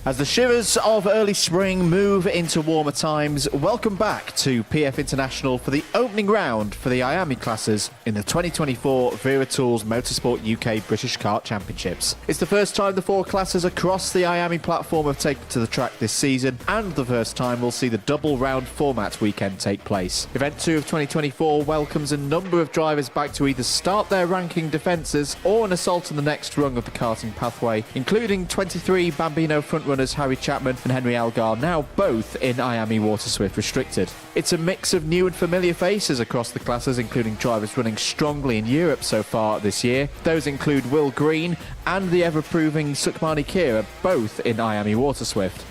As the shivers of early spring move into warmer times, welcome back to PF International for the opening round for the IAME classes in the 2024 Wera Tools Motorsport UK British Kart Championships. It's the first time the four classes across the IAME platform have taken to the track this season, and the first time we'll see the double round format weekend take place. Event 2 of 2024 welcomes a number of drivers back to either start their ranking defences or an assault on the next rung of the karting pathway, including 23 Bambino frontrunners Harry Chapman and Henry Algar, now both in IAME Water Swift Restricted. It's a mix of new and familiar faces across the classes, including drivers running strongly in Europe so far this year. Those include Will Green and the ever-proving Sukhmani Kira, both in IAME Water Swift.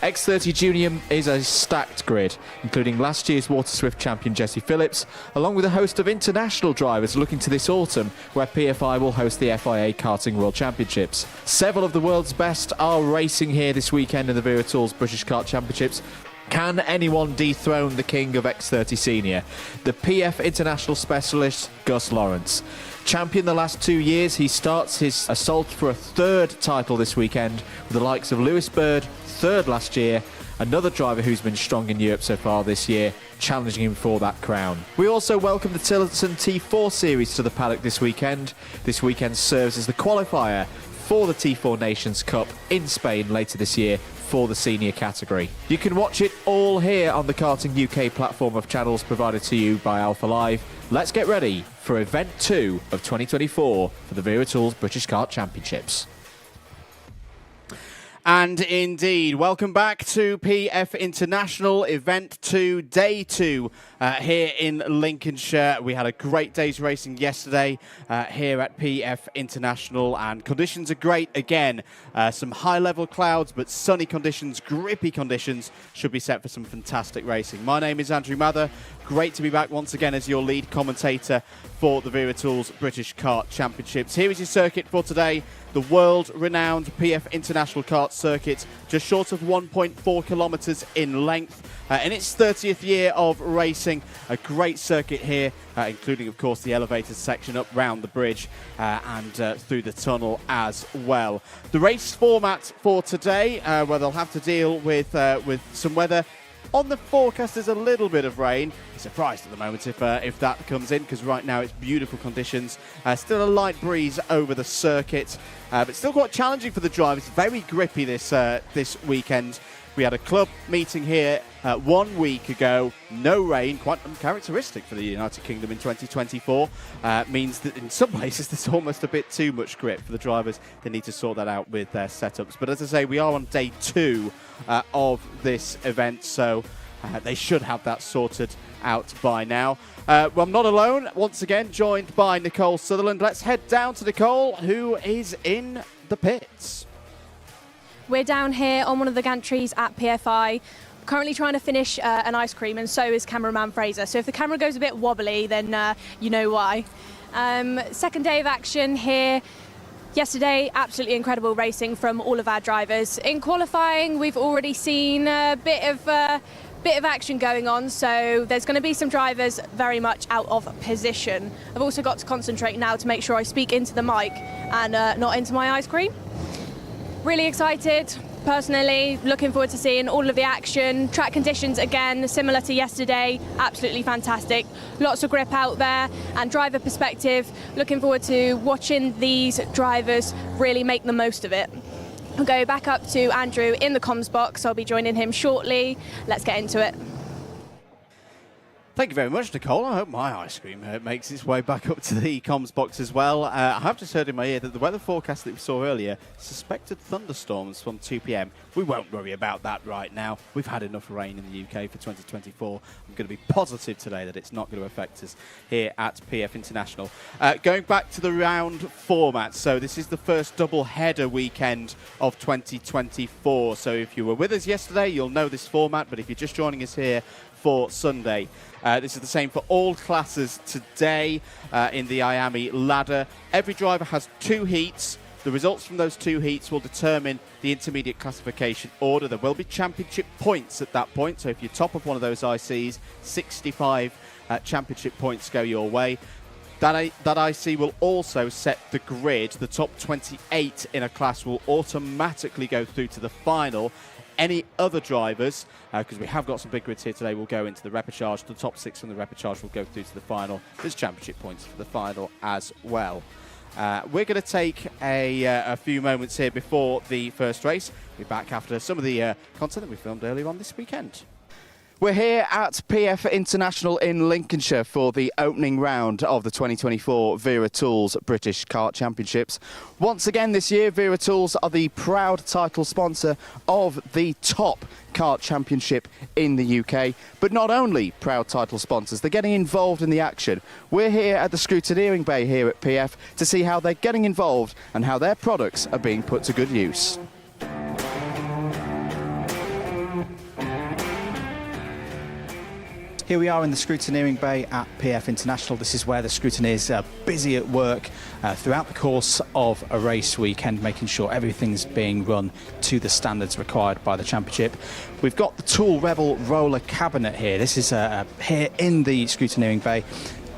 X30 Junior is a stacked grid, including last year's Water Swift champion Jesse Phillips, along with a host of international drivers looking to this autumn, where PFI will host the FIA Karting World Championships. Several of the world's best are racing here this weekend in the Wera Tools British Kart Championships. Can anyone dethrone the king of X30 Senior? The PF International specialist, Gus Lawrence. Champion the last 2 years, he starts his assault for a third title this weekend with the likes of Lewis Bird, third last year, another driver who's been strong in Europe so far this year, challenging him for that crown. We also welcome the Tillotson T4 series to the paddock this weekend. This weekend serves as the qualifier for the T4 Nations Cup in Spain later this year for the senior category. You can watch it all here on the Karting UK platform of channels provided to you by Alpha Live. Let's get ready for Event 2 of 2024 for the Wera Tools British Kart Championships. And indeed, welcome back to PF International Event 2, Day 2 here in Lincolnshire. We had a great day's racing yesterday here at PF International, and conditions are great again. Some high-level clouds, but sunny conditions, grippy conditions should be set for some fantastic racing. My name is Andrew Mather. Great to be back once again as your lead commentator for the Wera Tools British Kart Championships. Here is your circuit for today, the world-renowned PF International Kart Circuit, just short of 1.4 kilometres in length. In its 30th year of racing, a great circuit here, including, of course, the elevated section up round the bridge and through the tunnel as well. The race format for today, where they'll have to deal with some weather. On the forecast, there's a little bit of rain. I'm surprised at the moment if that comes in, because right now it's beautiful conditions. Still a light breeze over the circuit, but still quite challenging for the drivers. Very grippy this weekend. We had a club meeting here 1 week ago. No rain, quite uncharacteristic for the United Kingdom in 2024. Means that in some places there's almost a bit too much grip for the drivers. They need to sort that out with their setups. But as I say, we are on day 2 of this event, so they should have that sorted out by now. Well, I'm not alone. Once again, joined by Nicole Sutherland. Let's head down to Nicole, who is in the pits. We're down here on one of the gantries at PFI, currently trying to finish an ice cream, and so is cameraman Fraser. So if the camera goes a bit wobbly, then you know why. Second day of action here. Yesterday, absolutely incredible racing from all of our drivers. In qualifying, we've already seen a bit of action going on, so there's going to be some drivers very much out of position. I've also got to concentrate now to make sure I speak into the mic and not into my ice cream. Really excited, personally, looking forward to seeing all of the action. Track conditions, again, similar to yesterday, absolutely fantastic. Lots of grip out there, and driver perspective, looking forward to watching these drivers really make the most of it. I'll go back up to Andrew in the comms box. I'll be joining him shortly. Let's get into it. Thank you very much, Nicole. I hope my ice cream makes its way back up to the comms box as well. I have just heard in my ear that the weather forecast that we saw earlier suspected thunderstorms from 2 p.m. We won't worry about that right now. We've had enough rain in the UK for 2024. I'm going to be positive today that it's not going to affect us here at PF International. Going back to the round format, so this is the first double header weekend of 2024. So if you were with us yesterday, you'll know this format, but if you're just joining us here for Sunday, this is the same for all classes today in the IAME ladder. Every driver has 2 heats. The results from those 2 heats will determine the intermediate classification order. There will be championship points at that point, so if you're top of one of those ICs, 65 championship points go your way. That IC will also set the grid. The top 28 in a class will automatically go through to the final. Any other drivers, because we have got some big grids here today, will go into the repechage. The top 6 from the repechage will go through to the final. There's championship points for the final as well. We're going to take a few moments here before the first race. We'll be back after some of the content that we filmed earlier on this weekend. We're here at PF International in Lincolnshire for the opening round of the 2024 Wera Tools British Kart Championships. Once again this year, Wera Tools are the proud title sponsor of the top kart championship in the UK. But not only proud title sponsors, they're getting involved in the action. We're here at the scrutineering bay here at PF to see how they're getting involved and how their products are being put to good use. Here we are in the scrutineering bay at PF International. This is where the scrutineers are busy at work throughout the course of a race weekend, making sure everything's being run to the standards required by the championship. We've got the Tool Rebel roller cabinet here. This is here in the scrutineering bay.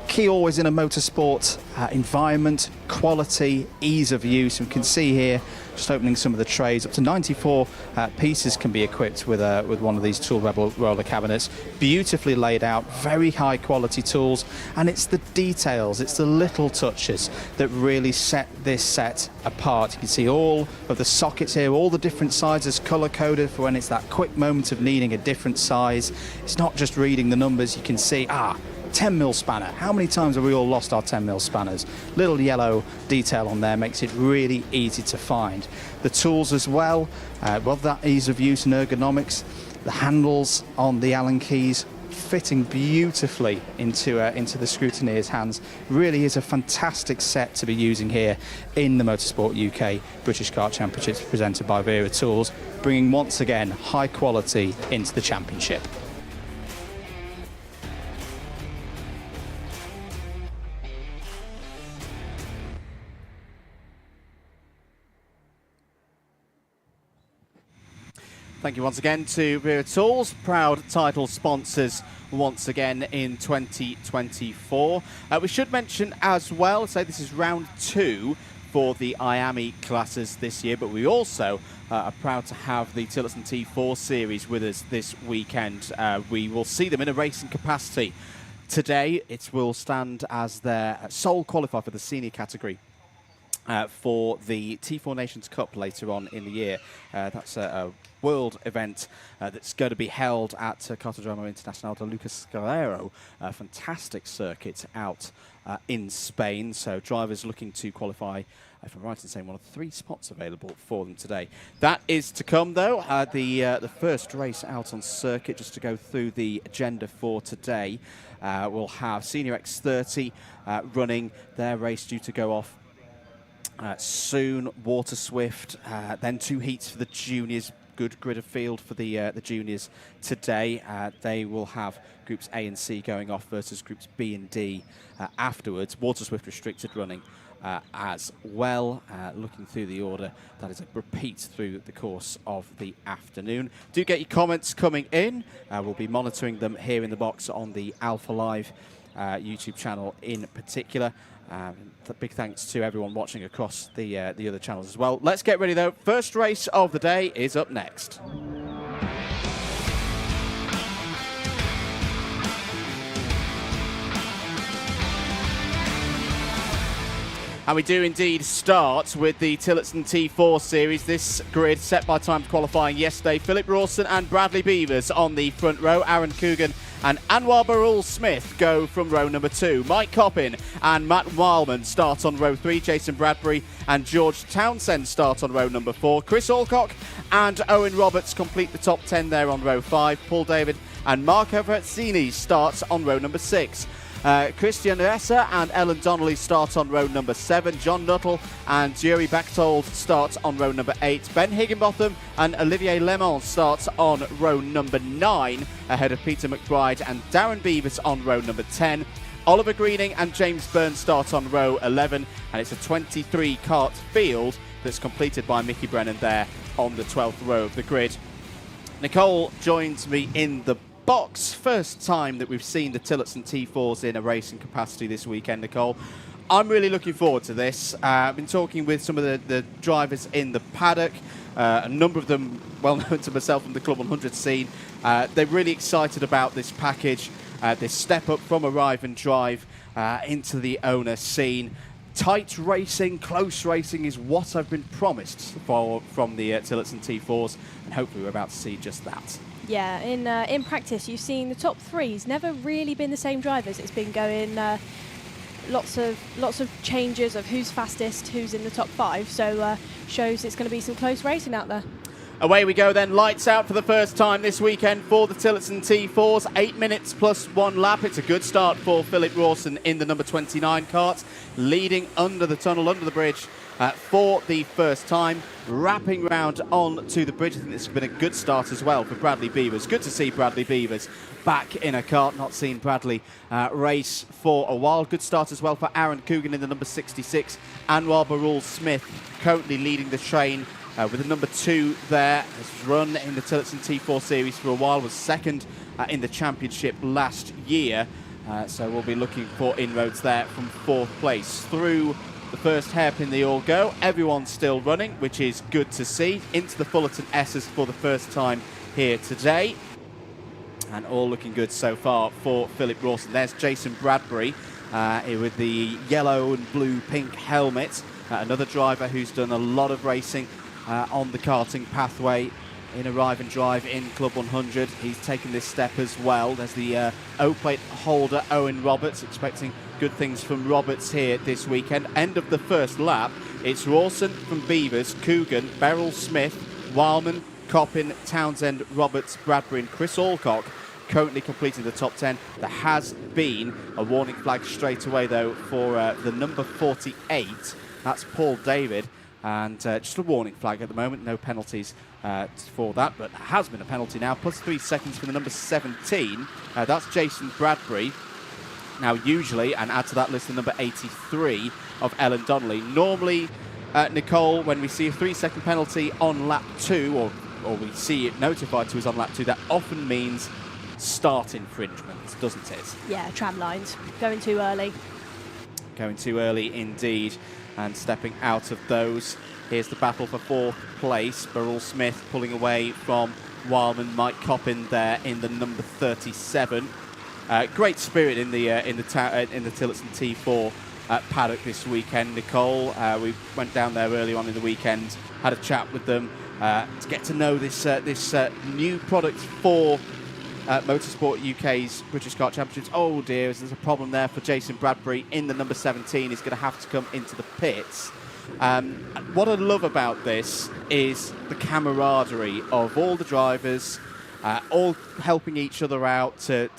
Key always in a motorsport environment, quality, ease of use. And we can see here, just opening some of the trays, up to 94 pieces can be equipped with one of these Tool Rebel roller cabinets. Beautifully laid out, very high quality tools, and it's the details, it's the little touches that really set this set apart. You can see all of the sockets here, all the different sizes color coded for when it's that quick moment of needing a different size. It's not just reading the numbers, you can see 10mm spanner. How many times have we all lost our 10mm spanners? Little yellow detail on there makes it really easy to find. The tools as well, that ease of use and ergonomics. The handles on the Allen keys fitting beautifully into the scrutineer's hands. Really is a fantastic set to be using here in the Motorsport UK British Kart Championships presented by Wera Tools, bringing once again high quality into the championship. Thank you once again to Wera Tools, proud title sponsors once again in 2024. We should mention as well, say this is round 2 for the IAME classes this year, but we also are proud to have the Tillotson T4 series with us this weekend. We will see them in a racing capacity. Today it will stand as their sole qualifier for the senior category. For the T4 Nations Cup later on in the year. That's a world event that's going to be held at Kartodromo Internacional de Lucas Scalero, a fantastic circuit out in Spain. So drivers looking to qualify, if I'm right in saying, one of 3 spots available for them today. That is to come though. The first race out on circuit, just to go through the agenda for today, we'll have Senior X30 running their race due to go off soon. Water Swift, then 2 heats for the juniors. Good grid of field for the juniors today. They will have groups A and C going off versus groups B and D afterwards. Water Swift restricted running as well. Looking through the order, that is a repeat through the course of the afternoon. Do get your comments coming in. We'll be monitoring them here in the box on the Alpha Live YouTube channel in particular. Big thanks to everyone watching across the other channels as well. Let's get ready though. First race of the day is up next. And we do indeed start with the Tillotson T4 series. This grid set by time qualifying yesterday. Philip Rawson and Bradley Beavers on the front row. Aaron Coogan and Anwar Barul Smith go from row number 2. Mike Coppin and Matt Wildman start on row 3. Jason Bradbury and George Townsend start on row number 4. Chris Alcock and Owen Roberts complete the top 10 there on row 5. Paul David and Marco Verzzini start on row number 6. Christian Ressa and Ellen Donnelly start on row number 7. John Nuttall and Yuri Bechtold start on row number 8. Ben Higginbotham and Olivier Lemon start on row number 9, ahead of Peter McBride and Darren Beavers on row number 10. Oliver Greening and James Byrne start on row 11, and it's a 23 kart field that's completed by Mickey Brennan there on the 12th row of the grid. Nicole joins me in the box. First time that we've seen the Tillotson T4s in a racing capacity this weekend, Nicole. I'm really looking forward to this. I've been talking with some of the drivers in the paddock, a number of them well known to myself from the Club 100 scene. They're really excited about this package, this step up from arrive and drive into the owner scene. Tight racing, close racing is what I've been promised from the Tillotson T4s, and hopefully we're about to see just that. Yeah, in practice, you've seen the top threes never really been the same drivers. It's been going lots of changes of who's fastest, who's in the top five. So shows it's going to be some close racing out there. Away we go then, lights out for the first time this weekend for the Tillotson T4s. 8 minutes plus 1 lap. It's a good start for Philip Rawson in the number 29 kart, leading under the tunnel, under the bridge for the first time, wrapping round on to the bridge. I think this has been a good start as well for Bradley Beavers. Good to see Bradley Beavers back in a kart. Not seen Bradley race for a while. Good start as well for Aaron Coogan in the number 66. Anwar Barul Smith currently leading the train with the number 2 there. Has run in the Tillotson T4 series for a while, was second in the championship last year. So we'll be looking for inroads there from 4th place. Through the first hairpin they all go. Everyone's still running, which is good to see. Into the Fullerton S's for the first time here today. And all looking good so far for Philip Rawson. There's Jason Bradbury with the yellow and blue pink helmet. Another driver who's done a lot of racing on the karting pathway in Arrive and Drive in Club 100. He's taken this step as well. There's the O-plate holder, Owen Roberts, expecting good things from Roberts here this weekend. End of the first lap. It's Rawson from Beavers, Coogan, Beryl Smith, Wildman, Coppin, Townsend, Roberts, Bradbury and Chris Alcock currently completing the top 10. There has been a warning flag straight away though for the number 48. That's Paul David. And just a warning flag at the moment, no penalties for that, but has been a penalty now, plus 3 seconds for the number 17. That's Jason Bradbury. Now usually, and add to that list the number 83 of Ellen Donnelly. Normally, Nicole, when we see a 3-second penalty on lap 2, or we see it notified to us on lap 2, that often means start infringement, doesn't it? Yeah, tram lines, going too early. Going too early indeed. And stepping out of those, here's the battle for 4th place. Beryl Smith pulling away from Wildman. Mike Coppin there in the number 37. Great spirit in the Tillotson T4 paddock this weekend. Nicole, we went down there early on in the weekend, had a chat with them to get to know this new product for Motorsport UK's British Kart Championships. Oh dear, there's a problem there for Jason Bradbury in the number 17. He's going to have to come into the pits. What I love about this is the camaraderie of all the drivers, all helping each other out to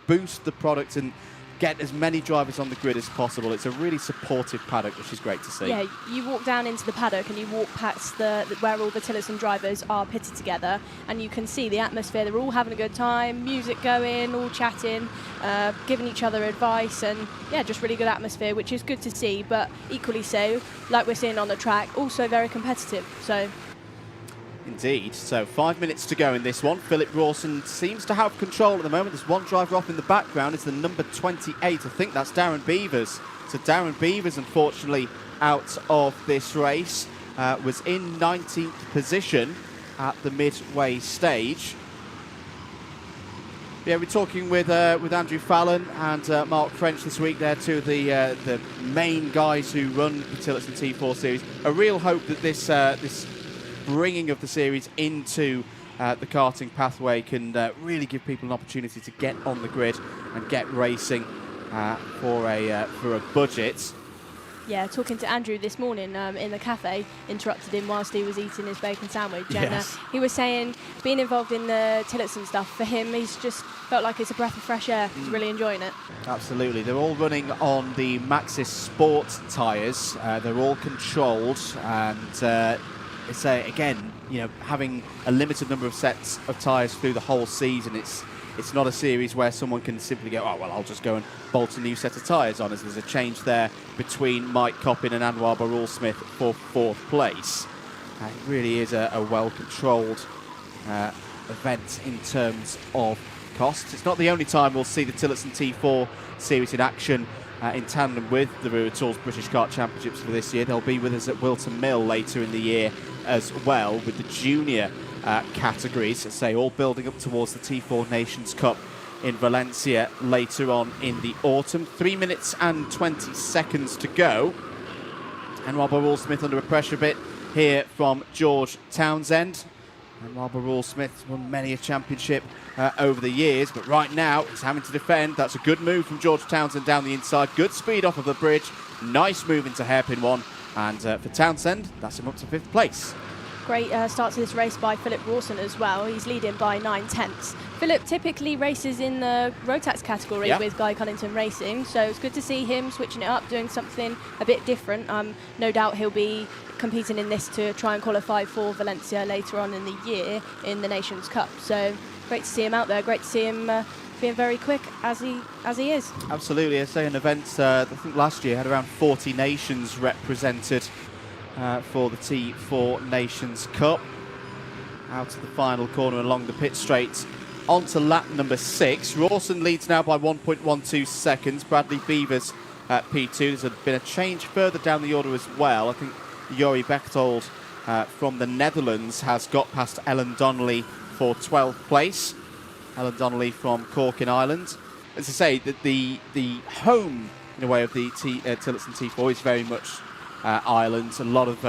boost the product and get as many drivers on the grid as possible. It's a really supportive paddock, which is great to see. Yeah, you walk down into the paddock and you walk past where all the Tillotson drivers are pitted together, and you can see the atmosphere. They're all having a good time, music going, all chatting, giving each other advice, and yeah, just really good atmosphere, which is good to see, but equally so, like we're seeing on the track, also very competitive. So. Indeed. So 5 minutes to go in this one. Philip Rawson seems to have control at the moment. There's one driver off in the background. It's the number 28. I think that's Darren Beavers. So Darren Beavers, unfortunately, out of this race. Was in 19th position at the midway stage. Yeah, we're talking with Andrew Fallon and Mark French this week. They're two of the main guys who run the Tillotson T4 series. A real hope that this bringing of the series into the karting pathway can really give people an opportunity to get on the grid and get racing for a budget. Yeah, talking to Andrew this morning in the cafe, interrupted him whilst he was eating his bacon sandwich. Yes. And he was saying, being involved in the Tillotson stuff, for him, he's just felt like it's a breath of fresh air. He's really enjoying it. Absolutely. They're all running on the Maxxis Sport tyres. They're all controlled, and it's again, having a limited number of sets of tyres through the whole season. It's not a series where someone can simply go, oh, well, I'll just go and bolt a new set of tyres on, as there's a change there between Mike Coppin and Anwar Barul Smith for 4th place. It really is a well-controlled event in terms of costs. It's not the only time we'll see the Tillotson T4 series in action in tandem with the Wera Tools British Kart Championships for this year. They'll be with us at Wilton Mill later in the year as well, with the junior categories, say, all building up towards the T4 Nations Cup in Valencia later on in the autumn. 3 minutes and 20 seconds to go. And Robert Rule-Smith under a pressure bit here from George Townsend. And Robert Rule-Smith's won many a championship over the years, but right now he's having to defend. That's a good move from George Townsend down the inside. Good speed off of the bridge. Nice move into hairpin one. And for Townsend, that's him up to 5th place. Great start to this race by Philip Rawson as well. He's leading by 9/10. Philip typically races in the Rotax category with Guy Cunnington Racing, so it's good to see him switching it up, doing something a bit different. No doubt he'll be competing in this to try and qualify for Valencia later on in the year in the Nations Cup. So great to see him out there. Great to see him being very quick as he is. Absolutely. I say an event, I think last year had around 40 nations represented for the T4 Nations Cup. Out to the final corner along the pit straight onto lap number 6. Rawson leads now by 1.12 seconds. Bradley Beavers at P2. There's been a change further down the order as well. I think Jori Bechtold from the Netherlands has got past Ellen Donnelly for 12th place. Ellen Donnelly from Cork in Ireland. As I say, the home, in a way, of the Tillotson T4 is very much Ireland. A lot of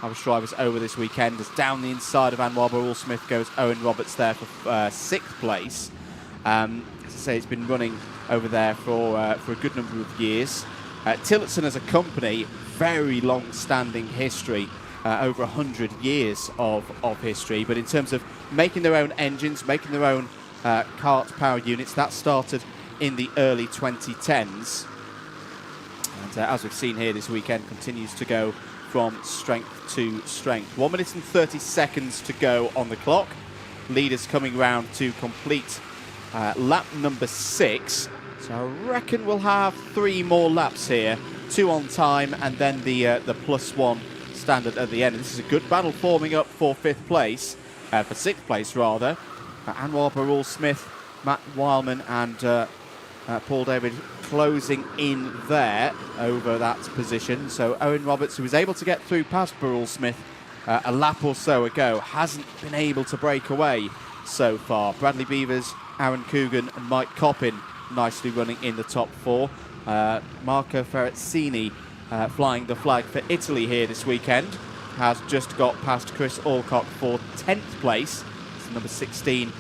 Irish drivers over this weekend. As down the inside of Anwar Barrell-Smith goes Owen Roberts there for 6th place. As I say, it's been running over there for a good number of years. Tillotson as a company, very long-standing history, over 100 years of history. But in terms of making their own engines, making their own kart power units, that started in the early 2010s. And as we've seen here this weekend, continues to go from strength to strength. 1 minute and 30 seconds to go on the clock. Leaders coming round to complete lap number 6. So I reckon we'll have 3 more laps here. 2 on time and then the +1 standard at the end. And this is a good battle forming up for 5th place, for 6th place rather. Anwar Barrell-Smith, Matt Wildman and Paul David closing in there over that position. So Owen Roberts, who was able to get through past Barrell-Smith a lap or so ago, hasn't been able to break away so far. Bradley Beavers, Aaron Coogan and Mike Coppin nicely running in the top 4. Marco Ferrazzini flying the flag for Italy here this weekend has just got past Chris Alcock for 10th place. It's number 16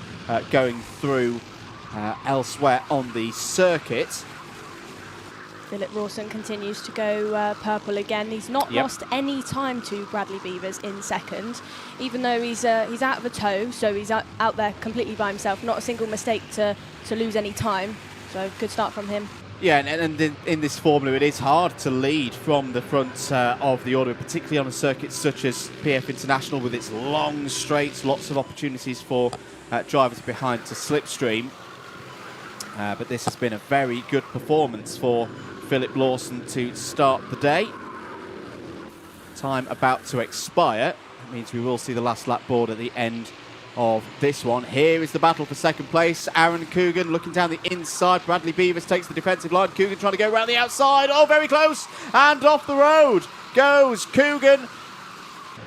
going through elsewhere on the circuit. Philip Rawson continues to go purple again. He's not lost any time to Bradley Beavers in second, even though he's out of a tow, so he's out there completely by himself. Not a single mistake to lose any time. So good start from him. Yeah, and in this formula, it is hard to lead from the front of the order, particularly on a circuit such as PF International with its long straights, lots of opportunities for drivers behind to slipstream. But this has been a very good performance for Philip Lawson to start the day. Time about to expire. That means we will see the last lap board at the end of this one. Here is the battle for 2nd place. Aaron Coogan looking down the inside. Bradley Beavers takes the defensive line. Coogan trying to go around the outside. Oh, very close. And off the road goes Coogan.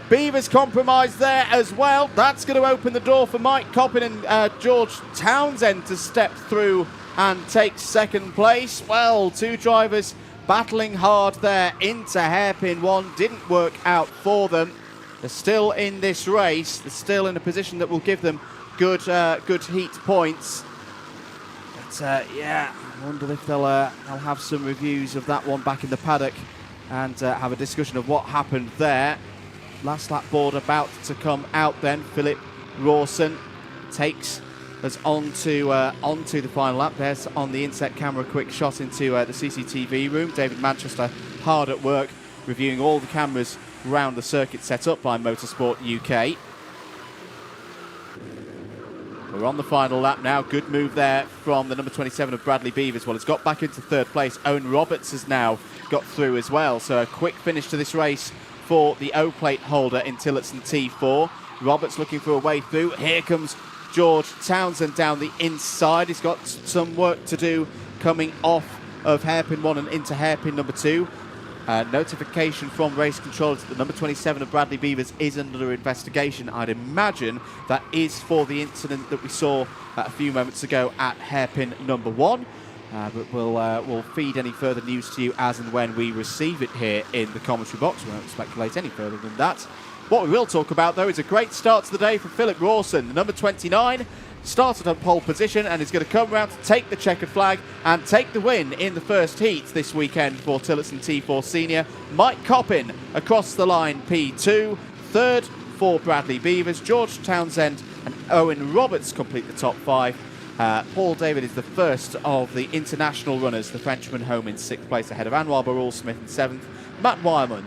Beavers compromised there as well. That's going to open the door for Mike Coppin and George Townsend to step through and take 2nd place. Well, 2 drivers battling hard there into hairpin 1. Didn't work out for them. They're still in this race. They're still in a position that will give them good heat points. But yeah, I wonder if they'll have some reviews of that one back in the paddock and have a discussion of what happened there. Last lap board about to come out then. Philip Rawson takes us onto the final lap. There's on the inset camera a quick shot into the CCTV room. David Manchester hard at work reviewing all the cameras around the circuit set up by Motorsport UK. We're on the final lap now. Good move there from the number 27 of Bradley Beavers. Well, it's got back into 3rd place. Owen Roberts has now got through as well. So a quick finish to this race for the O-plate holder in Tillotson T4. Roberts looking for a way through. Here comes George Townsend down the inside. He's got some work to do coming off of hairpin 1 and into hairpin number 2. Notification from race controllers that the number 27 of Bradley Beavers is under investigation. I'd imagine that is for the incident that we saw a few moments ago at hairpin number 1. But we'll feed any further news to you as and when we receive it here in the commentary box. We won't speculate any further than that. What we will talk about, though, is a great start to the day from Philip Rawson. The number 29 started on pole position and is going to come around to take the checkered flag and take the win in the first heat this weekend for Tillotson T4 Senior. Mike Coppin across the line, P2. Third for Bradley Beavers. George Townsend and Owen Roberts complete the top 5. Paul David is the first of the international runners, the Frenchman home in 6th place ahead of Anwar Barul-Smith in 7th, Matt Wireman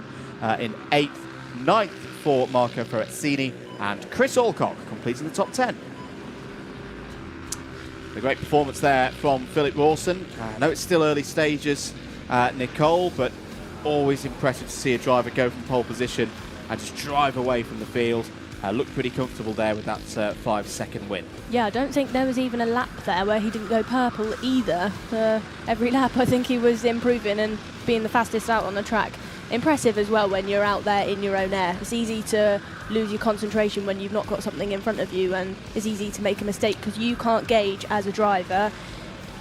in 8th, 9th for Marco Ferrezzini, and Chris Alcock completing the top 10. A great performance there from Philip Rawson. I know it's still early stages, Nicole, but always impressive to see a driver go from pole position and just drive away from the field. Looked pretty comfortable there with that 5-second win. Yeah, I don't think there was even a lap there where he didn't go purple either. Every lap I think he was improving and being the fastest out on the track. Impressive as well when you're out there in your own air. It's easy to lose your concentration when you've not got something in front of you, and it's easy to make a mistake because you can't gauge as a driver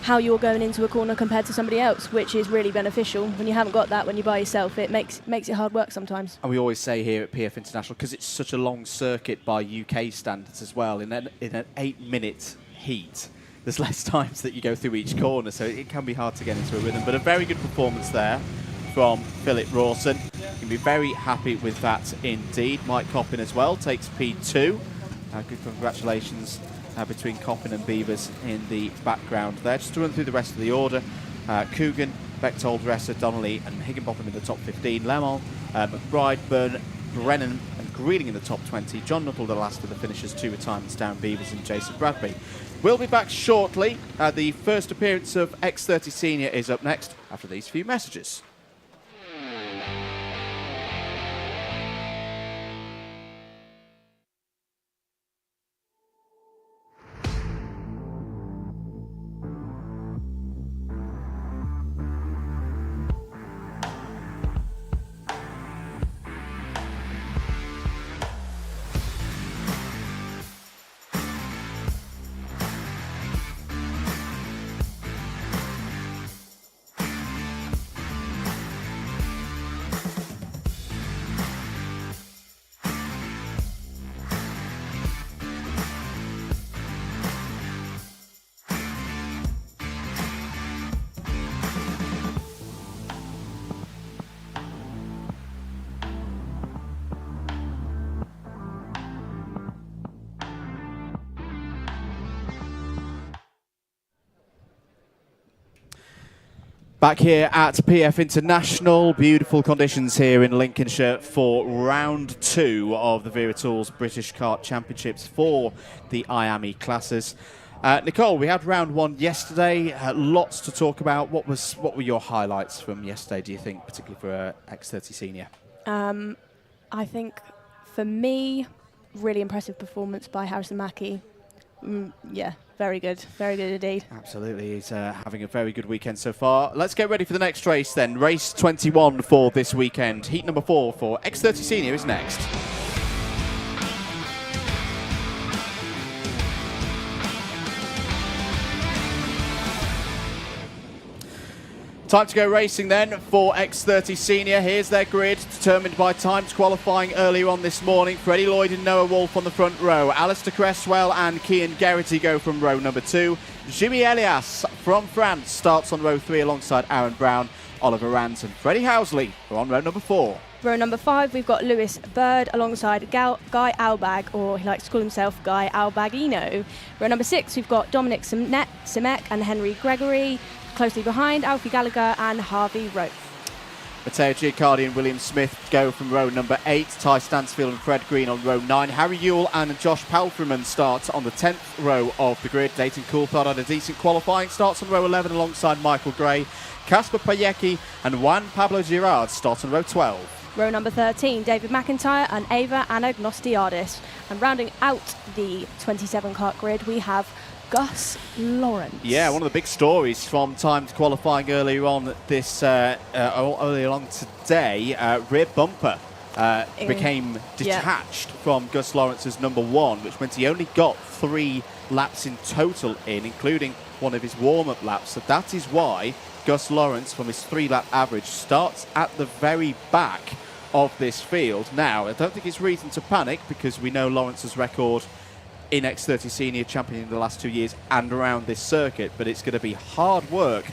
how you're going into a corner compared to somebody else, which is really beneficial. When you haven't got that, when you're by yourself, it makes it hard work sometimes. And we always say here at PF International, because it's such a long circuit by UK standards as well, in an 8-minute heat, there's less times that you go through each corner, so it can be hard to get into a rhythm. But a very good performance there from Philip Rawson. You can be very happy with that indeed. Mike Coppin as well takes P2. Good congratulations between Coppin and Beavers in the background there. Just to run through the rest of the order, Coogan, Bechtold, Resser, Donnelly and Higginbotham in the top 15, Lemon, McBride, Brennan and Greening in the top 20, John Nuttall the last of the finishers, 2 retirements down, Beavers and Jason Bradby. We'll be back shortly. The first appearance of X30 Senior is up next after these few messages. Back here at PF International, beautiful conditions here in Lincolnshire for round 2 of the Wera Tools British Kart Championships for the IAME classes. Nicole, we had round 1 yesterday. Lots to talk about. What were your highlights from yesterday, do you think, particularly for X30 Senior? I think for me, really impressive performance by Harrison Mackie. Yeah, very good indeed. Absolutely, he's having a very good weekend so far. Let's get ready for the next race then. Race 21 for this weekend. Heat number 4 for X30 Senior is next. Time to go racing then for X30 Senior. Here's their grid, determined by times qualifying earlier on this morning. Freddie Lloyd and Noah Wolf on the front row. Alistair Cresswell and Cian Geraghty go from row number 2. Jimmy Elias from France starts on row 3 alongside Aaron Brown, Oliver Rands and Freddie Housley are on row number 4. Row number 5, we've got Lewis Bird alongside Guy Albag, or he likes to call himself Guy Albagino. Row number 6, we've got Dominic Simek and Henry Gregory. Closely behind, Alfie Gallagher and Harvey Roth. Matteo Giacardi and William Smith go from row number 8. Ty Stansfield and Fred Green on row 9. Harry Ewell and Josh Palfreman start on the 10th row of the grid. Dayton Coulthard had a decent qualifying, starts on row 11 alongside Michael Gray. Casper Payecki and Juan Pablo Girard start on row 12. Row number 13, David McIntyre and Ava Anagnostiadis. And rounding out the 27 kart grid, we have Gus Lawrence. Yeah, one of the big stories from timed qualifying earlier on earlier on today. Rear bumper became detached from Gus Lawrence's number 1, which meant he only got 3 laps in total including one of his warm-up laps. So that is why Gus Lawrence, from his 3-lap average, starts at the very back of this field. Now, I don't think it's reason to panic because we know Lawrence's record in X30 Senior champion in the last 2 years and around this circuit, but it's going to be hard work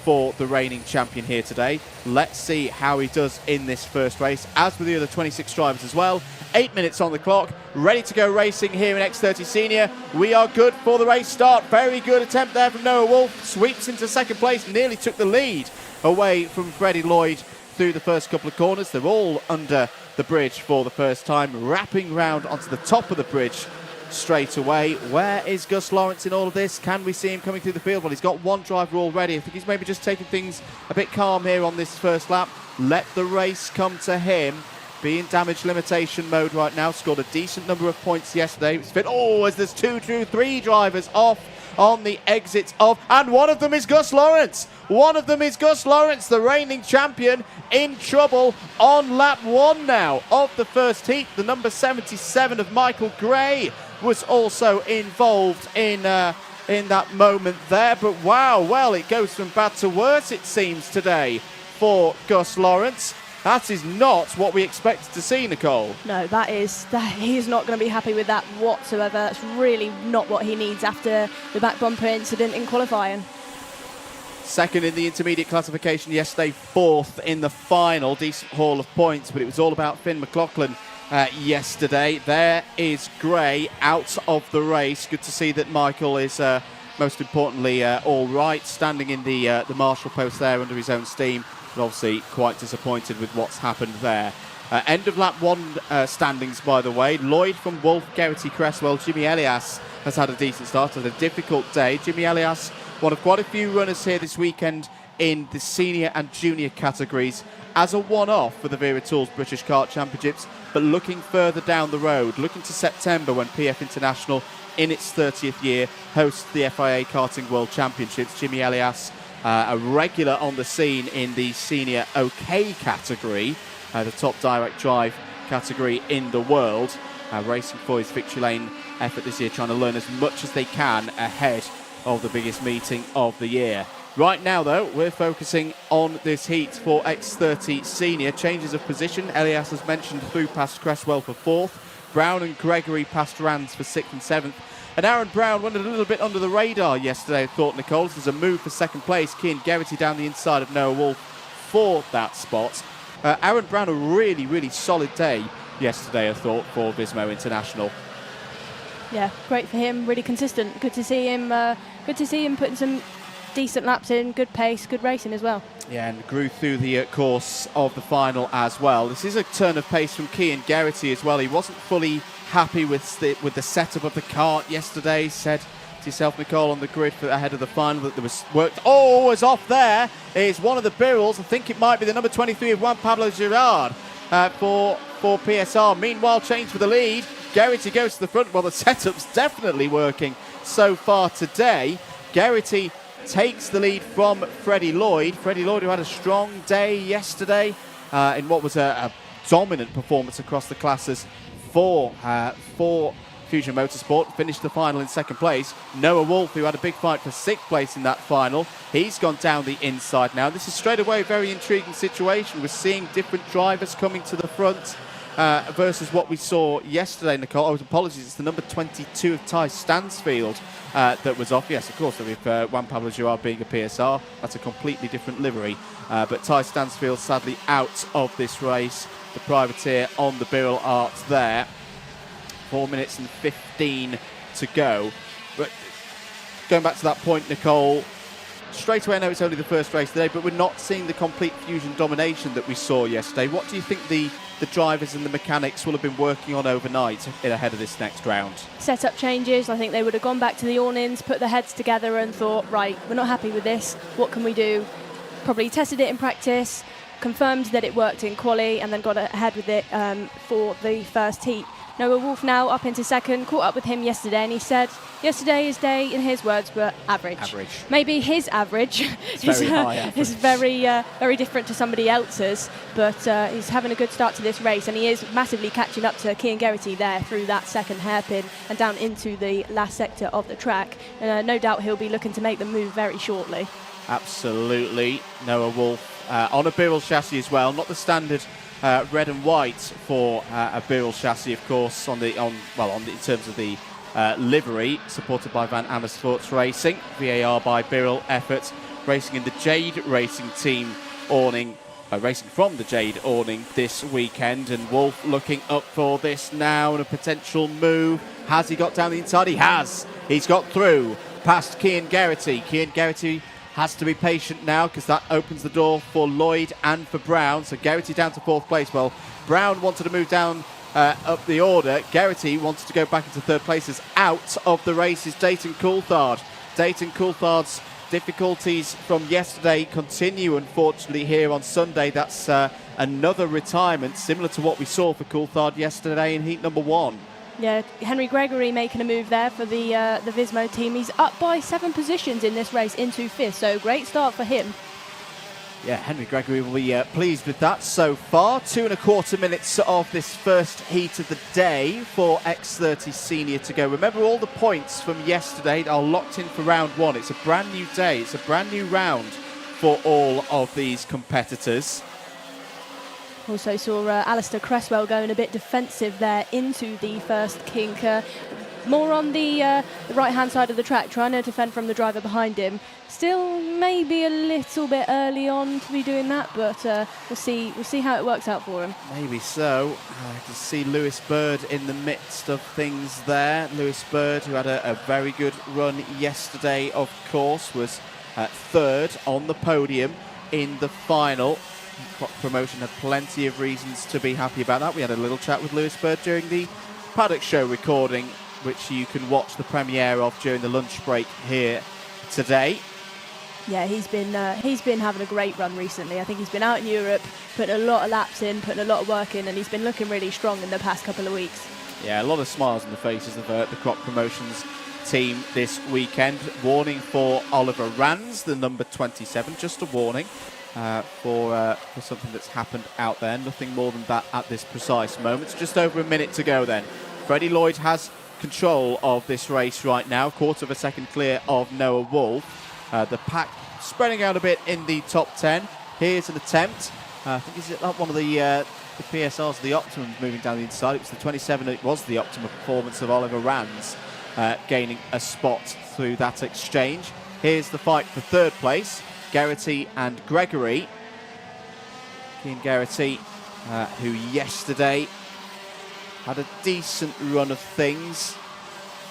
for the reigning champion here today. Let's see how he does in this first race, as with the other 26 drivers as well. 8 minutes on the clock, ready to go racing here in X30 Senior. We are good for the race start. Very good attempt there from Noah Wolf. Sweeps into second place, nearly took the lead away from Freddie Lloyd through the first couple of corners. They're all under the bridge for the first time, wrapping round onto the top of the bridge straight away. Where is Gus Lawrence in all of this? Can we see him coming through the field? Well, he's got one driver already. I think he's maybe just taking things a bit calm here on this first lap. Let the race come to him. Be in damage limitation mode right now. Scored a decent number of points yesterday. It's fit. Oh, as there's 3 drivers off on the exits of, and one of them is Gus Lawrence. One of them is Gus Lawrence, the reigning champion, in trouble on lap 1 now of the first heat. The number 77 of Michael Gray was also involved in that moment there. But wow, well, it goes from bad to worse, it seems, today for Gus Lawrence. That is not what we expected to see, Nicole. No, he is not going to be happy with that whatsoever. It's really not what he needs after the back bumper incident in qualifying. Second in the intermediate classification yesterday, 4th in the final. Decent haul of points, but it was all about Finn McLaughlin yesterday. There is Gray out of the race. Good to see that Michael is, most importantly, all right, standing in the marshal post there under his own steam. But obviously quite disappointed with what's happened there. End of lap 1 standings, by the way. Lloyd from Wolf, Geraghty Cresswell, Jimmy Elias has had a decent start. Had a difficult day. Jimmy Elias, one of quite a few runners here this weekend in the senior and junior categories as a one-off for the Wera Tools British Kart Championships, but looking further down the road, looking to September when PF International in its 30th year hosts the FIA Karting World Championships. Jimmy Elias, a regular on the scene in the senior OK category, the top direct drive category in the world, racing for his victory lane effort this year, trying to learn as much as they can ahead of the biggest meeting of the year. Right now, though, we're focusing on this heat for X30 Senior. Changes of position. Elias, as mentioned, through past Cresswell for 4th. Brown and Gregory past Rands for 6th and 7th. And Aaron Brown went a little bit under the radar yesterday, I thought, Nicole. There's a move for second place. Cian Geraghty down the inside of Noah Wolf for that spot. Aaron Brown, a really, really solid day yesterday, I thought, for Vismo International. Yeah, great for him. Really consistent. Good to see him. Good to see him putting some decent laps in. Good pace. Good racing as well. Yeah, and grew through the course of the final as well. This is a turn of pace from Cian Geraghty as well. He wasn't fully happy with the setup of the kart yesterday. Said to yourself, Nicole, on the grid ahead of the final that there was work. Oh, was off there. Is one of the Birrells. I think it might be the number 23 of Juan Pablo Girard for PSR. Meanwhile, change for the lead. Geraghty goes to the front. Well, the setup's definitely working so far today. Geraghty takes the lead from Freddie Lloyd. Freddie Lloyd, who had a strong day yesterday in what was a dominant performance across the classes for Fusion Motorsport, finished the final in second place. Noah Wolf, who had a big fight for 6th place in that final, he's gone down the inside now. This is straight away a very intriguing situation. We're seeing different drivers coming to the front versus what we saw yesterday, Nicole. Oh, apologies, it's the number 22 of Ty Stansfield that was off. Yes, of course, with Juan Pablo Girard being a PSR, that's a completely different livery. But Ty Stansfield sadly out of this race. The privateer on the Birrell Art there. 4 minutes and 15 to go. But going back to that point, Nicole, straight away I know it's only the first race today, but we're not seeing the complete fusion domination that we saw yesterday. What do you think the drivers and the mechanics will have been working on overnight ahead of this next round? Setup changes. I think they would have gone back to the awnings, put their heads together and thought, right, we're not happy with this. What can we do? Probably tested it in practice, confirmed that it worked in quali, and then got ahead with it for the first heat. Noah Wolf now up into second, caught up with him yesterday, and he said yesterday's day, in his words, were average. Maybe his average is very different to somebody else's, but he's having a good start to this race, and he is massively catching up to Cian Geraghty there through that second hairpin and down into the last sector of the track. No doubt he'll be looking to make the move very shortly. Absolutely. Noah Wolf on a Birrell chassis as well, not the standard red and white for a Birrell chassis, of course, in terms of the livery, supported by Van Amersfoort's Racing, VAR by Birrell Effort, racing in the Jade Racing Team awning, racing from the Jade awning this weekend. And Wolf looking up for this now and a potential move. Has he got down the inside? He has. He's got through past Cian Geraghty. Cian Geraghty has to be patient now because that opens the door for Lloyd and for Brown. So Geraghty down to fourth place. Well, Brown wanted to move down up the order. Geraghty wanted to go back into third place. As out of the race is Dayton Coulthard. Dayton Coulthard's difficulties from yesterday continue, unfortunately, here on Sunday. That's another retirement, similar to what we saw for Coulthard yesterday in heat number 1. Yeah, Henry Gregory making a move there for the Vismo team. He's up by 7 positions in this race into 5th, so great start for him. Yeah, Henry Gregory will be pleased with that so far. 2.25 minutes of this first heat of the day for X30 Senior to go. Remember, all the points from yesterday are locked in for round 1. It's a brand new day. It's a brand new round for all of these competitors. Also saw Alistair Cresswell going a bit defensive there into the first kink. More on the right-hand side of the track, trying to defend from the driver behind him. Still maybe a little bit early on to be doing that, but we'll see how it works out for him. Maybe so. I can see Lewis Bird in the midst of things there. Lewis Bird, who had a very good run yesterday, of course, was third on the podium in the final. Promotion had plenty of reasons to be happy about that. We had a little chat with Lewis Bird during the Paddock Show recording, which you can watch the premiere of during the lunch break here today. Yeah, he's been having a great run recently. I think he's been out in Europe, putting a lot of laps in, putting a lot of work in, and he's been looking really strong in the past couple of weeks. Yeah, a lot of smiles on the faces of the Croc Promotions team this weekend. Warning for Oliver Rands, the number 27, just a warning. For something that's happened out there. Nothing more than that at this precise moment. Just over a minute to go then. Freddie Lloyd has control of this race right now. 1/4 second clear of Noah Wolf. The pack spreading out a bit in the top 10. Here's an attempt. I think is it one of the PSRs, the Optimums moving down the inside. It was the 27. It was the Optima performance of Oliver Rands gaining a spot through that exchange. Here's the fight for third place. Geraghty and Gregory. Cian Geraghty, who yesterday had a decent run of things.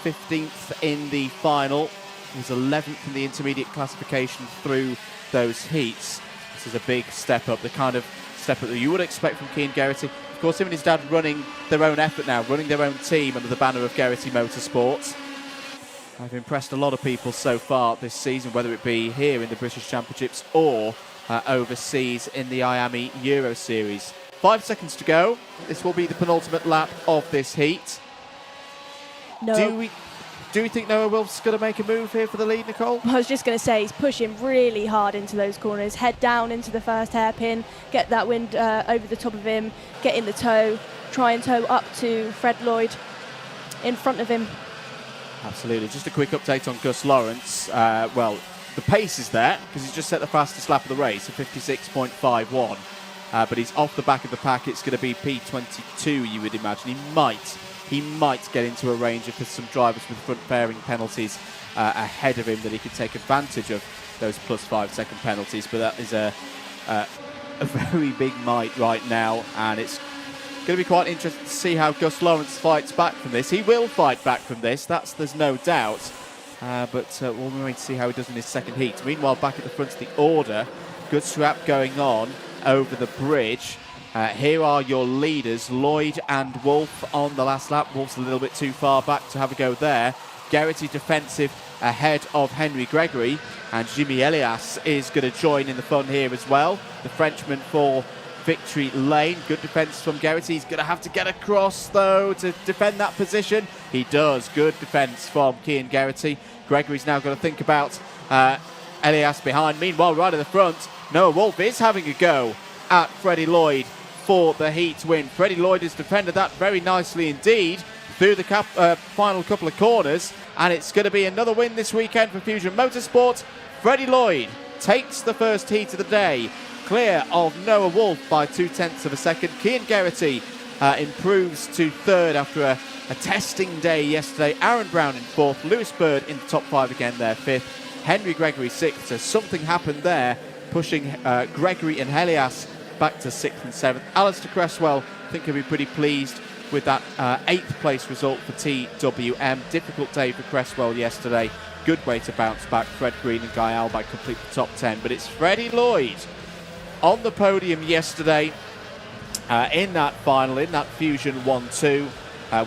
15th in the final. He was 11th in the intermediate classification through those heats. This is a big step up, the kind of step up that you would expect from Cian Geraghty. Of course, him and his dad running their own effort now, running their own team under the banner of Geraghty Motorsports. I've impressed a lot of people so far this season, whether it be here in the British Championships or overseas in the IAME Euro Series. 5 seconds to go. This will be the penultimate lap of this heat. No. Do we think Noah Wolf's going to make a move here for the lead, Nicole? I was just going to say, he's pushing really hard into those corners. Head down into the first hairpin, get that wind over the top of him, get in the toe, try and toe up to Fred Lloyd in front of him. Absolutely. Just a quick update on Gus Lawrence. Well, the pace is there because he's just set the fastest lap of the race, a 56.51. But he's off the back of the pack. It's going to be P22, you would imagine. He might get into a range of some drivers with front fairing penalties ahead of him that he could take advantage of those plus 5 second penalties. But that is a very big might right now, and it's going to be quite interesting to see how Gus Lawrence fights back from this. He will fight back from this, there's no doubt. but we'll wait to see how he does in his second heat. Meanwhile, back at the front of the order, good scrap going on over the bridge. Here are your leaders, Lloyd and Wolf on the last lap. Wolf's a little bit too far back to have a go there. Geraghty defensive ahead of Henry Gregory, and Jimmy Elias is going to join in the fun here as well. The Frenchman for victory lane. Good defence from Geraghty. He's going to have to get across, though, to defend that position. He does. Good defence from Cian Geraghty. Gregory's now got to think about Elias behind. Meanwhile, right at the front, Noah Wolf is having a go at Freddie Lloyd for the heat win. Freddie Lloyd has defended that very nicely indeed through the final couple of corners, and it's going to be another win this weekend for Fusion Motorsport. Freddie Lloyd takes the first heat of the day, clear of Noah Wolf by 0.2 of a second. Cian Geraghty improves to third after a testing day yesterday. Aaron Brown in fourth, Lewis Bird in the top five again there, fifth. Henry Gregory sixth, so something happened there, pushing Gregory and Elias back to sixth and seventh. Alistair Cresswell, I think he'll be pretty pleased with that eighth place result for TWM. Difficult day for Cresswell yesterday. Good way to bounce back. Fred Green and Guy Albach complete the top 10. But it's Freddie Lloyd on the podium yesterday in that final, in that Fusion 1-2.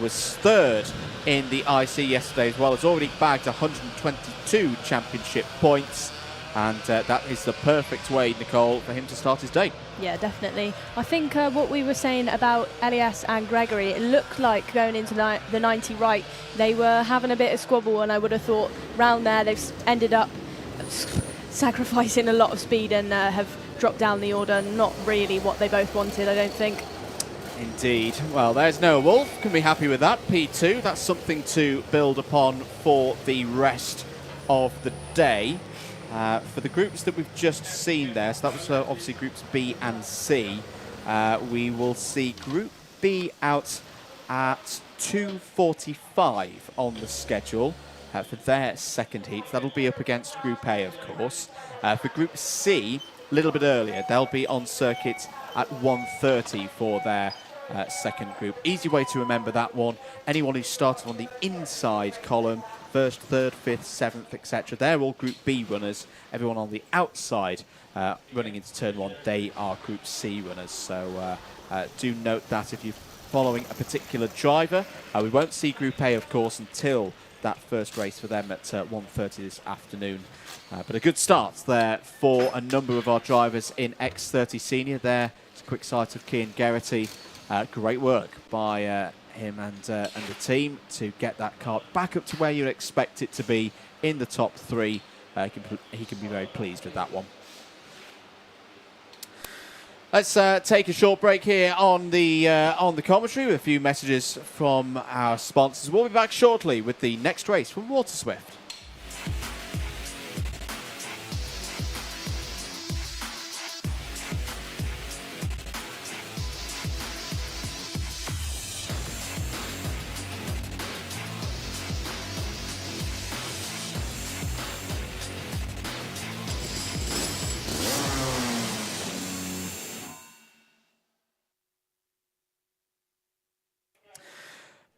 Was third in the IC yesterday as well. Has already bagged 122 championship points. And that is the perfect way, Nicole, for him to start his day. Yeah, definitely. I think what we were saying about Elias and Gregory, it looked like going into the 90 right, they were having a bit of squabble, and I would have thought round there they've ended up sacrificing a lot of speed and have dropped down the order. Not really what they both wanted, I don't think. Indeed. Well, there's Noah Wolf. Can be happy with that. P2. That's something to build upon for the rest of the day. For the groups that we've just seen there, so that was obviously groups B and C, we will see Group B out at 2:45 on the schedule for their second heat. That'll be up against Group A, of course. For Group C, a little bit earlier, they'll be on circuit at 1:30 for their second group. Easy way to remember that one. Anyone who started on the inside column, first, third, fifth, seventh, etc. They're all Group B runners. Everyone on the outside running into turn one, they are Group C runners. So do note that if you're following a particular driver. We won't see Group A, of course, until that first race for them at 1:30 this afternoon. But a good start there for a number of our drivers in X30 Senior. There, it's a quick sight of Cian Geraghty. Great work by him and the team to get that kart back up to where you'd expect it to be in the top three. He can be very pleased with that one. Let's take a short break here on the commentary with a few messages from our sponsors. We'll be back shortly with the next race from WaterSwift.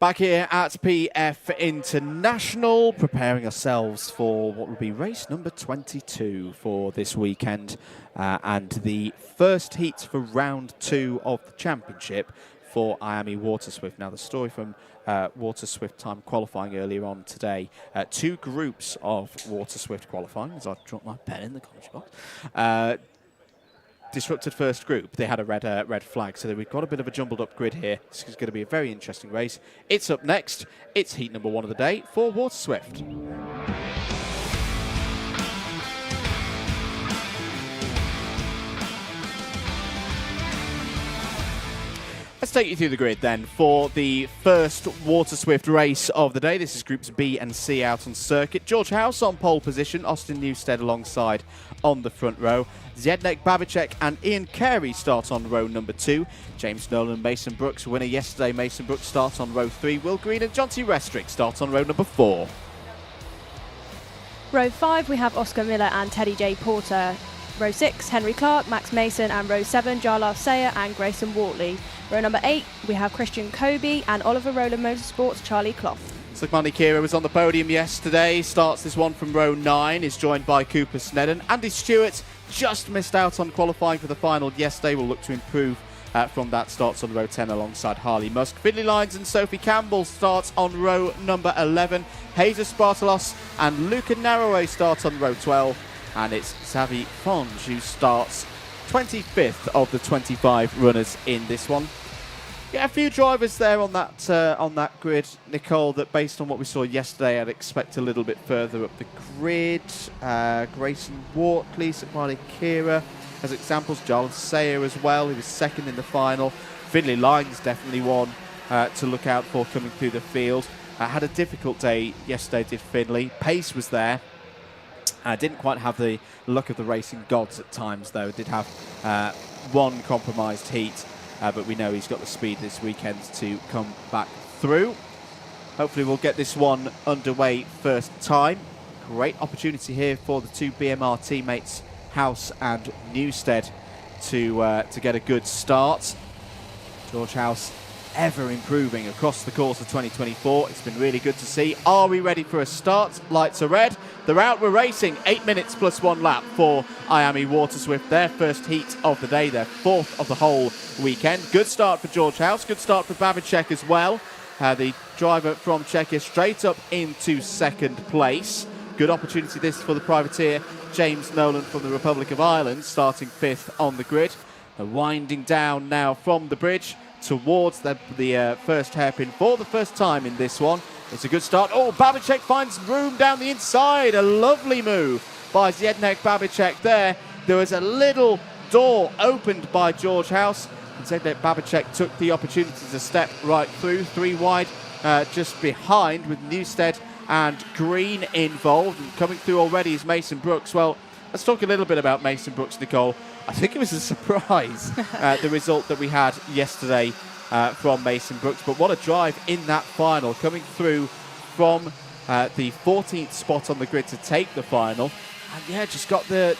Back here at PF International, preparing ourselves for what will be race number 22 for this weekend, and the first heat for round 2 of the championship for IAME WaterSwift. Now, the story from WaterSwift time qualifying earlier on today, 2 groups of WaterSwift qualifying, as I dropped my pen in the comment box. Disrupted first group, they had a red flag, so we've got a bit of a jumbled up grid here. This is going to be a very interesting race. It's up next. It's heat number 1 of the day for WaterSwift. Let's take you through the grid then for the first WaterSwift race of the day. This is groups B and C out on circuit. George House on pole position, Austin Newstead alongside on the front row. Zednek Babicek and Ian Carey start on row number 2. James Nolan and Mason Brooks, winner yesterday. Mason Brooks starts on row 3. Will Green and John T. Restrick start on row number 4. Row 5, we have Oscar Miller and Teddy J. Porter. Row 6, Henry Clark, Max Mason, and row 7, Jarlath Sayer and Grayson Wortley. Row number 8, we have Christian Kobe and Oliver Rowland Motorsports' Charlie Clough. Sugmani Kira was on the podium yesterday, starts this one from row 9, is joined by Cooper Snedden. Andy Stewart just missed out on qualifying for the final yesterday, will look to improve from that, starts on row 10 alongside Harley Musk. Finley Lyons and Sophie Campbell starts on row number 11. Hazer Spartalos and Luca Narrowe start on row 12. And it's Xavi Fonge who starts 25th of the 25 runners in this one. Yeah, a few drivers there on that grid, Nicole, that based on what we saw yesterday, I'd expect a little bit further up the grid. Grayson Wortley, Sugmani Kira as examples. Jarlath Sayer as well, who was second in the final. Finley Lyons definitely one to look out for coming through the field. Had a difficult day yesterday, did Finley. Pace was there. Didn't quite have the luck of the racing gods at times, though. Did have one compromised heat. But we know he's got the speed this weekend to come back through. Hopefully we'll get this one underway first time. Great opportunity here for the two BMR teammates, House and Newstead, to get a good start. George House ever improving across the course of 2024. It's been really good to see. Are we ready for a start? Lights are red. They're out, we're racing. 8 minutes plus 1 lap for IAME Water Swift. Their first heat of the day, their fourth of the whole weekend. Good start for George House. Good start for Babicek as well. The driver from Czechia straight up into second place. Good opportunity this for the privateer James Nolan from the Republic of Ireland, starting 5th on the grid. They're winding down now from the bridge towards the first hairpin for the first time in this one. It's a good start. Oh, Babicek finds room down the inside. A lovely move by Zdeněk Babicek there. There was a little door opened by George House. And Zdeněk Babicek took the opportunity to step right through. 3 wide just behind with Newstead and Green involved. And coming through already is Mason Brooks. Well, let's talk a little bit about Mason Brooks, Nicole. I think it was a surprise, the result that we had yesterday from Mason Brooks. But what a drive in that final, coming through from the 14th spot on the grid to take the final. And yeah, just got the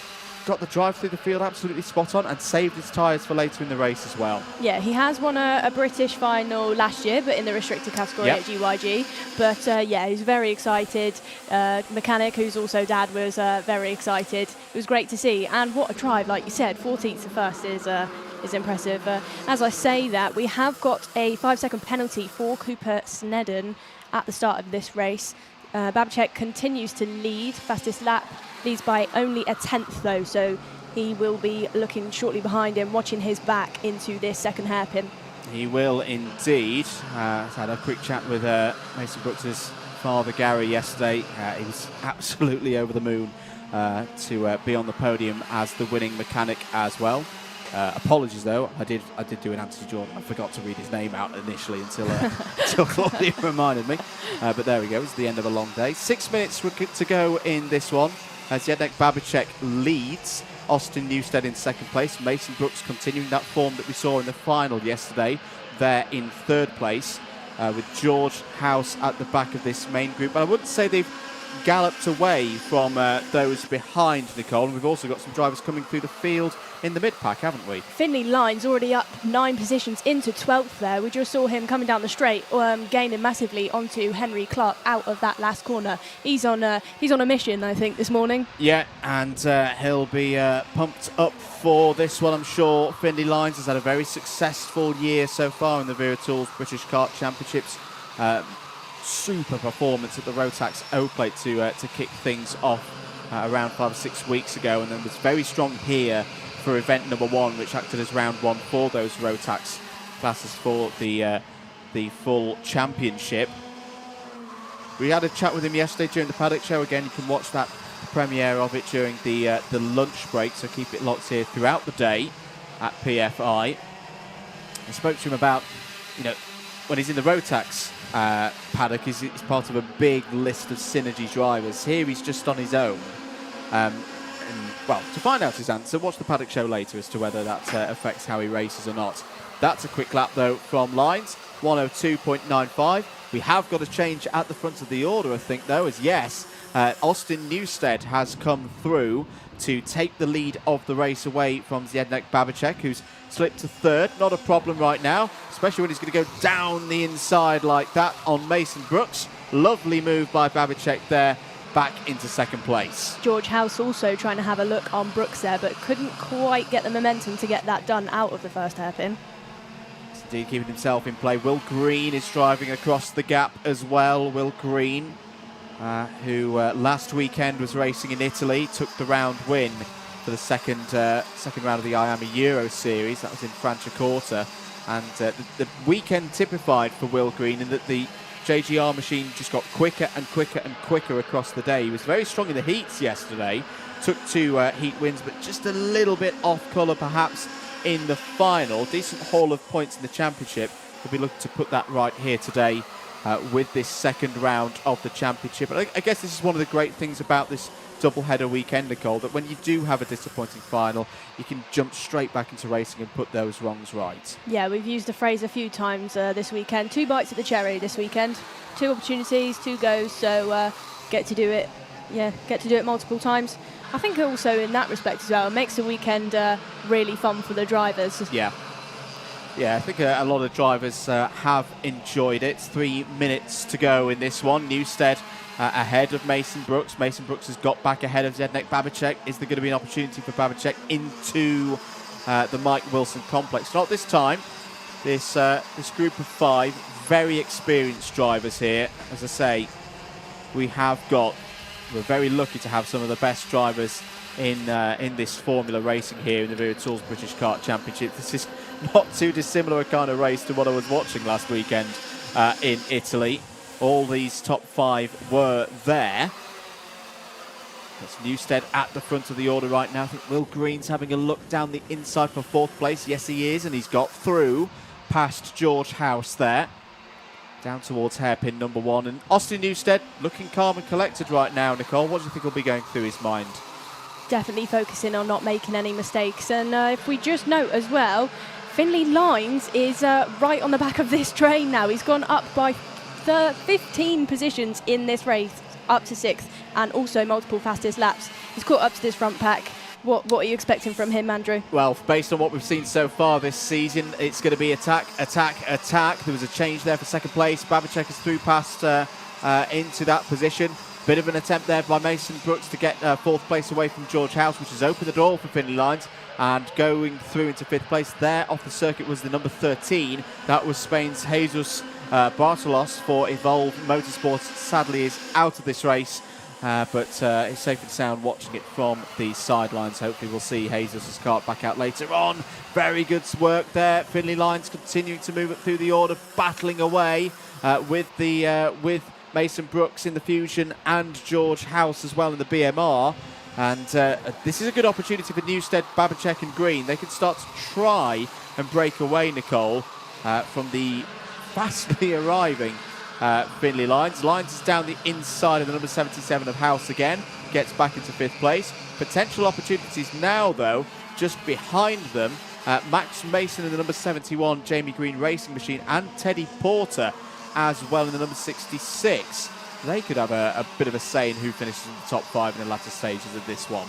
drive through the field absolutely spot on and saved his tyres for later in the race as well. Yeah, he has won a British final last year, but in the restricted category at GYG. But yeah, he's very excited. Mechanic, who's also dad, was very excited. It was great to see. And what a drive, like you said, 14th to first is impressive. As I say that, we have got a 5-second penalty for Cooper Snedden at the start of this race. Babicek continues to lead. Fastest lap leads by only a 10th though, so he will be looking shortly behind him, watching his back into this second hairpin. He will indeed. Had a quick chat with Mason Brooks' father Gary yesterday. He was absolutely over the moon to be on the podium as the winning mechanic as well. Apologies though, I did do an Anthony Jordan. I forgot to read his name out initially until Claudia reminded me. But there we go, it's the end of a long day. 6 minutes to go in this one. Zdeněk Babicek leads. Austin Newstead in second place. Mason Brooks continuing that form that we saw in the final yesterday. They're in third place with George House at the back of this main group. But I wouldn't say they've galloped away from those behind, Nicole. And we've also got some drivers coming through the field in the mid-pack, haven't we? Finley Lyons already up 9 positions into 12th there. We just saw him coming down the straight, gaining massively onto Henry Clark out of that last corner. He's on a mission, I think, this morning. Yeah, and he'll be pumped up for this one, I'm sure. Finley Lyons has had a very successful year so far in the Wera Tools British Kart Championships. Super performance at the Rotax O-Plate to kick things off around 5 or 6 weeks ago, and then was very strong here for event number 1, which acted as round 1 for those Rotax classes for the full championship. We had a chat with him yesterday during the paddock show. Again, you can watch that premiere of it during the lunch break, so keep it locked here throughout the day at PFI. I spoke to him about, when he's in the Rotax paddock, he's part of a big list of Synergy drivers. Here he's just on his own. Well, to find out his answer, watch the paddock show later as to whether that affects how he races or not. That's a quick lap, though, from Lyons. 102.95. We have got a change at the front of the order, I think, though, as yes, Austin Newstead has come through to take the lead of the race away from Zdeněk Babicek, who's slipped to third. Not a problem right now, especially when he's going to go down the inside like that on Mason Brooks. Lovely move by Babicek there, back into second place. George House also trying to have a look on Brooks there, but couldn't quite get the momentum to get that done out of the first hairpin. Indeed, keeping himself in play. Will Green is driving across the gap as well. Will Green, who last weekend was racing in Italy, took the round win for the second round of the IAME Euro Series. That was in Franciacorta. And the weekend typified for Will Green in that the JGR machine just got quicker and quicker and quicker across the day. He was very strong in the heats yesterday, took 2 heat wins, but just a little bit off colour perhaps in the final. Decent haul of points in the championship. We'll be looking to put that right here today with this second round of the championship. And I guess this is one of the great things about this double-header weekend, Nicole, that when you do have a disappointing final, you can jump straight back into racing and put those wrongs right. Yeah, we've used the phrase a few times this weekend. 2 bites at the cherry this weekend. 2 opportunities, 2 goes, so get to do it. Yeah, get to do it multiple times. I think also in that respect as well, it makes the weekend really fun for the drivers. Yeah. Yeah, I think a lot of drivers have enjoyed it. 3 minutes to go in this one. Newstead ahead of Mason Brooks. Mason Brooks has got back ahead of Zdeněk Babicek. Is there going to be an opportunity for Babicek into the Mike Wilson complex? Not this time. This group of 5 very experienced drivers here. As I say, we're very lucky to have some of the best drivers in this Formula racing here in the Wera Tools British Kart Championship. This is not too dissimilar a kind of race to what I was watching last weekend in Italy. All these top 5 were there. That's Newstead at the front of the order right now. I think Will Green's having a look down the inside for 4th place. Yes, he is, and he's got through past George House there. Down towards hairpin number 1. And Austin Newstead looking calm and collected right now, Nicole. What do you think will be going through his mind? Definitely focusing on not making any mistakes. And if we just note as well, Finley Lines is right on the back of this train now. He's gone up by 15 positions in this race, up to 6th, and also multiple fastest laps. He's caught up to this front pack. What are you expecting from him, Andrew? Well, based on what we've seen so far this season, it's going to be attack, attack, attack. There was a change there for second place. Babicek is through past into that position. Bit of an attempt there by Mason Brooks to get 4th place away from George House, which has opened the door for Finley Lines. And going through into 5th place there off the circuit was the number 13. That was Spain's Jesus Bartolos for Evolve Motorsports. Sadly is out of this race. But it's safe and sound watching it from the sidelines. Hopefully we'll see Jesus' kart back out later on. Very good work there. Finley Lines continuing to move it through the order, battling away with Mason Brooks in the Fusion and George House as well in the BMR. And this is a good opportunity for Newstead, Babicek and Green. They can start to try and break away, Nicole, from the fastly arriving Finley Lines. Lines is down the inside of the number 77 of House again. Gets back into 5th place. Potential opportunities now, though, just behind them. Max Mason in the number 71 Jamie Green Racing Machine and Teddy Porter as well in the number 66. They could have a bit of a say in who finishes in the top 5 in the latter stages of this one.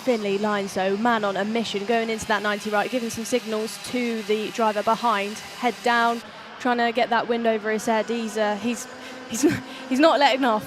Finley Lines, though, man on a mission, going into that 90 right, giving some signals to the driver behind. Head down, trying to get that wind over his head. He's not letting off.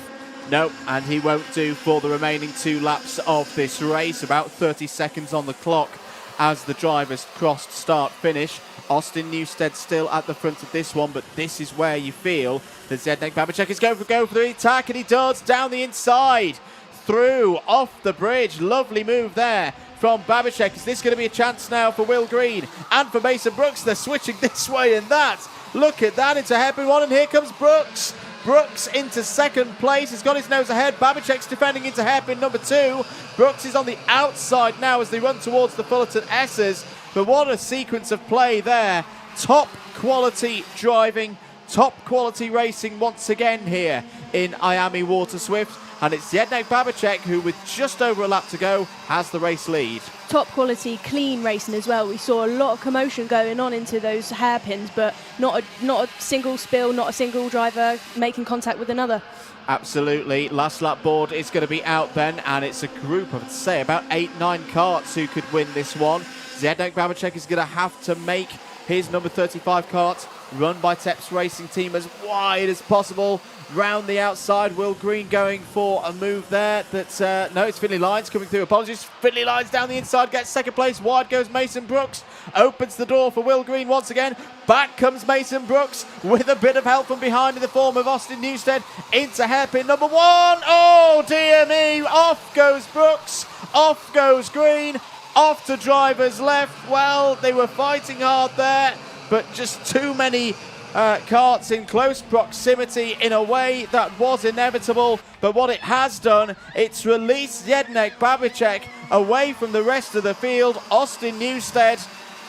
No, and he won't do for the remaining 2 laps of this race. About 30 seconds on the clock as the drivers crossed start-finish. Austin Newstead still at the front of this one, but this is where you feel that Zdeněk Babicek is going for the attack, and he does down the inside. Through, off the bridge. Lovely move there from Babicek. Is this going to be a chance now for Will Green and for Mason Brooks? They're switching this way and that. Look at that, into hairpin 1, and here comes Brooks. Brooks into second place. He's got his nose ahead. Babicek's defending into hairpin number 2. Brooks is on the outside now as they run towards the Fullerton S's. But what a sequence of play there. Top quality driving, top quality racing once again here in IAME Water Swift. And it's Zdeněk Babicek who, with just over a lap to go, has the race lead. Top quality, clean racing as well. We saw a lot of commotion going on into those hairpins, but not a single spill, not a single driver making contact with another. Absolutely. Last lap board is going to be out then, and it's a group of, I'd say, about 8-9 karts who could win this one. Zdeněk Babicek is going to have to make his number 35 kart run by Tep's Racing Team as wide as possible. Round the outside, Will Green going for a move there. No, it's Finley Lyons coming through. Apologies. Finley Lyons down the inside, gets second place. Wide goes Mason Brooks. Opens the door for Will Green once again. Back comes Mason Brooks with a bit of help from behind in the form of Austin Newstead into hairpin number 1. Oh, dear me. Off goes Brooks. Off goes Green. Off to driver's left. Well, they were fighting hard there, but just too many karts in close proximity in a way that was inevitable. But what it has done, it's released Zdeněk Babicek away from the rest of the field. Austin Newstead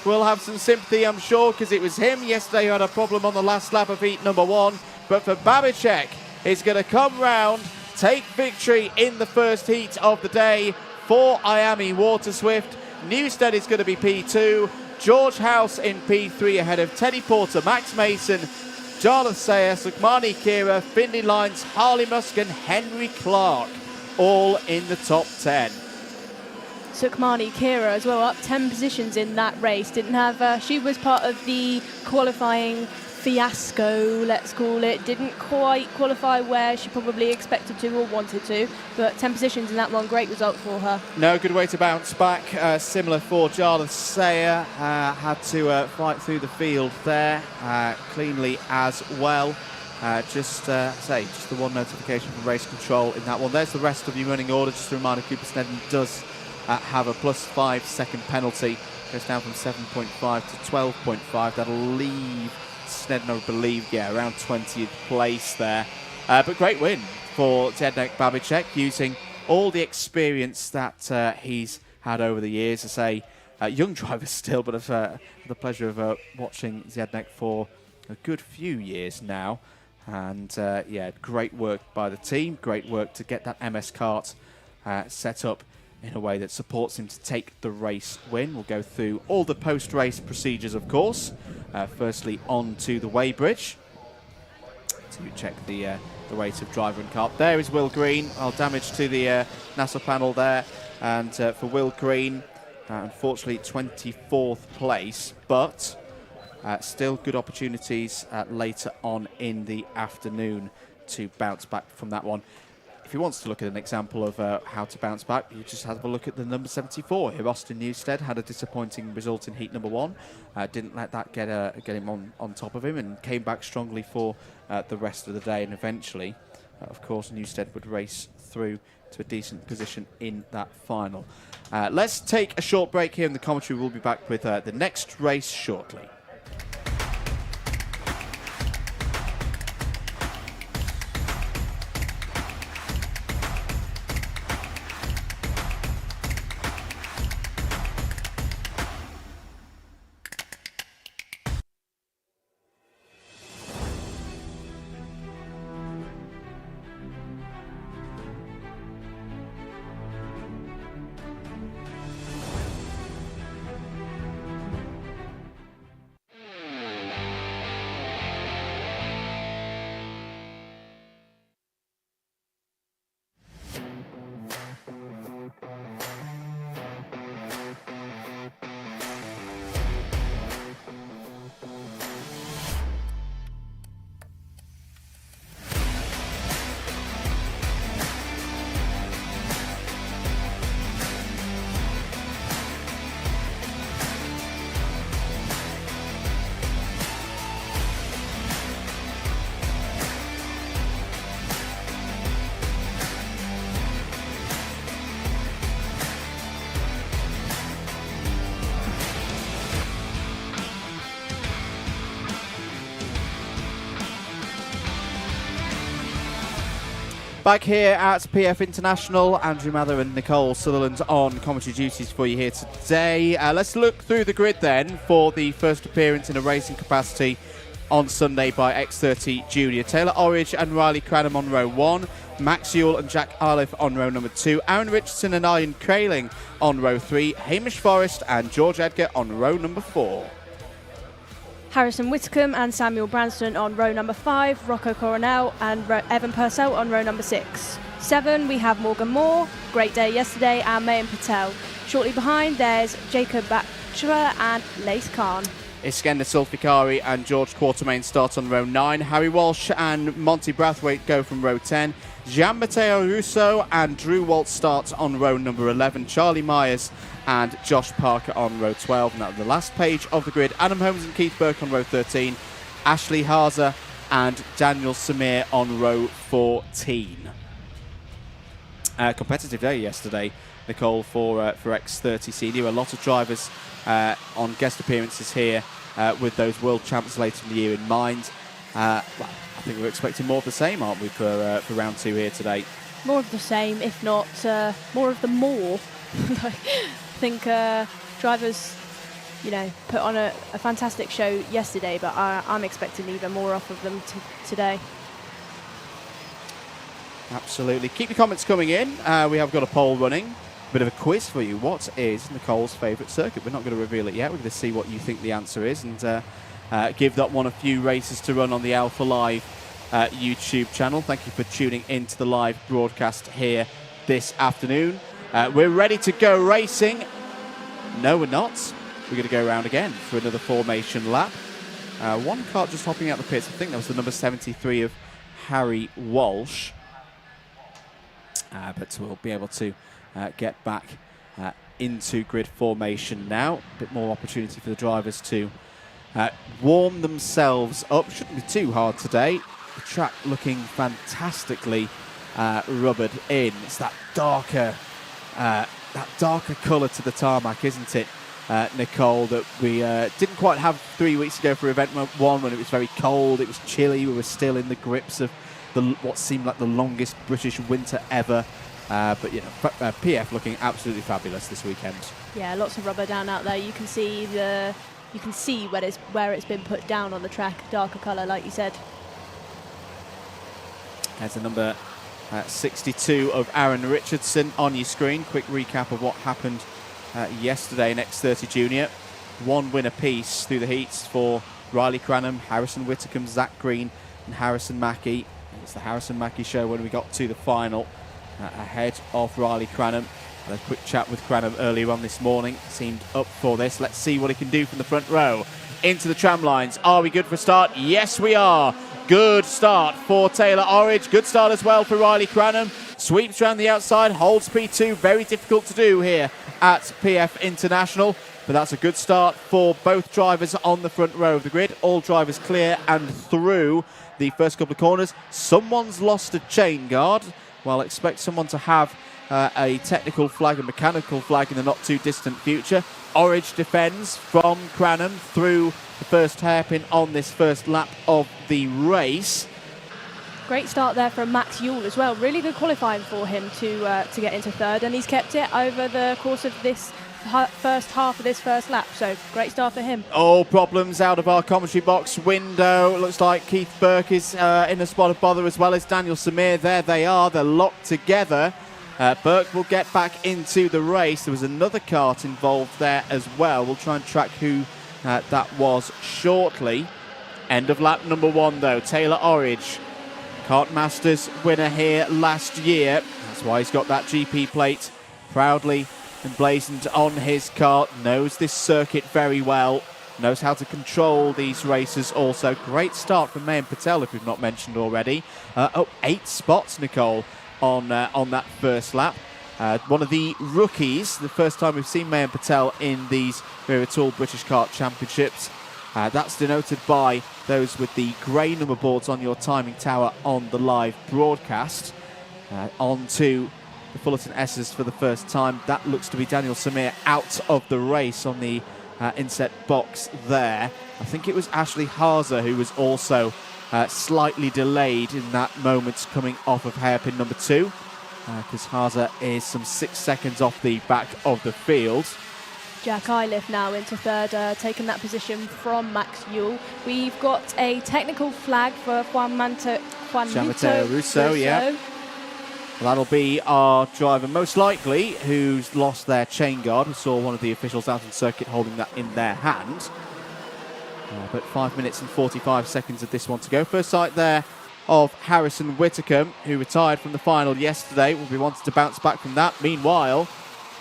will have some sympathy, I'm sure, because it was him yesterday who had a problem on the last lap of heat number 1. But for Babicek, he's going to come round, take victory in the first heat of the day for IAME Water Swift. Newstead is going to be P2. George House in P3 ahead of Teddy Porter, Max Mason, Jarlath Sayer, Sukhmani Kira, Finley Lyons, Harley Musk and Henry Clark, all in the top 10. Sukhmani Kira as well, up 10 positions in that race. Didn't have, she was part of the qualifying fiasco, let's call it. Didn't quite qualify where she probably expected to or wanted to, but 10 positions in that one, great result for her. No, good way to bounce back. Similar for Jarlath Sayer, had to fight through the field there cleanly as well. Just the one notification from race control in that one. There's the rest of your running order. Just a reminder, Cooper Snedden does have a plus 5 second penalty. Goes down from 7.5 to 12.5. That'll leave Snedden, I believe, around 20th place there. But great win for Zdeněk Babicek, using all the experience that he's had over the years. I say young driver still, but I've had the pleasure of watching Zdeněk for a good few years now. And great work by the team. Great work to get that MS kart set up in a way that supports him to take the race win. We'll go through all the post-race procedures, of course. Firstly, on to the weighbridge to check the weight of driver and kart. There is Will Green. Damage to the NASA panel there. And for Will Green, unfortunately, 24th place, but still good opportunities later on in the afternoon to bounce back from that one. If he wants to look at an example of how to bounce back, you just have a look at the number 74 here. Austin Newstead had a disappointing result in heat number 1. Didn't let that get him on top of him, and came back strongly for the rest of the day. And eventually, of course, Newstead would race through to a decent position in that final. Let's take a short break here in the commentary. We'll be back with the next race shortly. Back here at PF International, Andrew Mather and Nicole Sutherland on commentary duties for you here today. Let's look through the grid then for the first appearance in a racing capacity on Sunday by X30 Junior. Taylor Orridge and Riley Cranham on row 1. Max Ewell and Jack Arliff on row number 2. Aaron Richardson and Ian Kraling on row 3. Hamish Forrest and George Edgar on row number 4. Harrison Whitcomb and Samuel Branston on row number 5, Rocco Coronel and Evan Purcell on row number 6. 7, we have Morgan Moore, great day yesterday, and Mayan Patel. Shortly behind, there's Jacob Batchelor and Lace Khan. Iskender Sulfikari and George Quartermain start on row 9. Harry Walsh and Monty Brathwaite go from row 10. Gian-Matteo Russo and Drew Waltz start on row number 11. Charlie Myers and Josh Parker on row 12. And that was the last page of the grid. Adam Holmes and Keith Burke on row 13. Ashley Haza and Daniel Samir on row 14. Competitive day yesterday, Nicole, for X30 Senior. A lot of drivers on guest appearances here with those world champs later in the year in mind. Well, I think we're expecting more of the same, aren't we, for round 2 here today? More of the same, if not more of the more. I think drivers, put on a fantastic show yesterday, but I'm expecting even more off of them today. Absolutely. Keep your comments coming in. We have got a poll running. Bit of a quiz for you. What is Nicole's favourite circuit? We're not going to reveal it yet. We're going to see what you think the answer is and give that one a few races to run on the Alpha Live YouTube channel. Thank you for tuning into the live broadcast here this afternoon. We're ready to go racing. No, we're not. We're going to go around again for another formation lap. One car just hopping out the pits. I think that was the number 73 of Harry Walsh. But we'll be able to get back into grid formation now. A bit more opportunity for the drivers to warm themselves up. Shouldn't be too hard today. The track looking fantastically rubbered in. It's that darker colour to the tarmac, isn't it, Nicole, that we didn't quite have 3 weeks ago for event 1 when it was very cold, it was chilly, we were still in the grips of what seemed like the longest British winter ever. But PF looking absolutely fabulous this weekend. Yeah, lots of rubber down out there. You can see where it's been put down on the track, darker colour, like you said. There's the number 62 of Aaron Richardson on your screen. Quick recap of what happened yesterday in X30 Junior. 1 win apiece through the heats for Riley Cranham, Harrison Whitcomb, Zach Green and Harrison Mackie. It's the Harrison Mackie show when we got to the final ahead of Riley Cranham. Had a quick chat with Cranham earlier on this morning. Seemed up for this. Let's see what he can do from the front row. Into the tram lines. Are we good for a start? Yes, we are. Good start for Taylor Orridge. Good start as well for Riley Cranham. Sweeps around the outside, holds P2. Very difficult to do here at PF International. But that's a good start for both drivers on the front row of the grid. All drivers clear and through the first couple of corners. Someone's lost a chain guard. Well, expect someone to have a technical flag, a mechanical flag in the not too distant future. Orridge defends from Cranham through the first hairpin on this first lap of the race. Great start there from Max Yule as well. Really good qualifying for him to get into third, and he's kept it over the course of this first half of this first lap. So great start for him. All problems out of our commentary box window. Looks like Keith Burke is in a spot of bother as well as Daniel Samir. There they are. They're locked together. Burke will get back into the race. There was another kart involved there as well. We'll try and track who that was shortly. End of lap number 1 though. Taylor Orridge, Kart Masters winner here last year. That's why he's got that GP plate proudly emblazoned on his kart. Knows this circuit very well. Knows how to control these races also. Great start from Mayan Patel, if we've not mentioned already. 8 spots, Nicole, on that first lap. One of the rookies, the first time we've seen Mayan Patel in these Wera Tool British Kart Championships. That's denoted by those with the grey number boards on your timing tower on the live broadcast. On to the Fullerton S's for the first time. That looks to be Daniel Samir out of the race on the inset box there. I think it was Ashley Haza who was also slightly delayed in that moment coming off of hairpin number 2, because Haza is some 6 seconds off the back of the field. Jack Iliff now into third, taking that position from Max Yule. We've got a technical flag for Gian-Matteo Russo, yeah. Well, that'll be our driver, most likely, who's lost their chain guard. We saw one of the officials out on circuit holding that in their hand. But 5 minutes and 45 seconds of this one to go. First sight there of Harrison Whitcomb, who retired from the final yesterday. Will be wanting to bounce back from that. Meanwhile,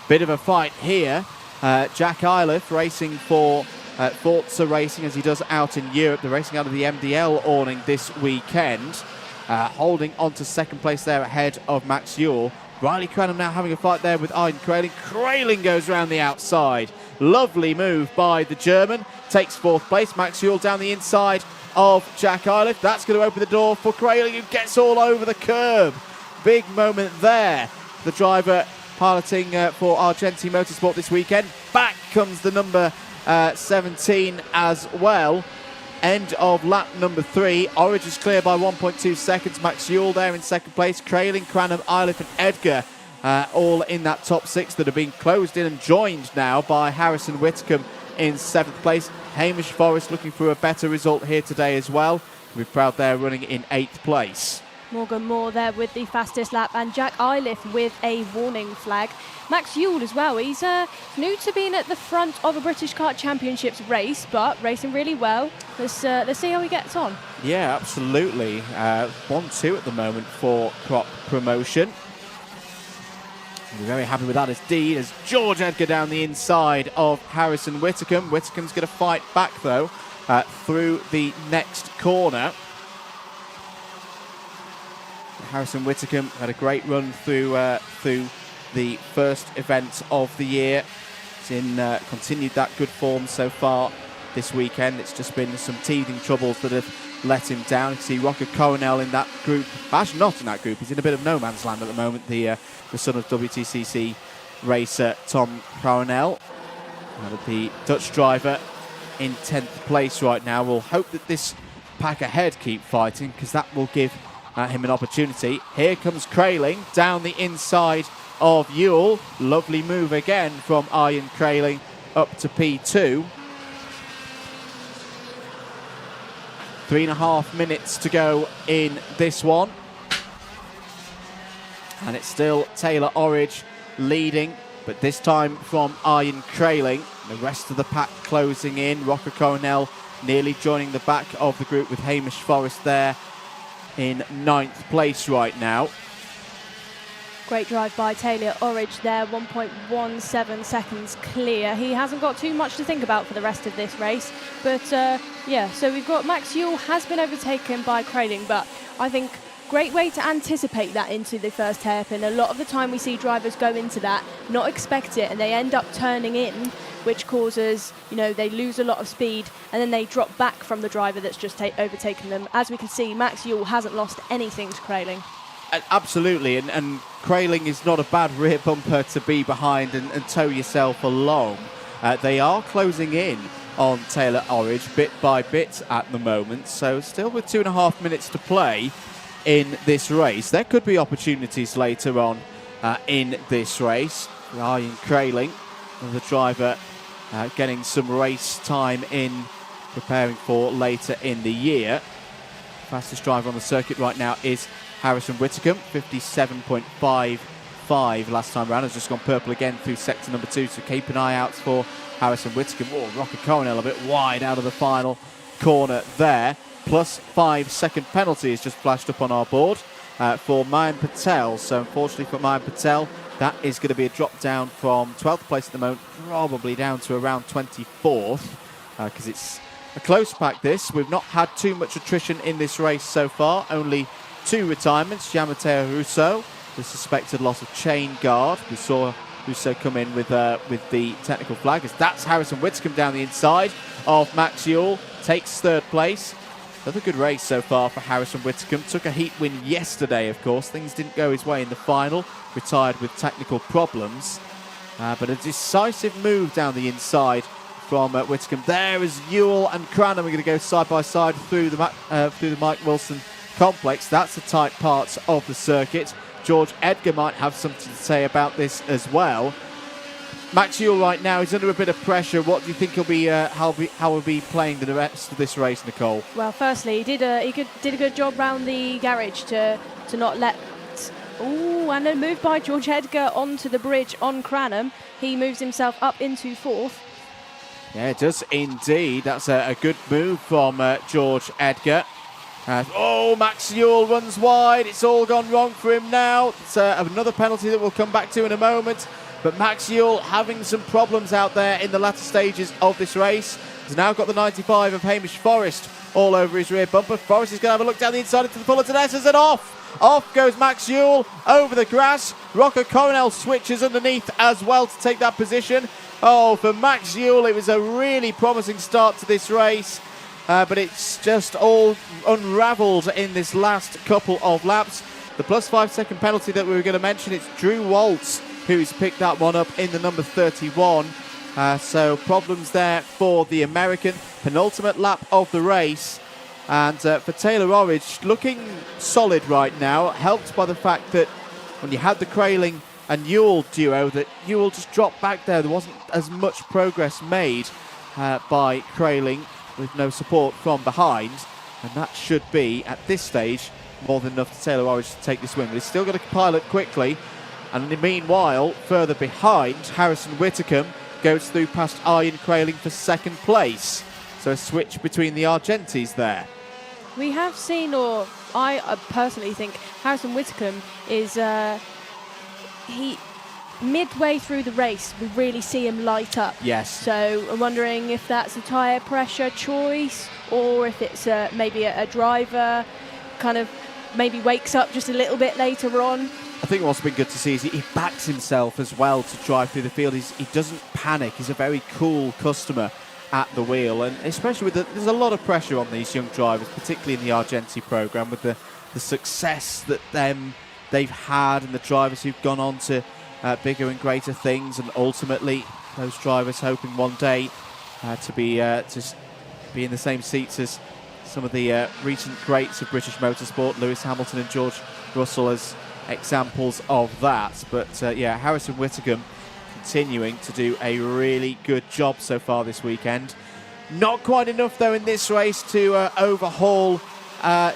bit of a fight here. Jack Iliff racing for Forza racing as he does out in Europe. They're racing out of the MDL awning this weekend. Holding on to second place there ahead of Max Ewell. Riley Cranham now having a fight there with Ian Kraling. Kraling goes around the outside. Lovely move by the German. Takes fourth place. Max Ewell down the inside of Jack Iliff. That's going to open the door for Kraling, who gets all over the curb. Big moment there. The driver piloting for Argenti Motorsport this weekend. Back comes the number 17 as well. End of lap number 3. Orridge is clear by 1.2 seconds. Max Ewell there in second place. Kraling, Cranham, Iliff and Edgar all in that top 6 that are being closed in and joined now by Harrison Whitcomb in 7th place. Hamish Forrest looking for a better result here today as well. We're proud they're running in 8th place. Morgan Moore there with the fastest lap, and Jack Iliff with a warning flag. Max Ewell as well. He's new to being at the front of a British Kart Championships race, but racing really well. Let's see how he gets on. Yeah, absolutely. 1-2 at the moment for crop promotion. We're very happy with that as George Edgar down the inside of Harrison Whitcomb. Whitcomb's going to fight back though through the next corner. Harrison Whitcomb had a great run through the first event of the year. He's continued that good form so far this weekend. It's just been some teething troubles that have let him down. You can see Rocker Coronel in that group. Actually, not in that group. He's in a bit of no man's land at the moment. The son of WTCC racer Tom Coronel. The Dutch driver in 10th place right now. We'll hope that this pack ahead keep fighting, because that will give him an opportunity. Here comes Kraling down the inside of Ewell. Lovely move again from Ian Kraling up to P2. 3.5 minutes to go in this one. And it's still Taylor Orridge leading, but this time from Ian Kraling. The rest of the pack closing in. Rocker Coronel nearly joining the back of the group with Hamish Forrest there in 9th place right now. Great drive by Taylor Orridge there, 1.17 seconds clear. He hasn't got too much to think about for the rest of this race. But yeah, so we've got Max Ewell has been overtaken by Kraling, but I think great way to anticipate that into the first hairpin. A lot of the time we see drivers go into that, not expect it, and they end up turning in, which causes, they lose a lot of speed, and then they drop back from the driver that's just overtaken them. As we can see, Max Ewell hasn't lost anything to Kraling. Absolutely, and Kraling is not a bad rear bumper to be behind and tow yourself along. They are closing in on Taylor Orridge bit by bit at the moment, so still with 2.5 minutes to play in this race. There could be opportunities later on in this race. Ryan Kraling, the driver, getting some race time in, preparing for later in the year. Fastest driver on the circuit right now is Harrison Whitcomb, 57.55 last time round. Has just gone purple again through sector number 2, so keep an eye out for Harrison Whitcomb. Oh, Rocker Coronel a bit wide out of the final corner there. Plus 5 second penalty has just flashed up on our board for Mayan Patel. So unfortunately for Mayan Patel, that is going to be a drop down from 12th place at the moment, probably down to around 24th, because it's a close pack this. We've not had too much attrition in this race so far, only 2 retirements. Gianmatteo Russo, the suspected loss of chain guard. We saw Russo come in with the technical flag. As that's Harrison Whitcomb down the inside of Max Ewell, takes 3rd place. Another good race so far for Harrison Whitcomb. Took a heat win yesterday, of course. Things didn't go his way in the final. Retired with technical problems. But a decisive move down the inside from Whitcomb. There is Ewell and Cranham are going to go side by side through the Mike Wilson complex. That's the tight parts of the circuit. George Edgar might have something to say about this as well. Max Ewell right now is under a bit of pressure. What do you think he'll be? How he'll be playing the rest of this race, Nicole? Well, firstly, he did a good job round the garage to not let. Oh, and a move by George Edgar onto the bridge on Cranham. He moves himself up into 4th. Yeah, it does indeed. That's a good move from George Edgar. Max Ewell runs wide. It's all gone wrong for him now. It's another penalty that we'll come back to in a moment. But Max Ewell having some problems out there in the latter stages of this race. He's now got the 95 of Hamish Forrest all over his rear bumper. Forrest is going to have a look down the inside into the Fullerton S's and off. Off goes Max Ewell over the grass. Rocco Coronel switches underneath as well to take that position. Oh, for Max Ewell, it was a really promising start to this race. But it's just all unravelled in this last couple of laps. The plus 5 second penalty that we were going to mention, it's Drew Waltz who's picked that one up in the number 31. So problems there for the American. Penultimate lap of the race. And for Taylor Orridge, looking solid right now, helped by the fact that when you had the Crailing and Ewell duo, that Ewell just dropped back there. There wasn't as much progress made by Crailing with no support from behind. And that should be, at this stage, more than enough to Taylor Orridge to take this win. But he's still got to pilot quickly. And meanwhile, further behind, Harrison Whitacombe goes through past Ian Crailing for second place. So a switch between the Argentis there. We have seen, or I personally think, Harrison Whitacombe is midway through the race, we really see him light up. Yes. So I'm wondering if that's a tyre pressure choice, or if it's maybe a driver kind of maybe wakes up just a little bit later on. I think what's been good to see is he backs himself as well to drive through the field. He doesn't panic. He's a very cool customer at the wheel, and especially with there's a lot of pressure on these young drivers, particularly in the Argenti program, with the success that they've had and the drivers who've gone on to bigger and greater things, and ultimately those drivers hoping one day to be in the same seats as some of the recent greats of British motorsport, Lewis Hamilton and George Russell as examples of that. But yeah, Harrison Whitacombe continuing to do a really good job so far this weekend. Not quite enough though in this race to overhaul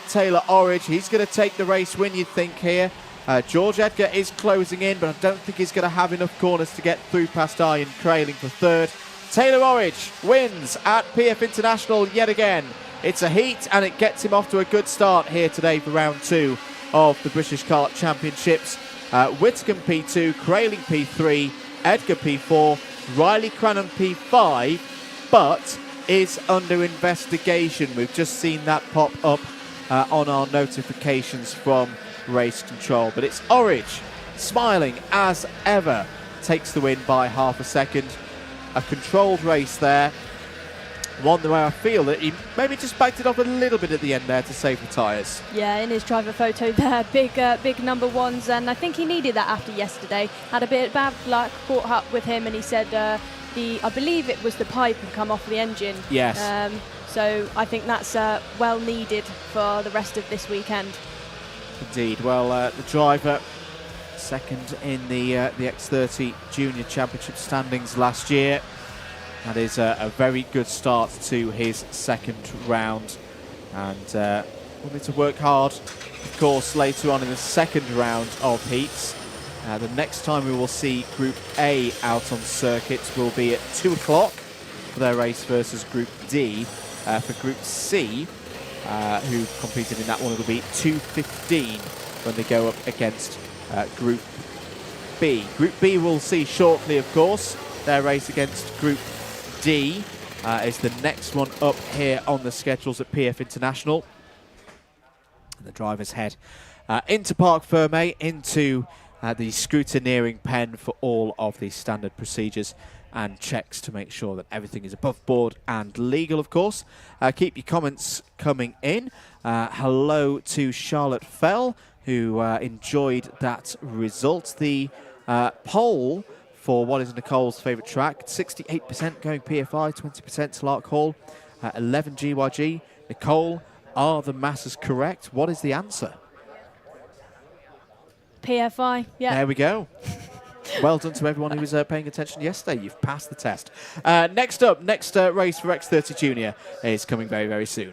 Taylor Orridge. He's going to take the race win, you'd think, here. George Edgar is closing in, but I don't think he's going to have enough corners to get through past Ian Crailing for third. Taylor Orridge wins at PF International yet again. It's a heat and it gets him off to a good start here today for round 2 of the British Kart Championships. Whitacombe P2, Crailing P3, Edgar P4, Riley Cranham P5, but is under investigation. We've just seen that pop up on our notifications from race control. But it's Orridge, smiling as ever, takes the win by half a second. A controlled race there. One where I feel that he maybe just backed it off a little bit at the end there to save the tyres. Yeah, in his driver photo there, big number ones, and I think he needed that after yesterday. Had a bit of bad luck, caught up with him, and he said I believe it was the pipe had come off the engine. Yes. So I think that's well needed for the rest of this weekend. Indeed. Well, the driver second in the X30 Junior Championship standings last year. That is a very good start to his second round, and we'll need to work hard, of course, later on in the second round of heats. The next time we will see Group A out on circuits will be at 2 o'clock for their race versus Group D. For Group C, who competed in that one, it'll be 2:15 when they go up against Group B. Group B we'll see shortly, of course. Their race against Group D is the next one up here on the schedules at PF International. And the drivers head into Parc Fermé, into the scrutineering pen for all of the standard procedures and checks to make sure that everything is above board and legal, of course. Keep your comments coming in. Hello to Charlotte Fell, who enjoyed that result. The poll for what is Nicole's favourite track, 68% going PFI, 20% to Lark Hall, 11 GYG. Nicole, are the masses correct? What is the answer? PFI, yeah. There we go. Well done to everyone who was paying attention yesterday. You've passed the test. Next up, next race for X30 Junior is coming very, very soon.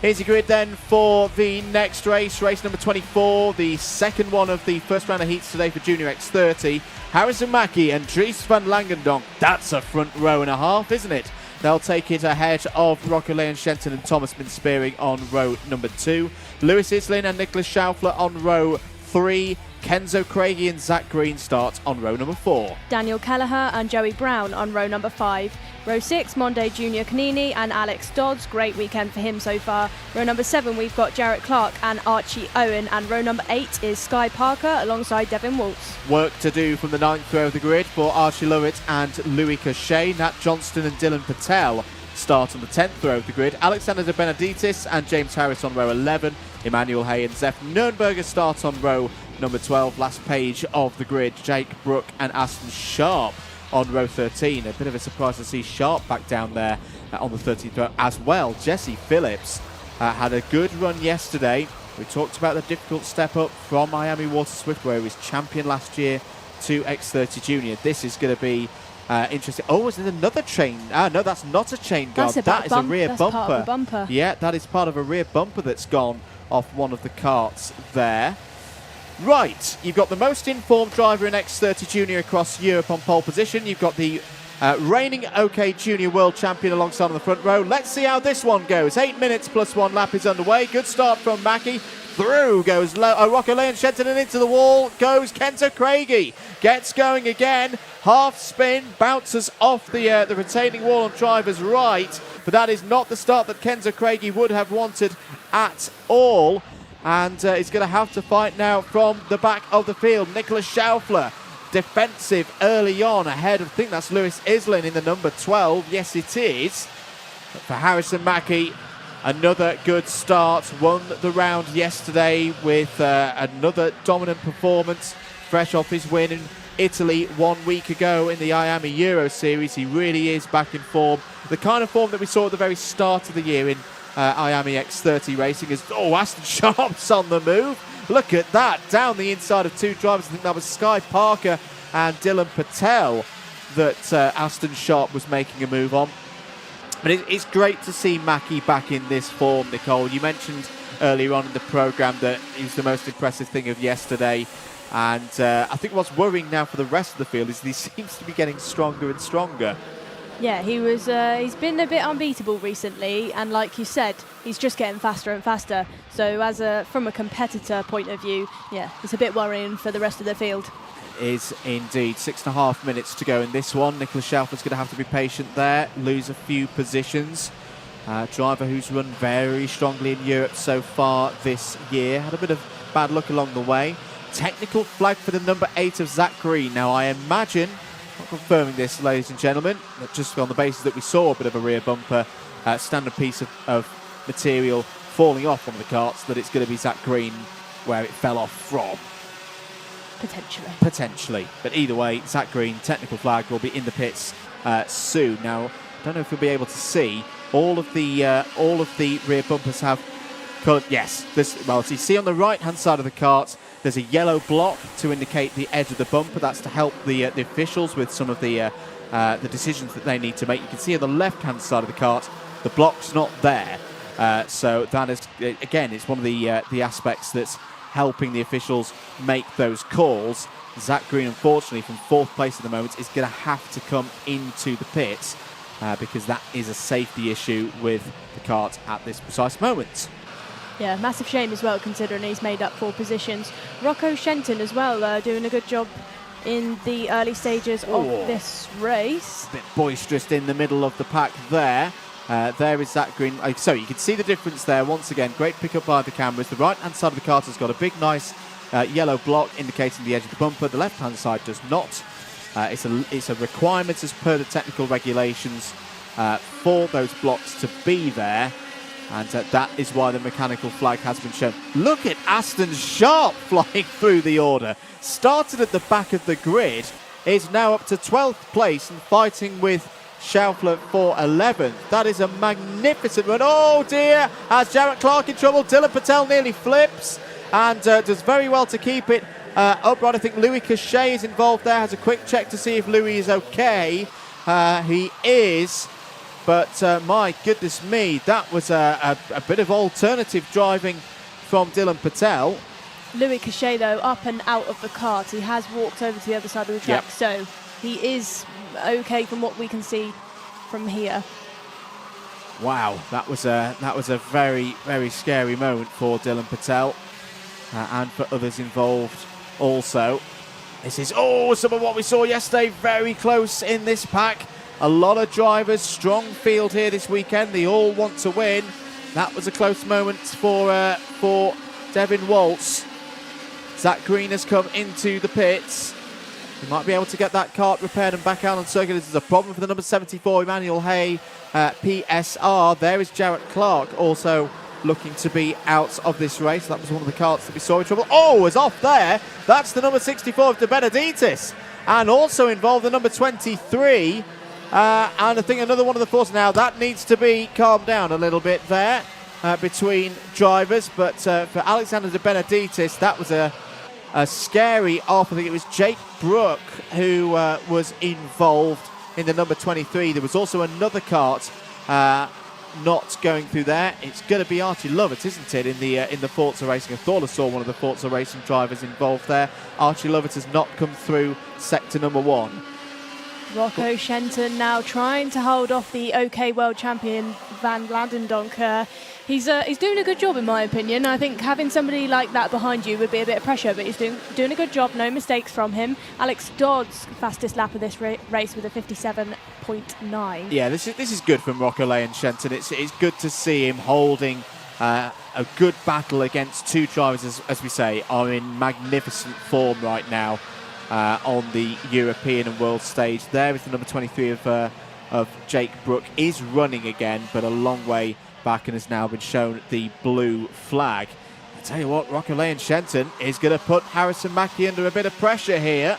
Here's your grid then for the next race, race number 24, the second one of the first round of heats today for Junior X30. Harrison Mackie and Dries van Langendonk. That's a front row and a half, isn't it? They'll take it ahead of Rocco Leon-Shenton and Thomas Minspearing on row number 2. Lewis Islin and Nicholas Schaufler on row 3. Kenzo Craigie and Zach Green start on row number 4. Daniel Kelleher and Joey Brown on row number 5. Row 6, Monde Junior Canini and Alex Dodds. Great weekend for him so far. Row number 7, we've got Jarrett Clark and Archie Owen. And row number 8 is Sky Parker alongside Devin Waltz. Work to do from the 9th row of the grid for Archie Lovett and Louis Cochet. Nat Johnston and Dylan Patel start on the 10th row of the grid. Alexander De Benedictis and James Harris on row 11. Emmanuel Hay and Zeph Nürnberger start on row number 12. Last page of the grid, Jake Brook and Aston Sharp on row 13. A bit of a surprise to see Sharp back down there on the 13th row as well. Jesse Phillips had a good run yesterday. We talked about the difficult step up from IAME Water Swift, where he was champion last year to X30 Junior. This is going to be interesting. Oh, is it another chain? No, that's not a chain guard. That is a rear bumper. Part of a bumper. Yeah, that is part of a rear bumper that's gone off one of the carts there. Right, you've got the most informed driver in X30 Junior across Europe on pole position. You've got the reigning OK Junior World Champion alongside on the front row. Let's see how this one goes. 8 minutes plus 1 lap is underway. Good start from Mackie. Through goes Rocco Leon-Shenton and into the wall goes Kenzo Craigie. Gets going again. Half spin, bounces off the retaining wall on driver's right. But that is not the start that Kenzo Craigie would have wanted at all. And he's going to have to fight now from the back of the field. Nicholas Schaufler, defensive early on, ahead of, I think that's Lewis Islin in the number 12. Yes, it is. But for Harrison Mackie, another good start. Won the round yesterday with another dominant performance, fresh off his win in Italy 1 week ago in the IAME Euro Series. He really is back in form. The kind of form that we saw at the very start of the year in IAME X30 racing is, Aston Sharp's on the move. Look at that, down the inside of 2 drivers. I think that was Sky Parker and Dylan Patel that Aston Sharp was making a move on. But it's great to see Mackie back in this form, Nicole. You mentioned earlier on in the programme that he was the most impressive thing of yesterday. And I think what's worrying now for the rest of the field is that he seems to be getting stronger and stronger. Yeah, he's been a bit unbeatable recently, and like you said, he's just getting faster and faster. So from a competitor point of view, yeah, it's a bit worrying for the rest of the field. Is indeed. 6.5 minutes to go in this one. Nicholas Schaufler's going to have to be patient there, lose a few positions. Driver who's run very strongly in Europe so far this year. Had a bit of bad luck along the way. Technical flag for the number 8 of Zach Green. Now, I imagine, not confirming this, ladies and gentlemen, but just on the basis that we saw a bit of a rear bumper, standard piece of material falling off one of the carts, that it's going to be Zach Green where it fell off from. Potentially. But either way, Zach Green, technical flag, will be in the pits soon. Now, I don't know if you'll be able to see, all of the rear bumpers have coloured. Yes. Well, as you see on the right-hand side of the cart, there's a yellow block to indicate the edge of the bumper. That's to help the officials with some of the decisions that they need to make. You can see on the left-hand side of the cart, the block's not there. So that is, again, it's one of the aspects that's helping the officials make those calls. Zach Green, unfortunately, from 4th place at the moment, is going to have to come into the pits because that is a safety issue with the kart at this precise moment. Yeah, massive shame as well, considering he's made up 4 positions. Rocco Shenton as well, doing a good job in the early stages of this race. A bit boisterous in the middle of the pack there. There is Zach Green. So you can see the difference there once again. Great pickup by the cameras. The right-hand side of the cart has got a big, nice yellow block indicating the edge of the bumper. The left-hand side does not. It's a requirement as per the technical regulations for those blocks to be there. And that is why the mechanical flag has been shown. Look at Aston Sharp flying through the order. Started at the back of the grid, is now up to 12th place and fighting with Schaufler for 11th. That is a magnificent run. Oh dear, has Jarrett Clark in trouble. Dylan Patel nearly flips and does very well to keep it upright. I think Louis Cochet is involved there. Has a quick check to see if Louis is okay. He is. But my goodness me, that was a bit of alternative driving from Dylan Patel. Louis Cachet, though, up and out of the kart. He has walked over to the other side of the track, Yep. so he is okay from what we can see from here. Wow, that was a very, very scary moment for Dylan Patel and for others involved also. This is some of what we saw yesterday, very close in this pack. A lot of drivers, strong field here this weekend. They all want to win. That was a close moment for Devin Waltz. Zach Green has come into the pits. He might be able to get that kart repaired and back out on circuit. This is a problem for the number 74, Emmanuel Hay, PSR. There is Jarrett Clark also looking to be out of this race. That was one of the karts that we saw in trouble. Was off there. That's the number 64 of De Benedictis. And also involved the number 23. And I think another one of the forces. Now, that needs to be calmed down a little bit there between drivers. But for Alexander De Benedictis, that was a scary off. I think it was Jake Brook who was involved in the number 23. There was also another kart not going through there. It's going to be Archie Lovett, isn't it, in the Forza Racing? I thought I saw one of the Forza Racing drivers involved there. Archie Lovett has not come through sector number 1. Rocco Shenton now trying to hold off the OK World Champion Van Landendonk. He's doing a good job, in my opinion. I think having somebody like that behind you would be a bit of pressure, but he's doing a good job. No mistakes from him. Alex Dodd's fastest lap of this race with a 57.9. Yeah, this is good from Rocco Lane Shenton. It's good to see him holding a good battle against two drivers, as we say, are in magnificent form right now on the European and world stage. There is the number 23 of Jake Brook. Is running again, but a long way back, and has now been shown the blue flag. I tell you what, Rocco Lane Shenton is going to put Harrison Mackie under a bit of pressure here.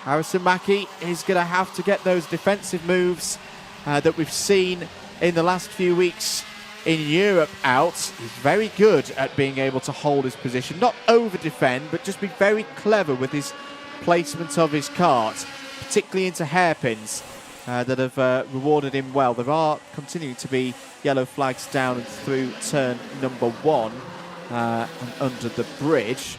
Harrison Mackie is going to have to get those defensive moves that we've seen in the last few weeks in Europe out. He's very good at being able to hold his position, not over-defend, but just be very clever with his placement of his kart, particularly into hairpins that have rewarded him well. There are continuing to be yellow flags down and through turn number 1 and under the bridge.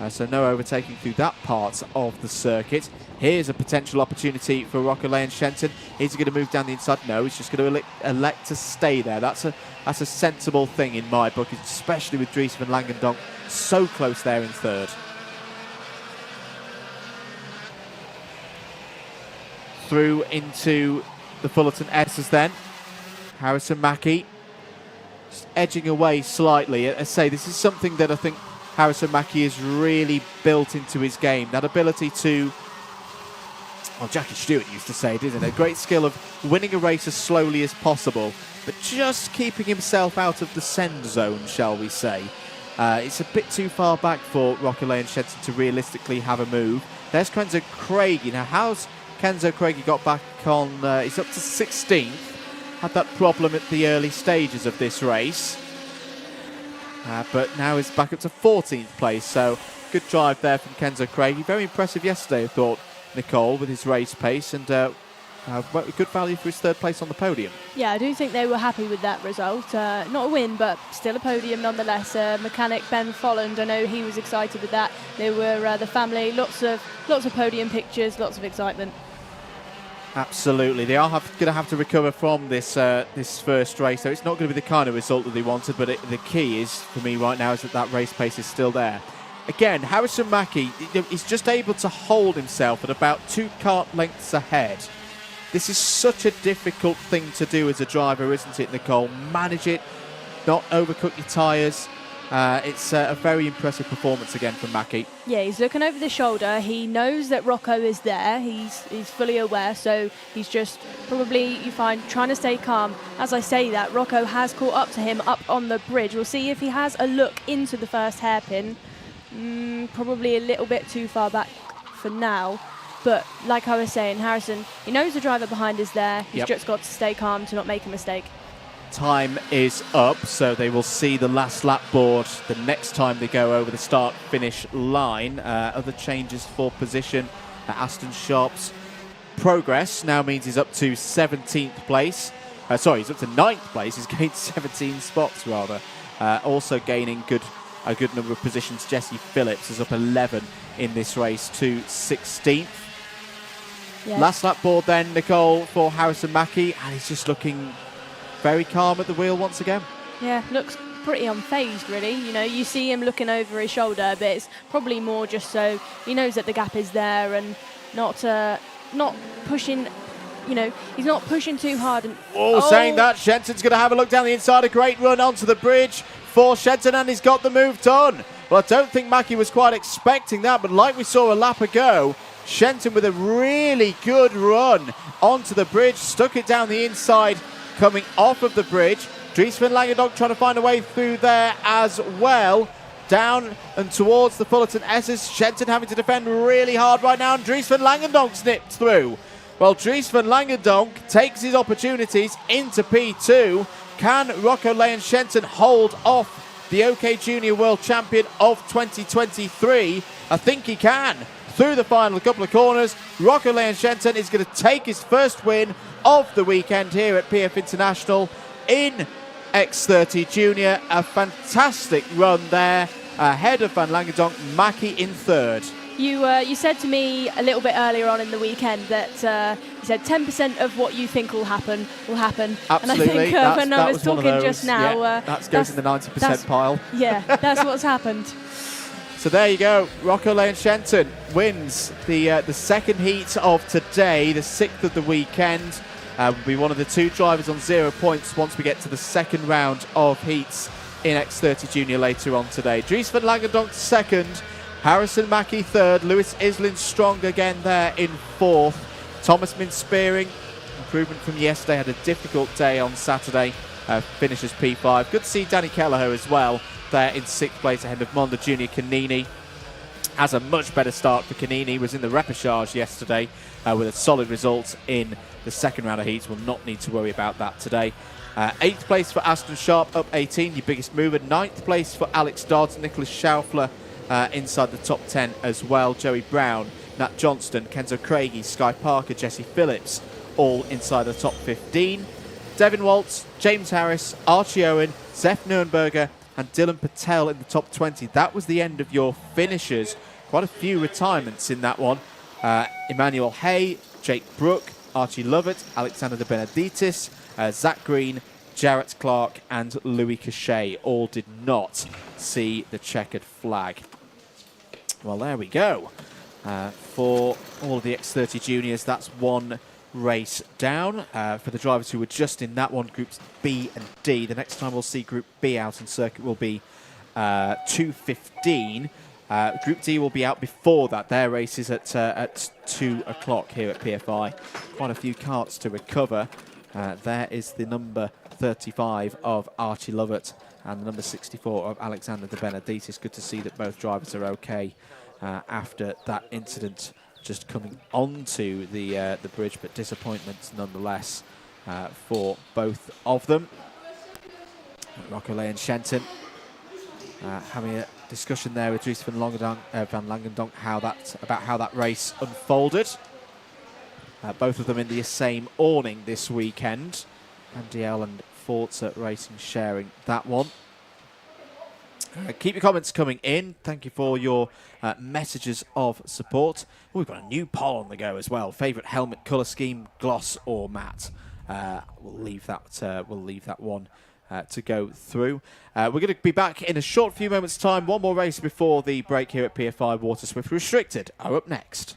So no overtaking through that part of the circuit. Here's a potential opportunity for Rocco Lane Shenton. Is he going to move down the inside? No, he's just going to elect to stay there. That's a sensible thing in my book, especially with Dries van Langendonk so close there in third. Through into the Fullerton S's then. Harrison Mackie just edging away slightly. I say this is something that I think Harrison Mackie has really built into his game. That ability to, well, Jackie Stewart used to say it, isn't it? A great skill of winning a race as slowly as possible, but just keeping himself out of the send zone, shall we say. It's a bit too far back for Rocco Lane Shenton to realistically have a move. There's Kenzo Craigie. Now, how's Kenzo Craigie got back on? He's up to 16th. Had that problem at the early stages of this race. But now is back up to 14th place. So good drive there from Kenzo Craigie. Very impressive yesterday, I thought, Nicole, with his race pace. And good value for his third place on the podium. Yeah, I do think they were happy with that result. Not a win, but still a podium nonetheless. Mechanic Ben Folland, I know he was excited with that. They were the family, lots of podium pictures, lots of excitement. Absolutely. They are going to have to recover from this first race. So it's not going to be the kind of result that they wanted, but the key is, for me right now, is that race pace is still there. Again, Harrison Mackie is just able to hold himself at about 2 kart lengths ahead. This is such a difficult thing to do as a driver, isn't it, Nicole? Manage it, not overcook your tyres. It's a very impressive performance again from Mackie. Yeah, he's looking over the shoulder. He knows that Rocco is there. He's fully aware, so he's just probably, you find, trying to stay calm. As I say that, Rocco has caught up to him up on the bridge. We'll see if he has a look into the first hairpin. Probably a little bit too far back for now. But like I was saying, Harrison, he knows the driver behind is there. He's just got to stay calm to not make a mistake. Time is up, so they will see the last lap board the next time they go over the start-finish line. Other changes for position. Aston Sharp's progress now means he's up to 17th place. He's up to 9th place. He's gained 17 spots, rather. Also gaining good a good number of positions. Jesse Phillips is up 11 in this race to 16th. Yeah. Last lap board then, Nicole, for Harrison Mackie, and he's just looking very calm at the wheel once again. Yeah, looks pretty unfazed, really. You know, you see him looking over his shoulder, but it's probably more just so he knows that the gap is there and not pushing. You know, he's not pushing too hard. And Saying that, Shenton's going to have a look down the inside. A great run onto the bridge for Shenton, and he's got the move done. Well, I don't think Mackie was quite expecting that, but like we saw a lap ago, Shenton with a really good run onto the bridge, stuck it down the inside, coming off of the bridge. Dries van Langendonk trying to find a way through there as well. Down and towards the Fullerton S's. Shenton having to defend really hard right now, and Dries van Langendonk snipped through. Well, Dries van Langendonk takes his opportunities into P2. Can Rocco Leon Shenton hold off the OK Junior World Champion of 2023? I think he can. Through the final couple of corners, Rocco Leon Shenton is going to take his first win of the weekend here at PF International in X30 Junior. A fantastic run there ahead of Van Langendonk. Mackie in third. You said to me a little bit earlier on in the weekend that you said 10% of what you think will happen will happen. Absolutely. And I think when I was talking just now, that goes in the 90% pile. Yeah, that's what's happened. So there you go. Rocco Leon Shenton wins the second heat of today, the 6th of the weekend. Will be one of the two drivers on 0 points once we get to the second round of heats in X30 Junior later on today. Dries van Langendonk second. Harrison Mackie third, Lewis Islin strong again there in fourth. Thomas Min-Spearing, improvement from yesterday, had a difficult day on Saturday, finishes P5. Good to see Danny Kelleher as well there in sixth place ahead of Monda Junior Canini. Has a much better start for Canini, was in the repechage yesterday with a solid result in the second round of heats. Will not need to worry about that today. 8th place for Aston Sharp, up 18, your biggest mover. 9th place for Alex Dodds, Nicholas Schaufler inside the top 10 as well. Joey Brown, Nat Johnston, Kenzo Craigie, Sky Parker, Jesse Phillips, all inside the top 15. Devin Waltz, James Harris, Archie Owen, Zef Nurnberger and Dylan Patel in the top 20. That was the end of your finishers. Quite a few retirements in that one. Emmanuel Hay, Jake Brook, Archie Lovett, Alexander de Benedictis, Zach Green, Jarrett Clark and Louis Cachet all did not see the checkered flag. Well, there we go. For all of the X30 juniors, that's one race down. For the drivers who were just in that one, groups B and D, the next time we'll see Group B out in circuit will be 2:15. Group D will be out before that. Their race is at 2 o'clock here at PFI. Quite a few karts to recover. There is the number 35 of Archie Lovett and the number 64 of Alexander de Benedictis. Good to see that both drivers are okay after that incident just coming onto the bridge, but disappointments nonetheless for both of them. Rocco Leon Shenton having a discussion there with Dries van Langendonk about how that race unfolded. Both of them in the same awning this weekend. Andy L and Forza Racing sharing that one. Keep your comments coming in. Thank you for your messages of support. We've got a new poll on the go as well. Favourite helmet colour scheme, gloss or matte? We'll leave that one to go through. We're going to be back in a short few moments' time. One more race before the break here at PFI. Water Swift Restricted are up next.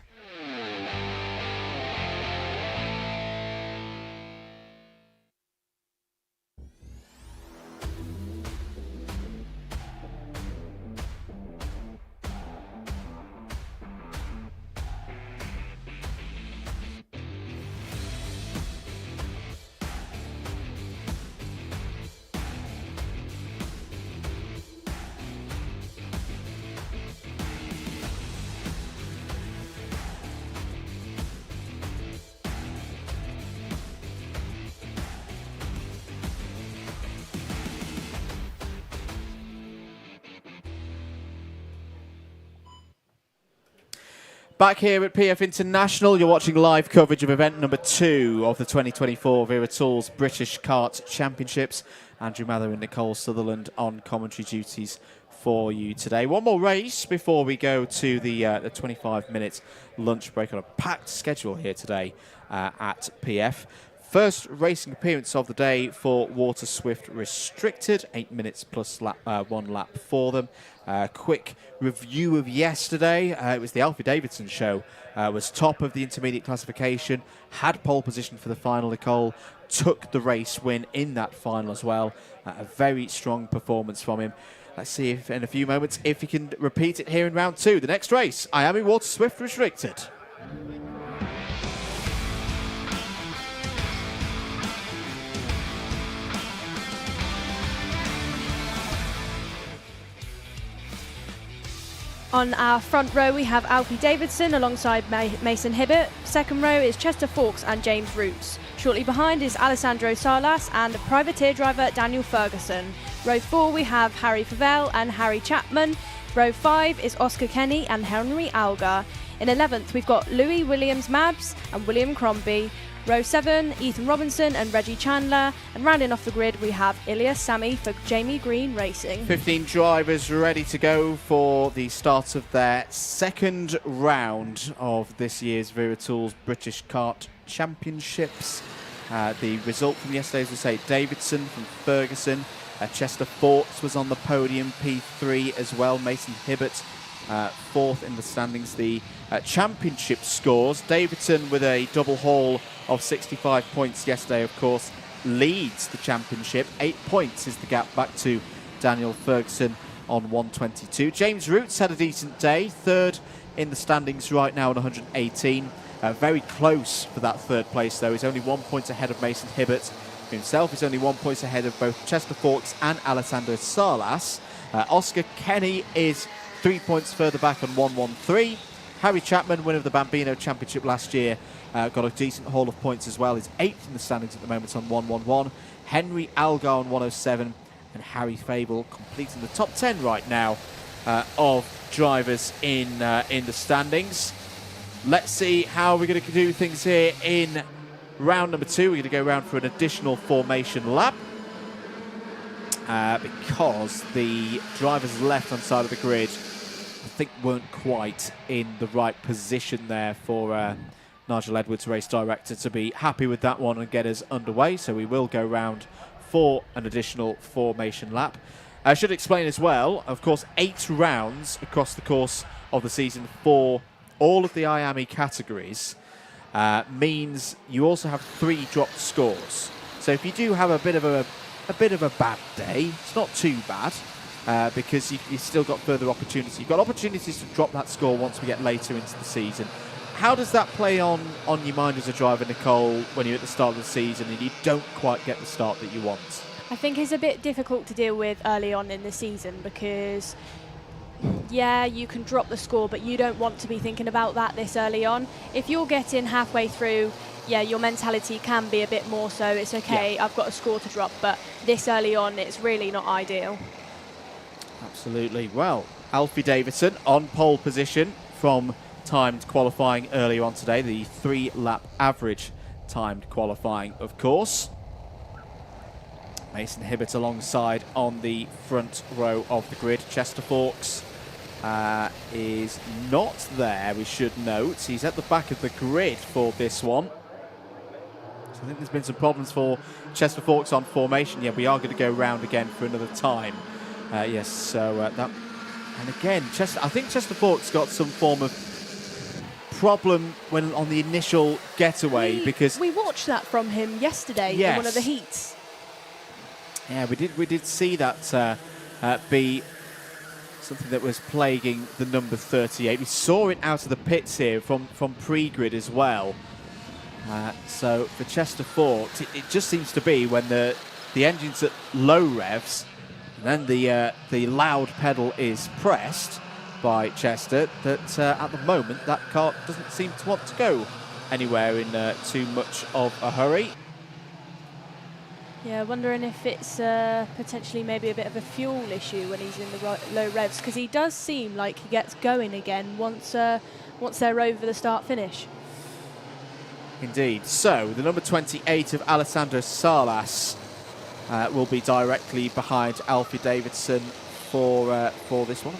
Back here at PF International, you're watching live coverage of event number 2 of the 2024 Wera Tools British Kart Championships. Andrew Mather and Nicole Sutherland on commentary duties for you today. One more race before we go to the 25-minute lunch break on a packed schedule here today at PF. First racing appearance of the day for Water Swift Restricted, 8 minutes plus 1 lap for them. Quick review of yesterday. It was the Alfie Davidson show. Was top of the intermediate classification, had pole position for the final, Nicole, took the race win in that final as well. A very strong performance from him. Let's see if in a few moments if he can repeat it here in round 2. The next race, IAME Water Swift Restricted. On our front row, we have Alfie Davidson alongside Mason Hibbert. Second row is Chester Fawkes and James Roots. Shortly behind is Alessandro Salas and privateer driver Daniel Ferguson. Row 4, we have Harry Favell and Harry Chapman. Row 5 is Oscar Kenny and Henry Algar. In 11th, we've got Louis Williams-Mabs and William Crombie. Row 7, Ethan Robinson and Reggie Chandler. And rounding off the grid, we have Ilias Sami for Jamie Green Racing. 15 drivers ready to go for the start of their second round of this year's Wera Tools British Kart Championships. The result from yesterday, as we say, Davidson from Ferguson. Chester Fawkes was on the podium, P3 as well. Mason Hibbert, fourth in the standings. The championship scores, Davidson with a double haul of 65 points yesterday, of course, leads the championship. 8 points is the gap back to Daniel Ferguson on 122. James Roots had a decent day, third in the standings right now on 118. Very close for that third place, though. He's only 1 point ahead of Mason Hibbert. Himself is only 1 point ahead of both Chester Fawkes and Alessandro Salas. Oscar Kenny is 3 points further back on 113. Harry Chapman, winner of the Bambino Championship last year, got a decent haul of points as well. He's 8th in the standings at the moment on 111. Henry Algar on 107. And Harry Fable completing the top 10 right now of drivers in the standings. Let's see how we're going to do things here in round number 2. We're going to go round for an additional formation lap because the drivers left on side of the grid, I think, weren't quite in the right position there for Nigel Edwards, race director, to be happy with that one and get us underway. So we will go round for an additional formation lap. I should explain as well, of course, 8 rounds across the course of the season for all of the IAME categories means you also have 3 dropped scores. So if you do have a bit of a bad day, it's not too bad because you've still got further opportunities. You've got opportunities to drop that score once we get later into the season. How does that play on your mind as a driver, Nicole, when you're at the start of the season and you don't quite get the start that you want? I think it's a bit difficult to deal with early on in the season because, yeah, you can drop the score, but you don't want to be thinking about that this early on. If you're getting halfway through, yeah, your mentality can be a bit more so, it's okay, yeah, I've got a score to drop, but this early on, it's really not ideal. Absolutely. Well, Alfie Davidson on pole position from timed qualifying earlier on today, the 3-lap average timed qualifying, of course. Mason Hibbert alongside on the front row of the grid. Chester Fawkes is not there, we should note. He's at the back of the grid for this one. So I think there's been some problems for Chester Fawkes on formation. Yeah, we are going to go round again for another time. Yes, so that... And again, I think Chester Fawkes got some form of problem when on the initial getaway because... We watched that from him yesterday in one of the heats. Yeah, we did see that be something that was plaguing the number 38. We saw it out of the pits here from pre-grid as well. So for Chester Fawkes, it just seems to be when the engine's at low revs and then the loud pedal is pressed by Chester that at the moment that car doesn't seem to want to go anywhere in too much of a hurry. Yeah, wondering if it's potentially maybe a bit of a fuel issue when he's in the low revs, because he does seem like he gets going again once they're over the start-finish. Indeed. So, the number 28 of Alessandro Salas will be directly behind Alfie Davidson for this one.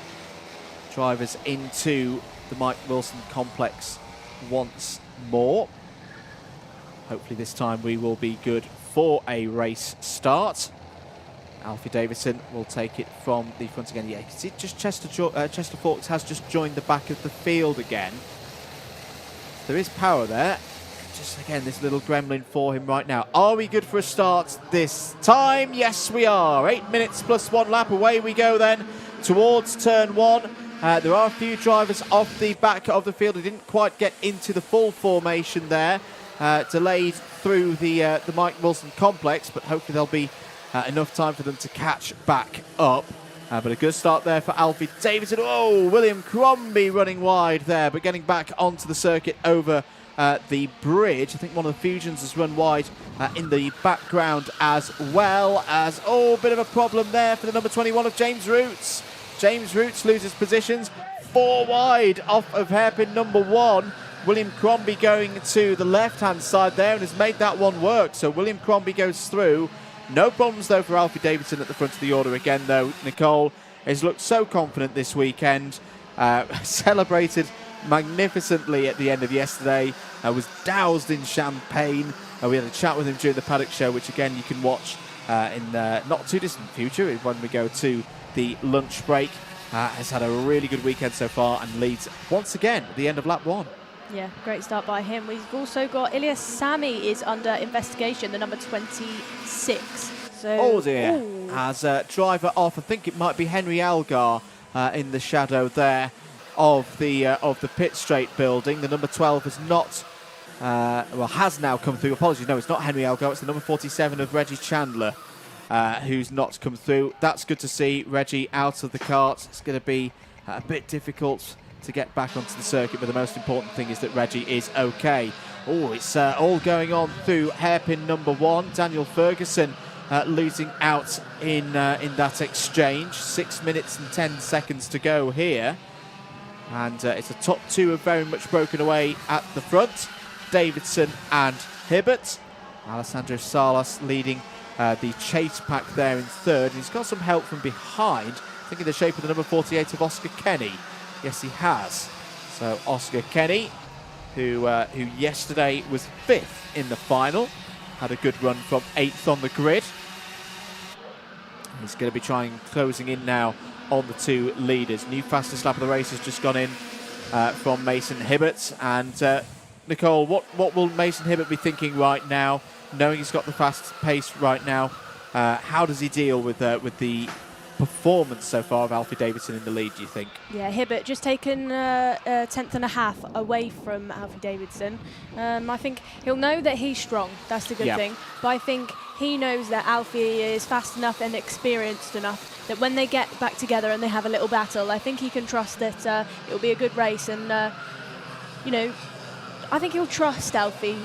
Drivers into the Mike Wilson complex once more. Hopefully this time we will be good for a race start. Alfie Davidson will take it from the front again. Yeah, you can see just Chester Forks has just joined the back of the field again. There is power there. Just again, this little gremlin for him right now. Are we good for a start this time? Yes, we are. 8 minutes plus 1 lap. Away we go then towards turn 1. There are a few drivers off the back of the field who didn't quite get into the full formation there. Delayed through the Mike Wilson complex, but hopefully there'll be enough time for them to catch back up. But a good start there for Alfie Davidson. Oh, William Crombie running wide there, but getting back onto the circuit over the bridge. I think one of the Fusions has run wide in the background as well as, oh, bit of a problem there for the number 21 of James Roots. James Roots loses positions, 4 wide off of hairpin number 1. William Crombie going to the left-hand side there and has made that one work. So William Crombie goes through. No problems, though, for Alfie Davidson at the front of the order again, though. Nicole has looked so confident this weekend. Celebrated magnificently at the end of yesterday. Was doused in champagne. We had a chat with him during the paddock show, which, again, you can watch in not too distant future when we go to the lunch break. Has had a really good weekend so far and leads once again at the end of lap 1. Yeah, great start by him. We've also got Ilyas Sami is under investigation, the number 26. So, oh dear, as a driver off, I think it might be Henry Elgar in the shadow there of the pit straight building. The number 12 has not, has now come through. Apologies, no, it's not Henry Elgar. It's the number 47 of Reggie Chandler who's not come through. That's good to see. Reggie out of the kart. It's going to be a bit difficult to get back onto the circuit, but the most important thing is that Reggie is okay. Oh, it's all going on through hairpin number 1. Daniel Ferguson losing out in that exchange. 6 minutes and 10 seconds to go here. And it's a top 2 have very much broken away at the front. Davidson and Hibbert. Alessandro Salas leading the chase pack there in 3rd. And he's got some help from behind. I think in the shape of the number 48 of Oscar Kenny. Yes, he has. So Oscar Kenny, who yesterday was 5th in the final, had a good run from 8th on the grid. He's going to be closing in now on the 2 leaders. New fastest lap of the race has just gone in from Mason Hibbert. And Nicole, what will Mason Hibbert be thinking right now, knowing he's got the fast pace right now? How does he deal with the performance so far of Alfie Davidson in the lead, do you think? Yeah, Hibbert just taken a 10th and a half away from Alfie Davidson. I think he'll know that he's strong. That's the good thing. But I think he knows that Alfie is fast enough and experienced enough that when they get back together and they have a little battle, I think he can trust that it'll be a good race. And, you know, I think he'll trust Alfie,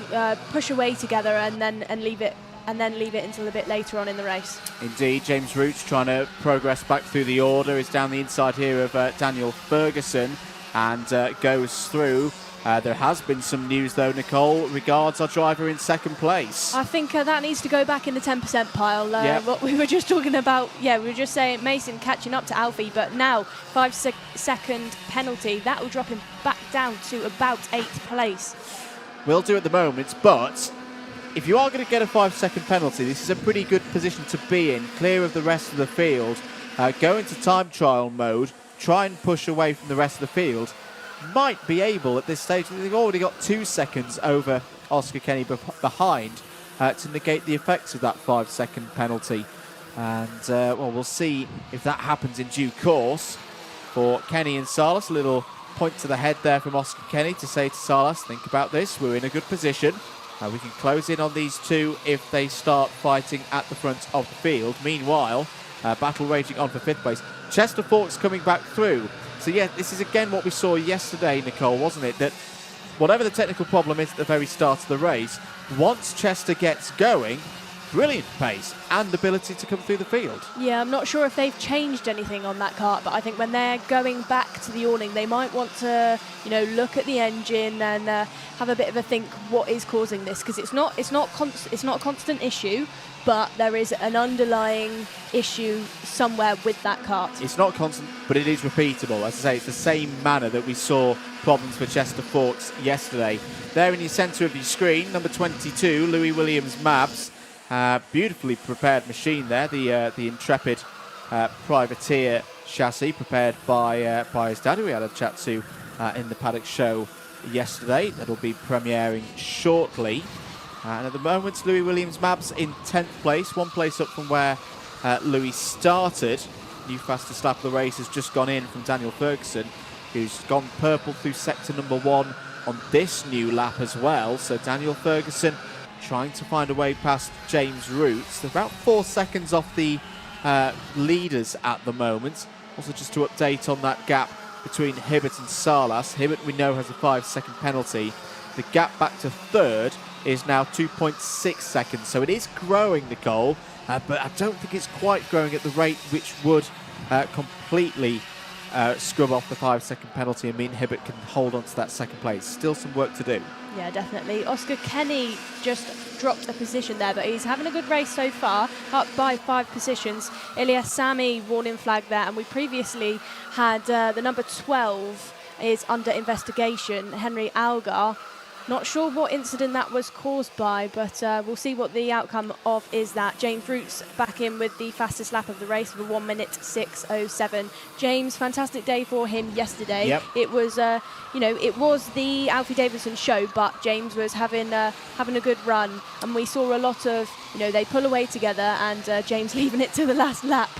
push away together and then leave it until a bit later on in the race. Indeed, James Roots trying to progress back through the order, is down the inside here of Daniel Ferguson and goes through. There has been some news though, Nicole, regards our driver in 2nd place. I think that needs to go back in the 10% pile. What we were just talking about, we were just saying Mason catching up to Alfie, but now 5-second penalty, that will drop him back down to about 8th place. Will do at the moment, but if you are going to get a 5-second penalty, this is a pretty good position to be in, clear of the rest of the field. Go into time trial mode, try and push away from the rest of the field. Might be able at this stage, they've already got 2 seconds over Oscar Kenny behind to negate the effects of that 5-second penalty. And well, we'll see if that happens in due course for Kenny and Salas. A little point to the head there from Oscar Kenny to say to Salas, think about this, we're in a good position. We can close in on these 2 if they start fighting at the front of the field. Meanwhile, battle raging on for 5th place. Chester Forks coming back through. So yeah, this is again what we saw yesterday, Nicole, wasn't it? That whatever the technical problem is at the very start of the race, once Chester gets going, brilliant pace and ability to come through the field. Yeah, I'm not sure if they've changed anything on that kart, but I think when they're going back to the awning, they might want to, look at the engine and have a bit of a think what is causing this, because it's not a constant issue, but there is an underlying issue somewhere with that kart. It's not constant, but it is repeatable. As I say, it's the same manner that we saw problems for Chester Forks yesterday. There in the centre of your screen, number 22, Louis Williams Mabs. Beautifully prepared machine there, the Intrepid privateer chassis prepared by his dad, who we had a chat to in the paddock show yesterday. That'll be premiering shortly. And at the moment, Louis Williams Mabs in 10th place, one place up from where Louis started. New fastest lap of the race has just gone in from Daniel Ferguson, who's gone purple through sector number 1 on this new lap as well. So Daniel Ferguson trying to find a way past James Roots. They're about 4 seconds off the leaders at the moment. Also, just to update on that gap between Hibbert and Salas. Hibbert, we know, has a 5-second penalty. The gap back to third is now 2.6 seconds. So it is growing, Nicole, but I don't think it's quite growing at the rate which would completely scrub off the 5-second penalty and mean Hibbert can hold on to that second place. Still some work to do. Yeah, definitely. Oscar Kenny just dropped a position there, but he's having a good race so far, up by 5 positions. Ilyas Sami warning flag there, and we previously had the number 12 is under investigation, Henry Algar. Not sure what incident that was caused by, but we'll see what the outcome of is that. James Roots back in with the fastest lap of the race with a 1:06.07. James, fantastic day for him yesterday. Yep. It was, it was the Alfie Davidson show, but James was having a good run, and we saw a lot of, they pull away together, and James leaving it to the last lap.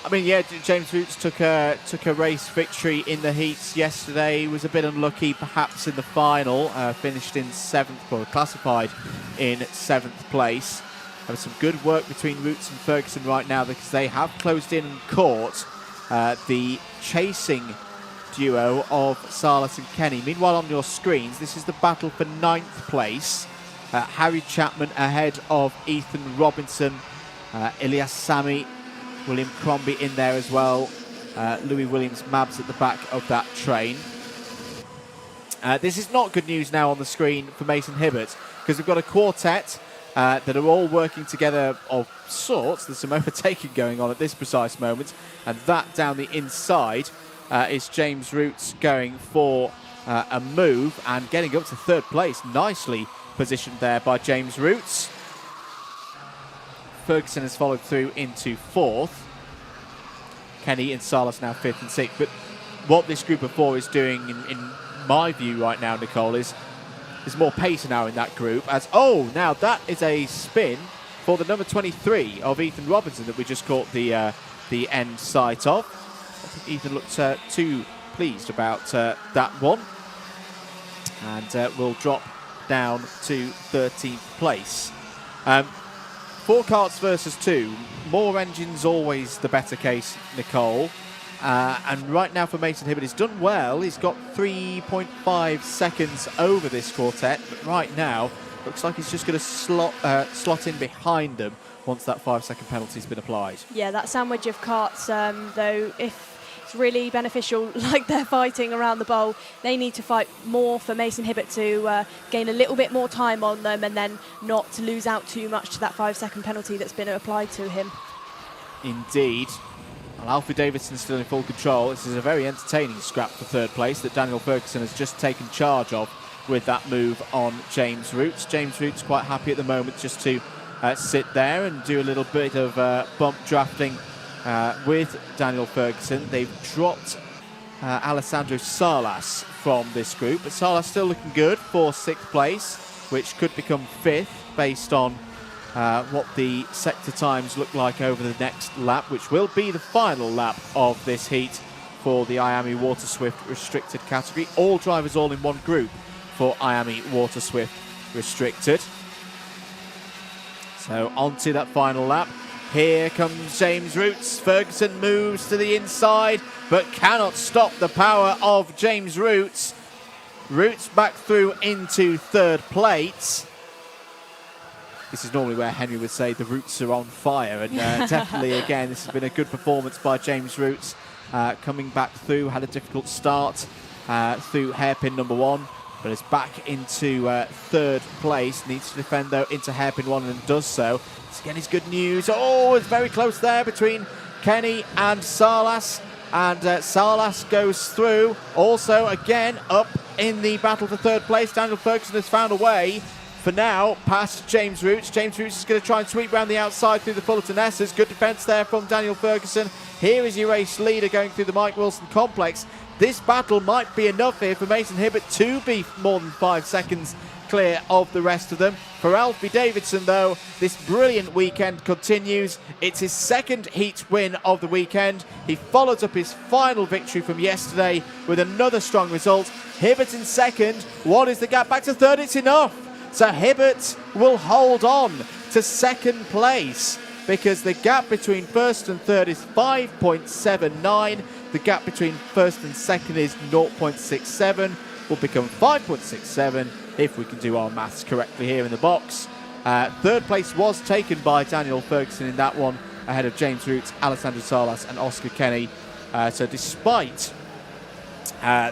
I mean, yeah, James Roots took a race victory in the heats yesterday. He was a bit unlucky, perhaps, in the final. Finished in 7th, or classified in 7th place. There was some good work between Roots and Ferguson right now, because they have closed in and caught the chasing duo of Salas and Kenny. Meanwhile, on your screens, this is the battle for 9th place. Harry Chapman ahead of Ethan Robinson, Ilyas Sami, William Crombie in there as well. Louis Williams Mabs at the back of that train. This is not good news now on the screen for Mason Hibbert, because we've got a quartet that are all working together of sorts. There's some overtaking going on at this precise moment, and that down the inside is James Roots going for a move and getting up to 3rd place. Nicely positioned there by James Roots. Ferguson has followed through into 4th. Kenny and Salas now 5th and 6th. But what this group of 4 is doing, in my view right now, Nicole, is more pace now in that group. Now that is a spin for the number 23 of Ethan Robinson that we just caught the end sight of. I think Ethan looked too pleased about that one. And will drop down to 13th place. 4 karts versus 2. More engines always the better case, Nicole. And right now for Mason Hibbert, he's done well. He's got 3.5 seconds over this quartet. But right now, looks like he's just going to slot in behind them once that 5-second penalty's been applied. Yeah, that sandwich of karts, though, if it's really beneficial, like they're fighting around the bowl, they need to fight more for Mason Hibbert to gain a little bit more time on them, and then not to lose out too much to that 5-second penalty that's been applied to him. Indeed. Well, Alfie Davidson's still in full control. This is a very entertaining scrap for 3rd place that Daniel Ferguson has just taken charge of with that move on James Roots. James Roots quite happy at the moment just to sit there and do a little bit of bump drafting with Daniel Ferguson. They've dropped Alessandro Salas from this group, but Salas still looking good for 6th place, which could become 5th based on what the sector times look like over the next lap, which will be the final lap of this heat for the IAME Water Swift restricted category. All drivers all in one group for IAME Water Swift restricted. So on to that final lap. Here comes James Roots. Ferguson moves to the inside, but cannot stop the power of James Roots. Roots back through into 3rd place. This is normally where Henry would say the Roots are on fire, and definitely, again, this has been a good performance by James Roots. Coming back through, had a difficult start through hairpin number 1, but is back into 3rd place. Needs to defend, though, into hairpin 1 and does so. This again is good news. Oh, it's very close there between Kenny and Salas. And Salas goes through. Also, again, up in the battle for third place. Daniel Ferguson has found a way, for now, past James Roots. James Roots is going to try and sweep round the outside through the Fullerton S's. Good defence there from Daniel Ferguson. Here is your race leader going through the Mike Wilson complex. This battle might be enough here for Mason Hibbert to be more than 5 seconds clear of the rest of them. For Alfie Davidson, though, this brilliant weekend continues. It's his second heat win of the weekend. He follows up his final victory from yesterday with another strong result. Hibbert in second. What is the gap? Back to third. It's enough. So Hibbert will hold on to second place because the gap between first and third is 5.79. The gap between first and second is 0.67. Will become 5.67 if we can do our maths correctly here in the box. Third place was taken by Daniel Ferguson in that one, ahead of James Roots, Alessandro Salas and Oscar Kenny. So despite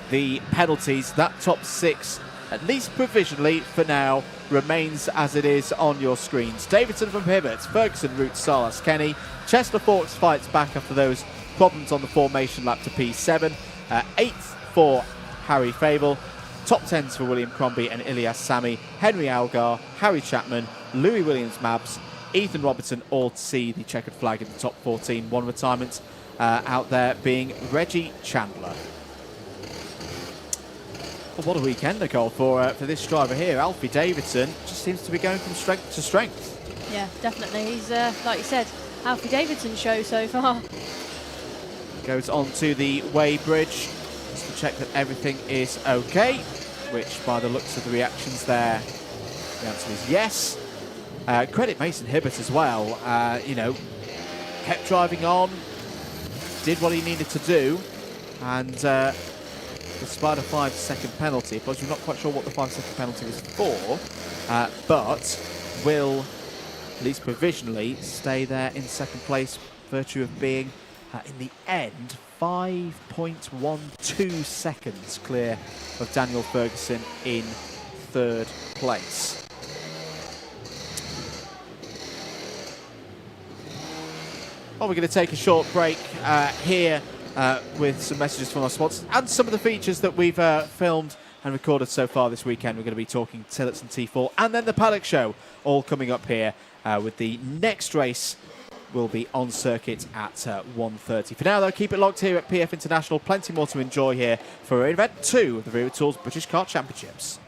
the penalties, that top 6, at least provisionally for now, remains as it is on your screens. Davidson from Hibbert, Ferguson, Roots, Salas, Kenny. Chester Forks fights back after those problems on the formation lap to P7. 8th for Harry Fable. Top 10s for William Crombie and Ilias Sami. Henry Algar, Harry Chapman, Louis Williams-Mabs, Ethan Robertson all see the checkered flag in the top 14. One retirement out there being Reggie Chandler. Well, what a weekend, Nicole, for this driver here. Alfie Davidson just seems to be going from strength to strength. Yeah, definitely. He's, like you said, Alfie Davidson show so far. Goes on to the weighbridge just to check that everything is okay, which by the looks of the reactions there, the answer is yes. Credit Mason Hibbert as well. You know, kept driving on, did what he needed to do, and despite a 5-second penalty, of course we're not quite sure what the 5-second penalty was for, but will, at least provisionally, stay there in second place, virtue of being, in the end, 5.12 seconds clear of Daniel Ferguson in third place. Well, we're going to take a short break here with some messages from our sponsors and some of the features that we've filmed and recorded so far this weekend. We're going to be talking Tillotson T4 and then the Paddock Show, all coming up here with the next race will be on circuit at 1:30. For now, though, keep it locked here at PF International. Plenty more to enjoy here for event 2 of the Wera Tools British Kart Championships.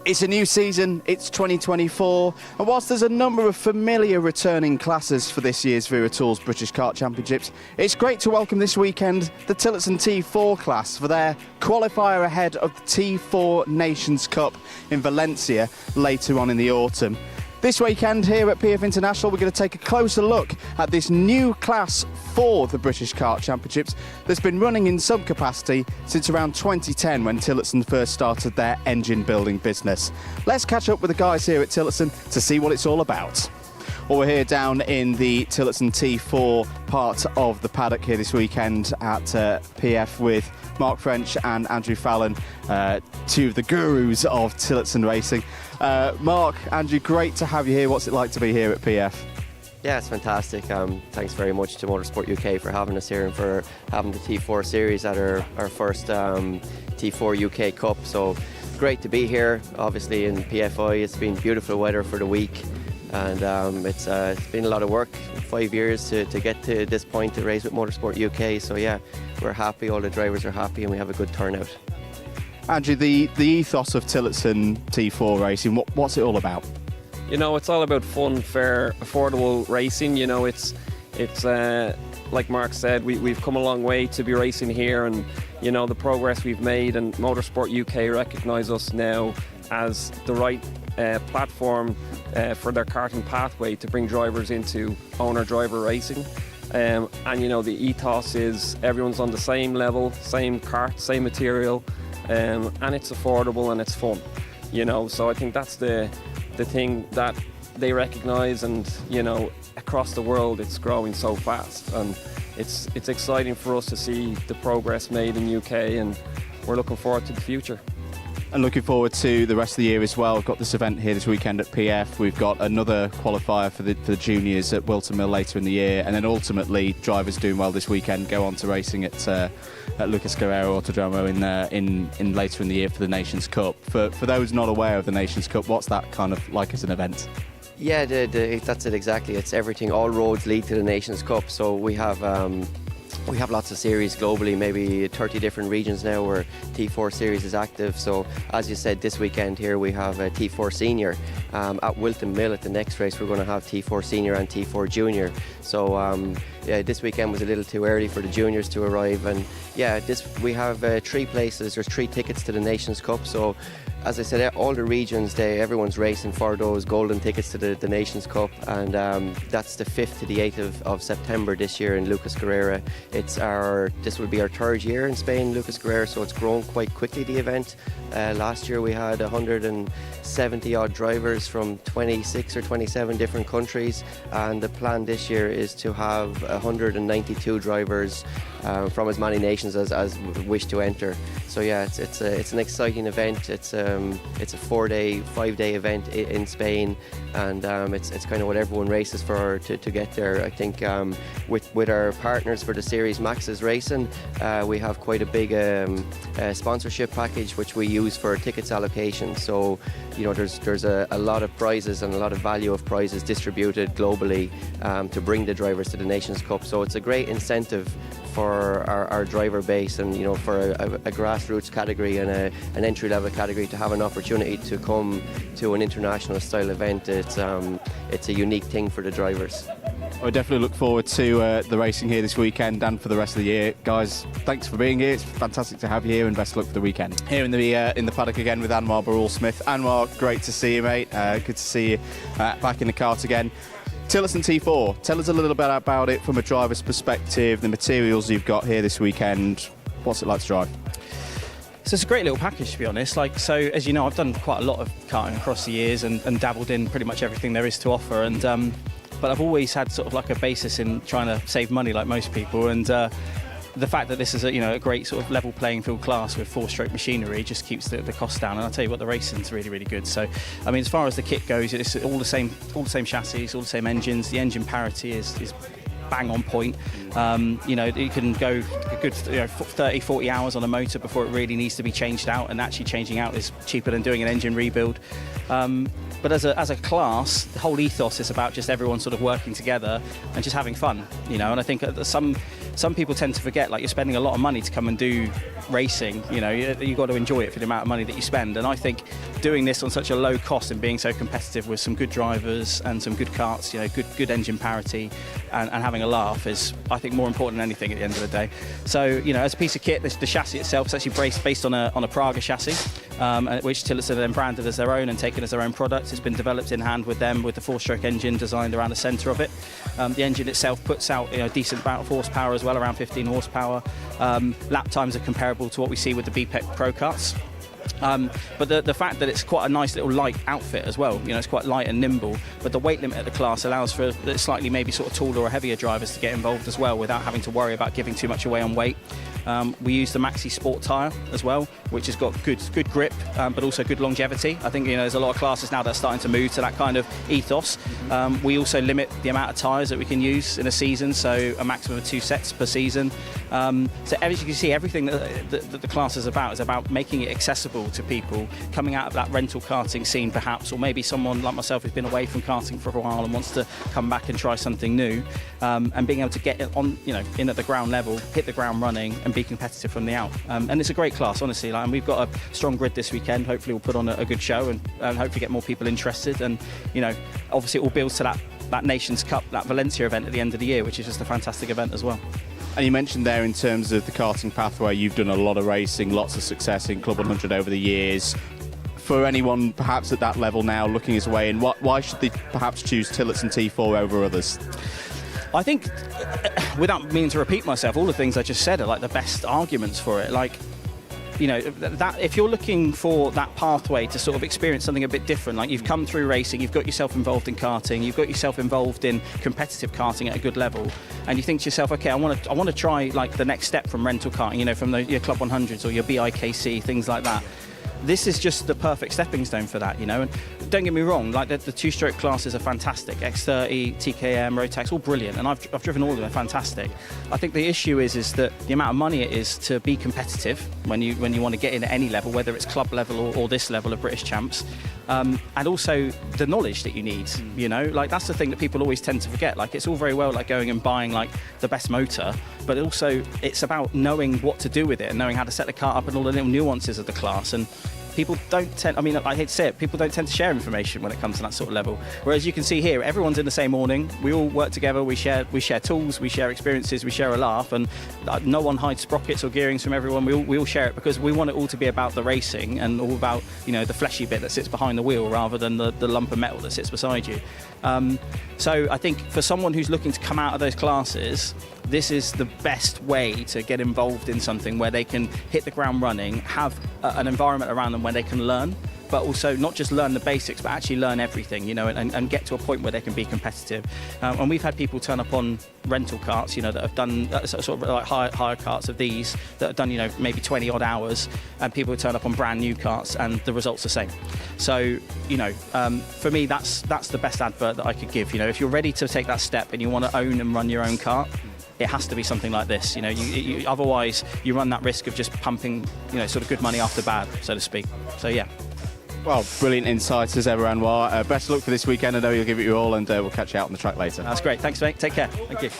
It's a new season, it's 2024, and whilst there's a number of familiar returning classes for this year's Wera Tools British Kart Championships, it's great to welcome this weekend the Tillotson T4 class for their qualifier ahead of the T4 Nations Cup in Valencia later on in the autumn. This weekend here at PF International, we're going to take a closer look at this new class for the British Kart Championships that's been running in some capacity since around 2010 when Tillotson first started their engine building business. Let's catch up with the guys here at Tillotson to see what it's all about. Well, we're here down in the Tillotson T4 part of the paddock here this weekend at PF with Mark French and Andrew Fallon, two of the gurus of Tillotson racing. Mark, Andrew, great to have you here. What's it like to be here at PF? Yeah, it's fantastic. Thanks very much to Motorsport UK for having us here and for having the T4 series at our first T4 UK Cup. So great to be here. Obviously in PFI, it's been beautiful weather for the week, and it's been a lot of work, 5 years to get to this point to race with Motorsport UK. So yeah, we're happy, all the drivers are happy, and we have a good turnout. Andrew, the ethos of Tillotson T4 racing, what's it all about? You know, it's all about fun, fair, affordable racing. You know, it's like Mark said, we've come a long way to be racing here, and you know the progress we've made, and Motorsport UK recognise us now as the right platform for their karting pathway to bring drivers into owner-driver racing. And you know, the ethos is everyone's on the same level, same kart, same material, and it's affordable and it's fun. You know, so I think that's the thing that they recognise, and you know, across the world it's growing so fast, and it's exciting for us to see the progress made in UK, and we're looking forward to the future. And looking forward to the rest of the year as well. We've got this event here this weekend at PF. We've got another qualifier for the juniors at Wilton Mill later in the year, and then ultimately drivers doing well this weekend go on to racing at Lucas Guerrero Autodromo in later in the year for the Nations Cup. For those not aware of the Nations Cup, what's that kind of like as an event? Yeah, that's it exactly. It's everything. All roads lead to the Nations Cup. So we have lots of series globally, maybe 30 different regions now where T4 series is active. So as you said, this weekend here we have a T4 Senior. At Wilton Mill at the next race we're going to have T4 Senior and T4 Junior. So yeah, this weekend was a little too early for the juniors to arrive, and yeah, we have 3 places. There's 3 tickets to the Nations Cup. So as I said, all the regions, everyone's racing for those golden tickets to the Nations Cup, and that's the 5th to the 8th of September this year in Lucas Guerrero. This will be our 3rd year in Spain, Lucas Guerrero, so it's grown quite quickly, the event. Last year we had 170 odd drivers from 26 or 27 different countries, and the plan this year is to have 192 drivers from as many nations as wish to enter. So yeah, it's an exciting event. It's a 5-day event in Spain, and it's kind of what everyone races for to get there. I think with our partners for the series, Max's Racing, we have quite a big sponsorship package which we use for tickets allocation. So you know, there's a lot of prizes and a lot of value of prizes distributed globally to bring the drivers to the Nations Cup. So it's a great incentive for our driver base, and you know, for a grassroots category and an entry-level category to have an opportunity to come to an international style event. It's a unique thing for the drivers. I definitely look forward to the racing here this weekend and for the rest of the year. Guys, thanks for being here. It's fantastic to have you here, and best of luck for the weekend. Here in the paddock again with Anwar Barul-Smith. Anwar, great to see you, mate. Good to see you back in the kart again. Tillotson T4, tell us a little bit about it from a driver's perspective, the materials you've got here this weekend. What's it like to drive? So it's a great little package, to be honest. So as you know, I've done quite a lot of karting across the years and dabbled in pretty much everything there is to offer. And but I've always had sort of like a basis in trying to save money, like most people. And the fact that this is a great sort of level playing field class with 4-stroke machinery just keeps the cost down. And I'll tell you what, the racing's really, really good. So I mean, as far as the kit goes, it's all the same chassis, all the same engines. The engine parity is bang on point. You know, you can go a good 30-40 hours on a motor before it really needs to be changed out, and actually changing out is cheaper than doing an engine rebuild. But as a class, the whole ethos is about just everyone sort of working together and just having fun, you know. And I think some people tend to forget, like, you're spending a lot of money to come and do racing. You know, you've got to enjoy it for the amount of money that you spend. And I think doing this on such a low cost and being so competitive with some good drivers and some good karts, you know, good engine parity and having a laugh is, I think, more important than anything at the end of the day. So, you know, as a piece of kit, the chassis itself is actually based on a Praga chassis, which Tillotson then branded as their own and taken as their own product. It's been developed in hand with them, with the 4-stroke engine designed around the centre of it. The engine itself puts out a decent amount of horsepower as well, around 15 horsepower. Lap times are comparable to what we see with the BPEC Pro karts. But the fact that it's quite a nice little light outfit as well, you know, it's quite light and nimble, but the weight limit at the class allows for slightly maybe sort of taller or heavier drivers to get involved as well without having to worry about giving too much away on weight. We use the Maxi Sport tyre as well, which has got good grip, but also good longevity. I think, you know, there's a lot of classes now that are starting to move to that kind of ethos. We also limit the amount of tyres that we can use in a season, so a maximum of 2 sets per season. So as you can see, everything that the class is about making it accessible to people coming out of that rental karting scene, perhaps, or maybe someone like myself who's been away from karting for a while and wants to come back and try something new, and being able to get it on, you know, in at the ground level, hit the ground running, and be competitive from the out. And it's a great class, honestly. And we've got a strong grid this weekend. Hopefully, we'll put on a good show and hopefully get more people interested. And, you know, obviously, it all builds to that Nations Cup, that Valencia event at the end of the year, which is just a fantastic event as well. And you mentioned there, in terms of the karting pathway, you've done a lot of racing, lots of success in Club 100 over the years. For anyone perhaps at that level now looking his way in, why should they perhaps choose Tillotson T4 over others? I think, without meaning to repeat myself, all the things I just said are like the best arguments for it. Like, you know, that if you're looking for that pathway to sort of experience something a bit different, like you've come through racing, you've got yourself involved in karting, you've got yourself involved in competitive karting at a good level, and you think to yourself, okay, I want to try like the next step from rental karting, you know, from your Club 100s or your BIKC, things like that. This is just the perfect stepping stone for that, you know. And don't get me wrong, like the two-stroke classes are fantastic. X30, TKM, Rotax, all brilliant, and I've driven all of them, they're fantastic. I think the issue is that the amount of money it is to be competitive when you want to get in at any level, whether it's club level or this level of British champs, and also the knowledge that you need, you know. Like that's the thing that people always tend to forget. Like it's all very well like going and buying like the best motor, but also it's about knowing what to do with it and knowing how to set the car up and all the little nuances of the class. And people don't tend, I mean, I hate to say it, people don't tend to share information when it comes to that sort of level. Whereas you can see here, everyone's in the same awning, we all work together, we share tools, we share experiences, we share a laugh, and no one hides sprockets or gearings from everyone. We all share it because we want it all to be about the racing and all about, you know, the fleshy bit that sits behind the wheel rather than the lump of metal that sits beside you. So I think for someone who's looking to come out of those classes, this is the best way to get involved in something where they can hit the ground running, have an environment around them where they can learn, but also not just learn the basics, but actually learn everything, you know, and get to a point where they can be competitive. And we've had people turn up on rental karts, you know, that have done sort of like hire karts of these that have done, you know, maybe 20 odd hours, and people turn up on brand new karts and the results are the same. So, you know, for me, that's the best advert that I could give. You know, if you're ready to take that step and you want to own and run your own kart, it has to be something like this. You know, you otherwise you run that risk of just pumping, you know, sort of good money after bad, so to speak. So yeah. Well, brilliant insights as ever, Anwar. Best of luck for this weekend. I know you'll give it your all, and we'll catch you out on the track later. That's great. Thanks, mate. Take care. Thank you.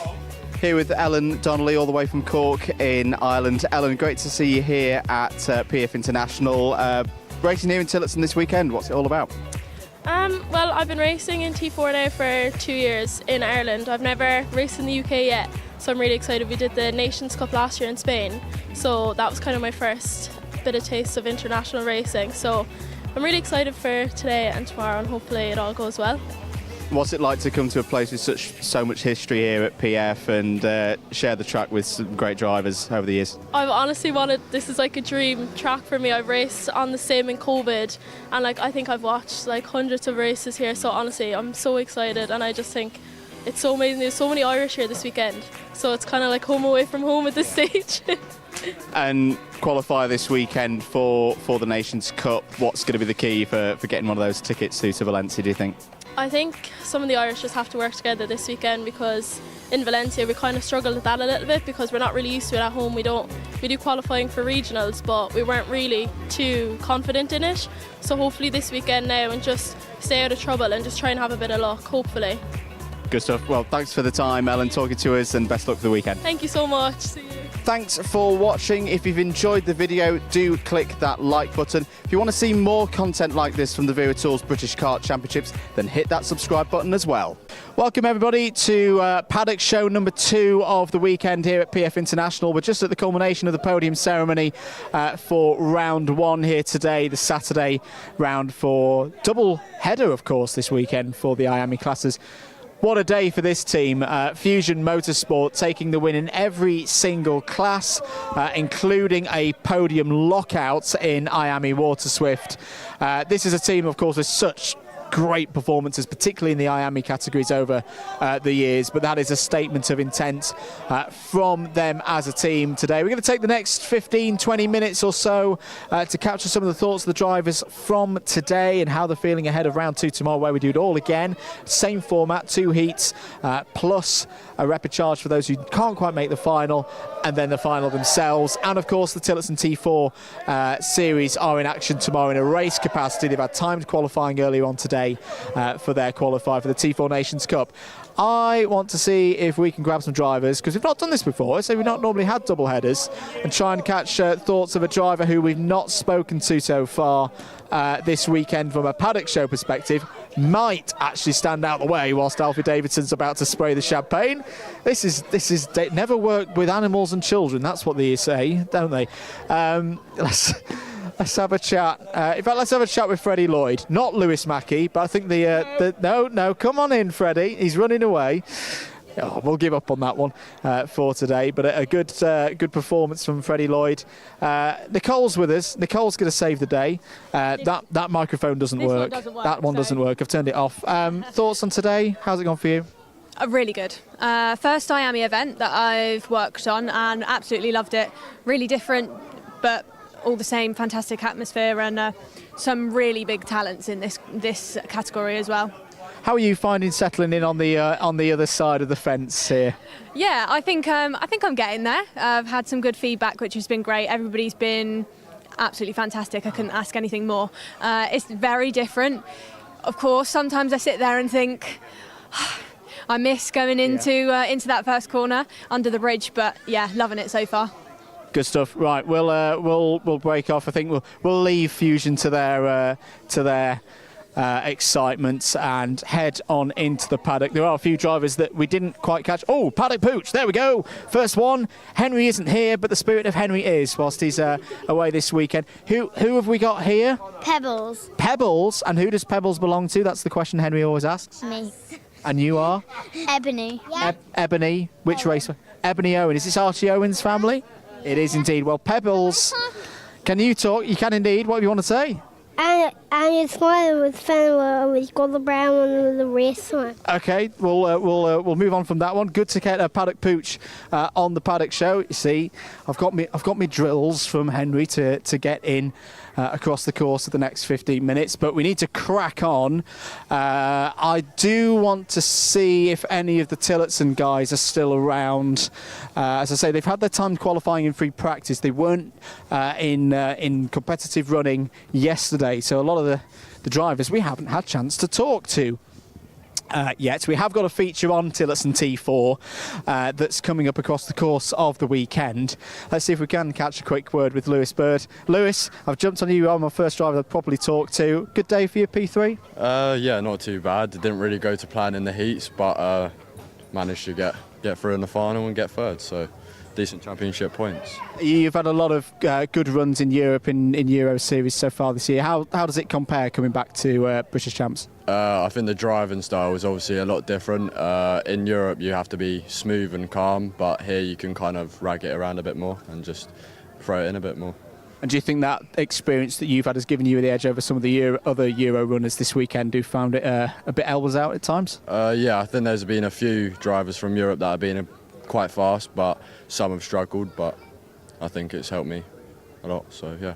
Here with Ellen Donnelly, all the way from Cork in Ireland. Ellen, great to see you here at PF International. Racing here in Tillotson this weekend. What's it all about? Well, I've been racing in T4 now for 2 years in Ireland. I've never raced in the UK yet, so I'm really excited. We did the Nations Cup last year in Spain, so that was kind of my first bit of taste of international racing. So I'm really excited for today and tomorrow, and hopefully it all goes well. What's it like to come to a place with so much history here at PF and share the track with some great drivers over the years? I've honestly this is like a dream track for me. I've raced on the sim in COVID, and like I think I've watched like hundreds of races here, so honestly I'm so excited, and I just think it's so amazing. There's so many Irish here this weekend, so it's kind of like home away from home at this stage. And qualify this weekend for the Nations Cup. What's going to be the key for getting one of those tickets to Valencia, do you think? I think some of the Irish just have to work together this weekend, because in Valencia we kind of struggled with that a little bit because we're not really used to it at home. We do qualifying for regionals, but we weren't really too confident in it. So hopefully this weekend now, and just stay out of trouble and just try and have a bit of luck, hopefully. Good stuff. Well, thanks for the time, Ellen, talking to us, and best luck for the weekend. Thank you so much. See you. Thanks for watching. If you've enjoyed the video, do click that like button. If you want to see more content like this from the Wera Tours British Kart Championships, then hit that subscribe button as well. Welcome everybody to paddock show number 2 of the weekend here at PF International. We're just at the culmination of the podium ceremony for round 1 here today, the Saturday round for double header, of course, this weekend for the IAME classes. What a day for this team. Fusion Motorsport taking the win in every single class, including a podium lockout in IAME Water Swift. This is a team, of course, with such great performances, particularly in the IAME categories over the years, but that is a statement of intent from them as a team today. We're going to take the next 15-20 minutes or so to capture some of the thoughts of the drivers from today and how they're feeling ahead of round 2 tomorrow, where we do it all again. Same format, 2 heats, plus a rapid charge for those who can't quite make the final, and then the final themselves. And of course the Tillotson T4 series are in action tomorrow in a race capacity. They've had timed qualifying earlier on today for their qualifier for the T4 Nations Cup. I want to see if we can grab some drivers, because we've not done this before, so we've not normally had double headers, and try and catch thoughts of a driver who we've not spoken to so far this weekend from a paddock show perspective. Might actually stand out the way whilst Alfie Davidson's about to spray the champagne. This is never work with animals and children. That's what they say, don't they? Let's have a chat. In fact, let's have a chat with Freddie Lloyd, not Lewis Mackey, but I think no, come on in, Freddie. He's running away. Oh, we'll give up on that one for today, but a good performance from Freddie Lloyd. Nicole's with us. Nicole's going to save the day. That microphone doesn't work. That one doesn't work. I've turned it off. Thoughts on today? How's it gone for you? Really good. First IAME event that I've worked on and absolutely loved it. Really different, but all the same, fantastic atmosphere and some really big talents in this category as well. How are you finding settling in on the other side of the fence here? Yeah, I think I'm getting there. I've had some good feedback, which has been great. Everybody's been absolutely fantastic. I couldn't ask anything more. It's very different. Of course, sometimes I sit there and think, I miss going into that first corner under the bridge, but yeah, loving it so far. Good stuff. Right, we'll break off. I think we'll leave Fusion to their excitement and head on into the paddock. There are a few drivers that we didn't quite catch. Oh, paddock pooch, there we go. First one. Henry isn't here, but the spirit of Henry is whilst he's away this weekend. Who have we got here? Pebbles. Pebbles. And who does Pebbles belong to? That's the question Henry always asks. Me. And you are? Ebony. Ebony. Which race? Ebony Owen. Is this Archie Owen's family? It is indeed. Well, Pebbles, can you talk? You can indeed. What do you want to say? And it's one with fun. We've got the brown one with the race one. Okay, we'll move on from that one. Good to get a paddock pooch on the paddock show. You see, I've got me drills from Henry to get in across the course of the next 15 minutes, but we need to crack on. I do want to see if any of the Tillotson guys are still around. As I say, they've had their time qualifying in free practice. They weren't in competitive running yesterday, so a lot of the drivers we haven't had a chance to talk to yet. We have got a feature on Tillotson T4 that's coming up across the course of the weekend. Let's see if we can catch a quick word with Lewis Bird. Lewis, I've jumped on you. I'm my first driver I've properly talked to. Good day for your P3? Yeah, not too bad. It didn't really go to plan in the heats, but managed to get through in the final and get third, so decent championship points. You've had a lot of good runs in Europe in Euro Series so far this year. How does it compare coming back to British Champs? I think the driving style is obviously a lot different. In Europe you have to be smooth and calm, but here you can kind of rag it around a bit more and just throw it in a bit more. And do you think that experience that you've had has given you the edge over some of the other Euro runners this weekend who found it a bit elbows out at times? Yeah, I think there's been a few drivers from Europe that have been quite fast, but some have struggled, but I think it's helped me a lot, so yeah.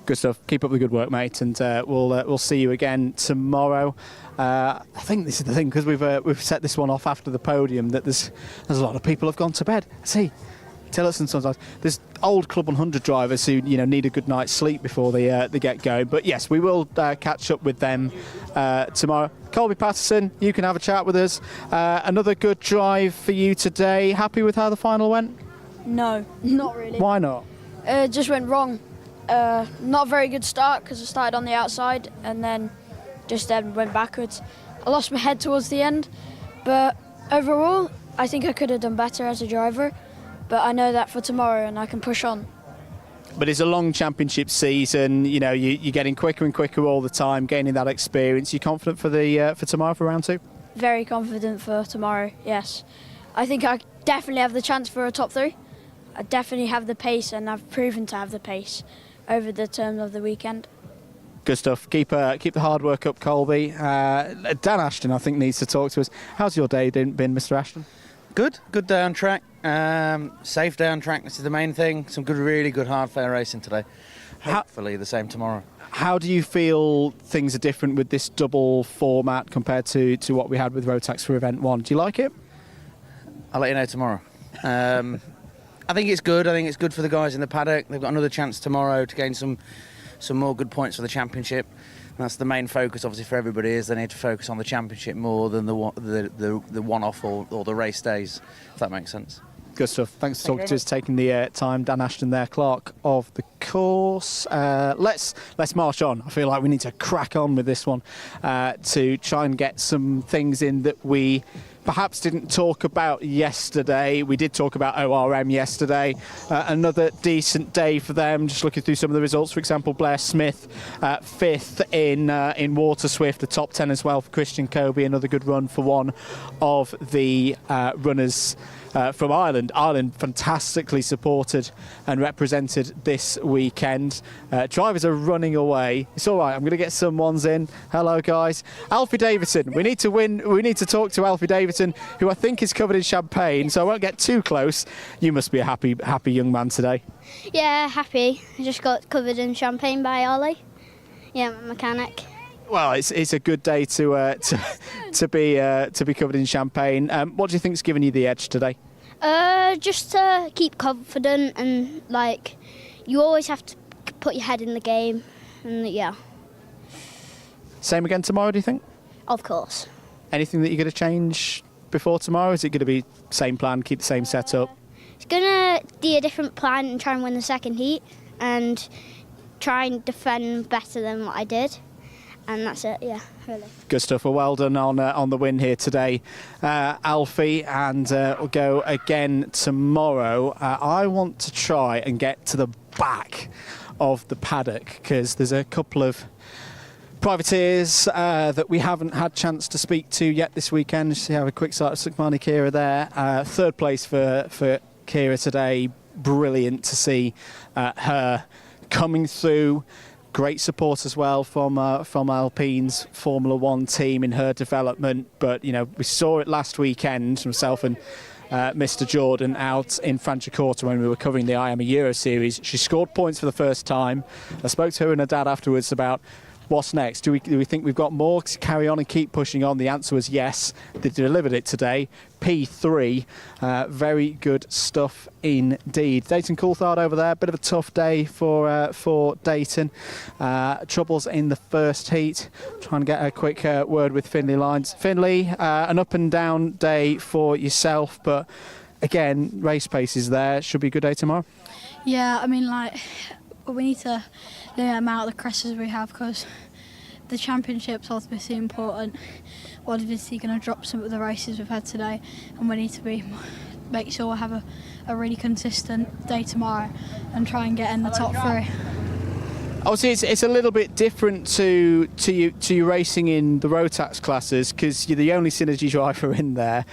Good stuff. Keep up the good work, mate, and we'll see you again tomorrow. I think this is the thing, because we've set this one off after the podium, that there's a lot of people have gone to bed. See, Tillotson sometimes. There's old Club 100 drivers who need a good night's sleep before they get going. But yes, we will catch up with them tomorrow. Colby Patterson, you can have a chat with us. Another good drive for you today. Happy with how the final went? No, not really. Why not? It just went wrong. Not a very good start because I started on the outside and then just went backwards. I lost my head towards the end, but overall I think I could have done better as a driver, but I know that for tomorrow and I can push on. But it's a long championship season, you're getting quicker and quicker all the time, gaining that experience. You confident for tomorrow, for round two? Very confident for tomorrow, yes. I think I definitely have the chance for a top three. I definitely have the pace and I've proven to have the pace over the term of the weekend. Good stuff. Keep the hard work up, Colby. Dan Ashton, I think, needs to talk to us. How's your day been, Mr. Ashton? Good day on track. Safe day on track, this is the main thing. Some really good hard fair racing today. Hopefully the same tomorrow. How do you feel things are different with this double format compared to what we had with Rotax for Event 1? Do you like it? I'll let you know tomorrow. I think it's good. I think it's good for the guys in the paddock. They've got another chance tomorrow to gain some more good points for the championship. And that's the main focus, obviously, for everybody. Is they need to focus on the championship more than the one-off or the race days, if that makes sense. Good stuff. Thanks for talking to us, taking the time. Dan Ashton there, clerk of the course. Let's march on. I feel like we need to crack on with this one to try and get some things in that we perhaps didn't talk about yesterday. We did talk about ORM yesterday. Another decent day for them. Just looking through some of the results. For example, Blair Smith, 5th in Water Swift, the top 10 as well for Christian Kobe. Another good run for one of the runners from Ireland. Ireland fantastically supported and represented this weekend. Drivers are running away. It's all right. I'm going to get some ones in. Hello, guys. Alfie Davidson. We need to win. We need to talk to Alfie Davidson, who I think is covered in champagne. So I won't get too close. You must be a happy young man today. Yeah, happy. I just got covered in champagne by Ollie. Yeah, my mechanic. Well, it's a good day to be covered in champagne. What do you think's given you the edge today? Just to keep confident and like you always have to put your head in the game, and yeah. Same again tomorrow, do you think? Of course. Anything that you're going to change before tomorrow? Is it going to be same plan, keep the same setup? It's gonna be a different plan and try and win the second heat and try and defend better than what I did. And that's it, yeah, really. Good stuff. Well done on the win here today, Alfie, and we'll go again tomorrow. I want to try and get to the back of the paddock because there's a couple of privateers that we haven't had chance to speak to yet this weekend. Just have a quick sight of Sukhmani Kira there. 3rd place for Kira today. Brilliant to see her coming through. Great support as well from Alpine's Formula One team in her development. But, you know, we saw it last weekend, myself and Mr. Jordan out in Franciacorta when we were covering the IAME Euro Series. She scored points for the first time. I spoke to her and her dad afterwards about what's next. Do we think we've got more to carry on and keep pushing on? The answer was yes. They delivered it today. P3. Very good stuff indeed. Dayton Coulthard over there. Bit of a tough day for Dayton. Troubles in the first heat. Trying to get a quick word with Finlay Lines. Finlay, an up and down day for yourself, but again, race pace is there. Should be a good day tomorrow. Yeah, I mean, like, we need to limit the amount of the crashes we have because the championship's obviously important. We're obviously going to drop some of the races we've had today, and we need to make sure we have a really consistent day tomorrow and try and get in the top 3. Obviously, it's a little bit different to you racing in the Rotax classes because you're the only Synergy driver in there.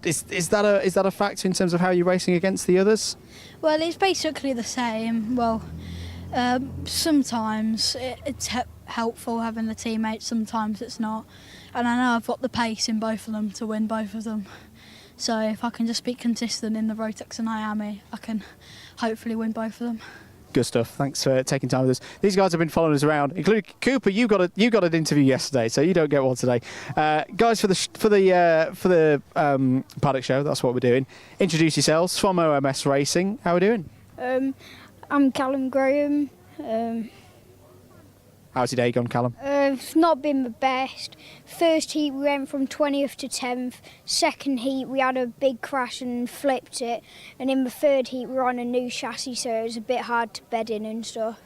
Is that a factor in terms of how you're racing against the others? Well, it's basically the same. Well, sometimes it's helpful having the teammates, sometimes it's not. And I know I've got the pace in both of them to win both of them. So if I can just be consistent in the Rotax and IAME, I can hopefully win both of them. Good stuff. Thanks for taking time with us. These guys have been following us around, including Cooper. You got an interview yesterday, so you don't get one today. Guys, for the paddock show, that's what we're doing. Introduce yourselves from OMS Racing. How are we doing? I'm Callum Graham. How's your day gone, Callum? It's not been the best. First heat we went from 20th to 10th. Second heat we had a big crash and flipped it. And in the third heat we were on a new chassis, so it was a bit hard to bed in and stuff.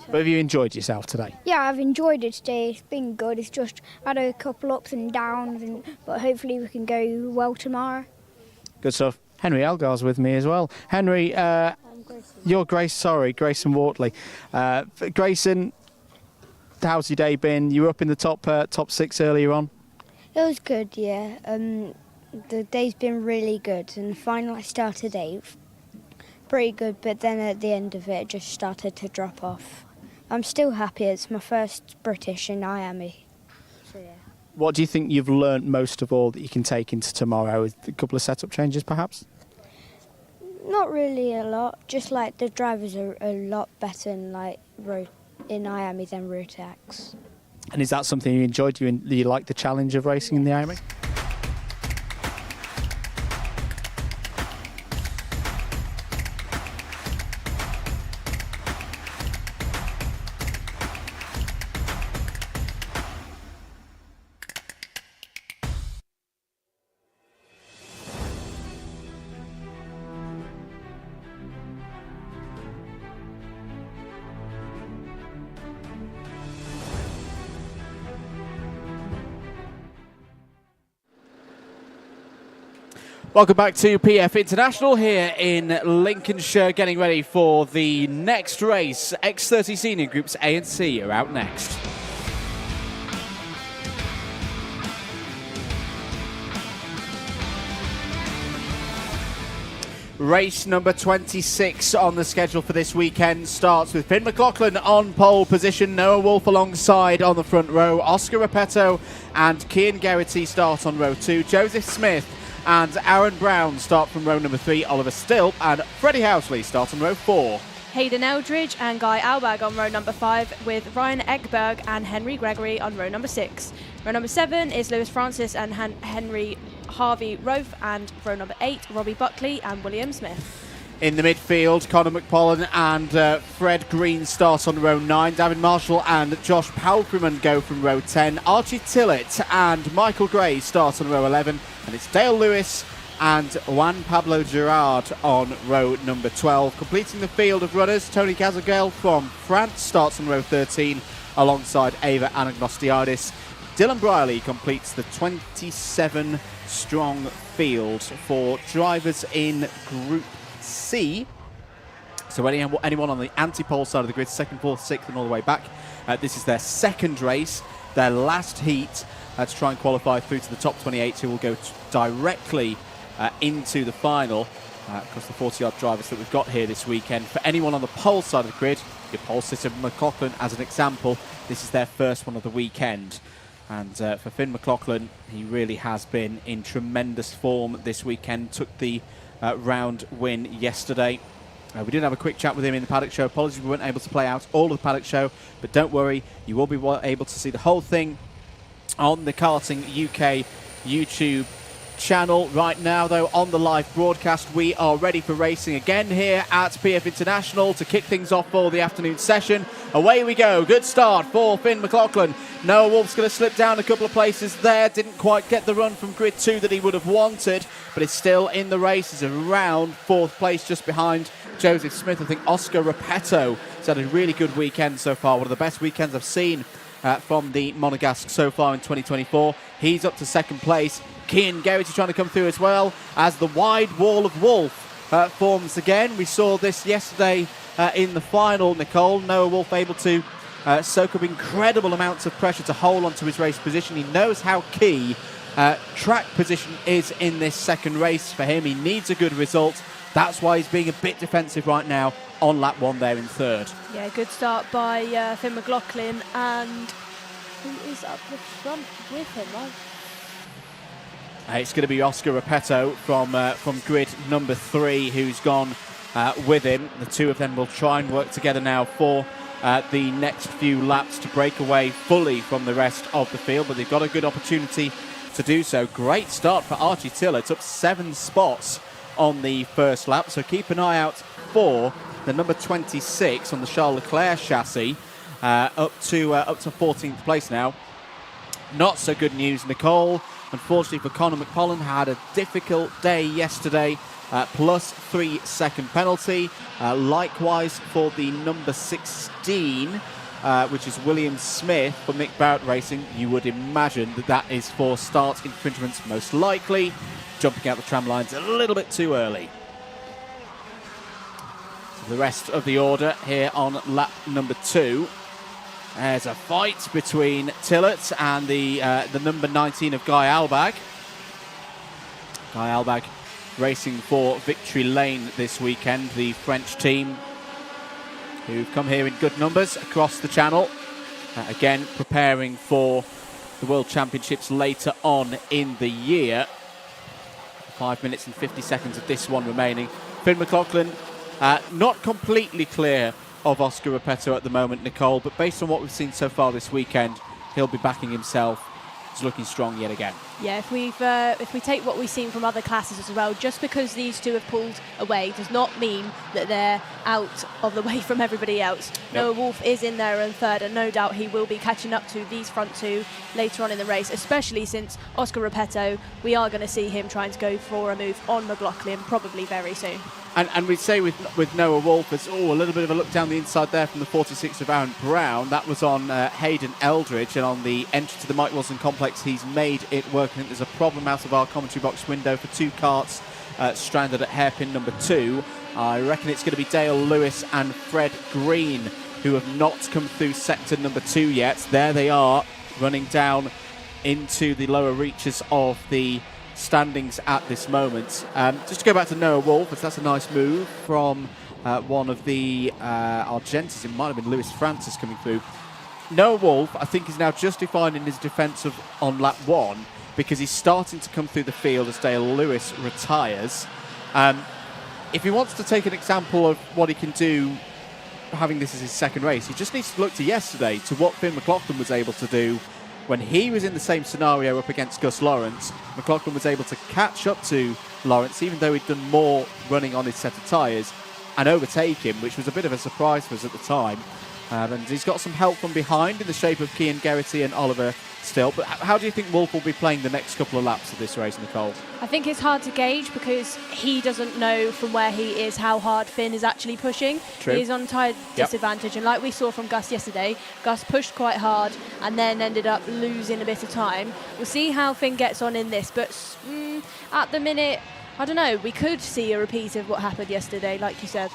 But have you enjoyed yourself today? Yeah, I've enjoyed it today. It's been good. It's just had a couple ups and downs, but hopefully we can go well tomorrow. Good stuff. Henry Elgar's with me as well. Henry, you're Grayson Wortley. Grayson, how's your day been? You were up in the top 6 earlier on. It was good, yeah. The day's been really good, and finally I started 8th. Pretty good, but then at the end of it just started to drop off. I'm still happy. It's my first British in IAME. So, yeah. What do you think you've learnt most of all that you can take into tomorrow? A couple of setup changes, perhaps? Not really a lot. Just like the drivers are a lot better in IAME than Rotax. And is that something you enjoyed? Do you like the challenge of racing in the IAME? Welcome back to PF International here in Lincolnshire, getting ready for the next race. X30 Senior Groups A and C are out next. Race number 26 on the schedule for this weekend starts with Finn McLaughlin on pole position, Noah Wolf alongside on the front row, Oscar Repetto and Cian Geraghty start on row 2, Joseph Smith and Aaron Brown start from row number 3, Oliver Stilp and Freddie Housley start on row 4. Hayden Eldridge and Guy Albag on row number 5, with Ryan Ekberg and Henry Gregory on row number 6. Row number 7 is Lewis Francis and Henry Harvey Rofe, and row number 8, Robbie Buckley and William Smith. In the midfield, Connor McPollen and Fred Green start on row 9. David Marshall and Josh Palfreman go from row 10. Archie Tillett and Michael Gray start on row 11. And it's Dale Lewis and Juan Pablo Gerard on row number 12. Completing the field of runners, Tony Cazagel from France starts on row 13 alongside Ava Anagnostiadis. Dylan Briley completes the 27-strong field for drivers in Group C. So anyone on the anti-pole side of the grid, 2nd, 4th, 6th and all the way back. This is their second race, their last heat to try and qualify through to the top 28 who will go directly into the final across the 40-yard drivers that we've got here this weekend. For anyone on the pole side of the grid, your pole sitter McLaughlin as an example, this is their first one of the weekend. And for Finn McLaughlin, he really has been in tremendous form this weekend. Took the round win yesterday. We did have a quick chat with him in the paddock show. Apologies we weren't able to play out all of the paddock show, but don't worry, you will be able to see the whole thing on the Karting UK YouTube channel. Right now, though, on the live broadcast, we are ready for racing again here at PF International to kick things off for the afternoon session. Away we go. Good start for Finn McLaughlin. Noah Wolf's going to slip down a couple of places there. Didn't quite get the run from grid 2 that he would have wanted, but is still in the race. He's around 4th place, just behind Joseph Smith. I think Oscar Repetto has had a really good weekend so far. One of the best weekends I've seen from the Monegasque so far in 2024. He's up to 2nd place. Cian Geraghty trying to come through as well as the wide wall of Wolf forms again. We saw this yesterday in the final, Nicole. Noah Wolf able to soak up incredible amounts of pressure to hold onto his race position. He knows how key track position is in this second race for him. He needs a good result. That's why he's being a bit defensive right now on lap 1 there in 3rd. Yeah, good start by Finn McLaughlin, and who is up the front with him? It's going to be Oscar Repetto from grid number 3 who's gone with him. The two of them will try and work together now for the next few laps to break away fully from the rest of the field, but they've got a good opportunity to do so. Great start for Archie Tillett, up 7 spots on the first lap, so keep an eye out for the number 26 on the Charles Leclerc chassis, up to 14th place now. Not so good news, Nicole. Unfortunately for Connor McPollen, had a difficult day yesterday, plus 3-second penalty. Likewise for the number 16, which is William Smith for Mick Barrett Racing. You would imagine that is for start infringements, most likely. Jumping out the tram lines a little bit too early. So the rest of the order here on lap number 2. There's a fight between Tillett and the number 19 of Guy Albag. Guy Albag racing for Victory Lane this weekend, the French team who've come here in good numbers across the channel. Again, preparing for the World Championships later on in the year. 5 minutes and 50 seconds of this one remaining. Finn McLaughlin not completely clear of Oscar Repetto at the moment, Nicole, but based on what we've seen so far this weekend, he'll be backing himself. He's looking strong yet again. Yeah, if we take what we've seen from other classes as well, just because these two have pulled away does not mean that they're out of the way from everybody else. Yep. Noah Wolf is in there in 3rd, and no doubt he will be catching up to these front two later on in the race, especially since Oscar Repetto, we are going to see him trying to go for a move on McLaughlin probably very soon. And we'd say with Noah Wolf, there's a little bit of a look down the inside there from the 46 of Aaron Brown. That was on Hayden Eldridge, and on the entry to the Mike Wilson complex, he's made it work. I think there's a problem out of our commentary box window for 2 karts stranded at hairpin number 2. I reckon it's going to be Dale Lewis and Fred Green who have not come through sector number 2 yet. There they are, running down into the lower reaches of the standings at this moment. Just to go back to Noah Wolf, that's a nice move from one of the Argentis. It might have been Lewis Francis coming through. Noah Wolf, I think, is now justified in his defence on lap 1 because he's starting to come through the field as Dale Lewis retires. If he wants to take an example of what he can do having this as his second race, he just needs to look to yesterday, to what Finn McLaughlin was able to do when he was in the same scenario up against Gus Lawrence. McLaughlin was able to catch up to Lawrence, even though he'd done more running on his set of tyres, and overtake him, which was a bit of a surprise for us at the time. And he's got some help from behind in the shape of Cian Geraghty and Oliver Still. But how do you think Wolf will be playing the next couple of laps of this race, Nicole? I think it's hard to gauge because he doesn't know from where he is how hard Finn is actually pushing. True. He's on tyre disadvantage, and like we saw from Gus yesterday, Gus pushed quite hard and then ended up losing a bit of time. We'll see how Finn gets on in this, but at the minute, I don't know, we could see a repeat of what happened yesterday, like you said.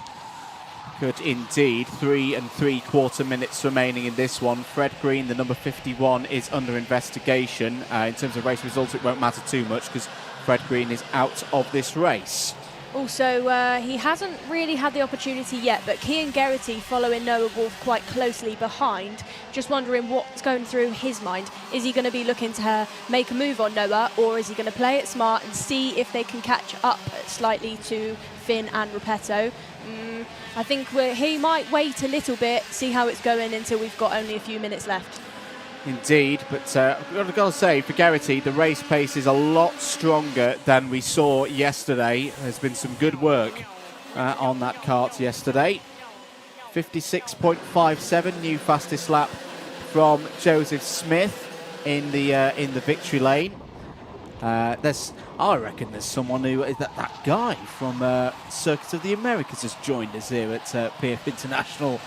Good indeed. 3 3/4 minutes remaining in this one. Fred Green, the number 51, is under investigation. In terms of race results, it won't matter too much because Fred Green is out of this race. Also, he hasn't really had the opportunity yet, but Cian Geraghty following Noah Wolf quite closely behind. Just wondering what's going through his mind. Is he going to be looking to make a move on Noah, or is he going to play it smart and see if they can catch up slightly to Finn and Repetto? I think he might wait a little bit, see how it's going until we've got only a few minutes left. Indeed, but I've got to say, for Geraghty, the race pace is a lot stronger than we saw yesterday. There's been some good work on that kart yesterday. 56.57, new fastest lap from Joseph Smith in the victory lane. I reckon there's someone who that guy from Circuit of the Americas has joined us here at PF International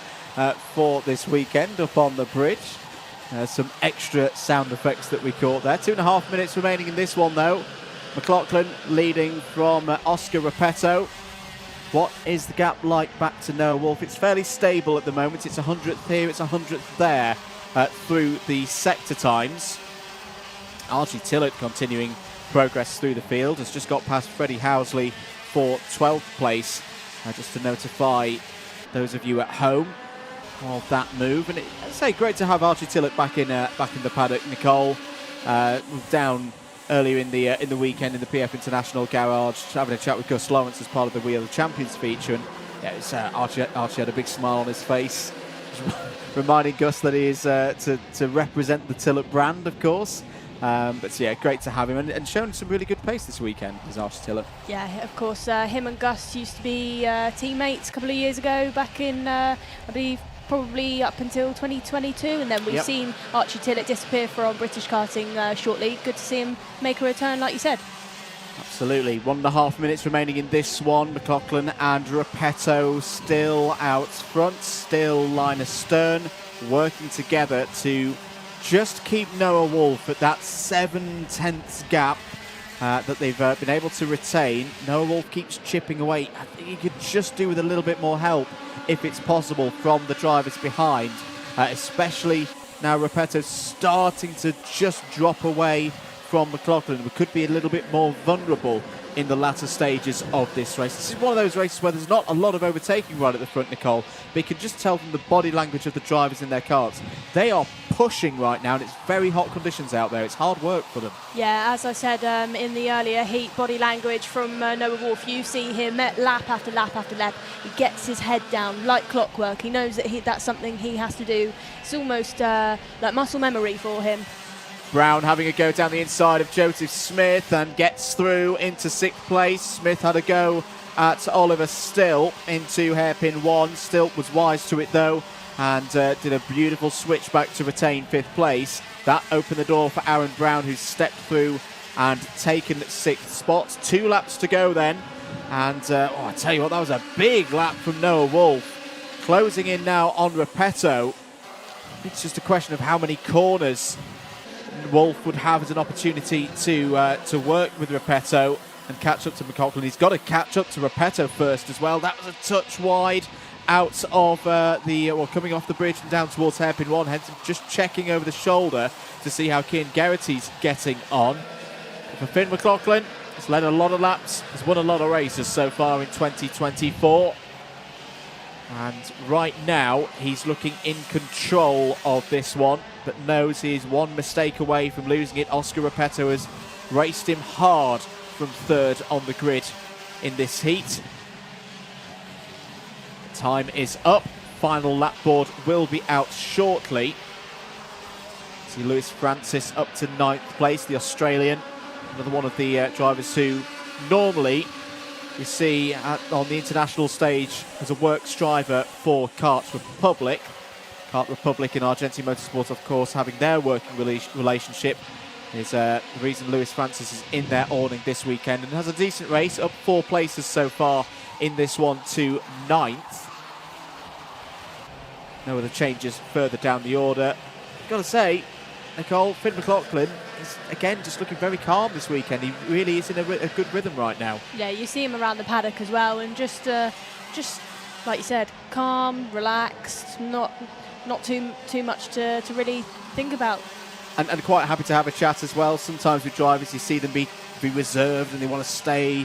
for this weekend up on the bridge. Some extra sound effects that we caught there. 2.5 minutes remaining in this one, though. McLaughlin leading from Oscar Repetto. What is the gap like back to Noah Wolf? It's fairly stable at the moment. It's 100th here, it's 100th there through the sector times. Archie Tillett continuing progress through the field, has just got past Freddie Housley for 12th place. Just to notify those of you at home of that move. And I'd say great to have Archie Tillett back in the paddock. Nicole down earlier in the weekend in the PF International garage, having a chat with Gus Lawrence as part of the We Are the Champions feature, and Archie had a big smile on his face, reminding Gus that he is to represent the Tillett brand, of course. But yeah, great to have him, and showing some really good pace this weekend is Archie Tillett. Yeah, of course. Him and Gus used to be teammates a couple of years ago, back in, I believe, probably up until 2022, and then we've seen Archie Tillett disappear from British karting shortly. Good to see him make a return, like you said. Absolutely. 1.5 minutes remaining in this one. McLaughlin and Repetto still out front, still line astern, working together to just keep Noah Wolf at that 7/10 gap that they've been able to retain. Noah Wolf keeps chipping away. I think he could just do with a little bit more help, if it's possible, from the drivers behind, especially now Repetto's starting to just drop away from McLaughlin. We could be a little bit more vulnerable in the latter stages of this race. This is one of those races where there's not a lot of overtaking right at the front, Nicole, but you can just tell from the body language of the drivers in their karts. They are pushing right now, and it's very hot conditions out there. It's hard work for them. Yeah, as I said in the earlier heat, body language from Noah Wolf. You see him lap after lap after lap. He gets his head down like clockwork. He knows that that's something he has to do. It's almost like muscle memory for him. Brown having a go down the inside of Joseph Smith and gets through into 6th place. Smith had a go at Oliver Still into hairpin 1. Still was wise to it though, and did a beautiful switch back to retain 5th place. That opened the door for Aaron Brown, who stepped through and taken 6th spot. 2 laps to go then And I tell you what, that was a big lap from Noah Wolf. Closing in now on Repetto. It's just a question of how many corners Wolf would have as an opportunity to work with Repetto and catch up to McLaughlin. He's got to catch up to Repetto first as well. That was a touch wide out of coming off the bridge and down towards hairpin 1. Hence just checking over the shoulder to see how Cian Geraghty's getting on. For Finn McLaughlin, he's led a lot of laps. He's won a lot of races so far in 2024. And right now, he's looking in control of this one, but knows he's one mistake away from losing it. Oscar Repetto has raced him hard from third on the grid in this heat. Time is up. Final lap board will be out shortly. See Lewis Francis up to 9th place, the Australian. Another one of the drivers who normally we see on the international stage as a works driver for Kart Republic. Kart Republic in Argentine Motorsport, of course, having their working relationship is the reason Lewis Francis is in their awning this weekend and has a decent race, up 4 places so far in this one to 9th. No other changes further down the order. Got to say, Nicole, Finn McLaughlin is again just looking very calm this weekend. He really is in a good rhythm right now. Yeah, you see him around the paddock as well, and just like you said, calm, relaxed, not too much to really think about. And quite happy to have a chat as well. Sometimes with drivers, you see them be reserved and they want to stay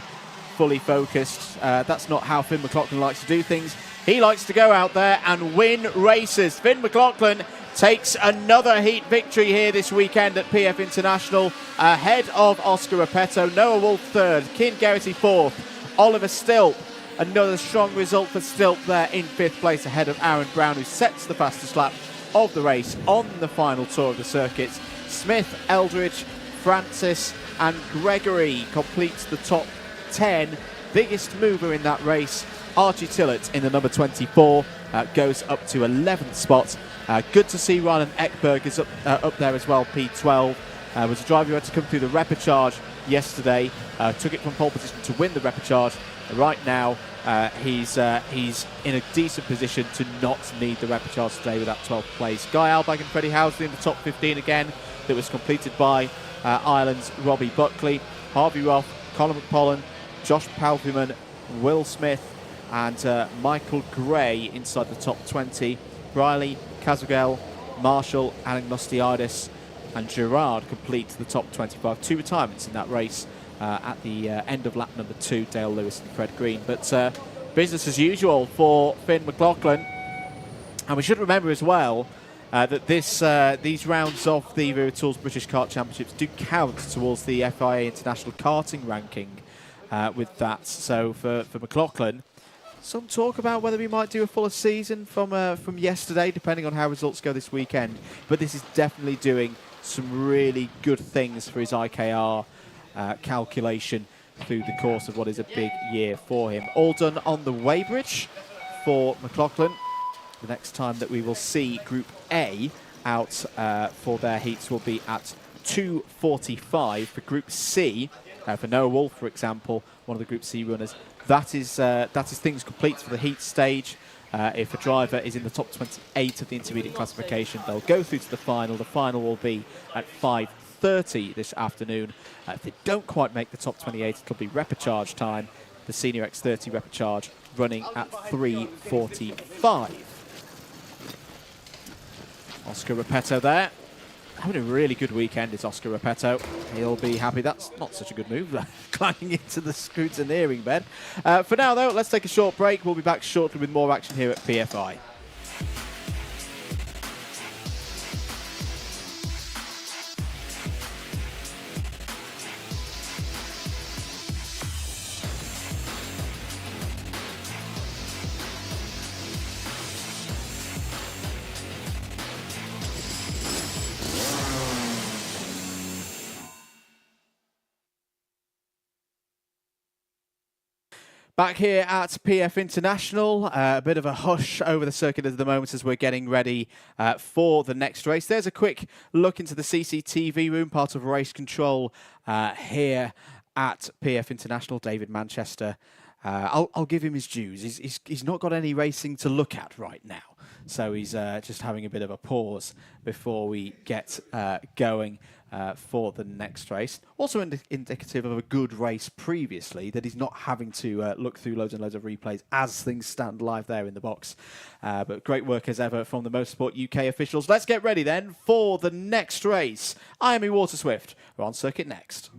fully focused. That's not how Finn McLaughlin likes to do things. He likes to go out there and win races. Finn McLaughlin takes another heat victory here this weekend at PF International, ahead of Oscar Repetto. Noah Wolf third, Cian Geraghty fourth, Oliver Stilp. Another strong result for Stilp there in 5th place, ahead of Aaron Brown, who sets the fastest lap of the race on the final tour of the circuits. Smith, Eldridge, Francis and Gregory completes the top 10. Biggest mover in that race, Archie Tillett in the number 24, goes up to 11th spot. Good to see Ryan Ekberg is up there as well, P12. Was a driver who had to come through the repechage yesterday, took it from pole position to win the repechage. Right now, he's in a decent position to not need the repechage today with that 12th place. Guy Albag and Freddie Housley in the top 15 again. That was completed by Ireland's Robbie Buckley, Harvey Roth, Colin McPollan, Josh Palfyman, Will Smith and Michael Gray inside the top 20. Riley, Caswell, Marshall, Anagnostiadis and Gerard complete the top 25. 2 retirements in that race at the end of lap number 2, Dale Lewis and Fred Green. But business as usual for Finn McLaughlin. And we should remember as well that these rounds of the Wera Tools British Kart Championships do count towards the FIA International Karting ranking with that. So for McLaughlin, some talk about whether we might do a fuller season from yesterday, depending on how results go this weekend. But this is definitely doing some really good things for his IKR calculation through the course of what is a big year for him. All done on the weighbridge for McLaughlin. The next time that we will see Group A out for their heats will be at 2:45. For Group C, for Noah Wolf, for example, one of the Group C runners, that is things complete for the heat stage. If a driver is in the top 28 of the intermediate classification, they'll go through to the final. The final will be at 5:30 this afternoon. If they don't quite make the top 28, it'll be repechage time. The Senior X30 repechage running at 3:45. Oscar Repetto there. Having a really good weekend is Oscar Repetto. He'll be happy. That's not such a good move, climbing into the scrutineering bed. For now, though, let's take a short break. We'll be back shortly with more action here at PFI. Back here at PF International, a bit of a hush over the circuit at the moment as we're getting ready for the next race. There's a quick look into the CCTV room, part of race control here at PF International, David Manchester. I'll give him his dues. He's not got any racing to look at right now, so he's just having a bit of a pause before we get going for the next race. Also indicative of a good race previously, that he's not having to look through loads and loads of replays as things stand live there in the box. But great work as ever from the Motorsport UK officials. Let's get ready then for the next race. IAME Water Swift. We're on circuit next.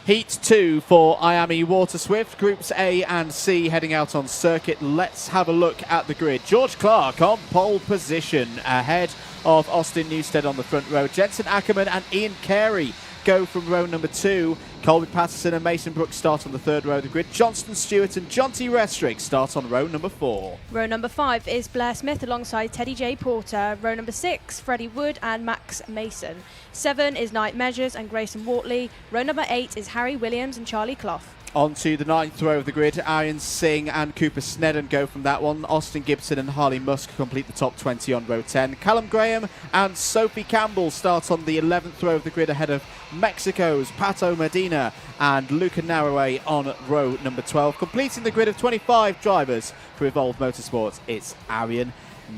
Heat 2 for IAME Water Swift. Groups A and C heading out on circuit. Let's have a look at the grid. George Clark on pole position, ahead of Austin Newstead on the front row. Jensen Ackerman and Ian Carey go from row number 2. Colby Patterson and Mason Brooks start on the third row of the grid. Johnston Stewart and Jonty Restrick start on row number 4. Row number 5 is Blair Smith alongside Teddy J. Porter. Row number 6, Freddie Wood and Max Mason. 7 is Knight Measures and Grayson Wortley. Row number 8 is Harry Williams and Charlie Clough. On to the 9th row of the grid. Aryan Singh and Cooper Snedden go from that one. Austin Gibson and Harley Musk complete the top 20 on row 10. Callum Graham and Sophie Campbell start on the 11th row of the grid ahead of Mexico's Pato Medina and Luca Naraway on row number 12. Completing the grid of 25 drivers for Evolve Motorsports, it's Aryan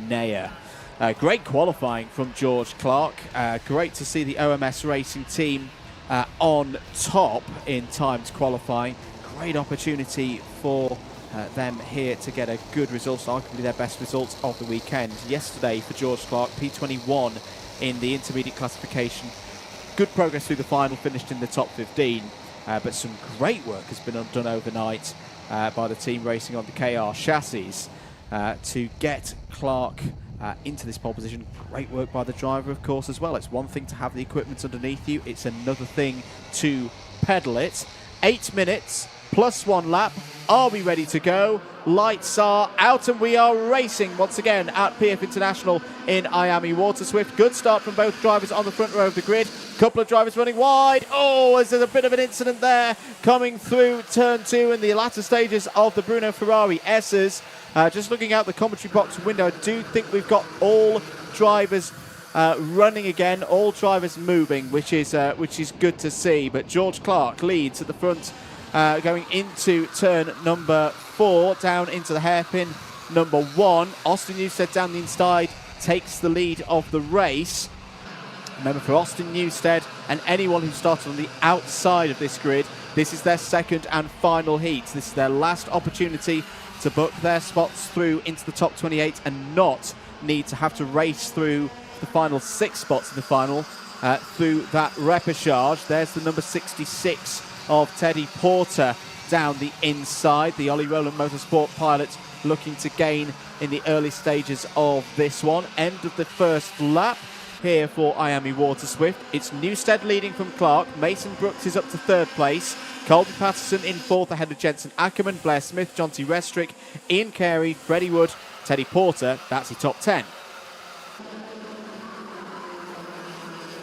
Nair. Great qualifying from George Clark. Great to see the OMS Racing team on top in timed qualifying. Great opportunity for them here to get a good result, arguably their best results of the weekend. Yesterday for George Clark, P21 in the intermediate classification. Good progress through the final, finished in the top 15, but some great work has been done overnight by the team racing on the KR chassis to get Clark into this pole position. Great work by the driver, of course, as well. It's one thing to have the equipment underneath you, it's another thing to pedal it. 8 minutes plus 1 lap. Are we ready to go? Lights are out and we are racing once again at PF International in IAME Water Swift. Good start from both drivers on the front row of the grid. Couple of drivers running wide. Oh, there's a bit of an incident there coming through turn 2 in the latter stages of the Bruno Ferrari S's. Just looking out the commentary box window, I do think we've got all drivers running again, all drivers moving, which is good to see. But George Clark leads at the front, going into turn number 4, down into the hairpin number 1. Austin Newstead down the inside takes the lead of the race. Remember, for Austin Newstead and anyone who started on the outside of this grid, this is their second and final heat. This is their last opportunity to book their spots through into the top 28 and not need to have to race through the final 6 spots in the final through that repechage. There's the number 66 of Teddy Porter down the inside. The Ollie Rowland Motorsport pilot looking to gain in the early stages of this one. End of the first lap here for IAME Water Swift. It's Newstead leading from Clark. Mason Brooks is up to 3rd place. Colby Patterson in 4th ahead of Jensen Ackerman, Blair Smith, Jonty Restrick, Ian Carey, Freddie Wood, Teddy Porter. That's the top 10.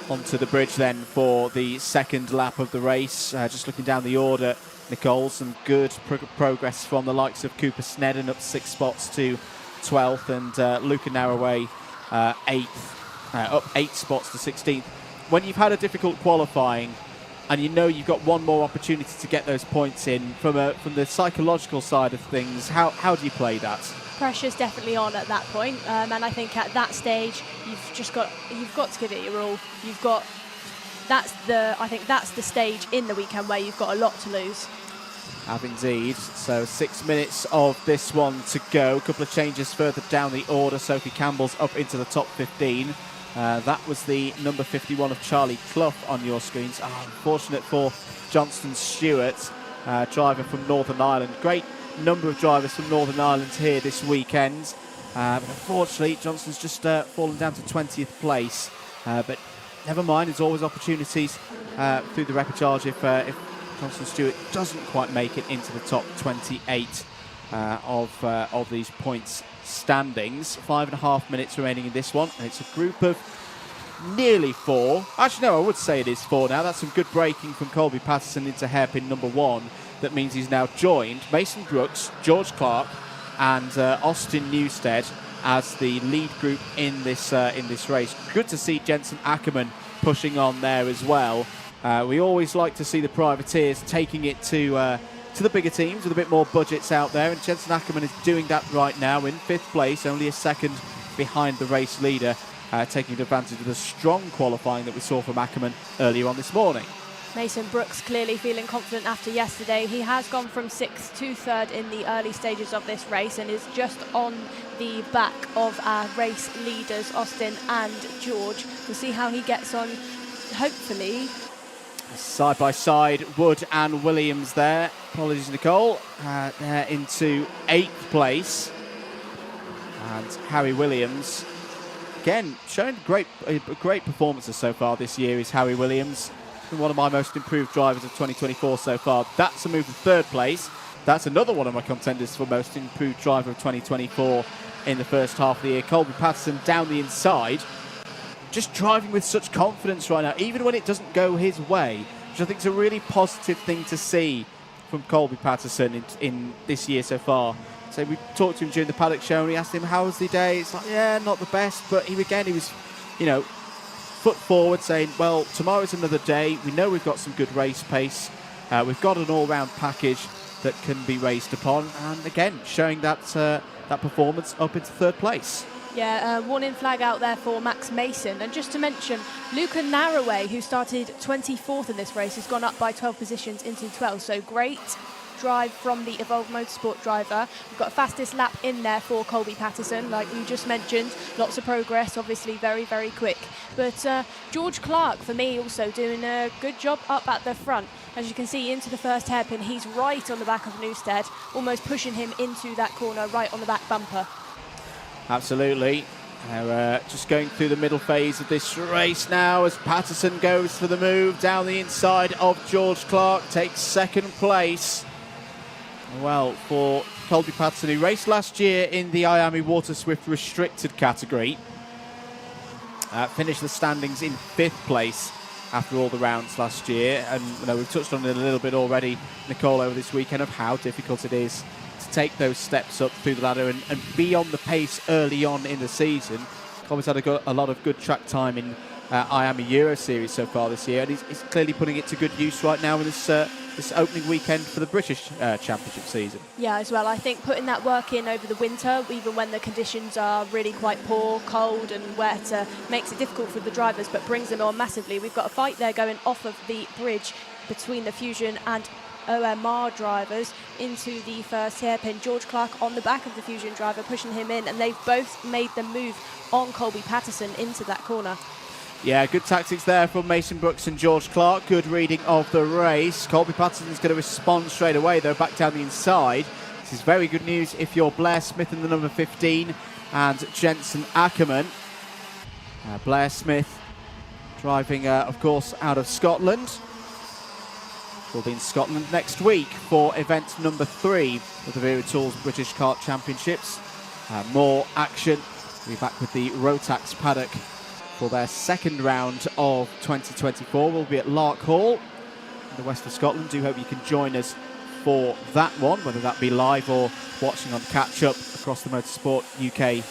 Onto the bridge then for the second lap of the race. Just looking down the order, Nicole, some good progress from the likes of Cooper Snedden, up 6 spots to 12th, and Luca Naraway 8th. Up 8 spots to 16th. When you've had a difficult qualifying and you know you've got one more opportunity to get those points in, from the psychological side of things, how do you play that? Pressure's definitely on at that point, and I think at that stage you've got to give it your all. I think that's the stage in the weekend where you've got a lot to lose. Have indeed. So 6 minutes of this one to go. A couple of changes further down the order. Sophie Campbell's up into the top 15. That was the number 51 of Charlie Clough on your screens. Unfortunate for Johnston Stewart, driver from Northern Ireland. Great number of drivers from Northern Ireland here this weekend. But unfortunately, Johnston's just fallen down to 20th place. But never mind, there's always opportunities through the repechage if Johnston Stewart doesn't quite make it into the top 28 of these points standings. 5.5 minutes remaining in this one, and it's a group of nearly 4. Actually, no, I would say it is 4 now. That's some good braking from Colby Patterson into hairpin number 1. That means he's now joined Mason Brooks, George Clark, and Austin Newstead as the lead group in this race. Good to see Jensen Ackerman pushing on there as well. We always like to see the privateers taking it to the bigger teams with a bit more budgets out there, and Jensen Ackerman is doing that right now in 5th place, only a second behind the race leader, taking advantage of the strong qualifying that we saw from Ackerman earlier on this morning. Mason Brooks clearly feeling confident after yesterday. He has gone from 6th to 3rd in the early stages of this race and is just on the back of our race leaders, Austin and George. We'll see how he gets on, hopefully. Side by side, Wood and Williams there. Apologies, Nicole. They're into 8th place. And Harry Williams, again, showing great performances so far this year is Harry Williams. Been one of my most improved drivers of 2024 so far. That's a move to 3rd place. That's another one of my contenders for most improved driver of 2024 in the first half of the year. Colby Patterson down the inside, just driving with such confidence right now, even when it doesn't go his way, which I think is a really positive thing to see from Colby Patterson in this year so far. So we talked to him during the paddock show and we asked him, how was the day? It's like, yeah, not the best, but he was, foot forward saying, well, tomorrow's another day. We know we've got some good race pace. We've got an all-round package that can be raced upon. And again, showing that performance up into 3rd place. Yeah, warning flag out there for Max Mason. And just to mention, Luca Narroway, who started 24th in this race, has gone up by 12 positions into 12th. So great drive from the Evolve Motorsport driver. We've got a fastest lap in there for Colby Patterson, like you just mentioned. Lots of progress, obviously very, very quick. But George Clark, for me, also doing a good job up at the front. As you can see, into the first hairpin, he's right on the back of Newstead, almost pushing him into that corner, right on the back bumper. Absolutely. They're just going through the middle phase of this race now as Patterson goes for the move down the inside of George Clark, takes 2nd place. Well, for Colby Patterson, who raced last year in the IAME Water Swift restricted category, finished the standings in 5th place after all the rounds last year. And we've touched on it a little bit already, Nicole, over this weekend, of how difficult it is to take those steps up through the ladder and be on the pace early on in the season. Colby's had a lot of good track time in IAME Euro Series so far this year, and he's clearly putting it to good use right now in this opening weekend for the British Championship season. Yeah, as well. I think putting that work in over the winter, even when the conditions are really quite poor, cold and wet, makes it difficult for the drivers, but brings them on massively. We've got a fight there going off of the bridge between the Fusion and OMR drivers into the first hairpin. George Clark on the back of the Fusion driver, pushing him in, and they've both made the move on Colby Patterson into that corner. Yeah, good tactics there from Mason Brooks and George Clark. Good reading of the race. Colby Patterson's going to respond straight away, though, back down the inside. This is very good news if you're Blair Smith in the number 15 and Jensen Ackerman. Blair Smith driving, of course, out of Scotland. We'll be in Scotland next week for event number 3 of the Wera Tools British Kart Championships. More action. We'll be back with the Rotax paddock for their 2nd round of 2024. We'll be at Lark Hall in the west of Scotland. Do hope you can join us for that one, whether that be live or watching on catch up across the Motorsport UK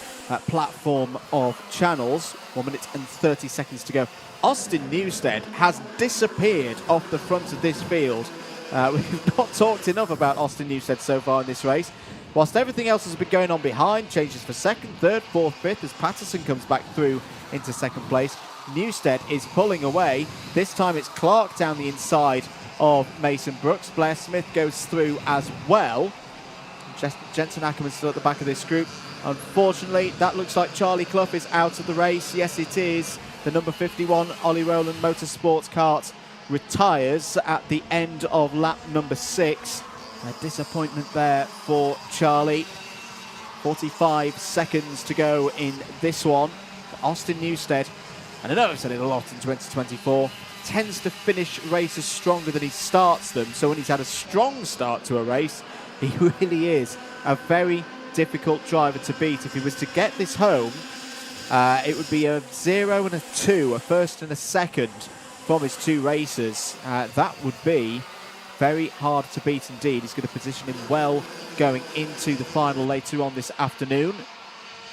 platform of channels. 1 minute and 30 seconds to go. Austin Newstead has disappeared off the front of this field. We've not talked enough about Austin Newstead so far in this race. Whilst everything else has been going on behind, changes for 2nd, 3rd, 4th, 5th as Patterson comes back through into 2nd place. Newstead is pulling away. This time it's Clark down the inside of Mason Brooks. Blair Smith goes through as well. Jensen Ackerman still at the back of this group. Unfortunately, that looks like Charlie Clough is out of the race. Yes, it is. The number 51 Ollie Rowland Motorsports Kart retires at the end of lap number 6. A disappointment there for Charlie. 45 seconds to go in this one. Austin Newstead, and I know I've said it a lot in 2024, tends to finish races stronger than he starts them. So when he's had a strong start to a race, he really is a very difficult driver to beat. If he was to get this home, it would be a 0 and a 2, a 1st and a 2nd from his 2 races. That would be very hard to beat indeed. He's going to position him well going into the final later on this afternoon.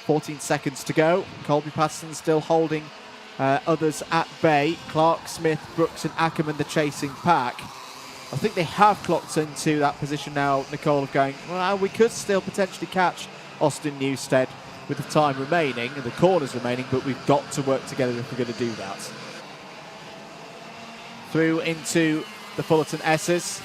14 seconds to go. Colby Patterson still holding others at bay. Clark, Smith, Brooks and Ackerman the chasing pack. I think they have clocked into that position now, Nicole, of going, well, we could still potentially catch Austin Newstead with the time remaining and the corners remaining, but we've got to work together if we're going to do that. Through into the Fullerton S's.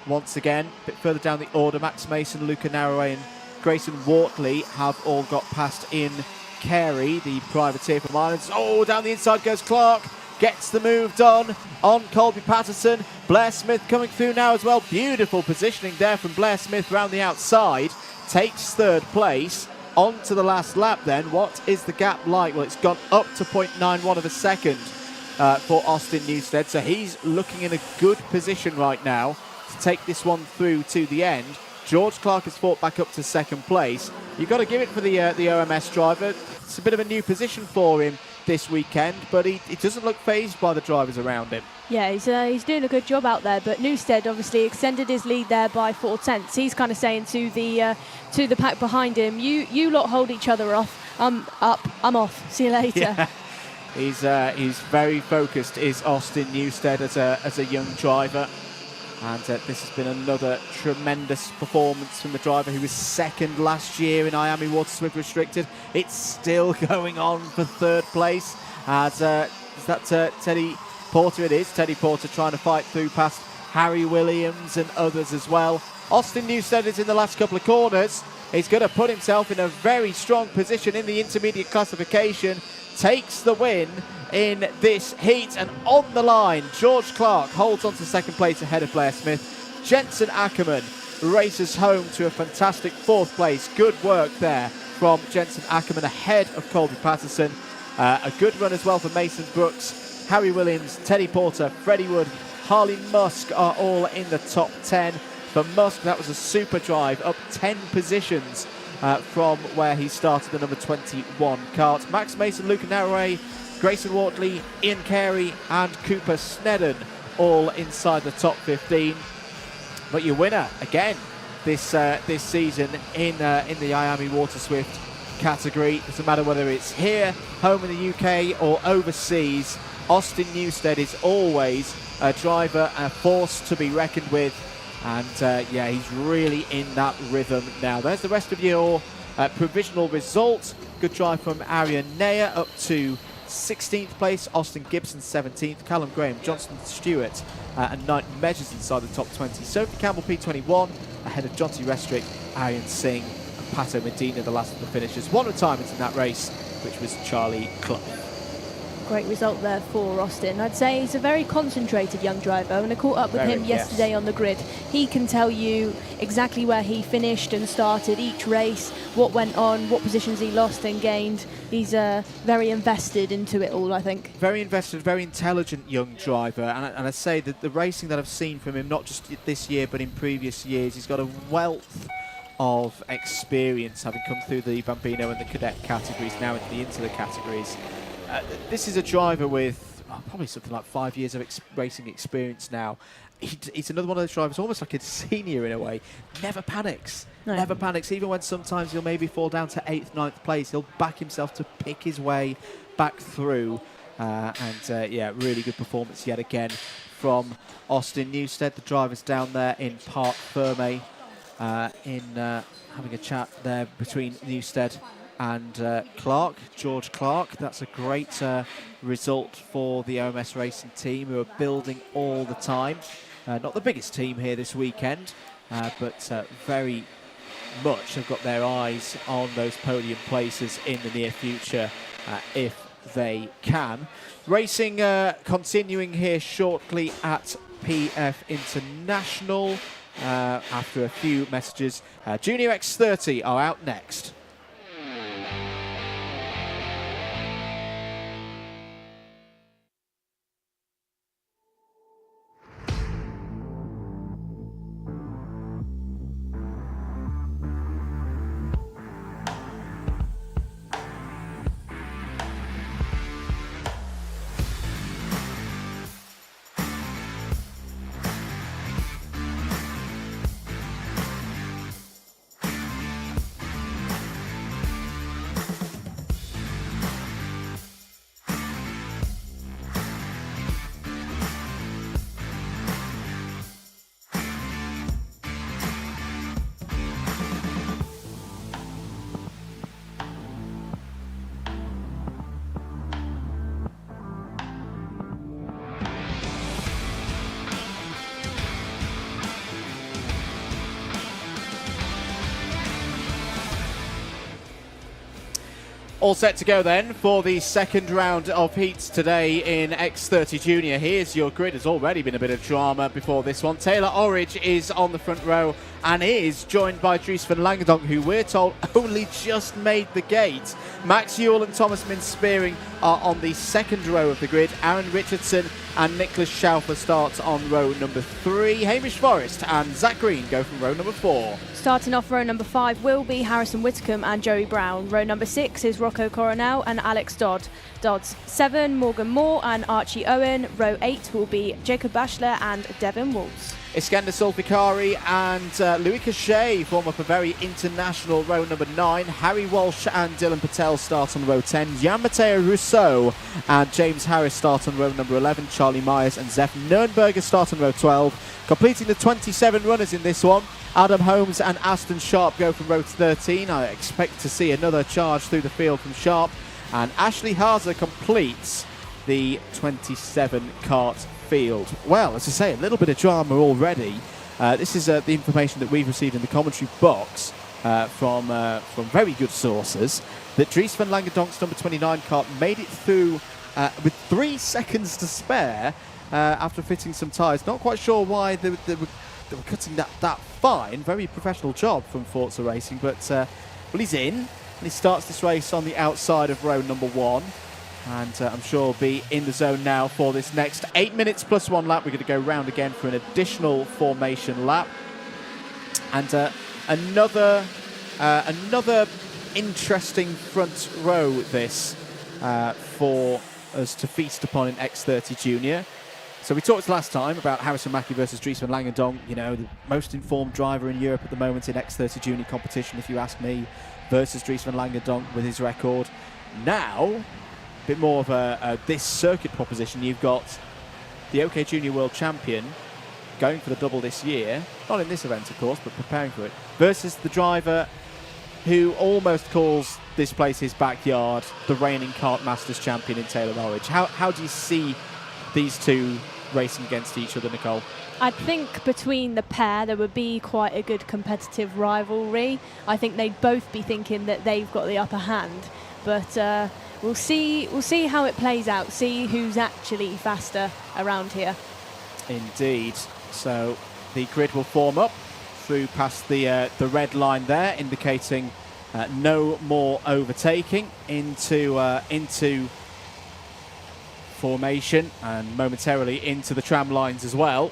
Once again, a bit further down the order, Max Mason, Luca Narraway and Grayson Wortley have all got past in Carey, the privateer from Ireland. Oh, down the inside goes Clark. Gets the move done on Colby Patterson. Blair Smith coming through now as well. Beautiful positioning there from Blair Smith round the outside. Takes third place. On to the last lap then. What is the gap like? Well, it's gone up to 0.91 of a second for Austin Newstead. So he's looking in a good position right now to take this one through to the end. George Clark has fought back up to second place. You've got to give it for the OMS driver. It's a bit of a new position for him this weekend, but he doesn't look phased by the drivers around him. Yeah, he's doing a good job out there, but Newstead obviously extended his lead there by 4 tenths. He's kind of saying to the pack behind him, you lot hold each other off. I'm up, I'm off. See you later. Yeah. He's very focused, is Austin Newstead as a young driver. And this has been another tremendous performance from the driver who was second last year in IAME Water Swift Restricted. It's still going on for third place. As is that Teddy Porter? It is Teddy Porter trying to fight through past Harry Williams and others as well. Austin Newstead is in the last couple of corners. He's going to put himself in a very strong position in the intermediate classification. Takes the win in this heat, and on the line George Clark holds on to second place ahead of Blair Smith. Jensen Ackerman races home to a fantastic fourth place. Good work there from Jensen Ackerman ahead of Colby Patterson. A good run as well for Mason Brooks, Harry Williams, Teddy Porter, Freddie Wood, Harley Musk are all in the top 10. For Musk, that was a super drive, up 10 positions from where he started, the number 21 kart. Max Mason, Luca Narraway, Grayson Wortley, Ian Carey and Cooper Snedden all inside the top 15. But your winner again this season in the IAME Water Swift category, doesn't matter whether it's here, home in the UK or overseas, Austin Newstead is always a driver and a force to be reckoned with. And yeah, he's really in that rhythm now. There's the rest of your provisional results. Good drive from Arian Naya up to 16th place. Austin Gibson 17th. Callum Graham, Johnston Stewart and Knight measures inside the top 20. Sophie Campbell P21 ahead of Jonty Restrick, Arian Singh and Pato Medina, the last of the finishers. One retirement in that race, which was Charlie Clough. Great result there for Austin. I'd say he's a very concentrated young driver. When I caught up with him yesterday on the grid, he can tell you exactly where he finished and started each race, what went on, what positions he lost and gained. He's very invested into it all, I think. Very invested, very intelligent young driver. And I say that the racing that I've seen from him, not just this year but in previous years, he's got a wealth of experience, having come through the Bambino and the cadet categories, now into the categories. This is a driver with probably something like 5 years of racing experience now. He's another one of those drivers, almost like a senior in a way. Never panics. No. Never panics. Even when sometimes he'll maybe fall down to 8th, 9th place, he'll back himself to pick his way back through. Yeah, really good performance yet again from Austin Newstead. The driver's down there in Parc Ferme, having a chat there between Newstead and Clark, George Clark. That's a great result for the OMS racing team, who are building all the time. Not the biggest team here this weekend, but very much have got their eyes on those podium places in the near future, if they can. Racing continuing here shortly at PF International after a few messages. Junior X30 are out next. All set to go then for the second round of heats today in X30 Junior. Here's your grid. There's already been a bit of drama before this one. Taylor Orridge is on the front row and is joined by Dries van Langendonk, who we're told only just made the gate. Max Ewell and Thomas Min-Spearing are on the second row of the grid. Aaron Richardson and Nicholas Schaufler start on row number 3. Hamish Forrest and Zach Green go from row number 4. Starting off row number 5 will be Harrison Whitcomb and Joey Brown. Row number 6 is Rocco Coronel and Alex Dodds. 7, Morgan Moore and Archie Owen. Row 8 will be Jacob Bashler and Devin Walls. Iskander Solfikari and Louis Cachet form up a very international row number 9. Harry Walsh and Dylan Patel start on row 10. Jan-Matteo Rousseau and James Harris start on row number 11. Charlie Myers and Zeph Nurnberger start on row 12. Completing the 27 runners in this one, Adam Holmes and Aston Sharp go from row 13. I expect to see another charge through the field from Sharp. And Ashley Hazer completes the 27 kart field. Well, as I say, a little bit of drama already. This is the information that we've received in the commentary box from very good sources, that Dries van Langendonk's number 29 kart made it through with 3 seconds to spare after fitting some tyres. Not quite sure why they were cutting that fine. Very professional job from Forza Racing, but well, he's in, and he starts this race on the outside of row number 1. And I'm sure will be in the zone now for this next 8 minutes plus 1 lap. We're going to go round again for an additional formation lap. And another interesting front row this for us to feast upon in X30 Junior. So we talked last time about Harrison Mackie versus Dries van Langendonk, you know, the most informed driver in Europe at the moment in X30 Junior competition, if you ask me, versus Dries van Langendonk with his record. Now, bit more of this circuit proposition. You've got the OK Junior World Champion going for the double this year, not in this event of course, but preparing for it, versus the driver who almost calls this place his backyard, the reigning Kart Masters champion in Taylor Orridge. How do you see these two racing against each other, Nicole? I think between the pair there would be quite a good competitive rivalry. I think they'd both be thinking that they've got the upper hand, but We'll see how it plays out, see who's actually faster around here. Indeed. So the grid will form up through past the red line there, indicating no more overtaking into formation and momentarily into the tram lines as well.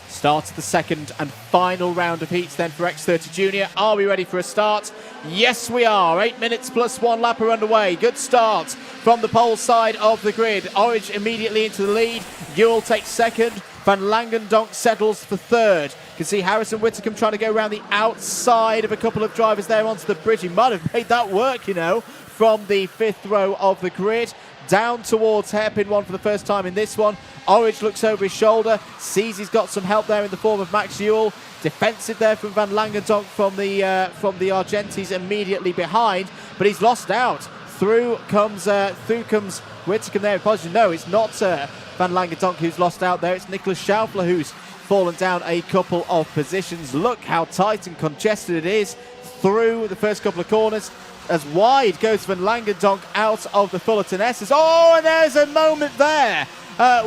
Start the second and final round of heats then for X30 Junior. Are we ready for a start? Yes, we are. 8 minutes plus 1 lap are underway. Good start from the pole side of the grid. Orridge immediately into the lead. Ewell takes second. Van Langendonk settles for third. You can see Harrison Whitcomb trying to go around the outside of a couple of drivers there onto the bridge. He might have made that work, you know, from the 5th row of the grid. Down towards hairpin 1 for the first time in this one. Orridge looks over his shoulder, sees he's got some help there in the form of Max Ewell. Defensive there from Van Langendonk from the Argentis immediately behind, but he's lost out. Through comes Whitcomb there. Apologies, no, it's not Van Langendonk who's lost out there. It's Nicholas Schaufler who's fallen down a couple of positions. Look how tight and congested it is through the first couple of corners. As wide goes Van Langendonk out of the Fullerton S's. Oh, and there's a moment there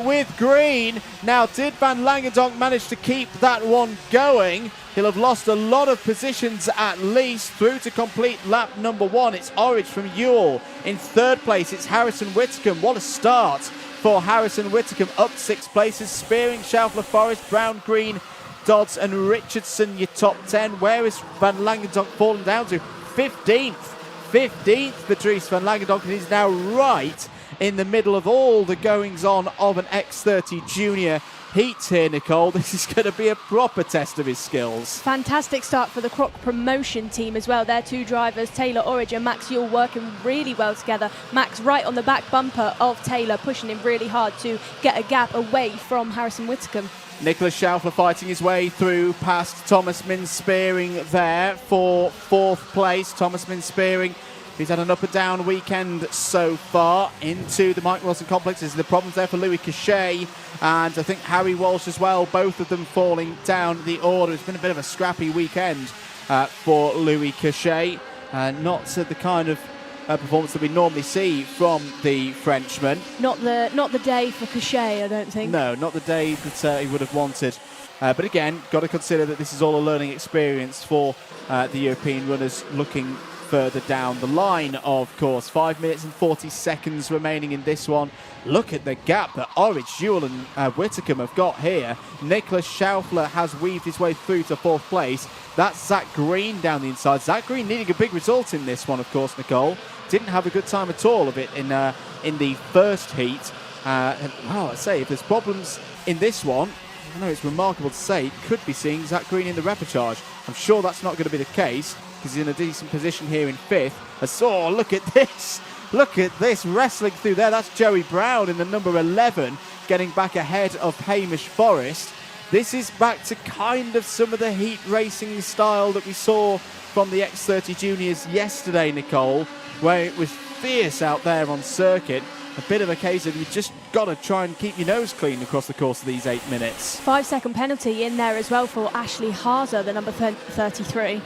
with Green. Now, did Van Langendonk manage to keep that one going? He'll have lost a lot of positions at least through to complete lap number 1. It's Orridge from Ewell. In third place, it's Harrison Whitcomb. What a start for Harrison Whitcomb. Up 6 places. Spearing, Schaufler, Forrest, Brown, Green, Dodds and Richardson, your top 10. Where is Van Langendonk fallen down to? 15th for Dries van Langendonk, and he's now right in the middle of all the goings-on of an X30 Junior heat here, Nicole. This is going to be a proper test of his skills. Fantastic start for the Croc promotion team as well. Their 2 drivers, Taylor Orridge and Max Ewell, working really well together. Max right on the back bumper of Taylor, pushing him really hard to get a gap away from Harrison Whitcomb. Nicholas Schaufler fighting his way through past Thomas Min-Spearing there for 4th place. Thomas Min-Spearing, he's had an up and down weekend so far into the Mike Wilson complex. There's the problems there for Louis Cachet and I think Harry Walsh as well, both of them falling down the order. It's been a bit of a scrappy weekend for Louis Cachet. Not the kind of performance that we normally see from the Frenchman. Not the day for Cachet, I don't think. No, not the day that he would have wanted. But again, got to consider that this is all a learning experience for the European runners looking further down the line, of course. 5 minutes and 40 seconds remaining in this one. Look at the gap that Orridge, Ewell and Whitcomb have got here. Nicholas Schaufler has weaved his way through to 4th place. That's Zach Green down the inside. Zach Green needing a big result in this one, of course, Nicole. Didn't have a good time at all of it in the first heat. Well, I say, if there's problems in this one, I know it's remarkable to say, could be seeing Zach Green in the repechage. I'm sure that's not going to be the case, because he's in a decent position here in 5th. Look at this. Look at this wrestling through there. That's Joey Brown in the number 11, getting back ahead of Hamish Forrest. This is back to kind of some of the heat racing style that we saw from the X30 juniors yesterday, Nicole, where it was fierce out there on circuit. A bit of a case of you just got to try and keep your nose clean across the course of these 8 minutes. 5-second penalty in there as well for Ashley Harzer, the number 33.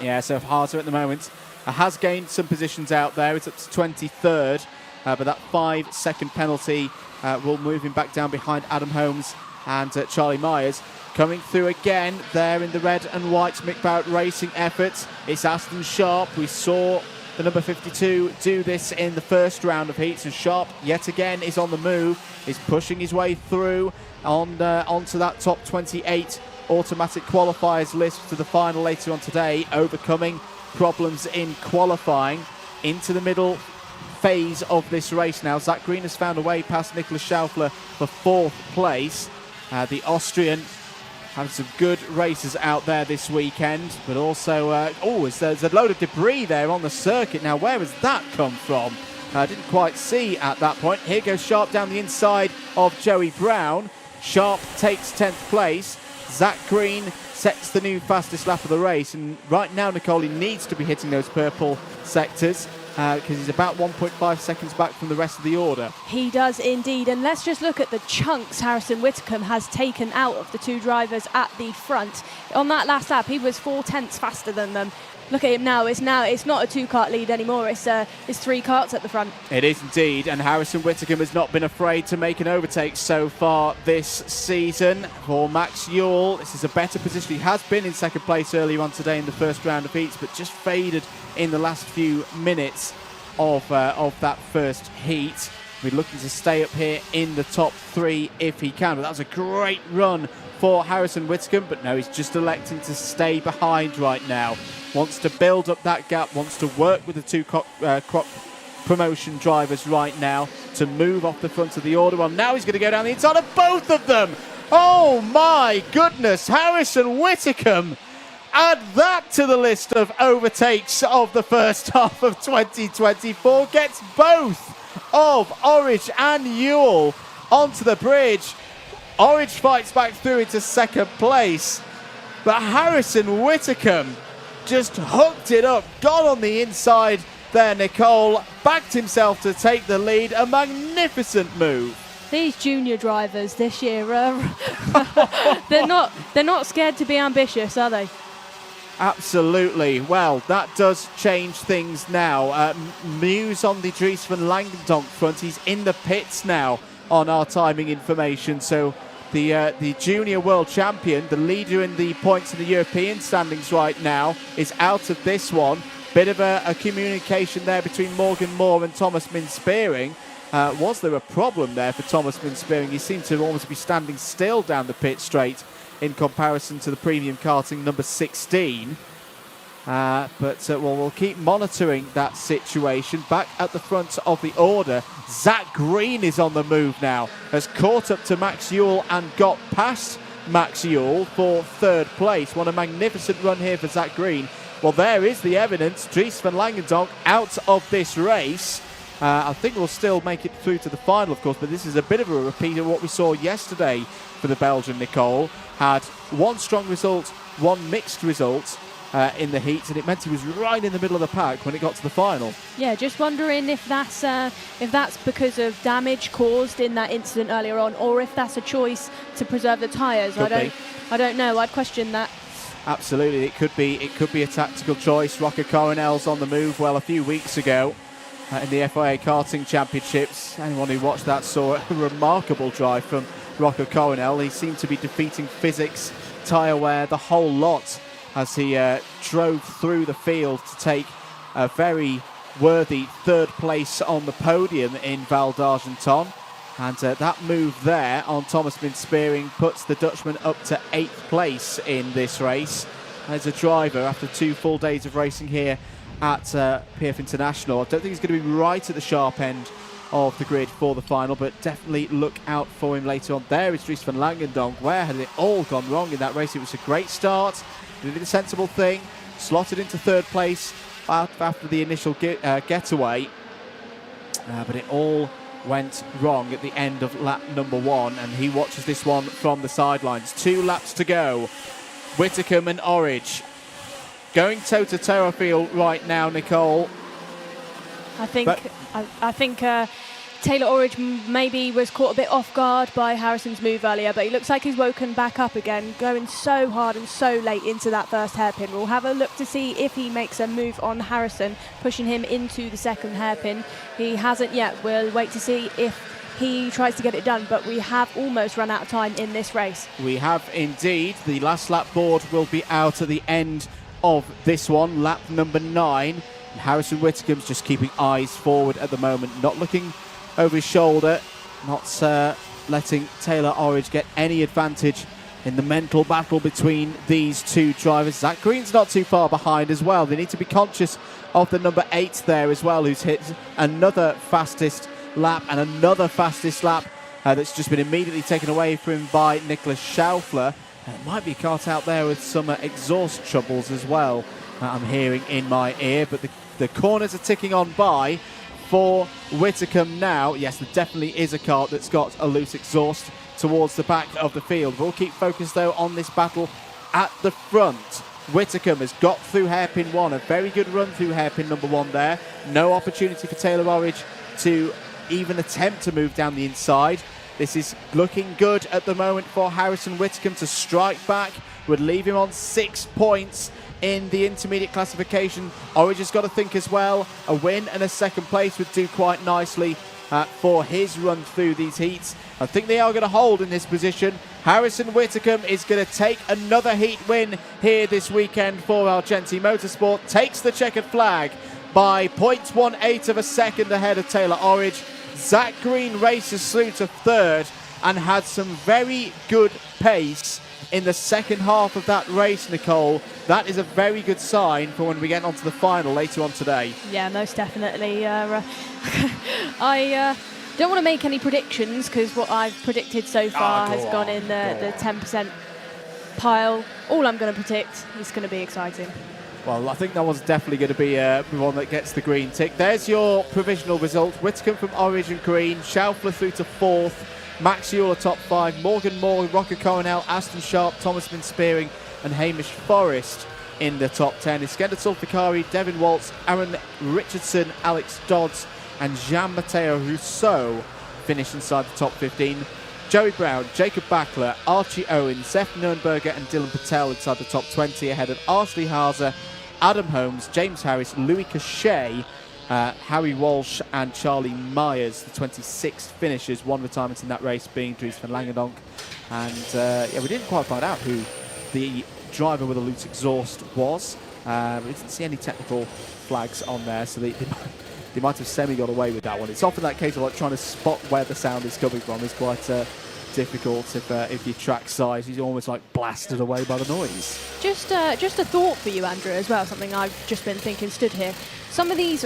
Yeah, so Harzer at the moment has gained some positions out there. It's up to 23rd, but that 5-second penalty will move him back down behind Adam Holmes and Charlie Myers. Coming through again there in the red and white Mick Barrett Racing efforts. It's Aston Sharp. We saw the number 52 do this in the first round of heats, and Sharp yet again is on the move, is pushing his way through onto that top 28 automatic qualifiers list to the final later on today, overcoming problems in qualifying into the middle phase of this race now. Zach Green has found a way past Nicholas Schaufler for 4th place. The Austrian having some good races out there this weekend, but also, there's a load of debris there on the circuit. Now, where has that come from? I didn't quite see at that point. Here goes Sharp down the inside of Joey Brown. Sharp takes 10th place. Zach Green sets the new fastest lap of the race, and right now, Nicole, he needs to be hitting those purple sectors because he's about 1.5 seconds back from the rest of the order. He does indeed, and let's just look at the chunks Harrison Whitcomb has taken out of the 2 drivers at the front. On that last lap, he was 4/10 faster than them. Look at him now. It's not a 2-kart lead anymore. It's 3 karts at the front. It is indeed, and Harrison Whitcomb has not been afraid to make an overtake so far this season. For Max Ewell, this is a better position. He has been in 2nd place earlier on today in the first round of heats, but just faded in the last few minutes of that first heat. We're looking to stay up here in the top 3 if he can, but that was a great run for Harrison Whitcomb, but no, he's just electing to stay behind right now. Wants to build up that gap, wants to work with the 2 crop promotion drivers right now to move off the front of the order. Well, now he's going to go down the inside of both of them. Oh my goodness, Harrison Whitcomb. Add that to the list of overtakes of the first half of 2024. Gets both of Orridge and Ewell onto the bridge. Orridge fights back through into 2nd place, but Harrison Whitcomb just hooked it up, got on the inside there, Nicole, backed himself to take the lead. A magnificent move. These junior drivers this year, they're not scared to be ambitious, are they? Absolutely. Well, that does change things now. Muse on the Dries van Langendonk front. He's in the pits now on our timing information. So the junior world champion, the leader in the points in the European standings right now, is out of this one. Bit of a communication there between Morgan Moore and Thomas Min-Spearing. Was there a problem there for Thomas Min-Spearing? He seemed to almost be standing still down the pit straight in comparison to the premium karting number 16. We'll keep monitoring that situation. Back at the front of the order, Zach Green is on the move now. Has caught up to Max Ewell and got past Max Ewell for 3rd place. What a magnificent run here for Zach Green. Well, there is the evidence. Dries van Langendonk out of this race. I think we'll still make it through to the final, of course, but this is a bit of a repeat of what we saw yesterday for the Belgian. Nicole had 1 strong result, 1 mixed result in the heats, and it meant he was right in the middle of the pack when it got to the final. Yeah, just wondering if that's because of damage caused in that incident earlier on, or if that's a choice to preserve the tyres. I don't know. I'd question that. Absolutely, it could be a tactical choice. Rocco Coronel's on the move. Well, a few weeks ago in the FIA Karting Championships, anyone who watched that saw a remarkable drive from Rocco Coronel. He seemed to be defeating physics, tyre wear, the whole lot as he drove through the field to take a very worthy third place on the podium in Val d'Argenton. And that move there on Thomas Spearing puts the Dutchman up to 8th place in this race. As a driver, after 2 full days of racing here at PF International, I don't think he's going to be right at the sharp end of the grid for the final, but definitely look out for him later on. There is Dries van Langendonk. Where had it all gone wrong in that race? It was a great start. He did a sensible thing, slotted into 3rd place after the initial getaway, but it all went wrong at the end of lap number 1, and he watches this one from the sidelines. 2 laps to go. Whitcomb and Orridge going toe-to-toe, I feel, right now, Nicole. I think Taylor Orridge maybe was caught a bit off guard by Harrison's move earlier, but he looks like he's woken back up again, going so hard and so late into that first hairpin. We'll have a look to see if he makes a move on Harrison, pushing him into the second hairpin. He hasn't yet. We'll wait to see if he tries to get it done, but we have almost run out of time in this race. We have indeed. The last lap board will be out at the end of this one, lap number 9. And Harrison Whitcomb's just keeping eyes forward at the moment, not looking over his shoulder, not letting Taylor Orridge get any advantage in the mental battle between these 2 drivers. Zach Green's not too far behind as well. They need to be conscious of the number 8 there as well, who's hit another fastest lap and another fastest lap that's just been immediately taken away from him by Nicholas Schaufler. It might be a Kart out there with some exhaust troubles as well, I'm hearing in my ear, but the corners are ticking on by for Whitcomb now. Yes, there definitely is a Kart that's got a loose exhaust towards the back of the field. We'll keep focused, though, on this battle at the front. Whitcomb has got through hairpin 1, a very good run through hairpin number 1 there. No opportunity for Taylor Orridge to even attempt to move down the inside. This is looking good at the moment for Harrison Whitcomb to strike back. Would leave him on 6 points in the intermediate classification. Orridge has got to think as well. A win and a 2nd place would do quite nicely for his run through these heats. I think they are going to hold in this position. Harrison Whitcomb is going to take another heat win here this weekend for Argenti Motorsport. Takes the checkered flag by 0.18 of a second ahead of Taylor Orridge. Zach Green races through to 3rd and had some very good pace in the second half of that race, Nicole. That is a very good sign for when we get onto the final later on today. Yeah, most definitely. I don't want to make any predictions because what I've predicted so far has gone in the 10% pile. All I'm going to predict is going to be exciting. Well, I think that one's definitely going to be one that gets the green tick. There's your provisional result. Whitcomb from Orridge and Green, Schaufler through to 4th, Max Euler top 5, Morgan Moore, Rocco Coronel, Aston Sharp, Thomas Spearing and Hamish Forrest in the top 10. Iskender Sulfikari, Devin Waltz, Aaron Richardson, Alex Dodds and Jean-Matteo Rousseau finish inside the top 15. Joey Brown, Jacob Backler, Archie Owen, Seth Nurnberger and Dylan Patel inside the top 20 ahead of Ashley Haase, Adam Holmes, James Harris, Louis Cachet, Harry Walsh and Charlie Myers, the 26th finishers. 1 retirement in that race being Dries van Langendonk. And we didn't quite find out who the driver with a loose exhaust was. We didn't see any technical flags on there, so they might have semi got away with that one. It's often that case of like trying to spot where the sound is coming from is quite difficult if your track size is almost like blasted away by the noise. Just a thought for you, Andrew, as well, something I've just been thinking stood here. Some of these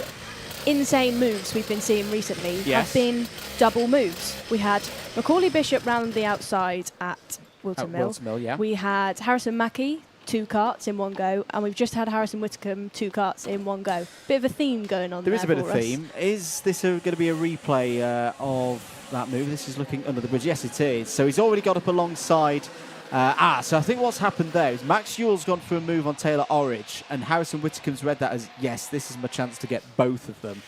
insane moves we've been seeing recently have been double moves. We had Macaulay Bishop round the outside at Wilton Mill. We had Harrison Mackie, 2 karts in one go, and we've just had Harrison Whitcomb, 2 karts in one go. Bit of a theme going on there. There is a bit of theme. Is this going to be a replay of that move? This is looking under the bridge. Yes, it is. So he's already got up alongside. So I think what's happened there is Max Ewell's gone for a move on Taylor Orridge, and Harrison Whitcomb's read that as, yes, this is my chance to get both of them.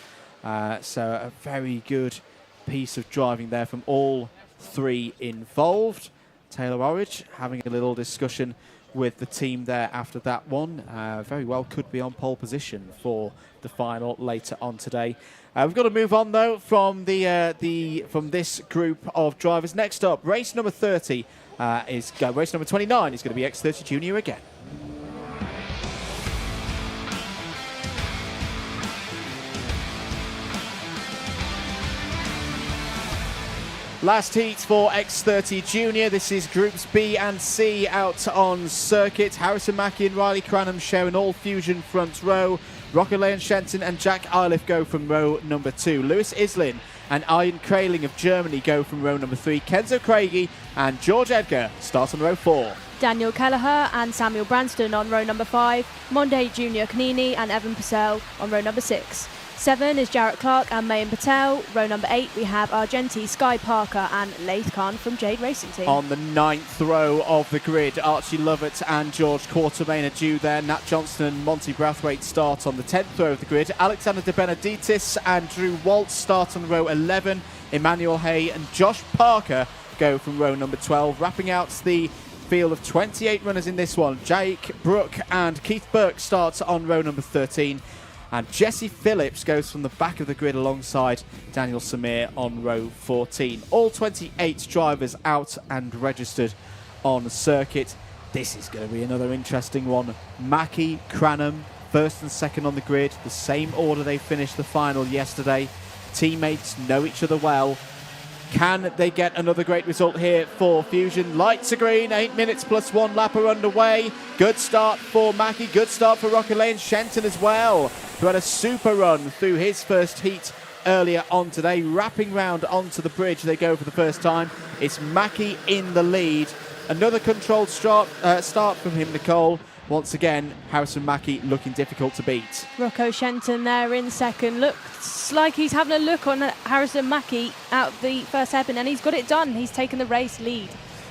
So a very good piece of driving there from all 3 involved. Taylor Orridge having a little discussion with the team there after that one. Very well could be on pole position for the final later on today. We've got to move on though from from this group of drivers. Next up, race number 30 race number 29 is going to be X30 Junior again. Last heat for X30 Junior. This is Groups B and C out on circuit. Harrison Mackie and Riley Cranham share an all-fusion front row. Rocco Leon Shenton and Jack Eiliff go from row number 2. Lewis Islin and Ian Kraling of Germany go from row number 3. Kenzo Craigie and George Edgar start on row 4. Daniel Kelleher and Samuel Branston on row number 5. Monday Junior Kanini and Evan Purcell on row number 6. 7 is Jarrett Clark and Mayan Patel. Row number 8 we have Argenti, Sky Parker and Laith Khan from Jade Racing Team. On the 9th row of the grid, Archie Lovett and George Quartermain are due there. Nat Johnston and Monty Brathwaite start on the 10th row of the grid. Alexander De Benedictis and Drew Waltz start on row 11. Emmanuel Hay and Josh Parker go from row number 12. Wrapping out the field of 28 runners in this one, Jake Brook and Keith Burke starts on row number 13. And Jesse Phillips goes from the back of the grid alongside Daniel Samir on row 14. All 28 drivers out and registered on circuit. This is going to be another interesting one. Mackie, Cranham, first and second on the grid. The same order they finished the final yesterday. Teammates know each other well. Can they get another great result here for Fusion? Lights are green, 8 minutes plus 1 lap are underway. Good start for Mackie, good start for Rocco Lane Shenton as well, who had a super run through his first heat earlier on today. Wrapping round onto the bridge they go for the first time. It's Mackie in the lead. Another controlled start from him, Nicole. Once again, Harrison Mackie looking difficult to beat. Rocco Shenton there in second. Looks like he's having a look on Harrison Mackie out of the first hairpin, and he's got it done. He's taken the race lead.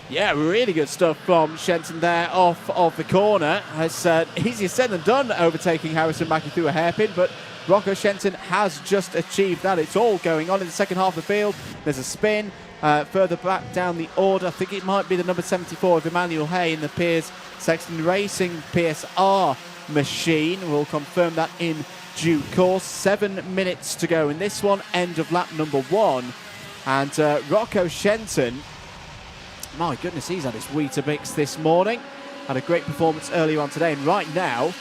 Yeah, really good stuff from Shenton there off of the corner. It's easier said than done overtaking Harrison Mackie through a hairpin, but Rocco Shenton has just achieved that. It's all going on in the second half of the field. There's a spin. Further back down the order, I think it might be the number 74 of Emmanuel Hay in the Piers Sexton Racing PSR machine. We'll confirm that in due course. 7 minutes to go in this one, end of lap number 1. And Rocco Shenton, my goodness, he's had his Weetabix this morning. Had a great performance earlier on today, and right now,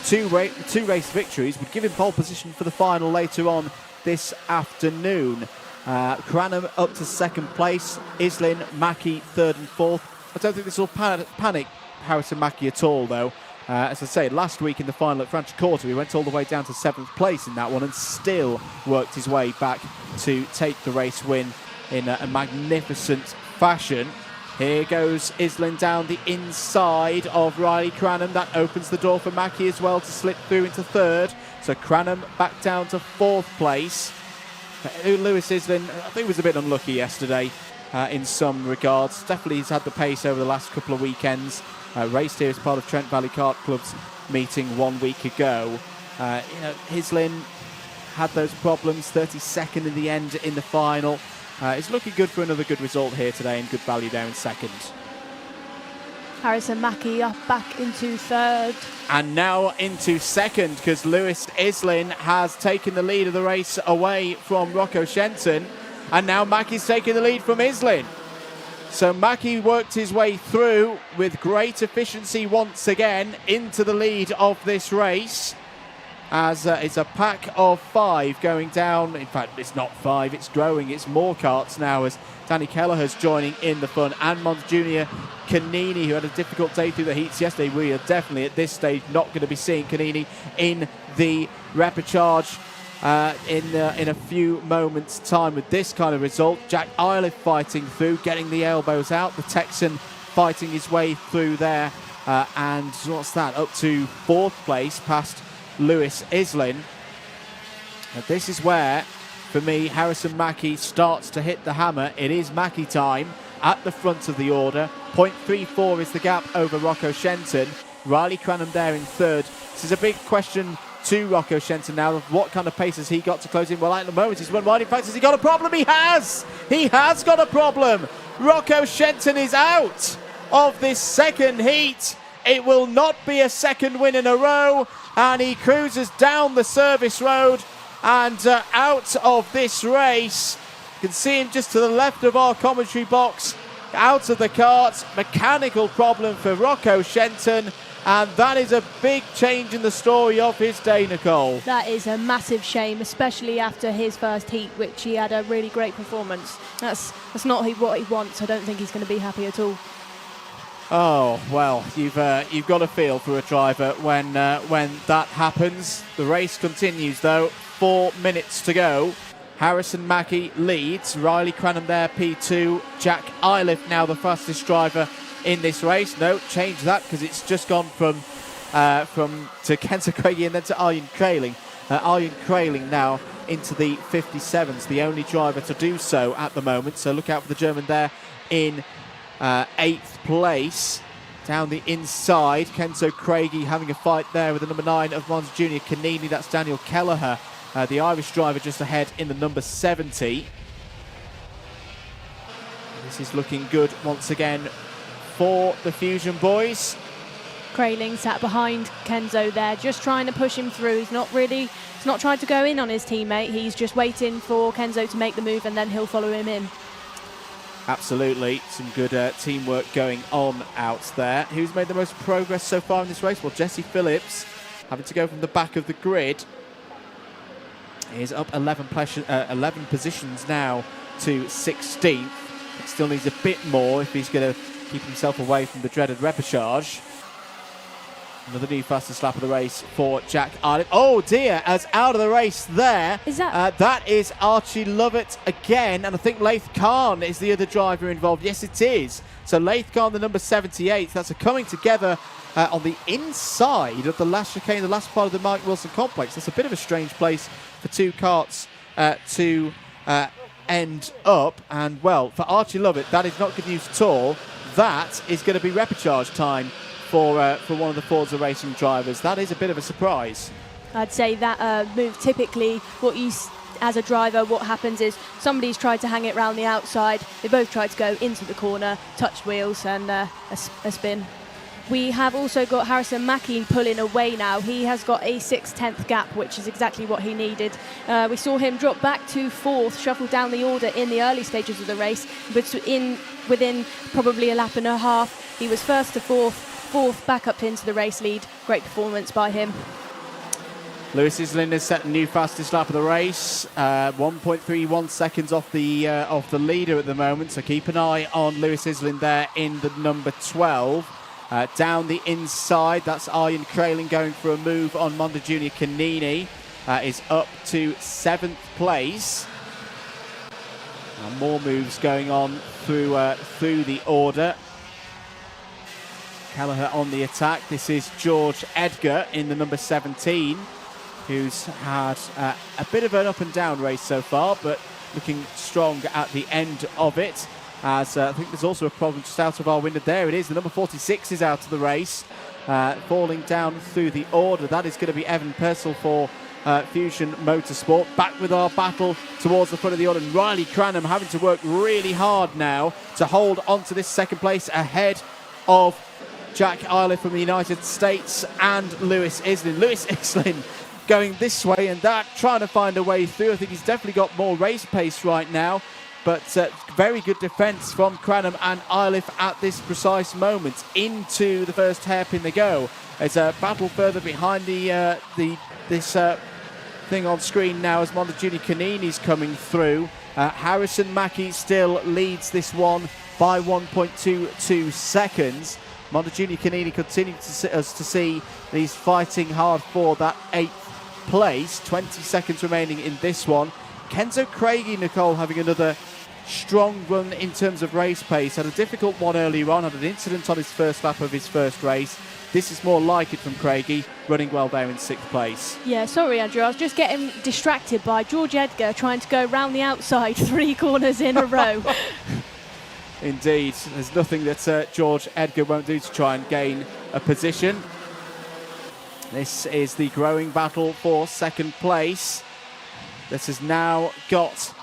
two race victories would give him pole position for the final later on this afternoon. Cranham up to second place, Islin, Mackie third and fourth. I don't think this will panic Harrison Mackie at all, though. As I say, last week in the final at Franciacorta, he went all the way down to 7th place in that one and still worked his way back to take the race win in a magnificent fashion. Here goes Islin down the inside of Riley Cranham. That opens the door for Mackie as well to slip through into third. So Cranham back down to 4th place. Lewis Islin, I think, was a bit unlucky yesterday in some regards. Definitely he's had the pace over the last couple of weekends. Raced here as part of Trent Valley Kart Club's meeting 1 week ago. Islin had those problems, 32nd in the end in the final. It's looking good for another good result here today and good value there in second. Harrison Mackie up back into third. And now into second, because Lewis Islin has taken the lead of the race away from Rocco Shenton. And now Mackie's taking the lead from Islin. So Mackie worked his way through with great efficiency once again into the lead of this race. As it's a pack of 5 going down. In fact, it's not 5, it's growing. It's more karts now as Danny Kelleher's joining in the fun. And Mons Jr. Kanini, who had a difficult day through the heats yesterday. We are definitely at this stage not going to be seeing Kanini in the repechage in a few moments' time with this kind of result. Jack Eiliff fighting through, getting the elbows out. The Texan fighting his way through there. And what's that? Up to 4th place past Lewis Islin. Now this is where, for me, Harrison Mackie starts to hit the hammer. It is Mackie time at the front of the order. 0.34 is the gap over Rocco Shenton. Riley Cranham there in third. This is a big question to Rocco Shenton now of what kind of pace has he got to close in. Well, at the moment he's run wide. In fact, has he got a problem? He has! He has got a problem! Rocco Shenton is out of this second heat. It will not be a second win in a row, and he cruises down the service road and out of this race. You can see him just to the left of our commentary box, out of the kart. Mechanical problem for Rocco Shenton, and that is a big change in the story of his day, Nicole. That is a massive shame, especially after his first heat, which he had a really great performance. That's not what he wants. I don't think he's going to be happy at all. Oh, well, you've got a feel for a driver when that happens. The race continues, though. 4 minutes to go. Harrison Mackie leads. Riley Cranham there, P2. Jack Iliff now the fastest driver in this race. No, change that because it's just gone from to Kenza Craigie and then to Arjen Kraling. Arjen Kraling now into the 57s, the only driver to do so at the moment. So look out for the German there in 8th place. Down the inside, Kenzo Craigie having a fight there with the number 9 of Mons Junior Canini. That's Daniel Kelleher, the Irish driver, just ahead in the number 70. This is looking good once again for the Fusion boys. Kraling sat behind Kenzo there, just trying to push him through. He's not trying to go in on his teammate. He's just waiting for Kenzo to make the move, and then he'll follow him in. Absolutely, some good teamwork going on out there. Who's made the most progress so far in this race? Well, Jesse Phillips, having to go from the back of the grid, is up 11 positions now to 16th. It still needs a bit more if he's going to keep himself away from the dreaded repechage. Another new fastest lap of the race for Jack Iliff. Oh dear, as out of the race there. Is that? That is Archie Lovett again, and I think Laith Khan is the other driver involved. Yes, it is. So Laith Khan, the number 78. That's a coming together on the inside of the last chicane, the last part of the Mike Wilson complex. That's a bit of a strange place for two karts to end up. And well, for Archie Lovett, that is not good news at all. That is going to be repechage time for one of the Forza Racing drivers. That is a bit of a surprise. I'd say that move, typically what you as a driver, what happens is somebody's tried to hang it round the outside. They both tried to go into the corner, touch wheels, and a spin. We have also got Harrison Mackie pulling away now. He has got a 6/10 gap, which is exactly what he needed. We saw him drop back to 4th, shuffle down the order in the early stages of the race, but within probably a lap and a half, he was 1st to 4th, back up into the race lead. Great performance by him. Lewis Islin has set a new fastest lap of the race, 1.31 seconds off the leader at the moment. So keep an eye on Lewis Islin there in the number 12. Down the inside, that's Arjen Kraling going for a move on Monda Junior Canini. Is up to 7th place. And more moves going on through the order. Kelleher on the attack. This is George Edgar in the number 17, who's had a bit of an up and down race so far, but looking strong at the end of it. As I think there's also a problem just out of our window. There it is. The number 46 is out of the race, falling down through the order. That is going to be Evan Purcell for Fusion Motorsport. Back with our battle towards the front of the order. And Riley Cranham having to work really hard now to hold on to this second place ahead of Jack Iliff from the United States and Lewis Islin. Lewis Islin going this way and that, trying to find a way through. I think he's definitely got more race pace right now, but very good defence from Cranham and Iliff at this precise moment. Into the first hairpin they go. There's a battle further behind this thing on screen now as Monda Junior Canini's coming through. Harrison Mackie still leads this one by 1.22 seconds. Monda Junior Canini continuing to see he's fighting hard for that 8th place. 20 seconds remaining in this one. Kenzo Craigie, Nicole, having another strong run in terms of race pace. Had a difficult one earlier on, had an incident on his first lap of his first race. This is more like it from Craigie, running well there in 6th place. Yeah, sorry, Andrew. I was just getting distracted by George Edgar trying to go round the outside 3 corners in a row. Indeed, there's nothing that George Edgar won't do to try and gain a position. This is the growing battle for 2nd place. This has now got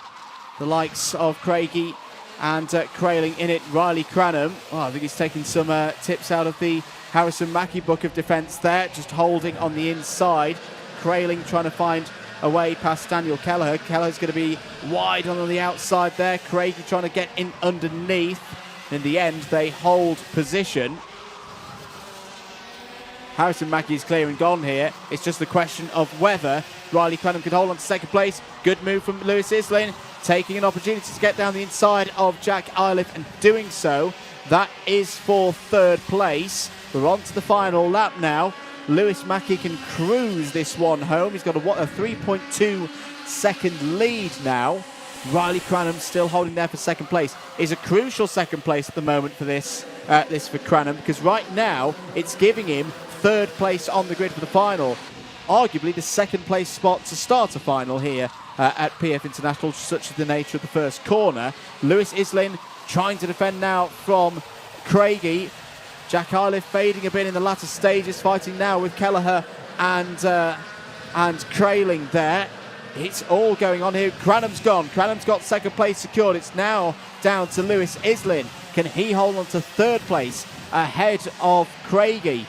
the likes of Craigie and Kraling in it. Riley Cranham, I think he's taken some tips out of the Harrison Mackie, book of defence there, just holding on the inside. Crailing trying to find a way past Daniel Kelleher. Kelleher's going to be wide on the outside there. Craigie trying to get in underneath. In the end, they hold position. Harrison Mackie is clear and gone here. It's just the question of whether Riley Cranham can hold on to second place. Good move from Lewis Islin, taking an opportunity to get down the inside of Jack Iliff and doing so. That is for third place. We're on to the final lap now. Lewis Mackie can cruise this one home. He's got a 3.2 second lead now. Riley Cranham still holding there for second place. Is a crucial second place at the moment for this for Cranham, because right now it's giving him third place on the grid for the final. Arguably the second place spot to start a final here at PF International, such is the nature of the first corner. Lewis Islin trying to defend now from Craigie. Jack Iliff fading a bit in the latter stages, fighting now with Kelleher and Crailing there. It's all going on here. Cranham's gone. Cranham's got second place secured. It's now down to Lewis Islin. Can he hold on to third place ahead of Craigie?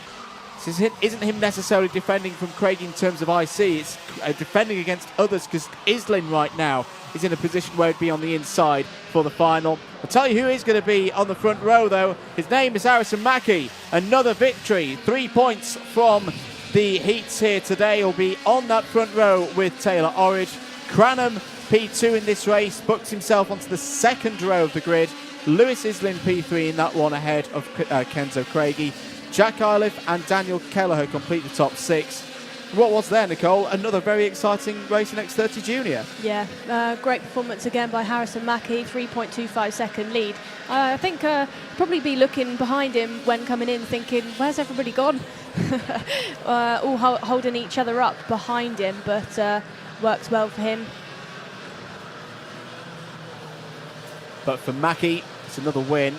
This isn't him necessarily defending from Craigie in terms of IC. It's defending against others, because Islin right now is in a position where he'd be on the inside for the final. I'll tell you who is going to be on the front row, though. His name is Harrison Mackie. Another victory. 3 points from the heats here today. He'll be on that front row with Taylor Orridge. Cranham, P2 in this race, books himself onto the second row of the grid. Lewis Islin, P3 in that one, ahead of Kenzo Craigie. Jack Iliff and Daniel Kelleher complete the top 6. What was there, Nicole? Another very exciting race in X30 Junior. Yeah, great performance again by Harrison Mackie, 3.25 second lead. I think probably be looking behind him when coming in, thinking, where's everybody gone? All holding each other up behind him, but works well for him. But for Mackie, it's another win.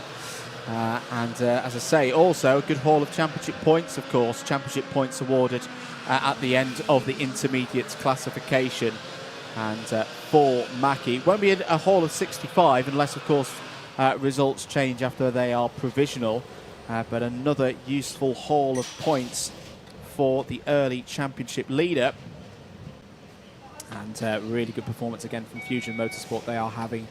And as I say, also a good haul of championship points, of course. Championship points awarded at the end of the intermediates classification. And for Mackie, won't be a haul of 65 unless, of course, results change after they are provisional. But another useful haul of points for the early championship leader. And really good performance again from Fusion Motorsport. They are having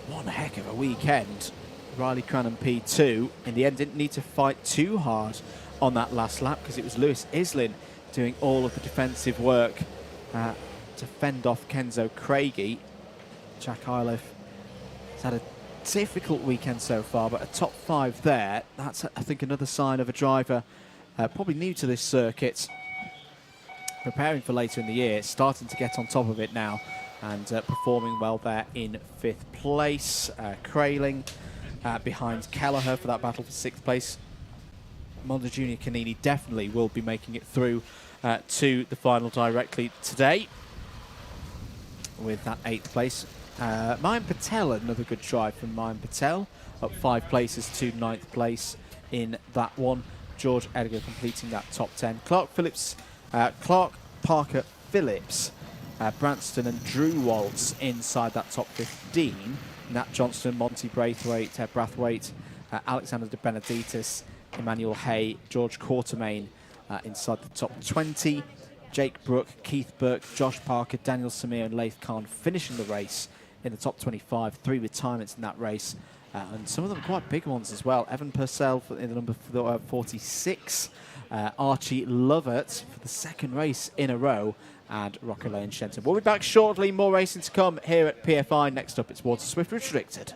one heck of a weekend. Riley Cranham P2 in the end didn't need to fight too hard on that last lap, because it was Lewis Islin doing all of the defensive work to fend off Kenzo Craigie. Jack Iliff has had a difficult weekend so far, but a top 5 there. That's, I think, another sign of a driver probably new to this circuit, preparing for later in the year, starting to get on top of it now, and performing well there in 5th place. Crailing behind Kelleher for that battle for 6th place. Monza Junior Canini definitely will be making it through to the final directly today with that 8th place. Mayan Patel, another good drive from Mayan Patel, up 5 places to 9th place in that one. George Edgar completing that top 10. Clark Parker Phillips, Branston and Drew Waltz inside that top 15. Nat Johnston, Monty Braithwaite, Brathwaite, Alexander De Benedictis, Emmanuel Hay, George Quartermain inside the top 20. Jake Brook, Keith Burke, Josh Parker, Daniel Samir and Laith Khan finishing the race in the top 25. 3 retirements in that race, and some of them quite big ones as well. Evan Purcell in the number 46. Archie Lovett for the 2nd race in a row, and Rocker Lane Shenton. We'll be back shortly. More racing to come here at PFI. Next up, it's Water Swift Restricted.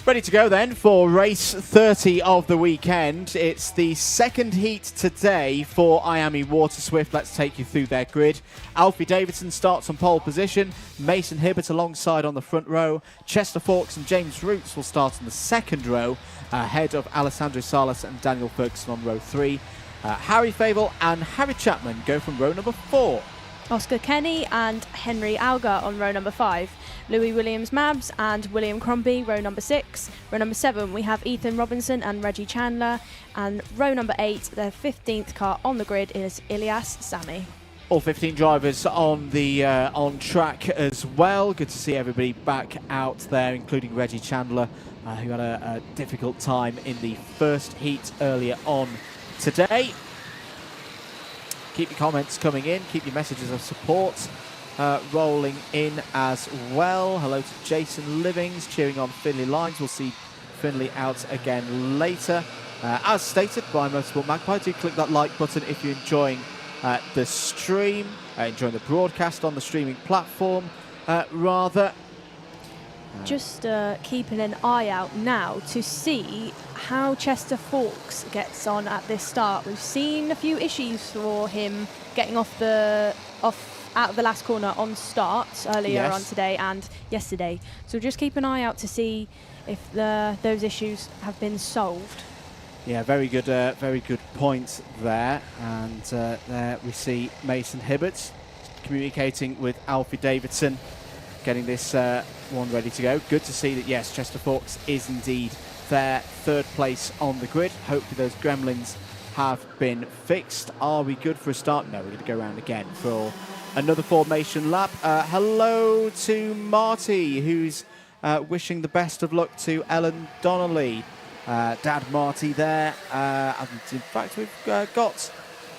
Ready to go then for race 30 of the weekend. It's the second heat today for IAME Water Swift. Let's take you through their grid. Alfie Davidson starts on pole position. Mason Hibbert alongside on the front row. Chester Fawkes and James Roots will start on the second row, ahead of Alessandro Salas and Daniel Ferguson on row 3. Harry Fable and Harry Chapman go from row number 4. Oscar Kenny and Henry Algar on row number 5. Louis Williams-Mabs and William Crombie, row number 6. Row number 7, we have Ethan Robinson and Reggie Chandler. And row number 8, their 15th car on the grid is Ilyas Sami. All 15 drivers on the on track as well. Good to see everybody back out there, including Reggie Chandler, who had a difficult time in the first heat earlier on today. Keep your comments coming in. Keep your messages of support rolling in as well. Hello to Jason Livings cheering on Finley Lines. We'll see Finley out again later. As stated by Motorsport Magpie, do click that like button if you're enjoying the stream, enjoying the broadcast on the streaming platform, rather. Just keeping an eye out now to see how Chester Fawkes gets on at this start. We've seen a few issues for him getting out of the last corner on start earlier on today and yesterday. So just keep an eye out to see if those issues have been solved. Yeah, very good point there. And there we see Mason Hibbert communicating with Alfie Davidson, getting this one ready to go. Good to see that, yes, Chester Fawkes is indeed their third place on the grid. Hopefully those gremlins have been fixed. Are we good for a start? No, we're going to go around again for another formation lap. Hello to Marty, who's wishing the best of luck to Ellen Donnelly. Dad Marty there. And in fact, we've got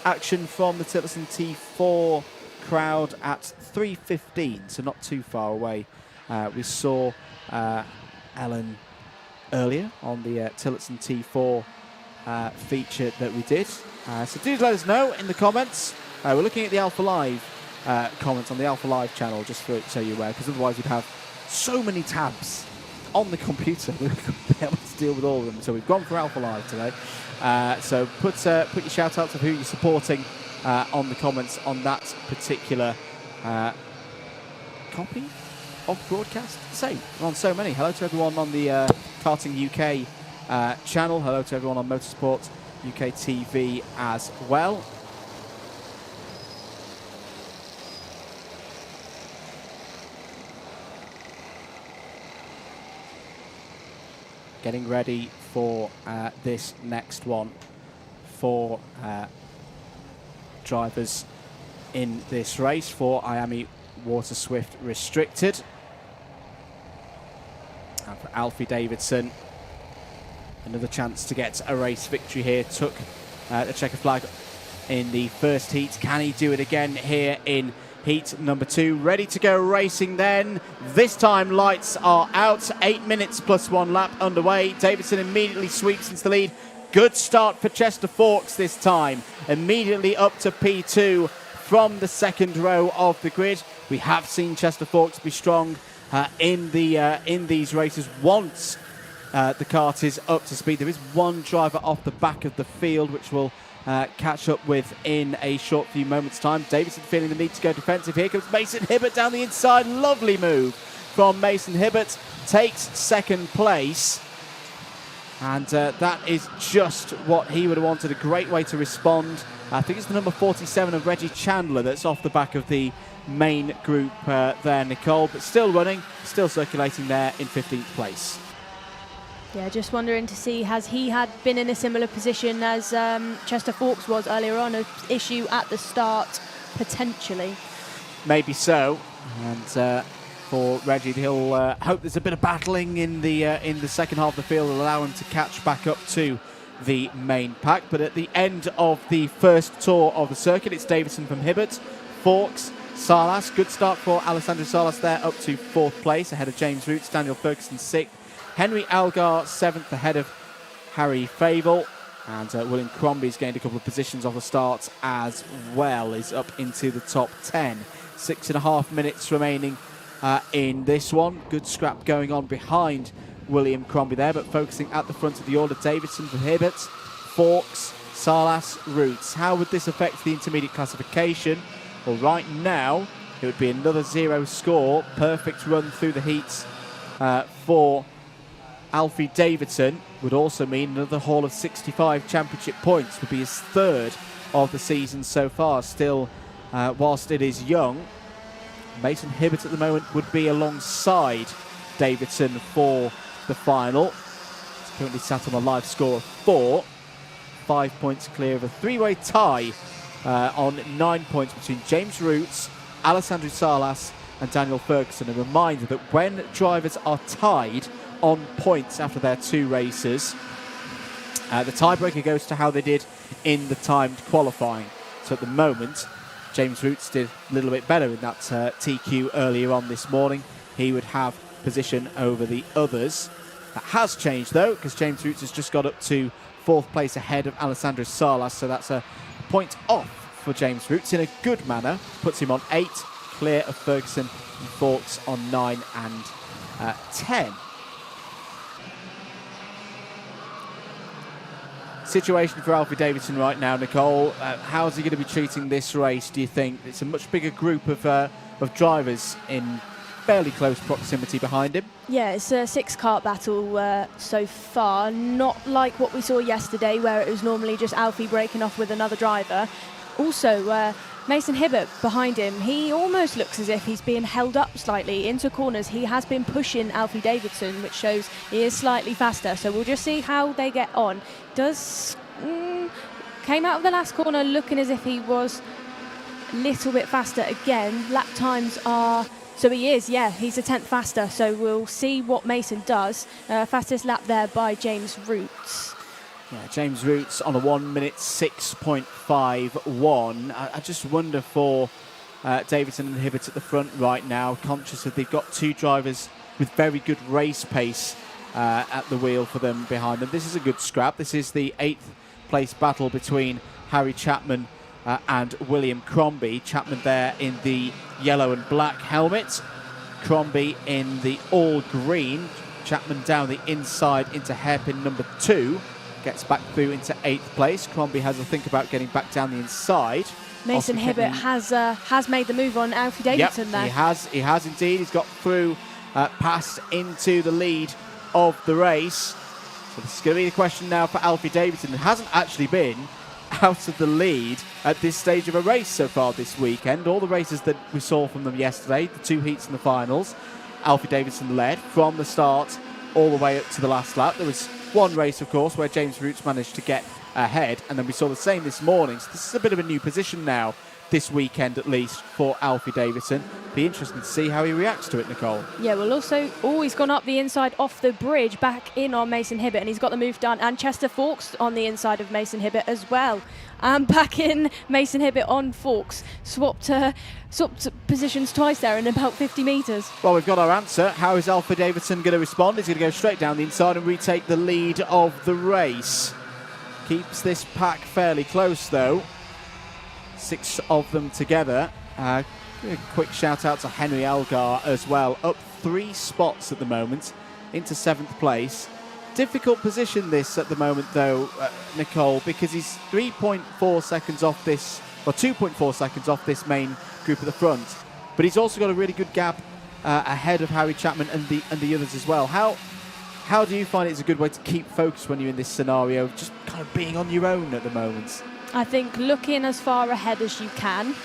action from the Tillotson T4 crowd at 3:15, so not too far away. We saw Ellen earlier on the Tillotson T4 feature that we did. So do let us know in the comments. We're looking at the Alpha Live comments on the Alpha Live channel, just so you're aware, because otherwise we'd have so many tabs on the computer. We wouldn't be able to deal with all of them. So we've gone for Alpha Live today. So put your shout outs of who you're supporting on the comments on that particular copy of broadcast. We're on so many. Hello to everyone on the Karting UK channel. Hello to everyone on Motorsport UK TV as well. Getting ready for this next one for drivers in this race for IAME Water Swift Restricted. And for Alfie Davidson, another chance to get a race victory here. Took the checker flag in the first heat. Can he do it again here in heat number 2? Ready to go racing then. This time lights are out. 8 minutes plus 1 lap underway. Davidson immediately sweeps into the lead. Good start for Chester Fawkes this time. Immediately up to P2 from the second row of the grid. We have seen Chester Fawkes be strong in these races once the kart is up to speed. There is one driver off the back of the field which will catch up with in a short few moments' time. Davidson feeling the need to go defensive. Here comes Mason Hibbert down the inside. Lovely move from Mason Hibbert. Takes second place. And that is just what he would have wanted. A great way to respond. I think it's the number 47 of Reggie Chandler that's off the back of the main group there, Nicole. But still running, still circulating there in 15th place. Yeah, just wondering to see, has he had been in a similar position as Chester Fawkes was earlier on, an issue at the start, potentially? Maybe so. And for Reggie, he'll hope there's a bit of battling in the second half of the field, will allow him to catch back up to the main pack. But at the end of the first tour of the circuit, it's Davidson from Hibbert, Fawkes, Salas. Good start for Alessandro Salas there, up to 4th place, ahead of James Roots, Daniel Ferguson 6th. Henry Algar 7th, ahead of Harry Fable. And William Crombie's gained a couple of positions off the start as well, is up into the top 10. 6.5 minutes remaining in this one. Good scrap going on behind William Crombie there, but focusing at the front of the order, Davidson for Hibbert, Fawkes, Salas, Roots. How would this affect the intermediate classification? Well, right now, it would be another 0 score, perfect run through the heats for Alfie Davidson. Would also mean another haul of 65 championship points, would be his third of the season so far. Still, whilst it is young, Mason Hibbert at the moment would be alongside Davidson for the final. He's currently sat on a live score of 4, 5 points clear of a 3-way tie on 9 points between James Roots, Alessandro Salas and Daniel Ferguson. A reminder that when drivers are tied on points after their 2 races, the tiebreaker goes to how they did in the timed qualifying. So at the moment, James Roots did a little bit better in that TQ earlier on this morning. He would have position over the others. That has changed though, because James Roots has just got up to 4th place ahead of Alessandro Salas, so that's a point off for James Roots in a good manner. Puts him on 8, clear of Ferguson and Fawkes on 9 and 10. Situation for Alfie Davidson right now, Nicole. How's he going to be treating this race, do you think? It's a much bigger group of drivers in fairly close proximity behind him. Yeah, it's a 6-kart battle so far. Not like what we saw yesterday, where it was normally just Alfie breaking off with another driver. Also, Mason Hibbert behind him, he almost looks as if he's being held up slightly into corners. He has been pushing Alfie Davidson, which shows he is slightly faster. So we'll just see how they get on. Came out of the last corner looking as if he was a little bit faster again. Lap times are... So he is, yeah, he's a 10th faster. So we'll see what Mason does. Fastest lap there by James Roots. Yeah, James Roots on a 1 minute 6.51. I just wonder for Davidson and Hibbert at the front right now, conscious that they've got 2 drivers with very good race pace at the wheel for them behind them. This is a good scrap. This is the 8th place battle between Harry Chapman and William Crombie. Chapman there in the yellow and black helmet, Crombie in the all green. Chapman down the inside into hairpin number 2. Gets back through into 8th place. Crombie has a think about getting back down the inside. Mason Hibbert has made the move on Alfie Davidson there. He has indeed. He's got through, passed into the lead of the race. So this is going to be the question now for Alfie Davidson. It hasn't actually been out of the lead at this stage of a race so far this weekend. All the races that we saw from them yesterday, the 2 heats and the finals, Alfie Davidson led from the start all the way up to the last lap. There was one race, of course, where James Roots managed to get ahead, and then we saw the same this morning. So this is a bit of a new position now, this weekend at least, for Alfie Davidson. Be interesting to see how he reacts to it, Nicole. Yeah, well, also, he's gone up the inside off the bridge, back in on Mason Hibbert, and he's got the move done. And Chester Fawkes on the inside of Mason Hibbert as well. And back in Mason Hibbert on Fawkes. Swapped positions twice there in about 50 metres. Well, we've got our answer. How is Alfie Davidson going to respond? He's going to go straight down the inside and retake the lead of the race. Keeps this pack fairly close, though. 6 of them together. A quick shout out to Henry Algar as well. Up 3 spots at the moment into 7th place. Difficult position this at the moment, though, Nicole, because he's 3.4 seconds off this, or 2.4 seconds off this main group at the front. But he's also got a really good gap ahead of Harry Chapman and the others as well. How do you find it's a good way to keep focus when you're in this scenario, just kind of being on your own at the moment? I think looking as far ahead as you can,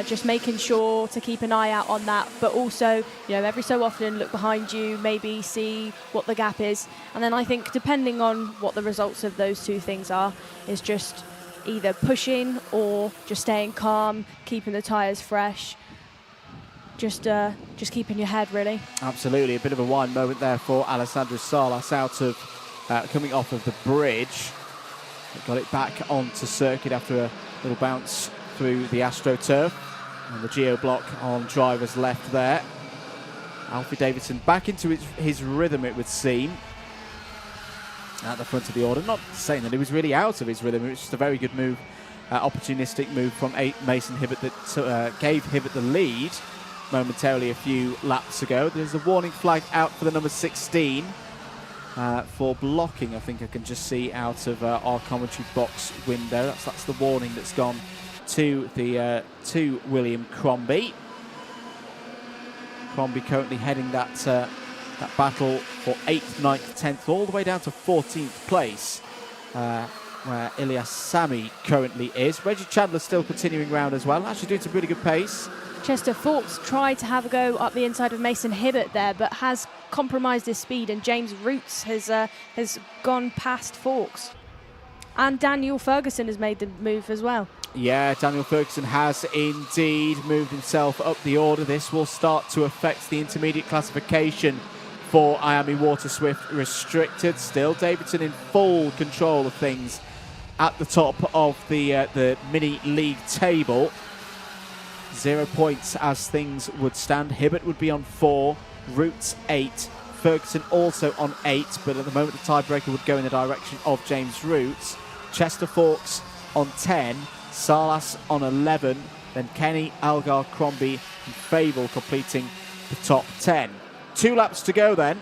just making sure to keep an eye out on that, but also, every so often look behind you, maybe see what the gap is. And then I think depending on what the results of those 2 things are, is just either pushing or just staying calm, keeping the tyres fresh. Just keeping your head, really. Absolutely. A bit of a wide moment there for Alessandro Salas out of coming off of the bridge. Got it back onto circuit after a little bounce through the AstroTurf. And the geo block on driver's left there. Alfie Davidson back into his rhythm, it would seem, at the front of the order. Not saying that he was really out of his rhythm. It was just a very good move, opportunistic move from Mason Hibbert that gave Hibbert the lead momentarily a few laps ago. There's a warning flag out for the number 16 for blocking. I think I can just see out of our commentary box window. That's the warning that's gone to the to William Crombie. Crombie currently heading that battle for 8th, 9th, 10th, all the way down to 14th place, where Ilyas Sami currently is. Reggie Chandler still continuing round as well, actually doing some really good pace. Chester Fawkes tried to have a go up the inside of Mason Hibbert there, but has compromised his speed, and James Roots has gone past Fawkes. And Daniel Ferguson has made the move as well. Yeah, Daniel Ferguson has indeed moved himself up the order. This will start to affect the intermediate classification for IAME Water Swift Restricted. Still Davidson in full control of things at the top of the mini league table. 0 points as things would stand. Hibbert would be on 4, Roots 8, Ferguson also on 8, but at the moment the tiebreaker would go in the direction of James Roots. Chester Fawkes on 10, Salas on 11, then Kenny, Algar, Crombie and Fable completing the top 10. 2 laps to go then.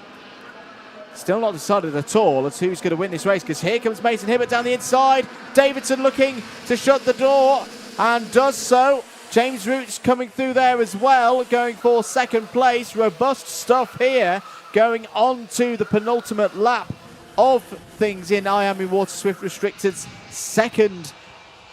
Still not decided at all as who's going to win this race, because here comes Mason Hibbert down the inside. Davidson looking to shut the door and does so. James Roots coming through there as well, going for second place. Robust stuff here, going on to the penultimate lap of things in IAME Water Swift Restricted's second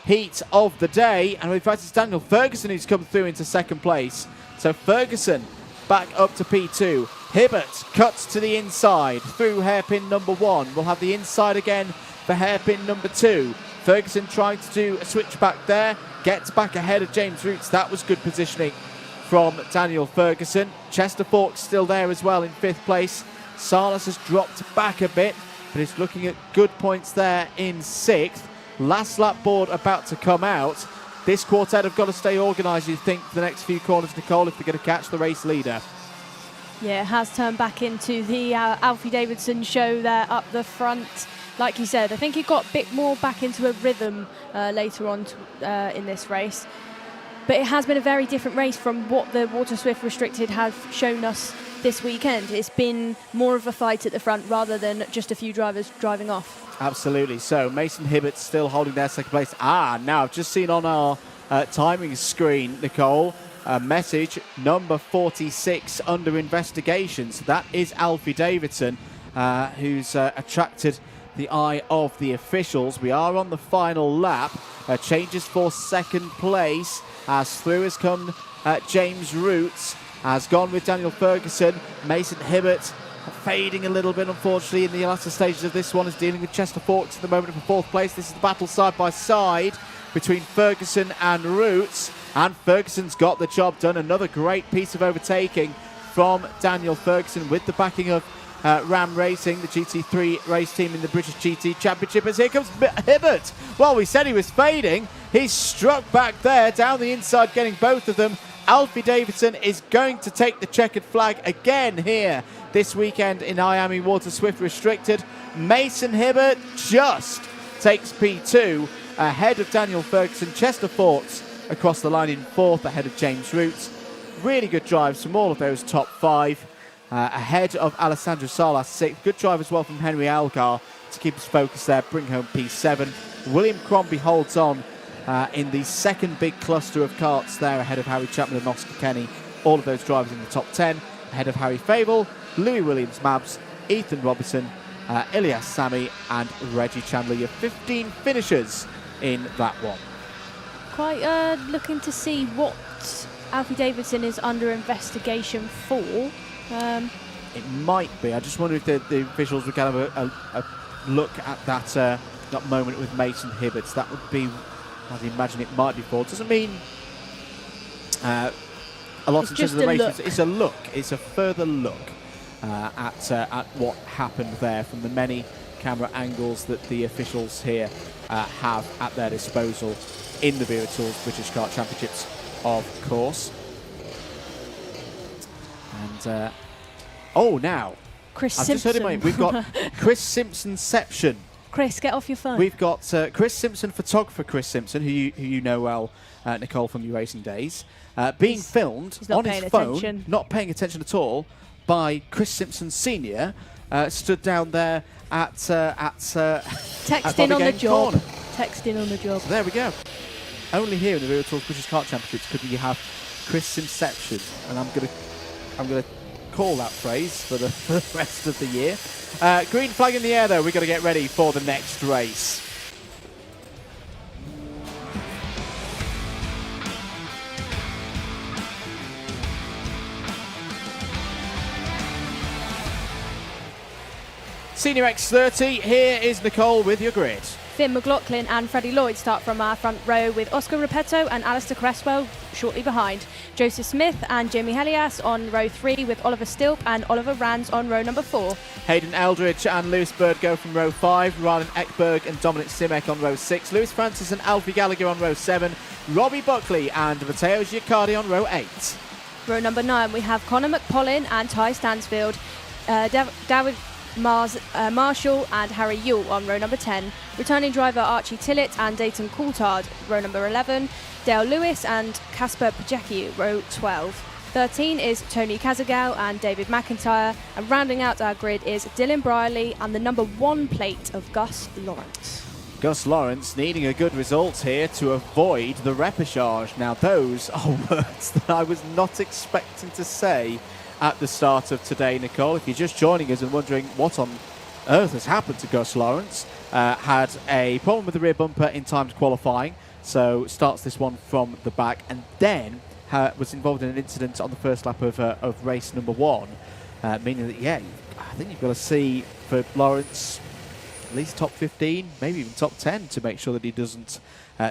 heat of the day. And in fact, it's Daniel Ferguson who's come through into second place. So Ferguson back up to P2. Hibbert cuts to the inside through hairpin number 1. We'll have the inside again for hairpin number 2. Ferguson trying to do a switch back there. Gets back ahead of James Roots. That was good positioning from Daniel Ferguson. Chester Fawkes still there as well in 5th place. Salas has dropped back a bit, but is looking at good points there in 6th. Last lap board about to come out. This quartet have got to stay organised, you think, for the next few corners, Nicole, if they're going to catch the race leader. Yeah, it has turned back into the Alfie Davidson show there up the front. Like you said, I think he got a bit more back into a rhythm later on in this race. But it has been a very different race from what the Water Swift Restricted have shown us this weekend. It's been more of a fight at the front rather than just a few drivers driving off. Absolutely. So Mason Hibbert still holding their second place. Now I've just seen on our timing screen, Nicole, a message, number 46 under investigation. So that is Alfie Davidson, who's attracted the eye of the officials. We are on the final lap. Changes for second place as through has come James Roots, has gone with Daniel Ferguson. Mason Hibbert fading a little bit, unfortunately, in the latter stages of this one, is dealing with Chester Fawkes at the moment for 4th place. This is the battle side by side between Ferguson and Roots, and Ferguson's got the job done. Another great piece of overtaking from Daniel Ferguson with the backing of Ram Racing, the GT3 race team in the British GT Championship, as here comes Hibbert. Well, we said he was fading. He's struck back there down the inside, getting both of them. Alfie Davidson is going to take the checkered flag again here this weekend in IAME Water Swift Restricted. Mason Hibbert just takes P2 ahead of Daniel Ferguson. Chester Fawkes across the line in 4th ahead of James Roots. Really good drives from all of those top 5. Ahead of Alessandro Salas, 6th. Good drive as well from Henry Algar to keep his focus there, bring home P7. William Crombie holds on in the second big cluster of karts there ahead of Harry Chapman and Oscar Kenny. All of those drivers in the top 10. Ahead of Harry Fable, Louis Williams-Mabs, Ethan Robertson, Ilyas Sami and Reggie Chandler. Your 15 finishers in that one. Quite looking to see what Alfie Davidson is under investigation for. It might be. I just wonder if the officials would kind of a look at that moment with Mason Hibbert. That would be, I'd imagine it might be for. Doesn't mean a lot in terms of the race. It's a look. It's a further look at what happened there from the many camera angles that the officials here have at their disposal in the Wera Tools British Kart Championships, of course. And now Chris I've Simpson. just heard it. We've got Chris Simpsonception. Chris, get off your phone. We've got Chris Simpson, photographer Chris Simpson, who you know well, Nicole, from your racing days, being filmed on his phone, not paying attention at all, by Chris Simpson Sr., stood down there at Texting on the job. Corner. Texting on the job. So there we go. Only here in the Vera Tours British Kart Championships could we have Chris Inception, and I'm gonna call that phrase for the rest of the year. Green flag in the air, though. We've got to get ready for the next race. Senior X30, here is Nicole with your grid. Finn McLaughlin and Freddie Lloyd start from our front row with Oscar Repetto and Alistair Cresswell shortly behind. Joseph Smith and Jamie Helias on row 3 with Oliver Stilp and Oliver Rands on row number 4. Hayden Eldridge and Lewis Bird go from row 5, Rylan Ekberg and Dominic Simek on row 6, Lewis Francis and Alfie Gallagher on row 7, Robbie Buckley and Matteo Giaccardi on row 8. Row number 9 we have Connor McPollin and Ty Stansfield, David Marshall and Harry Yule on row number 10. Returning driver Archie Tillett and Dayton Coulthard, row number 11. Dale Lewis and Casper Pajecki, row 12. 13 is Tony Kazagao and David McIntyre. And rounding out our grid is Dylan Brierley and the number 1 plate of Gus Lawrence. Gus Lawrence needing a good result here to avoid the repechage. Now those are words that I was not expecting to say at the start of today, Nicole. If you're just joining us and wondering what on earth has happened to Gus Lawrence, had a problem with the rear bumper in timed qualifying, so starts this one from the back, and then was involved in an incident on the first lap of race number 1, meaning that, yeah, I think you've got to see for Lawrence at least top 15, maybe even top 10 to make sure that he doesn't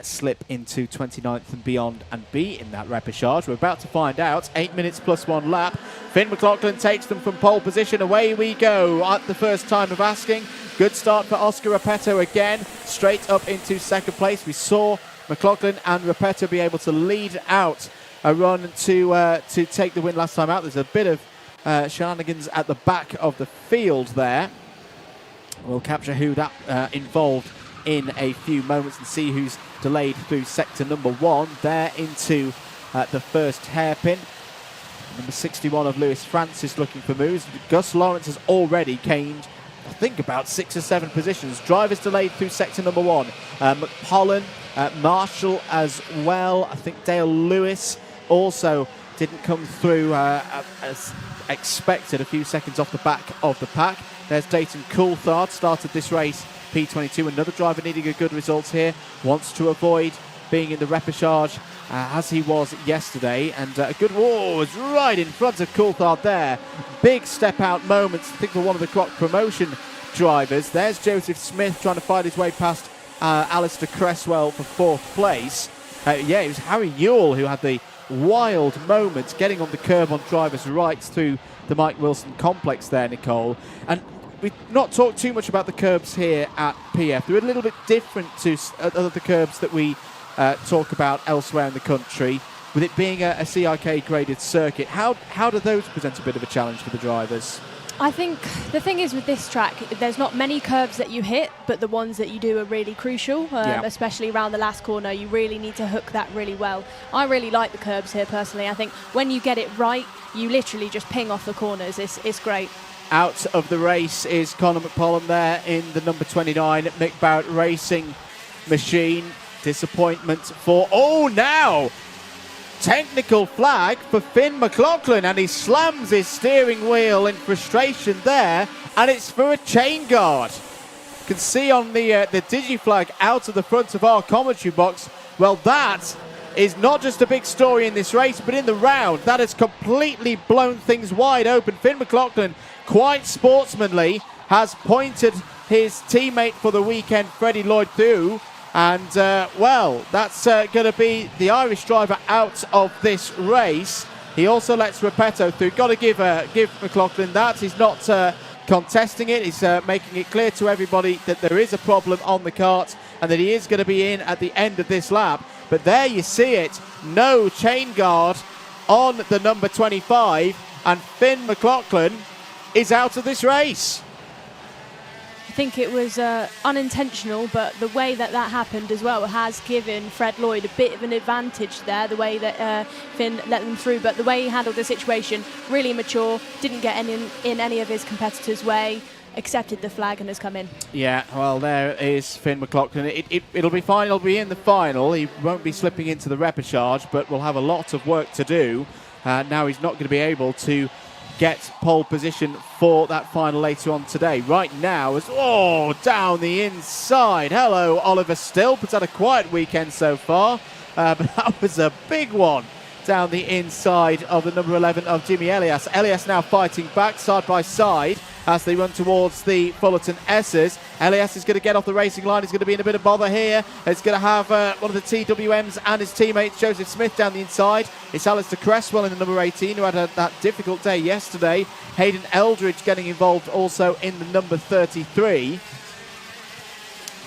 slip into 29th and beyond and be in that repechage. We're about to find out. 8 minutes plus 1 lap. Finn McLaughlin takes them from pole position. Away we go at the first time of asking. Good start for Oscar Repetto again, straight up into second place. We saw McLaughlin and Repetto be able to lead out a run to take the win last time out. There's a bit of shenanigans at the back of the field there. We'll capture who that involved in a few moments and see who's delayed through sector number 1. There into the first hairpin. Number 61 of Lewis Francis looking for moves. Gus Lawrence has already gained, I think, about 6 or 7 positions. Drivers delayed through sector number 1. McPollen, Marshall as well. I think Dale Lewis also didn't come through as expected, a few seconds off the back of the pack. There's Dayton Coulthard, started this race P22. Another driver needing a good result here. Wants to avoid being in the repechage as he was yesterday. And a good was right in front of Coulthard there. Big step out moments, I think, for one of the Croc promotion drivers. There's Joseph Smith trying to fight his way past Alistair Cresswell for 4th place. Yeah, it was Harry Yule who had the wild moments getting on the curb on drivers' rights through the Mike Wilson complex there, Nicole. And we've not talked too much about the curbs here at PF. They're a little bit different to other curbs that we talk about elsewhere in the country, with it being a CIK graded circuit. How do those present a bit of a challenge for the drivers? I think the thing is with this track, there's not many curves that you hit, but the ones that you do are really crucial, especially around the last corner. You really need to hook that really well. I really like the curbs here personally. I think when you get it right, you literally just ping off the corners. It's great. Out of the race is Connor McPollin there in the number 29 Mick Barrett Racing machine. Disappointment for... Oh, now! Technical flag for Finn McLaughlin, and he slams his steering wheel in frustration there, and it's for a chain guard. You can see on the digi-flag out of the front of our commentary box. Well, that is not just a big story in this race, but in the round. That has completely blown things wide open. Finn McLaughlin, quite sportsmanly, has pointed his teammate for the weekend, Freddie Lloyd, through. And, well, that's going to be the Irish driver out of this race. He also lets Repetto through. Got to give McLaughlin that. He's not contesting it. He's making it clear to everybody that there is a problem on the kart and that he is going to be in at the end of this lap. But there you see it. No chain guard on the number 25. And Finn McLaughlin is out of this race. think it was unintentional, but the way that happened as well has given Fred Lloyd a bit of an advantage there, the way that Finn let them through. But the way he handled the situation, really mature, didn't get in any of his competitors' way, accepted the flag and has come in. Yeah, well, there is Finn McLaughlin. It'll be fine. He'll be in the final. He won't be slipping into the repechage, but will have a lot of work to do. Now he's not going to be able to get pole position for that final later on today. Right now, down the inside. Hello, Oliver Stilp. It's had a quiet weekend so far, but that was a big one down the inside of the number 11 of Jimmy Elias. Elias now fighting back side by side as they run towards the Fullerton S's. Elias is going to get off the racing line. He's going to be in a bit of bother here. He's going to have one of the TWMs and his teammate Joseph Smith down the inside. It's Alistair Cresswell in the number 18 who had that difficult day yesterday. Hayden Eldridge getting involved also in the number 33.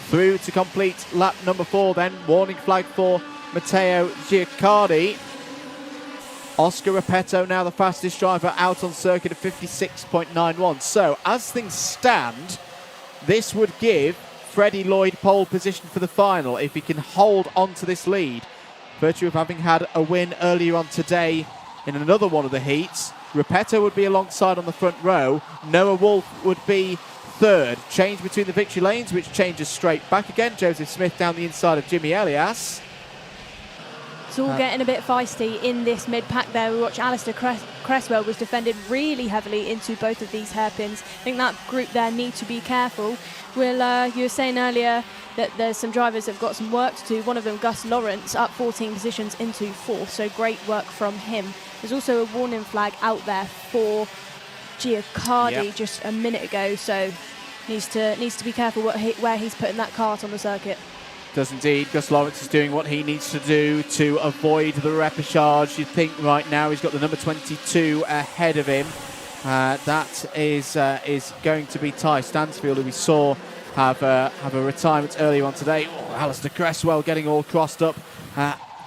Through to complete lap number 4 then. Warning flag for Matteo Giaccardi. Oscar Repetto now the fastest driver out on circuit at 56.91. So as things stand, this would give Freddie Lloyd pole position for the final if he can hold on to this lead. Virtue of having had a win earlier on today in another one of the heats. Repetto would be alongside on the front row. Noah Wolf would be third. Change between the victory lanes, which changes straight back again. Joseph Smith down the inside of Jimmy Elias. It's all getting a bit feisty in this mid-pack there. We watch Alistair Cresswell was defended really heavily into both of these hairpins. I think that group there need to be careful. You were saying earlier that there's some drivers that have got some work to do. One of them, Gus Lawrence, up 14 positions into 4th, so great work from him. There's also a warning flag out there for Giaccardi just a minute ago, so needs to be careful where he's putting that kart on the circuit. Does indeed. Gus Lawrence is doing what he needs to do to avoid the repechage. You'd think right now he's got the number 22 ahead of him. That is going to be Ty Stansfield, who we saw have a retirement earlier on today. Alistair Cresswell getting all crossed up,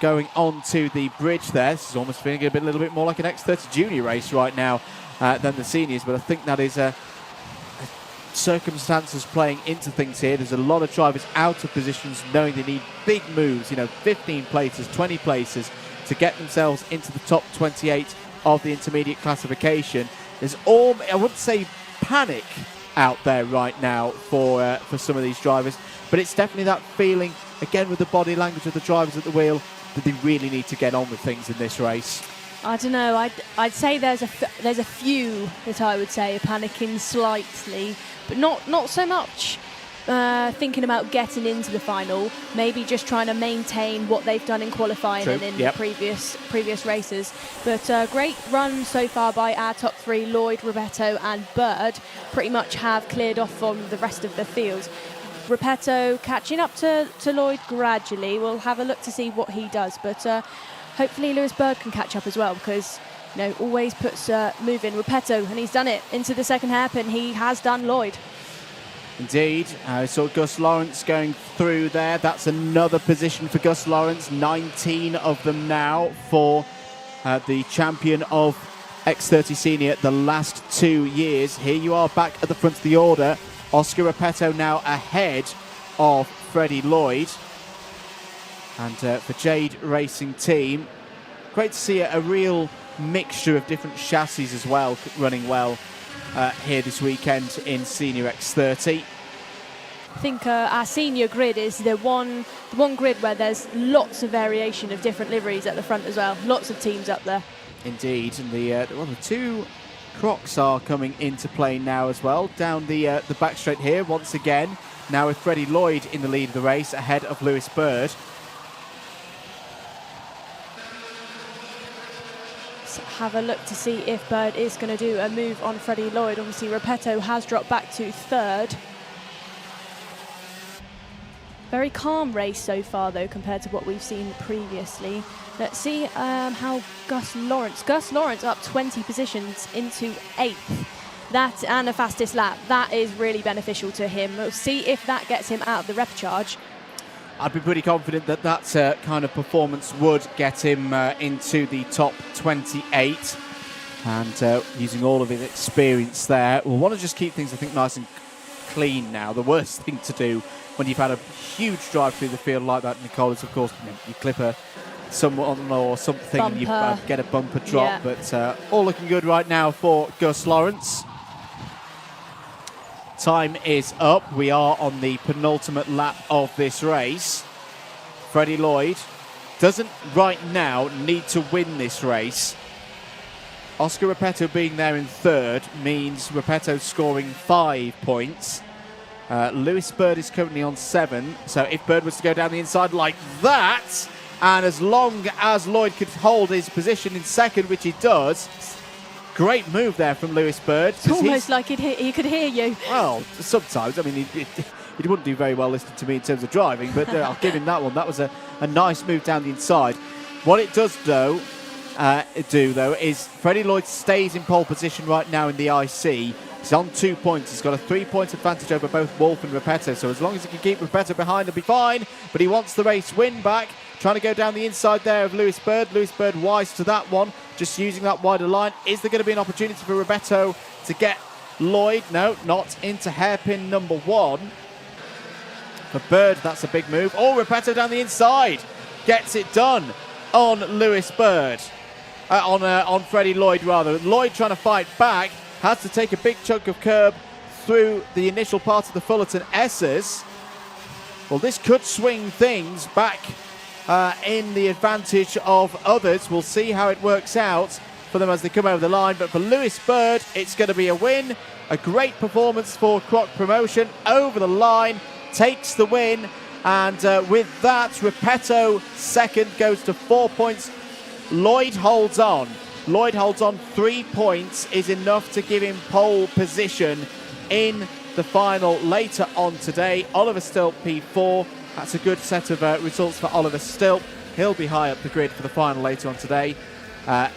going on to the bridge there. This is almost feeling a little bit more like an X30 junior race right now than the seniors, but I think that is circumstances playing into things here. There's a lot of drivers out of positions knowing they need big moves, 15 places, 20 places to get themselves into the top 28 of the intermediate classification. There's I wouldn't say panic out there right now for some of these drivers, but it's definitely that feeling, again with the body language of the drivers at the wheel, that they really need to get on with things in this race. I don't know. I'd say there's a few that I would say are panicking slightly, but not so much thinking about getting into the final. Maybe just trying to maintain what they've done in qualifying and in previous races. But great run so far by our top 3, Lloyd, Repetto and Bird. Pretty much have cleared off from the rest of the field. Repetto catching up to Lloyd gradually. We'll have a look to see what he does, but hopefully Lewis Bird can catch up as well, because always puts moving Repetto, and he's done it into the second hairpin. He has done Lloyd. Indeed. I saw Gus Lawrence going through there. That's another position for Gus Lawrence. 19 of them now for the champion of X30 Senior the last 2 years. Here you are back at the front of the order. Oscar Repetto now ahead of Freddie Lloyd. And for Jade Racing Team, great to see a real mixture of different chassis as well running well here this weekend in Senior X30. I think our senior grid is the one grid where there's lots of variation of different liveries at the front as well. Lots of teams up there. Indeed, and the 2 Crocs are coming into play now as well. Down the back straight here once again. Now with Freddie Lloyd in the lead of the race ahead of Lewis Bird. Have a look to see if Bird is going to do a move on Freddie Lloyd. Obviously, Repetto has dropped back to 3rd. Very calm race so far, though, compared to what we've seen previously. Let's see how Gus Lawrence up 20 positions into 8th. That and a fastest lap. That is really beneficial to him. We'll see if that gets him out of the repechage. I'd be pretty confident that kind of performance would get him into the top 28. And using all of his experience there, we'll want to just keep things, I think, nice and clean now. The worst thing to do when you've had a huge drive through the field like that, Nicole, is of course you clip someone or something and you get a bumper drop. Yeah. But all looking good right now for Gus Lawrence. Time is up. We are on the penultimate lap of this race. Freddie Lloyd doesn't right now need to win this race. Oscar Repetto being there in third means Repetto scoring 5 points. Lewis Bird is currently on 7. So if Bird was to go down the inside like that, and as long as Lloyd could hold his position in second, which he does, great move there from Lewis Bird. It's almost like he could hear you. Well, sometimes. I mean, he wouldn't do very well listening to me in terms of driving, but I'll give him that one. That was a nice move down the inside. What it does, though, is Freddie Lloyd stays in pole position right now in the IC. He's on 2 points. He's got a 3-point advantage over both Wolf and Repetto. So as long as he can keep Repetto behind, he'll be fine. But he wants the race win back. Trying to go down the inside there of Lewis Bird. Lewis Bird wise to that one. Just using that wider line. Is there going to be an opportunity for Repetto to get Lloyd? No, not into hairpin number 1. For Bird, that's a big move. Oh, Repetto down the inside. Gets it done on Lewis Bird. On Freddie Lloyd, rather. Lloyd trying to fight back. Has to take a big chunk of curb through the initial part of the Fullerton S's. Well, this could swing things back in the advantage of others. We'll see how it works out for them as they come over the line. But for Lewis Bird, it's going to be a win. A great performance for Croc Promotion. Over the line, takes the win. And with that, Repetto second goes to 4 points. Lloyd holds on. 3 points is enough to give him pole position in the final later on today. Oliver Stilp P4. That's a good set of results for Oliver Stilp. He'll be high up the grid for the final later on today.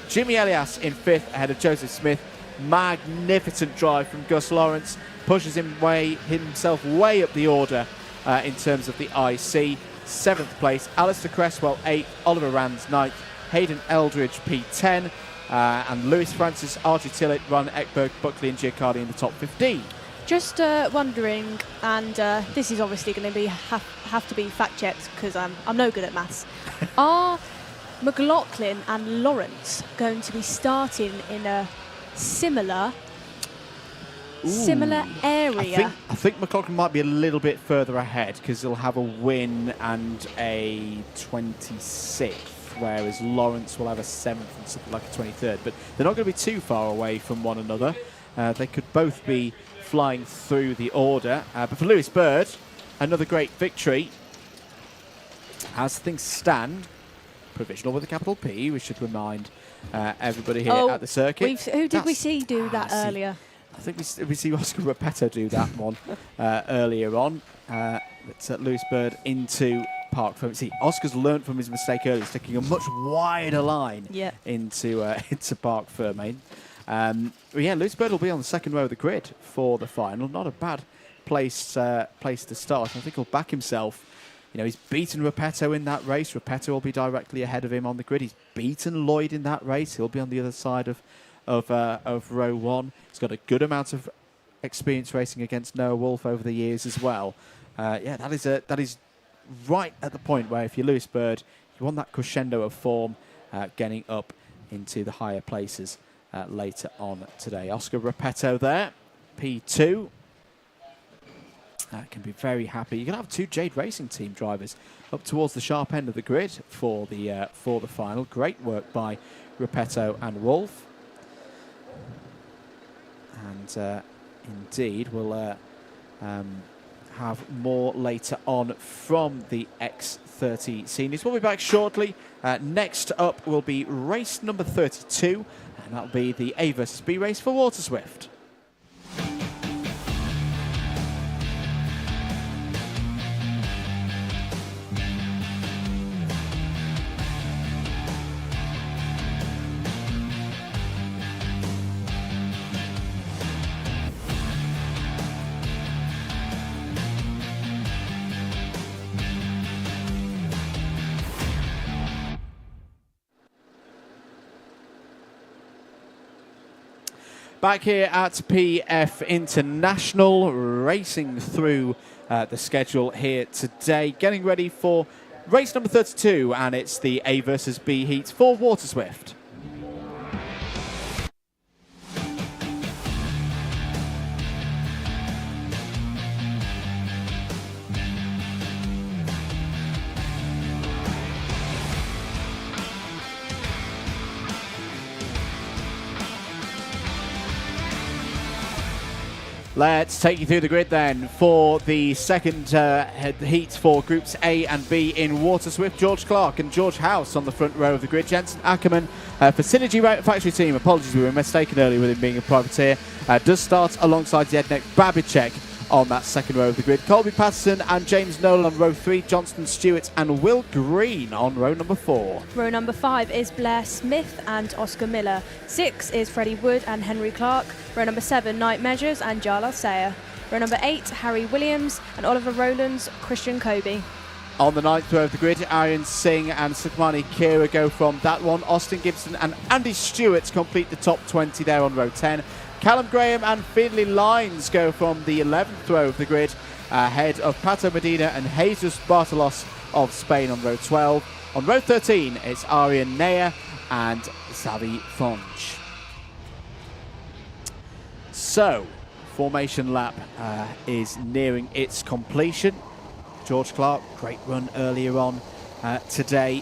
Jimmy Elias in 5th ahead of Joseph Smith. Magnificent drive from Gus Lawrence. Pushes himself way up the order in terms of the IC. 7th place, Alistair Cresswell 8th, Oliver Rands 9th, Hayden Eldridge P10, and Lewis Francis, Archie Tillett, Ron Ekberg, Buckley and Giacardi in the top 15. Just wondering, and this is obviously going to be have to be fact-checked because I'm no good at maths. Are McLaughlin and Lawrence going to be starting in a similar area? I think McLaughlin might be a little bit further ahead because he'll have a win and a 26th. Whereas Lawrence will have a 7th and something like a 23rd. But they're not going to be too far away from one another. They could both be flying through the order. But for Lewis Bird, another great victory. As things stand, provisional with a capital P, we should remind everybody here at the circuit. Who did we see do that earlier? I think we see Oscar Repetto do that one earlier on. But Lewis Bird into Park Ferme. See, Oscar's learnt from his mistake earlier, sticking a much wider line into Park Ferme. Lewis Bird will be on the second row of the grid for the final. Not a bad place to start. I think he'll back himself. You know, he's beaten Repetto in that race. Repetto will be directly ahead of him on the grid. He's beaten Lloyd in that race. He'll be on the other side of row 1. He's got a good amount of experience racing against Noah Wolf over the years as well. That is right at the point where if you're Lewis Bird, you want that crescendo of form getting up into the higher places later on today. Oscar Repetto there, P2. Can be very happy. You're going to have 2 Jade Racing Team drivers up towards the sharp end of the grid for the final. Great work by Repetto and Wolf. And indeed, we'll have more later on from the X30 seniors. We'll be back shortly. Next up will be race number 32, and that'll be the A versus B race for Water Swift. Back here at PF International, racing through the schedule here today, getting ready for race number 32, and it's the A versus B heat for Water Swift. Let's take you through the grid then for the second heat for Groups A and B in Water Swift. George Clark and George House on the front row of the grid. Jensen Ackerman for Synergy Factory Team. Apologies, we were mistaken earlier with him being a privateer. Does start alongside Zednek Babicek on that second row of the grid. Colby Patterson and James Nolan on row 3. Johnston Stewart and Will Green on row number 4. Row number 5 is Blair Smith and Oscar Miller. 6 is Freddie Wood and Henry Clark. Row number 7, Knight Measures and Jala Sayer. Row number 8, Harry Williams and Oliver Rowlands, Christian Kobe. On the 9th row of the grid, Aryan Singh and Sukhmani Kira go from that one. Austin Gibson and Andy Stewart complete the top 20 there on row 10. Callum Graham and Finley Lines go from the 11th row of the grid, ahead of Pato Medina and Jesus Bartolos of Spain on row 12. On row 13, it's Aryan Naya and Xavi Fonch. So, formation lap is nearing its completion. George Clark, great run earlier on today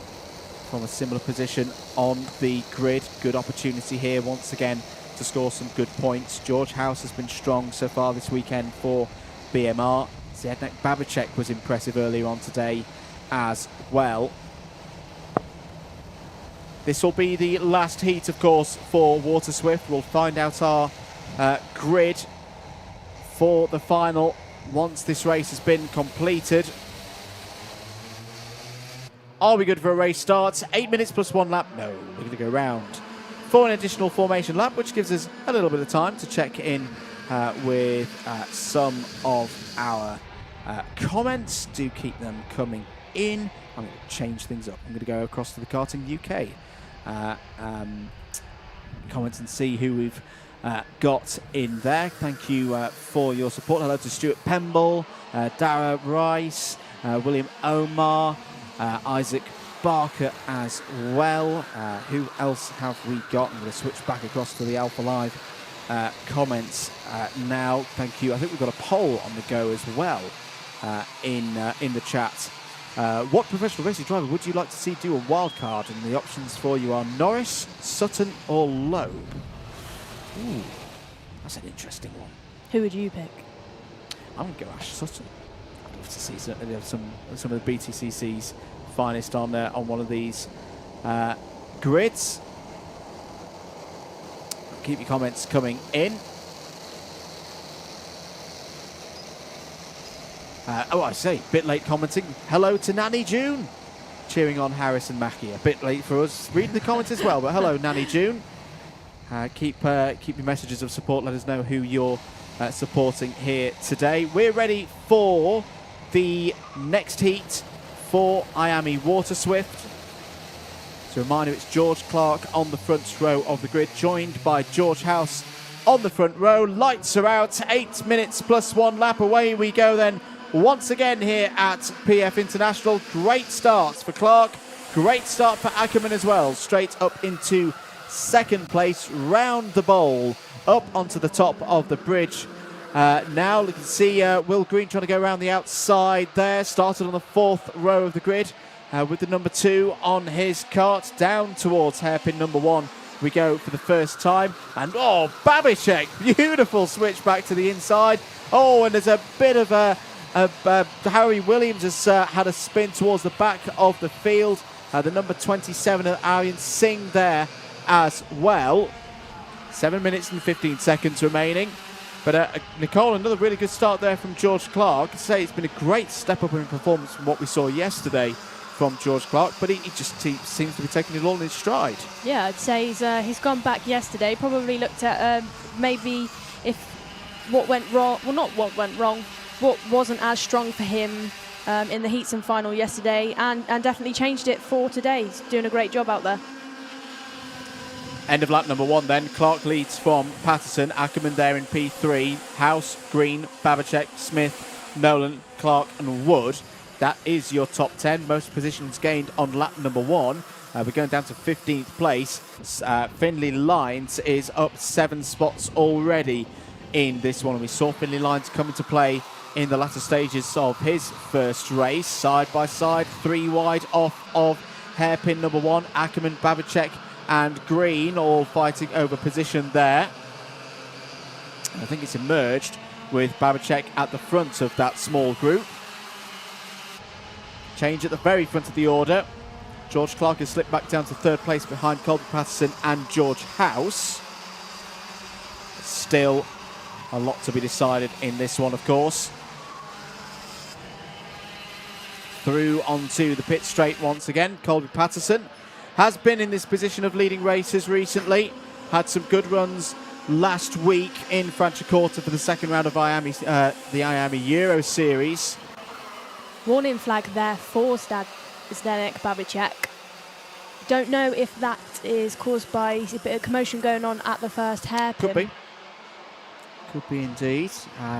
from a similar position on the grid. Good opportunity here once again to score some good points. George House has been strong so far this weekend for BMR. Zednek Babicek was impressive earlier on today as well. This will be the last heat, of course, for Water Swift. We'll find out our grid for the final once this race has been completed. Are we good for a race start? 8 minutes plus 1 lap? No, we're going to go round for an additional formation lap, which gives us a little bit of time to check in with some of our comments. Do keep them coming in. I'm going to change things up. I'm going to go across to the Karting UK comments and see who we've got in there. Thank you for your support. Hello to Stuart Pemble, Dara Rice, William Omar, Isaac Barker as well. Who else have we got? I'm going to switch back across to the Alpha Live comments now. Thank you. I think we've got a poll on the go as well in the chat. What professional racing driver would you like to see do a wild card? And the options for you are Norris, Sutton or Loeb. Ooh, that's an interesting one. Who would you pick? I'm going to go Ash Sutton. I'd love to see some of the BTCC's finest on one of these grids. Keep your comments coming in. I say, bit late commenting. Hello to Nanny June, cheering on Harris and Mackie. A bit late for us reading the comments as well, but hello, Nanny June. Keep your messages of support. Let us know who you're supporting here today. We're ready for the next heat for IAME Water Swift. So a reminder, it's George Clark on the front row of the grid, joined by George House on the front row. Lights are out, 8 minutes plus 1 lap. Away we go then once again here at PF International. Great starts for Clark, great start for Ackerman as well. Straight up into second place, round the bowl, up onto the top of the bridge. Now you can see Will Green trying to go around the outside there. Started on the 4th row of the grid with the number 2 on his kart. Down towards hairpin number 1 we go for the first time. And oh, Babicek, beautiful switch back to the inside. Oh, and there's a bit of Harry Williams has had a spin towards the back of the field. The number 27 of Aryan Singh there as well. 7 minutes and 15 seconds remaining. But Nicole, another really good start there from George Clark. I'd say it's been a great step up in performance from what we saw yesterday from George Clark, but he seems to be taking it all in his stride. Yeah, I'd say he's gone back yesterday, probably looked at maybe if what went wrong, well, not what went wrong, what wasn't as strong for him in the heats and final yesterday, and definitely changed it for today. He's doing a great job out there. End of lap number 1 then. Clark leads from Patterson. Ackerman there in P3. House, Green, Babachek, Smith, Nolan, Clark and Wood. That is your top 10. Most positions gained on lap number 1. We're going down to 15th place. Finley Lines is up 7 spots already in this one. We saw Finley Lines come into play in the latter stages of his first race. Side by side, 3 wide off of hairpin number 1. Ackerman, Babachek and Green all fighting over position there. I think it's emerged with Babachek at the front of that small group. Change at the very front of the order. George Clark has slipped back down to 3rd place behind Colby Patterson and George House. Still a lot to be decided in this one, of course. Through onto the pit straight once again. Colby Patterson has been in this position of leading races recently. Had some good runs last week in Franciacorta for the second round of IAME, the IAME Euro Series. Warning flag there for Zdenek Babachek. Don't know if that is caused by a bit of commotion going on at the first hairpin. Could be. Could be indeed.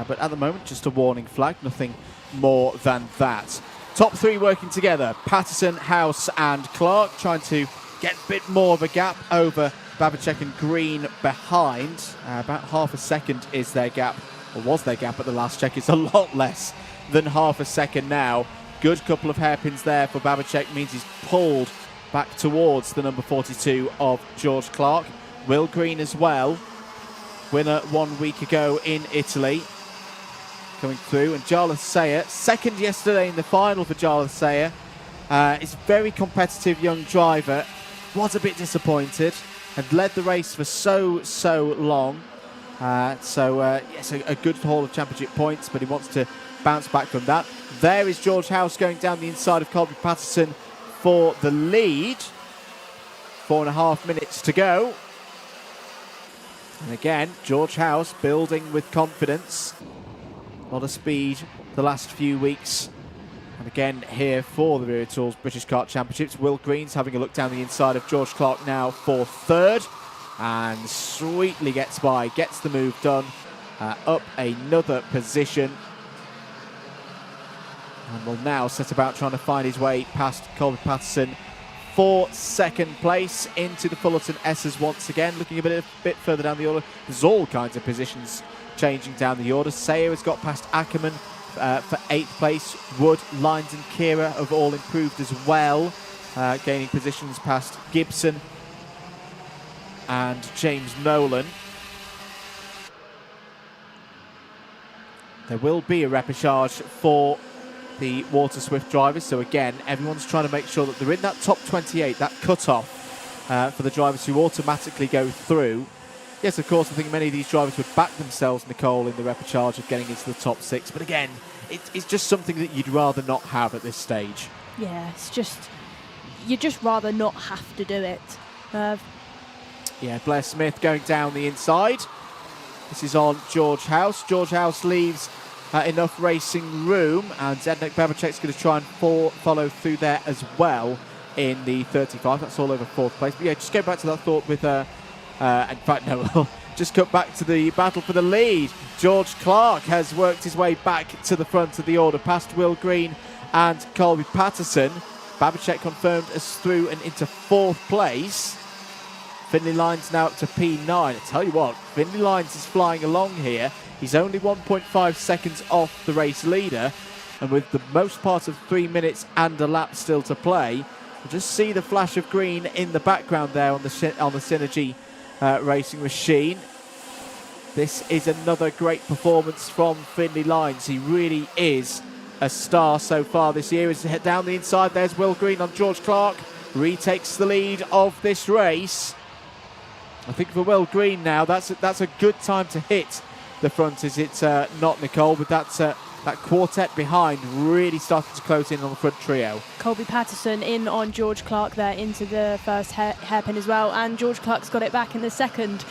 But at the moment, just a warning flag. Nothing more than that. Top 3 working together. Patterson, House and Clark trying to get a bit more of a gap over Babachek and Green behind. About half a second is their gap, or was their gap at the last check. It's a lot less than half a second now. Good couple of hairpins there for Babachek, means he's pulled back towards the number 42 of George Clark. Will Green as well. Winner 1 week ago in Italy. Coming through, and Jarlath Sayer, second yesterday in the final for Jarlath Sayer. Is a very competitive young driver. Was a bit disappointed. Had led the race for so long. Yes, a good haul of championship points, but he wants to bounce back from that. There is George House going down the inside of Colby Patterson for the lead. 4.5 minutes to go. And again, George House building with confidence. A lot of speed the last few weeks. And again, here for the Wera Tools British Kart Championships, Will Green's having a look down the inside of George Clark now for 3rd. And sweetly gets by, gets the move done. Up another position. And will now set about trying to find his way past Colby Patterson for 2nd place into the Fullerton S's once again. Looking a bit further down the order. There's all kinds of positions changing down the order. Sayer has got past Ackerman for 8th place. Wood, Lines and Kira have all improved as well, gaining positions past Gibson and James Nolan. There will be a repechage for the Water Swift drivers, so again, everyone's trying to make sure that they're in that top 28, that cut-off for the drivers who automatically go through. Yes, of course, I think many of these drivers would back themselves, Nicole, in the repechage of getting into the top 6. But again, it's just something that you'd rather not have at this stage. Yeah, you'd just rather not have to do it. Yeah, Blair Smith going down the inside. This is on George House. George House leaves enough racing room, and Zdenek Babachek's going to try and follow through there as well in the 35. That's all over 4th place. But yeah, just go back to that thought with... in fact, no, we'll just cut back to the battle for the lead. George Clark has worked his way back to the front of the order, past Will Green and Colby Patterson. Babachek confirmed as through and into 4th place. Finley Lines now up to P9. I tell you what, Finley Lines is flying along here. He's only 1.5 seconds off the race leader, and with the most part of 3 minutes and a lap still to play, we'll just see the flash of green in the background there on the Synergy racing machine. This is another great performance from Finley Lines. He really is a star so far this year. As he down the inside, there's Will Green on George Clark. Retakes the lead of this race. I think for Will Green now, that's a good time to hit the front. Is it not, Nicole? But that quartet behind really started to close in on the front trio. Colby Patterson in on George Clark there into the first hairpin as well, and George Clark's got it back in the second.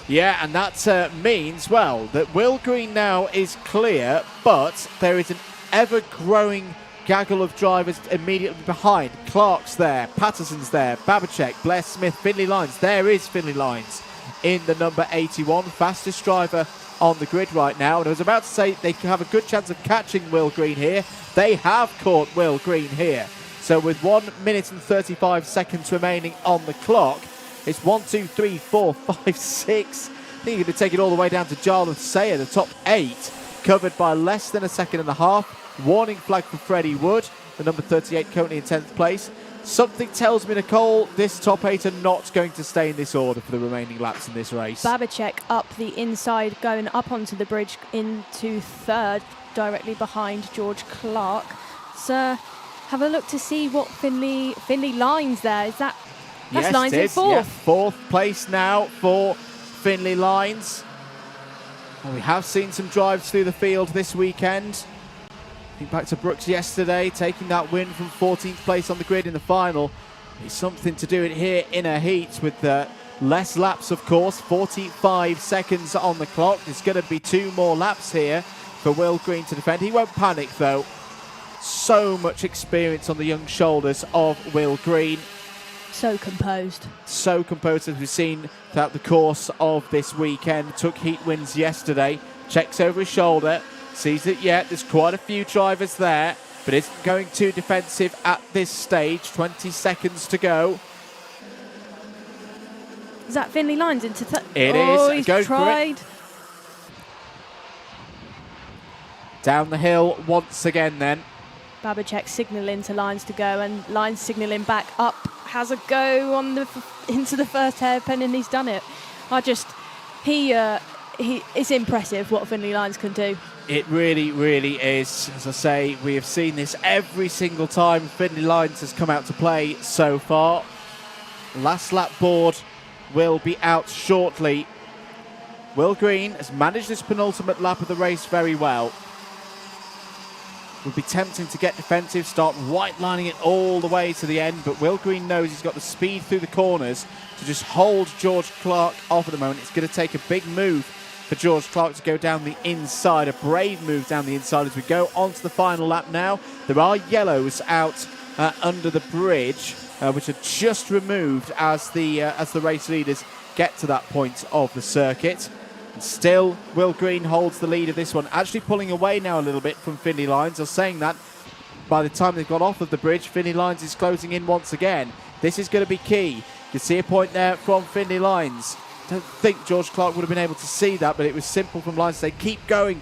Yeah, and that means, well, that Will Green now is clear, but there is an ever-growing gaggle of drivers immediately behind. Clark's there, Patterson's there, Babachek, Blair Smith, Finley Lines. There is Finley Lines in the number 81, fastest driver on the grid right now. And I was about to say they have a good chance of catching Will Green here. They have caught Will Green here. So with 1 minute and 35 seconds remaining on the clock, it's 1, 2, 3, 4, 5, 6. I think you're going to take it all the way down to Jarlath Sayer, the top 8, covered by less than a second and a half. Warning flag for Freddie Wood, the number 38 currently in 10th place. Something tells me, Nicole, this top 8 are not going to stay in this order for the remaining laps in this race. Babachek up the inside, going up onto the bridge into 3rd, directly behind George Clark. So have a look to see what Finley Lines there. Is that... That's yes, Lines in 4th. Yeah, 4th place now for Finley Lines. And we have seen some drives through the field this weekend. I think back to Brooks yesterday, taking that win from 14th place on the grid in the final. It's something to do it here in a heat with less laps, of course. 45 seconds on the clock. There's going to be 2 more laps here for Will Green to defend. He won't panic, though. So much experience on the young shoulders of Will Green. So composed. So composed, as we've seen throughout the course of this weekend. Took heat wins yesterday. Checks over his shoulder. Sees that, yeah, there's quite a few drivers there, but isn't going too defensive at this stage. 20 seconds to go. Is that Finley Lines into... It oh, is. He's Go tried. for it. Down the hill once again then. Babachek signalling to Lines to go, and Lines signalling back up. Has a go on into the first hairpin, and he's done it. It's impressive what Finley Lines can do. It really, really is. As I say, we have seen this every single time Finley Lines has come out to play so far. Last lap board will be out shortly. Will Green has managed this penultimate lap of the race very well. Would be tempting to get defensive, start white lining it all the way to the end, but Will Green knows he's got the speed through the corners to just hold George Clark off at the moment. It's going to take a big move for George Clark to go down the inside, a brave move down the inside as we go on to the final lap now. There are yellows out under the bridge, which are just removed as the race leaders get to that point of the circuit. And still, Will Green holds the lead of this one, actually pulling away now a little bit from Finley Lines. I was saying that by the time they've got off of the bridge, Finley Lines is closing in once again. This is going to be key. You can see a point there from Finley Lines. Don't think George Clark would have been able to see that, but it was simple from Lines to say, keep going,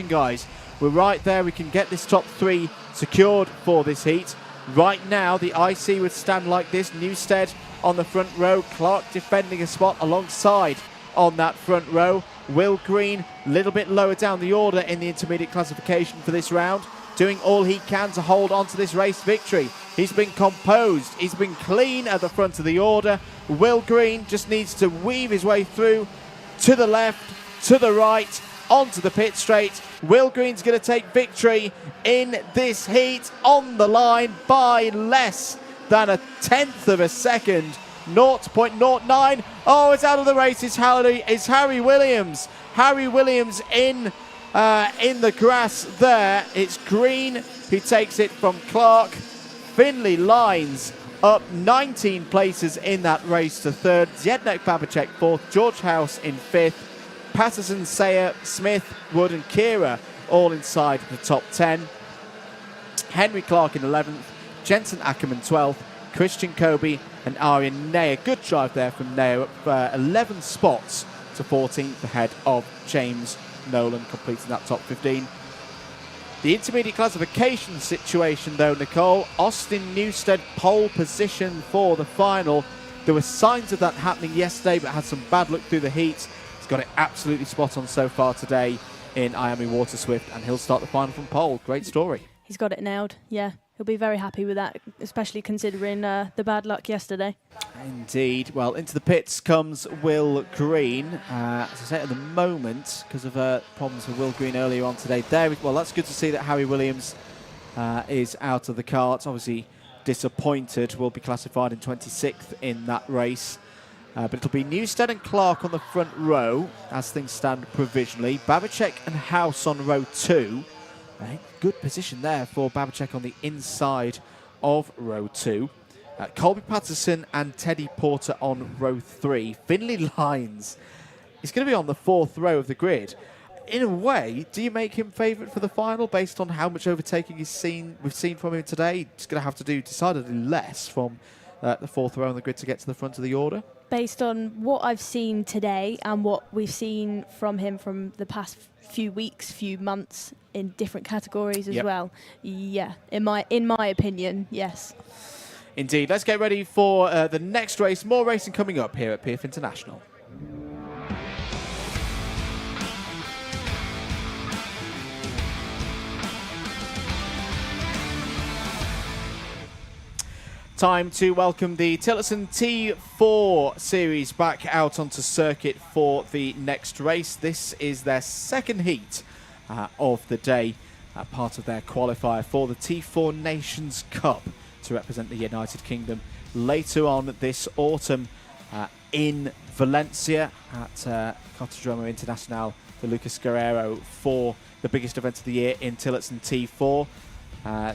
guys. We're right there. We can get this top 3 secured for this heat. Right now, the IC would stand like this. Newstead on the front row. Clark defending a spot alongside on that front row. Will Green a little bit lower down the order in the intermediate classification for this round, doing all he can to hold on to this race victory. He's been composed, he's been clean at the front of the order. Will Green just needs to weave his way through to the left, to the right, onto the pit straight. Will Green's going to take victory in this heat on the line by less than a 1/10 of a second. 0.09. Oh, it's out of the race. It's Harry Williams. Harry Williams in the grass there. It's Green who takes it from Clark. Finley Lines up 19 places in that race to 3rd. Zjednek Babachek 4th. George House in 5th. Patterson, Sayer, Smith, Wood and Kira all inside the top 10. Henry Clark in 11th. Jensen Ackerman 12th. Christian Kobe and Aryan Nair. Good drive there from Nair, up 11 spots to 14th ahead of James Nolan, completing that top 15. The intermediate classification situation though, Nicole, Austin Newstead pole position for the final. There were signs of that happening yesterday, but had some bad luck through the heat. He's got it absolutely spot on so far today in IAME Water Swift, and he'll start the final from pole. Great story. He's got it nailed, yeah. He'll be very happy with that, especially considering the bad luck yesterday. Indeed. Well, into the pits comes Will Green. As I say, at the moment, because of problems with Will Green earlier on today. Well, that's good to see that Harry Williams is out of the kart. Obviously disappointed. Will be classified in 26th in that race. But it'll be Newstead and Clark on the front row as things stand provisionally. Babachek and House on row 2. Good position there for Babachek on the inside of row 2. Colby Patterson and Teddy Porter on row 3. Finley Lines is going to be on the 4th row of the grid. In a way, do you make him favourite for the final based on how much overtaking we've seen from him today? He's going to have to do decidedly less from the 4th row on the grid to get to the front of the order. Based on what I've seen today and what we've seen from him from the past few weeks, few months in different categories as well. Yeah, in my opinion, yes. Indeed. Let's get ready for the next race. More racing coming up here at PF International. Time to welcome the Tillotson T4 series back out onto circuit for the next race. This is their second heat of the day, part of their qualifier for the T4 Nations Cup to represent the United Kingdom later on this autumn in Valencia at Cartodromo Internacional de Lucas Guerrero for the biggest event of the year in Tillotson T4.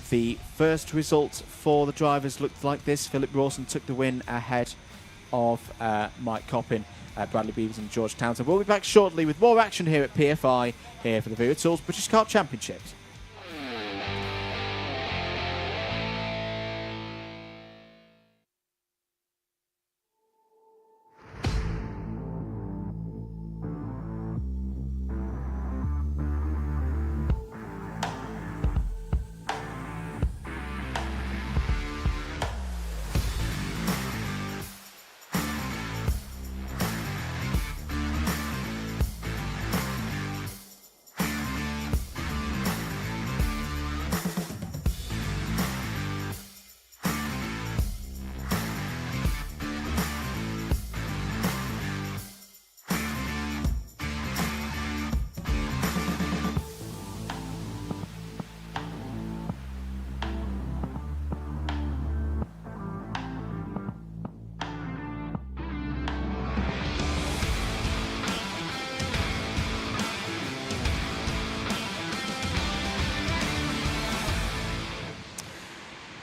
The first result for the drivers looked like this. Philip Rawson took the win ahead of Mike Coppin, Bradley Beavers and George Townsend. We'll be back shortly with more action here at PFI, here for the Wera Tools British Kart Championships.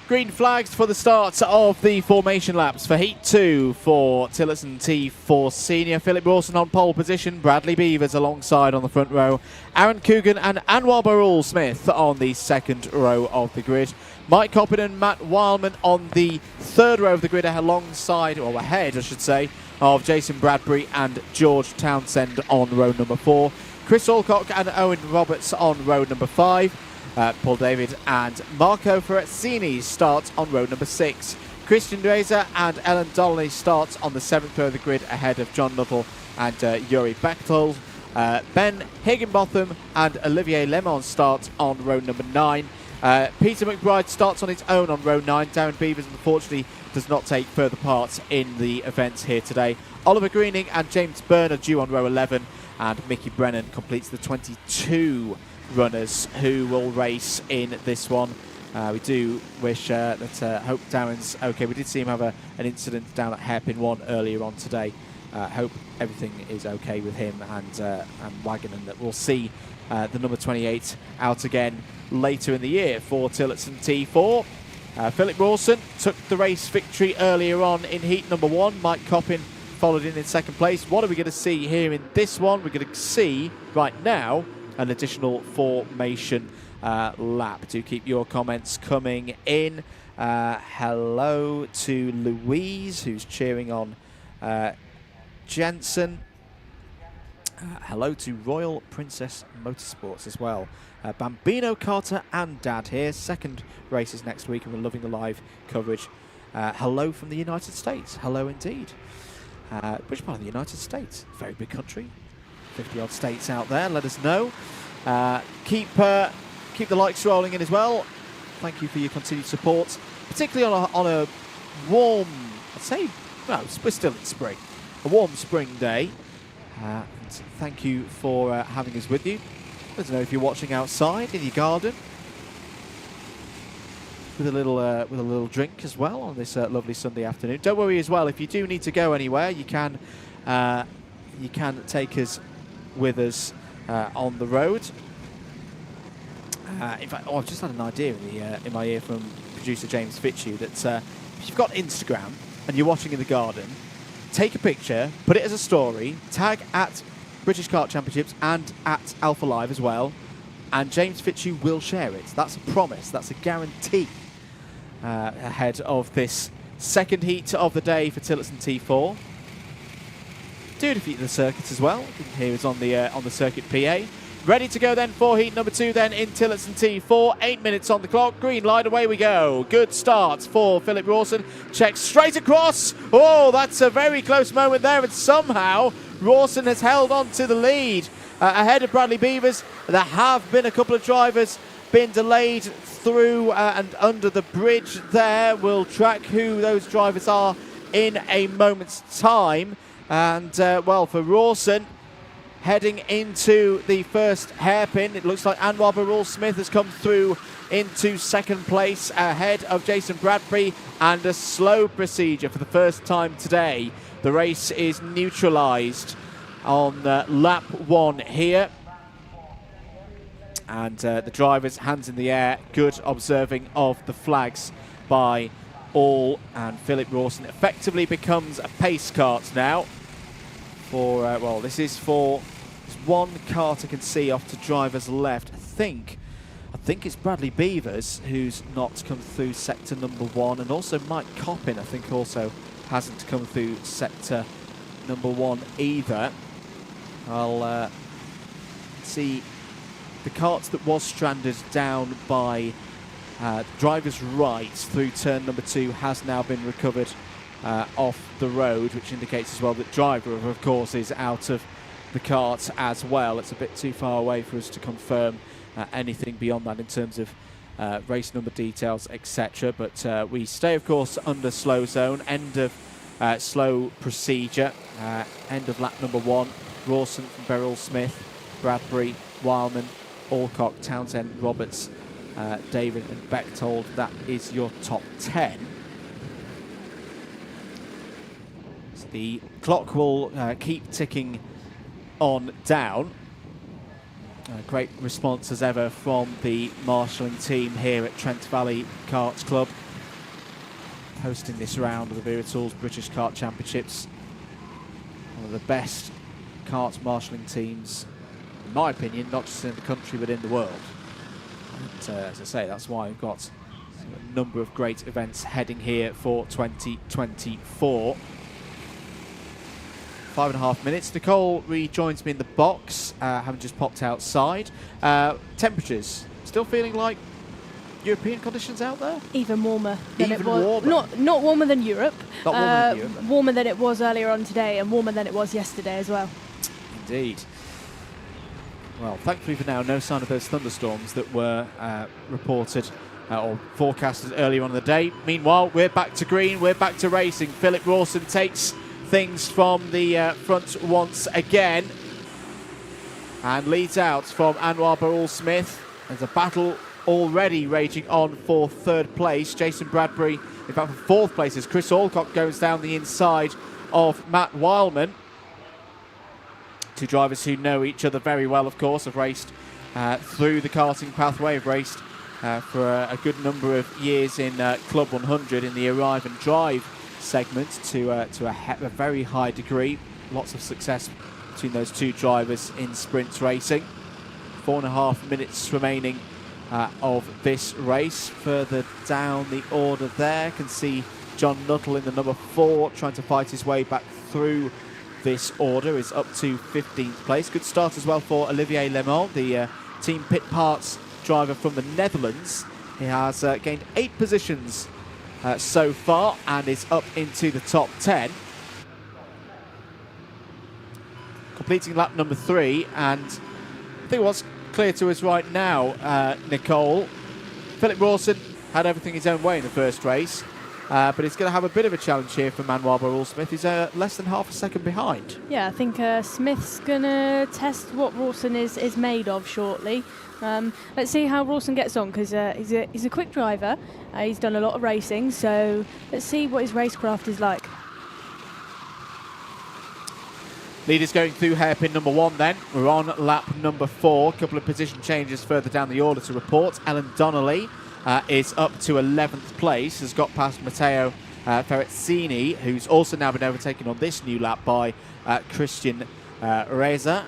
Green flags for the start of the formation laps for Heat 2 for Tillotson T4 Senior. Philip Rawson on pole position, Bradley Beavers alongside on the front row, Aaron Coogan and Anwar Barul Smith on the second row of the grid. Mike Coppin and Matt Wildman on the third row of the grid alongside, or ahead I should say, of Jason Bradbury and George Townsend on row number 4. Chris Alcock and Owen Roberts on row number 5. Paul David and Marco Ferrazzini start on row number 6. Christian Reza and Ellen Donnelly start on the 7th row of the grid ahead of John Nuttall and Yuri Bechtel. Ben Higginbotham and Olivier Lemon start on row number 9. Peter McBride starts on his own on row 9. Darren Beavers unfortunately does not take further part in the events here today. Oliver Greening and James Byrne are due on row 11, and Mickey Brennan completes the 22 runners who will race in this one. We do wish that hope Darren's okay. We did see him have an incident down at Hairpin 1 earlier on today. Hope everything is okay with him and Wagon, and that we'll see the number 28 out again later in the year for Tillotson T4. Philip Rawson took the race victory earlier on in heat number 1. Mike Coppin followed in second place. What are we going to see here in this one? We're going to see right now an additional formation lap. Do keep your comments coming in. Hello to Louise, who's cheering on Jensen. Hello to Royal Princess Motorsports as well. Bambino, Carter and Dad here. Second races next week, and we're loving the live coverage. Hello from the United States. Hello indeed. Which part of the United States? Very big country. 50 odd states out there. Let us know. Keep the likes rolling in as well. Thank you for your continued support, particularly on a warm, I'd say, no, we're still in spring. A warm spring day. And thank you for having us with you. Let us know if you're watching outside in your garden with a little drink as well on this lovely Sunday afternoon. Don't worry as well, if you do need to go anywhere, you can take us with us on the road. In fact, I've just had an idea in my ear from producer James Fitzhugh that if you've got Instagram and you're watching in the garden, take a picture, put it as a story, tag at British Kart Championships and at Alpha Live as well, and James Fitzhugh will share it. That's a promise. That's a guarantee ahead of this second heat of the day for Tillotson T4. Do defeat the circuit as well. Here is on the circuit PA. Ready to go then for heat number 2 then in Tillotson T4. 8 minutes on the clock. Green light, away we go. Good start for Philip Rawson. Checks straight across. Oh, that's a very close moment there, and somehow Rawson has held on to the lead ahead of Bradley Beavers. There have been a couple of drivers been delayed through and under the bridge there. We'll track who those drivers are in a moment's time. And, well, for Rawson, heading into the first hairpin, it looks like Anwar Barul-Smith has come through into second place ahead of Jason Bradbury, and a slow procedure for the first time today. The race is neutralised on lap 1 here. And the drivers, hands in the air, good observing of the flags by all. And Philip Rawson effectively becomes a pace kart now. For, well, this is for one kart I can see off to drivers left. I think it's Bradley Beavers who's not come through sector number 1, and also Mike Coppin, I think, also hasn't come through sector number 1 either. I'll see the kart that was stranded down by driver's right through turn number 2 has now been recovered off the road, which indicates as well that driver, of course, is out of the kart as well. It's a bit too far away for us to confirm anything beyond that in terms of race number details, etc. But we stay, of course, under slow zone, end of slow procedure, end of lap number 1. Rawson from Barul-Smith, Bradbury, Wildman, Alcock, Townsend, Roberts, David and Bechtold. That is your top 10. So the clock will keep ticking on down. Great response as ever from the marshalling team here at Trent Valley Karts Club, hosting this round of the Vera Tools British Kart Championships. One of the best kart marshalling teams, in my opinion, not just in the country but in the world. And, as I say, that's why we've got a number of great events heading here for 2024. 5.5 minutes. Nicole rejoins me in the box, having just popped outside. Temperatures still feeling like European conditions out there? Even warmer than Even it was. warmer? Not warmer than Europe. Not warmer than Europe. Warmer than it was earlier on today, and warmer than it was yesterday as well. Indeed. Well, thankfully for now, no sign of those thunderstorms that were reported or forecasted earlier on in the day. Meanwhile, we're back to green, we're back to racing. Philip Rawson takes things from the front once again and leads out from Anwar Barul-Smith. There's a battle already raging on for third place. Jason Bradbury, in fact, for fourth place, as Chris Alcock goes down the inside of Matt Wildman. Two drivers who know each other very well, of course, have raced through the karting pathway, have raced for a good number of years in Club 100 in the arrive and drive segment to a very high degree. Lots of success between those two drivers in sprint racing. 4.5 minutes remaining of this race. Further down the order there, can see John Nuttall in the number 4 trying to fight his way back through this order, is up to 15th place. Good start as well for Olivier Lemont, the Team Pit Parts driver from the Netherlands. He has gained 8 positions so far and is up into the top 10. Completing lap number 3, and I think what's clear to us right now, Nicole, Philip Rawson had everything his own way in the first race. But he's going to have a bit of a challenge here for Anwar Barul-Smith. He's less than half a second behind. Yeah, I think Smith's going to test what Rawson is made of shortly. Let's see how Rawson gets on, because he's a quick driver. He's done a lot of racing, so let's see what his racecraft is like. Leaders going through hairpin number 1 then. We're on lap number 4. A couple of position changes further down the order to report. Ellen Donnelly is up to 11th place, has got past Matteo Ferrezzini, who's also now been overtaken on this new lap by Christian Reza.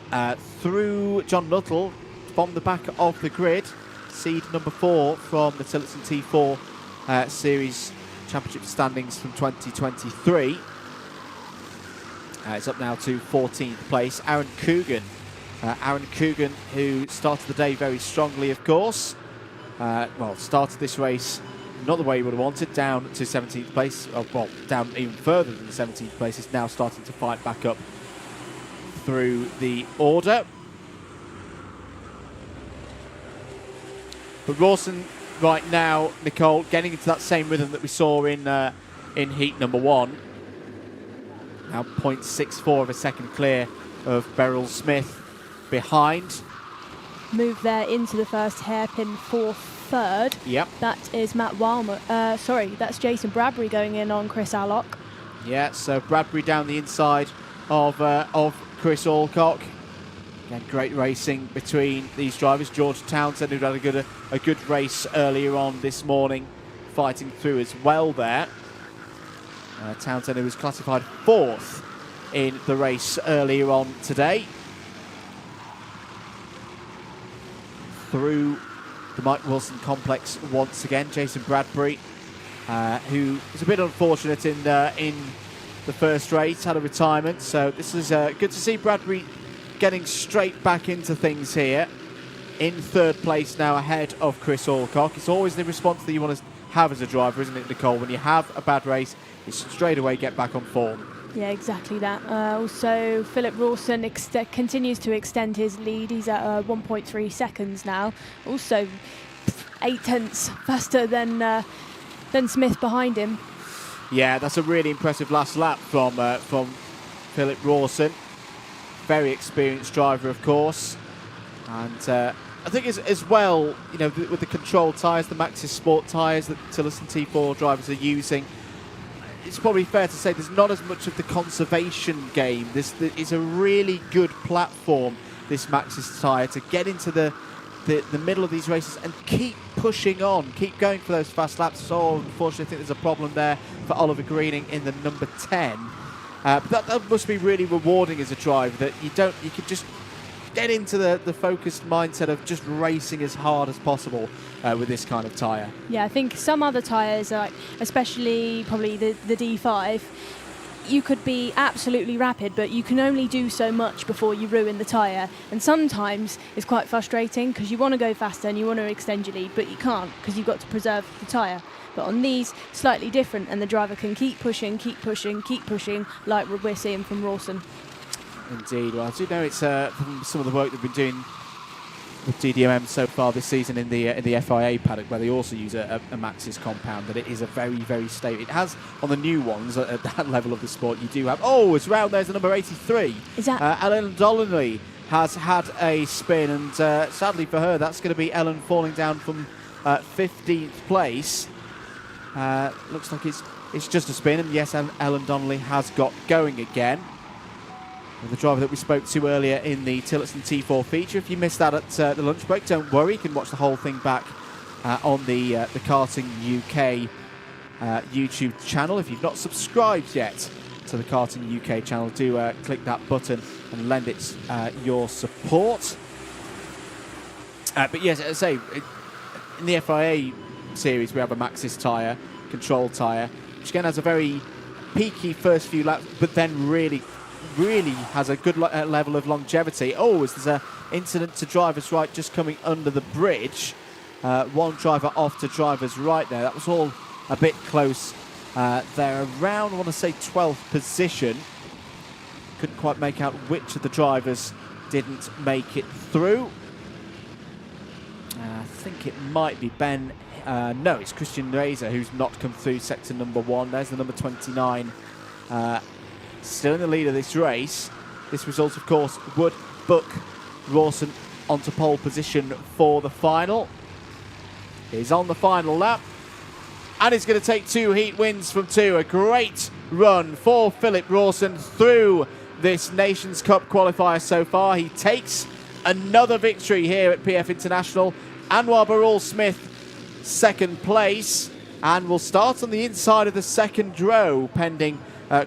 Through John Nuttall from the back of the grid. Seed number 4 from the Tillotson T4 Series Championship standings from 2023. It's up now to 14th place. Aaron Coogan. Aaron Coogan, who started the day very strongly, of course. Started this race not the way he would have wanted, down to 17th place. Down even further than 17th place. Is now starting to fight back up through the order. But Rawson right now, Nicole, getting into that same rhythm that we saw in heat number 1. Now 0.64 of a second clear of Beryl Smith behind. Move there into the first hairpin for third. Yep. That is Matt Wilmer. That's Jason Bradbury going in on Chris Allock. Yeah, so Bradbury down the inside of Chris Alcock. Again, great racing between these drivers. George Townsend, who'd had a good race earlier on this morning, fighting through as well there. Townsend, who was classified 4th in the race earlier on today. Through the Mike Wilson complex once again, Jason Bradbury, who was a bit unfortunate in the first race, had a retirement. So this is good to see Bradbury getting straight back into things here. In 3rd place now, ahead of Chris Alcock. It's always the response that you want to have as a driver, isn't it, Nicole? When you have a bad race, it's straight away get back on form. Yeah, exactly that. Also, Philip Rawson continues to extend his lead. He's at 1.3 seconds now. Also, 0.8 faster than Smith behind him. Yeah, that's a really impressive last lap from Philip Rawson. Very experienced driver, of course. And I think as well, you know, with the control tyres, the Maxxis Sport tyres that Tillotson T4 drivers are using, it's probably fair to say there's not as much of the conservation game. This is a really good platform, this Maxxis tyre, to get into the middle of these races and keep pushing on, keep going for those fast laps. So unfortunately, I think there's a problem there for Oliver Greening in the number 10. But that must be really rewarding as a driver, that you could just get into the focused mindset of just racing as hard as possible with this kind of tyre. Yeah, I think some other tyres, like especially probably the D5, you could be absolutely rapid, but you can only do so much before you ruin the tyre. And sometimes it's quite frustrating because you want to go faster and you want to extend your lead, but you can't because you've got to preserve the tyre. But on these, slightly different, and the driver can keep pushing, like we're seeing from Rawson. Indeed. Well, I do know it's from some of the work they've been doing with DDMM so far this season in the FIA paddock, where they also use a Maxxis compound, that it is a very, very stable. It has on the new ones at that level of the sport. You do have. Oh, it's round. There's the number 83. Is that Ellen Donnelly has had a spin, and sadly for her, that's going to be Ellen falling down from 15th place. Looks like it's just a spin, and yes, Ellen Donnelly has got going again. The driver that we spoke to earlier in the Tillotson T4 feature. If you missed that at the lunch break, don't worry, you can watch the whole thing back on the Karting UK YouTube channel. If you've not subscribed yet to the Karting UK channel, do click that button and lend it your support. But yes, as I say, in the FIA series we have a Maxxis tyre, control tyre, which again has a very peaky first few laps, but then really has a good level of longevity. Oh, there's an incident to driver's right just coming under the bridge. One driver off to driver's right there. That was all a bit close there. Around, I want to say, 12th position. Couldn't quite make out which of the drivers didn't make it through. I think it might be Ben. No, it's Christian Reza who's not come through sector number 1. There's the number 29. Still in the lead of this race. This result, of course, would book Rawson onto pole position for the final. He's on the final lap, and he's going to take 2 heat wins from 2. A great run for Philip Rawson through this Nations Cup qualifier so far. He takes another victory here at PF International. Anwar Barul Smith, second place, and will start on the inside of the second row pending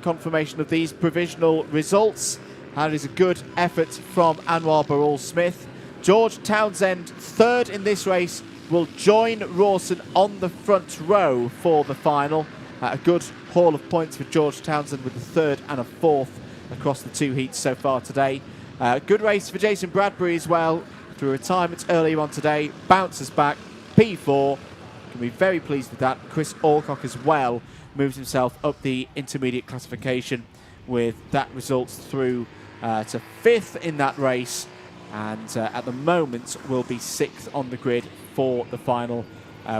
confirmation of these provisional results. That is a good effort from Anwar Barul Smith. George Townsend, third in this race, will join Rawson on the front row for the final. A good haul of points for George Townsend with a third and a fourth across the two heats so far today. Good race for Jason Bradbury as well. Through retirement earlier on today, bounces back, P4. Can be very pleased with that. Chris Alcock as well moves himself up the intermediate classification with that result through to fifth in that race, and at the moment will be sixth on the grid for the final,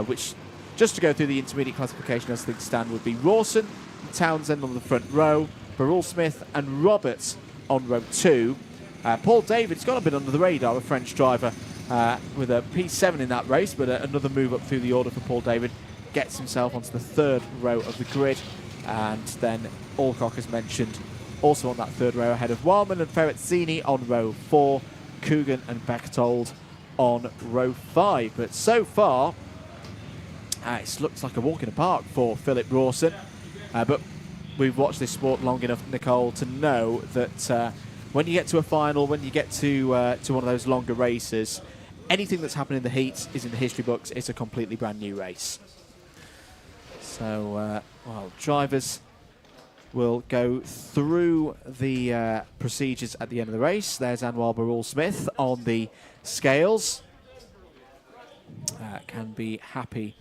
which, just to go through the intermediate classification as things stand, would be Rawson and Townsend on the front row, Barul Smith and Roberts on row 2. Paul David's got a bit under the radar, a French driver, with a P7 in that race, but another move up through the order for Paul David gets himself onto the third row of the grid, and then Alcock, as mentioned, also on that third row ahead of Wildman and Ferretzini on row 4, Coogan and Bechtold on row 5. But so far, it looks like a walk in the park for Philip Rawson, but we've watched this sport long enough, Nicole, to know that when you get to a final, when you get to one of those longer races, anything that's happened in the heats is in the history books. It's a completely brand new race. So, well, drivers will go through the procedures at the end of the race. There's Anwar Barul Smith on the scales. Can be happy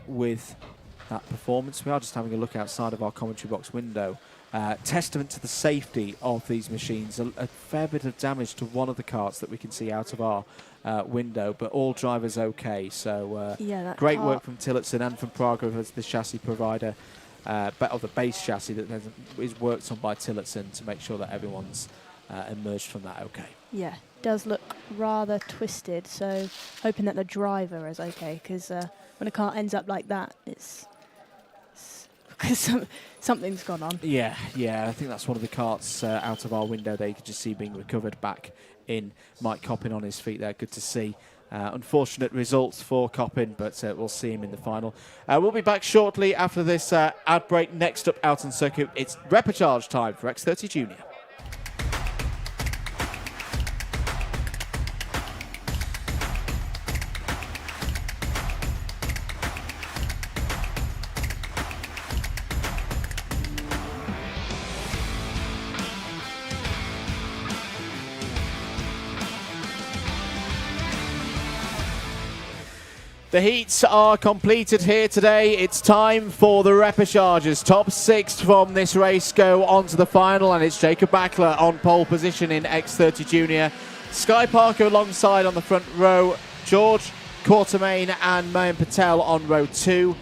with that performance. We are just having a look outside of our commentary box window. Testament to the safety of these machines. A fair bit of damage to one of the karts that we can see out of our window, but all drivers okay. So great work from Tillotson and from Praga as the chassis provider, of the base chassis that is worked on by Tillotson to make sure that everyone's emerged from that okay. Yeah, does look rather twisted, so hoping that the driver is okay, because when a car ends up like that, it's because something's gone on. Yeah, I think that's one of the karts out of our window there. You could just see being recovered back in. Mike Coppin on his feet there, good to see. Unfortunate results for Coppin, but we'll see him in the final. We'll be back shortly after this ad break. Next up out on circuit, it's repecharge time for X30 Junior. The heats are completed here today. It's time for the repecharges. Top 6 from this race go on to the final, and it's Jacob Backler on pole position in X30 Junior. Sky Parker alongside on the front row. George Quatermain and Mayan Patel on row 2.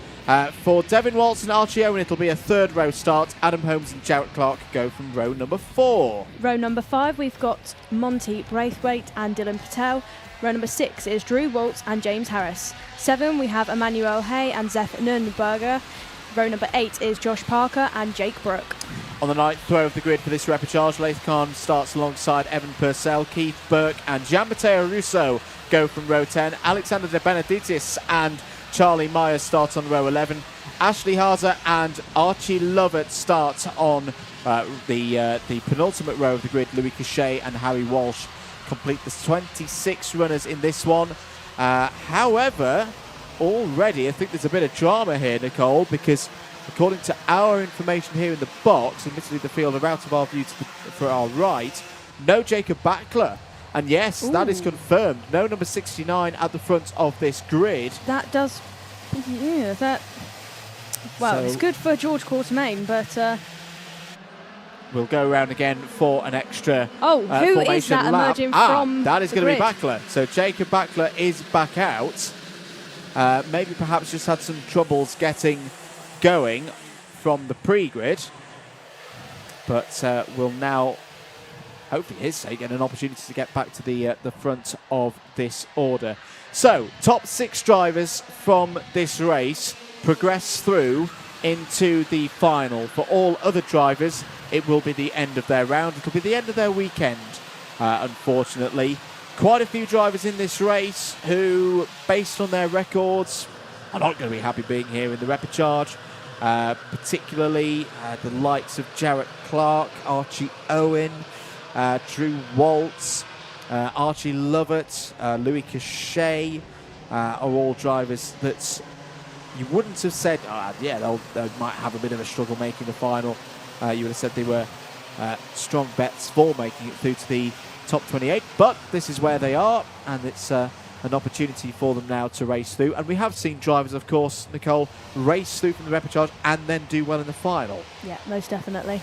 For Devin Waltz and Archie Owen, it'll be a third row start. Adam Holmes and Jarrett Clark go from row number 4. Row number 5, we've got Monty Braithwaite and Dylan Patel. Row number 6 is Drew Waltz and James Harris. 7, we have Emmanuel Hay and Zeth Nürnberger. Row number 8 is Josh Parker and Jake Brook. On the 9th row of the grid for this repecharge, Laith Khan starts alongside Evan Purcell, Keith Burke and Gian-Matteo Russo go from row 10. Alexander De Benedictis and Charlie Myers start on row 11. Ashley Haza and Archie Lovett start on the penultimate row of the grid. Louis Cachet and Harry Walsh complete the 26 runners in this one. However, already I think there's a bit of drama here, Nicole, because according to our information here in the box, admittedly the field are out of our view for our right, no Jacob Backler. And yes, that is confirmed. No number 69 at the front of this grid. That does... Yeah, well, it's good for George Quatermain, but... We'll go around again for an extra who is that lap. emerging from that is the going to be grid? Backler. So Jacob Backler is back out. Maybe perhaps just had some troubles getting going from the pre-grid. But will now, hopefully his sake, get an opportunity to get back to the front of this order. So, top 6 drivers from this race progress through into the final. For all other drivers, it will be the end of their round. It will be the end of their weekend, unfortunately. Quite a few drivers in this race who, based on their records, are not going to be happy being here in the repechage. Particularly the likes of Jarrett Clark, Archie Owen, Drew Waltz, Archie Lovett, Louis Cachet are all drivers that you wouldn't have said, they might have a bit of a struggle making the final. You would have said they were strong bets for making it through to the top 28, but this is where they are, and it's an opportunity for them now to race through. And we have seen drivers, of course, Nicole, race through from the repechage and then do well in the final. Yeah, most definitely.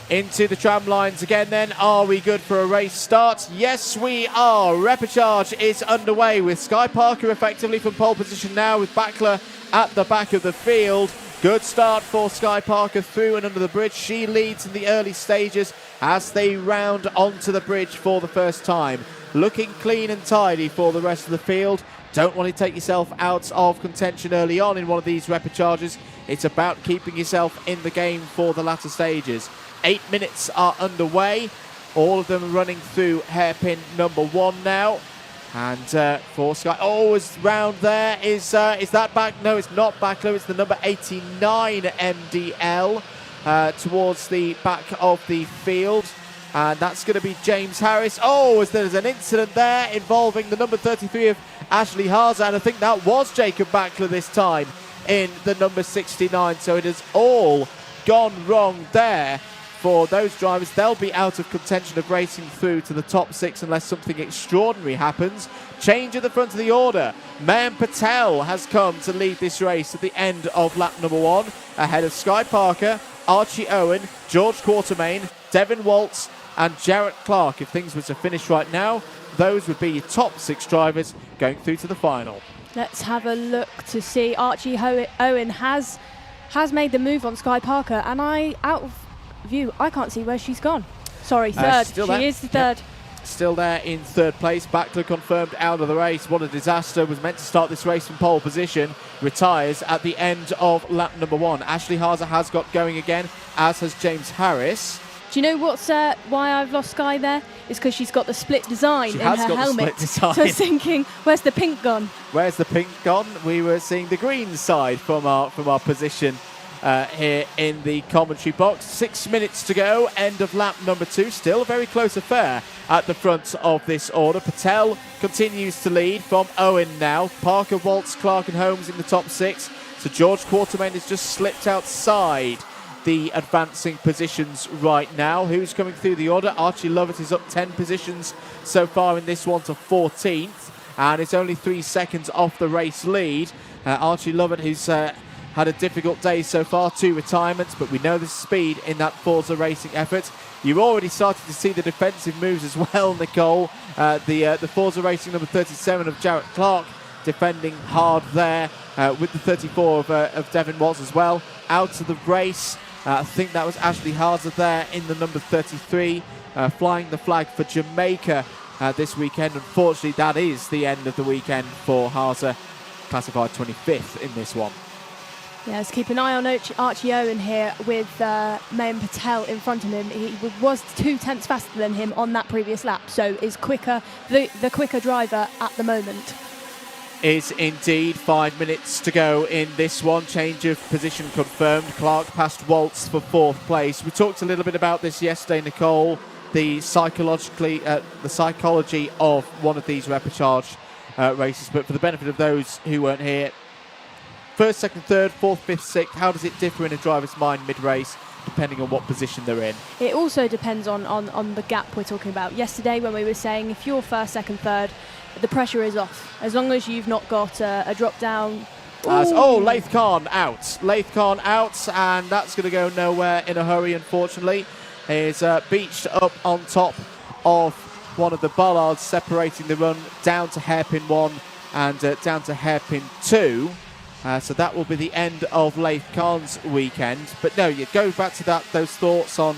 Into the tram lines again then. Are we good for a race start? Yes, we are. Repechage is underway with Sky Parker effectively from pole position now, with Backler at the back of the field. Good start for Sky Parker through and under the bridge. She leads in the early stages as they round onto the bridge for the first time. Looking clean and tidy for the rest of the field. Don't want to take yourself out of contention early on in one of these repechages. It's about keeping yourself in the game for the latter stages. 8 minutes are underway. All of them running through hairpin number 1 now. And for Sky, is round there. Is that back? No, it's not Backler. It's the number 89 MDL towards the back of the field. And that's going to be James Harris. As there's an incident there involving the number 33 of Ashley Harza. And I think that was Jacob Backler this time in the number 69. So it has all gone wrong there for those drivers. They'll be out of contention of racing through to the top 6 unless something extraordinary happens. Change at the front of the order. Mayim Patel has come to lead this race at the end of lap number 1, ahead of Sky Parker, Archie Owen, George Quartermain, Devin Waltz and Jarrett Clark. If things were to finish right now, those would be your top 6 drivers going through to the final. Let's have a look to see. Archie Owen has made the move on Sky Parker, and out of view, I can't see where she's gone. Sorry, third. She is the third. Yep. Still there in third place. Backler confirmed out of the race. What a disaster. Was meant to start this race from pole position. Retires at the end of lap number 1. Ashley Harza has got going again, as has James Harris. Do you know what's why I've lost Sky there? It's because she's got the split design in her helmet. So I was thinking, where's the pink gone? Where's the pink gone? We were seeing the green side from our position here in the commentary box. 6 minutes to go, end of lap number 2. Still a very close affair at the front of this order. Patel continues to lead from Owen now. Parker, Waltz, Clark and Holmes in the top 6. So George Quartermain has just slipped outside the advancing positions right now. Who's coming through the order? Archie Lovett is up 10 positions so far in this one to 14th, and it's only 3 seconds off the race lead. Archie Lovett, who's had a difficult day so far, 2 retirements, but we know the speed in that Forza racing effort. You've already started to see the defensive moves as well, Nicole. The Forza racing number 37 of Jarrett Clark defending hard there, with the 34 of Devin Waltz as well. Out of the race, I think that was Ashley Harza there in the number 33, flying the flag for Jamaica this weekend. Unfortunately, that is the end of the weekend for Harza, classified 25th in this one. Yeah, let's keep an eye on Archie Owen here with Mayim Patel in front of him. He was 2 tenths faster than him on that previous lap, so is quicker, the quicker driver at the moment. Is indeed. 5 minutes to go in this one. Change of position confirmed. Clark passed Waltz for 4th place. We talked a little bit about this yesterday, Nicole. The psychology of one of these repechage races, but for the benefit of those who weren't here, 1st, 2nd, 3rd, 4th, 5th, 6th, how does it differ in a driver's mind mid-race depending on what position they're in? It also depends on the gap we're talking about. Yesterday when we were saying if you're 1st, 2nd, 3rd, the pressure is off. As long as you've not got a drop down. Laith Khan out. Laith Khan out, and that's going to go nowhere in a hurry, unfortunately. Is beached up on top of one of the bollards separating the run down to hairpin 1 and down to hairpin 2. So that will be the end of Laith Khan's weekend. But no, you go back to those thoughts on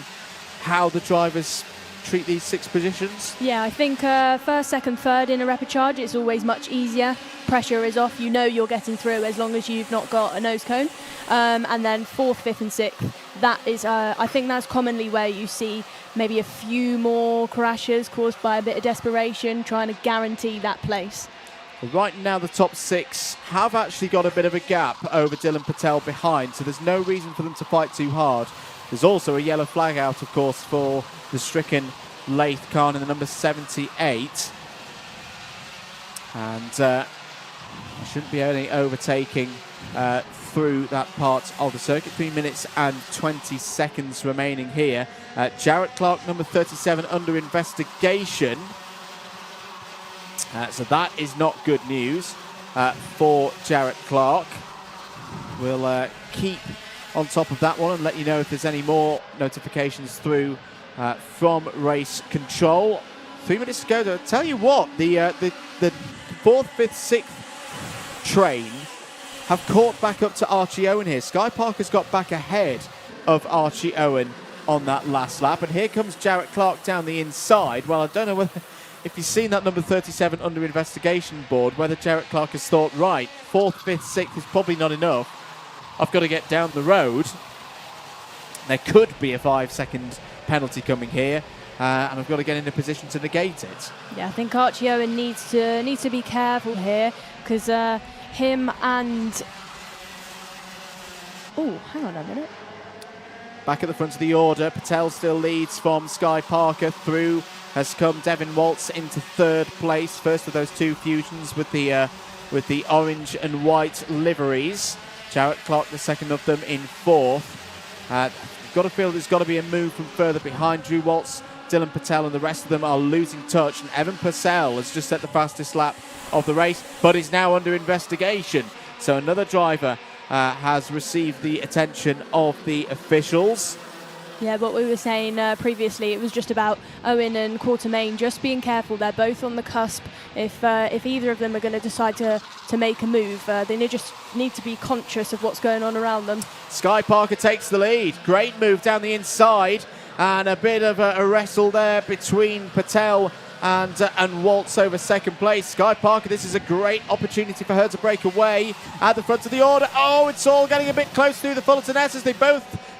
how the drivers treat these 6 positions? Yeah, I think first, second, third in a rapid charge, it's always much easier. Pressure is off. You know you're getting through as long as you've not got a nose cone. And then 4th, 5th and 6th, that is, I think that's commonly where you see maybe a few more crashes caused by a bit of desperation, trying to guarantee that place. Right now, the top 6 have actually got a bit of a gap over Dylan Patel behind, so there's no reason for them to fight too hard. There's also a yellow flag out, of course, for the stricken Laith Khan in the number 78. And there shouldn't be any overtaking through that part of the circuit. 3 minutes and 20 seconds remaining here. Jarrett Clark, number 37, under investigation. So that is not good news for Jarrett Clark. We'll keep on top of that one and let you know if there's any more notifications through from race control. 3 minutes to go. I'll tell you what, the 4th, 5th, 6th train have caught back up to Archie Owen here. Sky Parker's got back ahead of Archie Owen on that last lap, and here comes Jarrett Clark down the inside. Well, I don't know whether, if you've seen that number 37 under investigation board, whether Jarrett Clark has thought, right, 4th, 5th, 6th is probably not enough. I've got to get down the road. There could be a 5-second penalty coming here, and I've got to get in a position to negate it. Yeah, I think Archie Owen needs to be careful here, because him and... Oh, hang on a minute. Back at the front of the order, Patel still leads from Sky Parker. Through has come Devin Waltz into 3rd place. First of those 2 fusions with the orange and white liveries. Jarrett Clark, the second of them, in 4th. Got to feel there's got to be a move from further behind. Drew Waltz, Dylan Patel and the rest of them are losing touch, and Evan Purcell has just set the fastest lap of the race, but is now under investigation. So another driver has received the attention of the officials. Yeah, what we were saying previously, it was just about Owen and Quartermain just being careful. They're both on the cusp. If either of them are going to decide to make a move, they just need to be conscious of what's going on around them. Sky Parker takes the lead. Great move down the inside, and a bit of a wrestle there between Patel and Waltz over second place. Sky Parker, this is a great opportunity for her to break away at the front of the order. Oh, it's all getting a bit close through the Fullerton S's.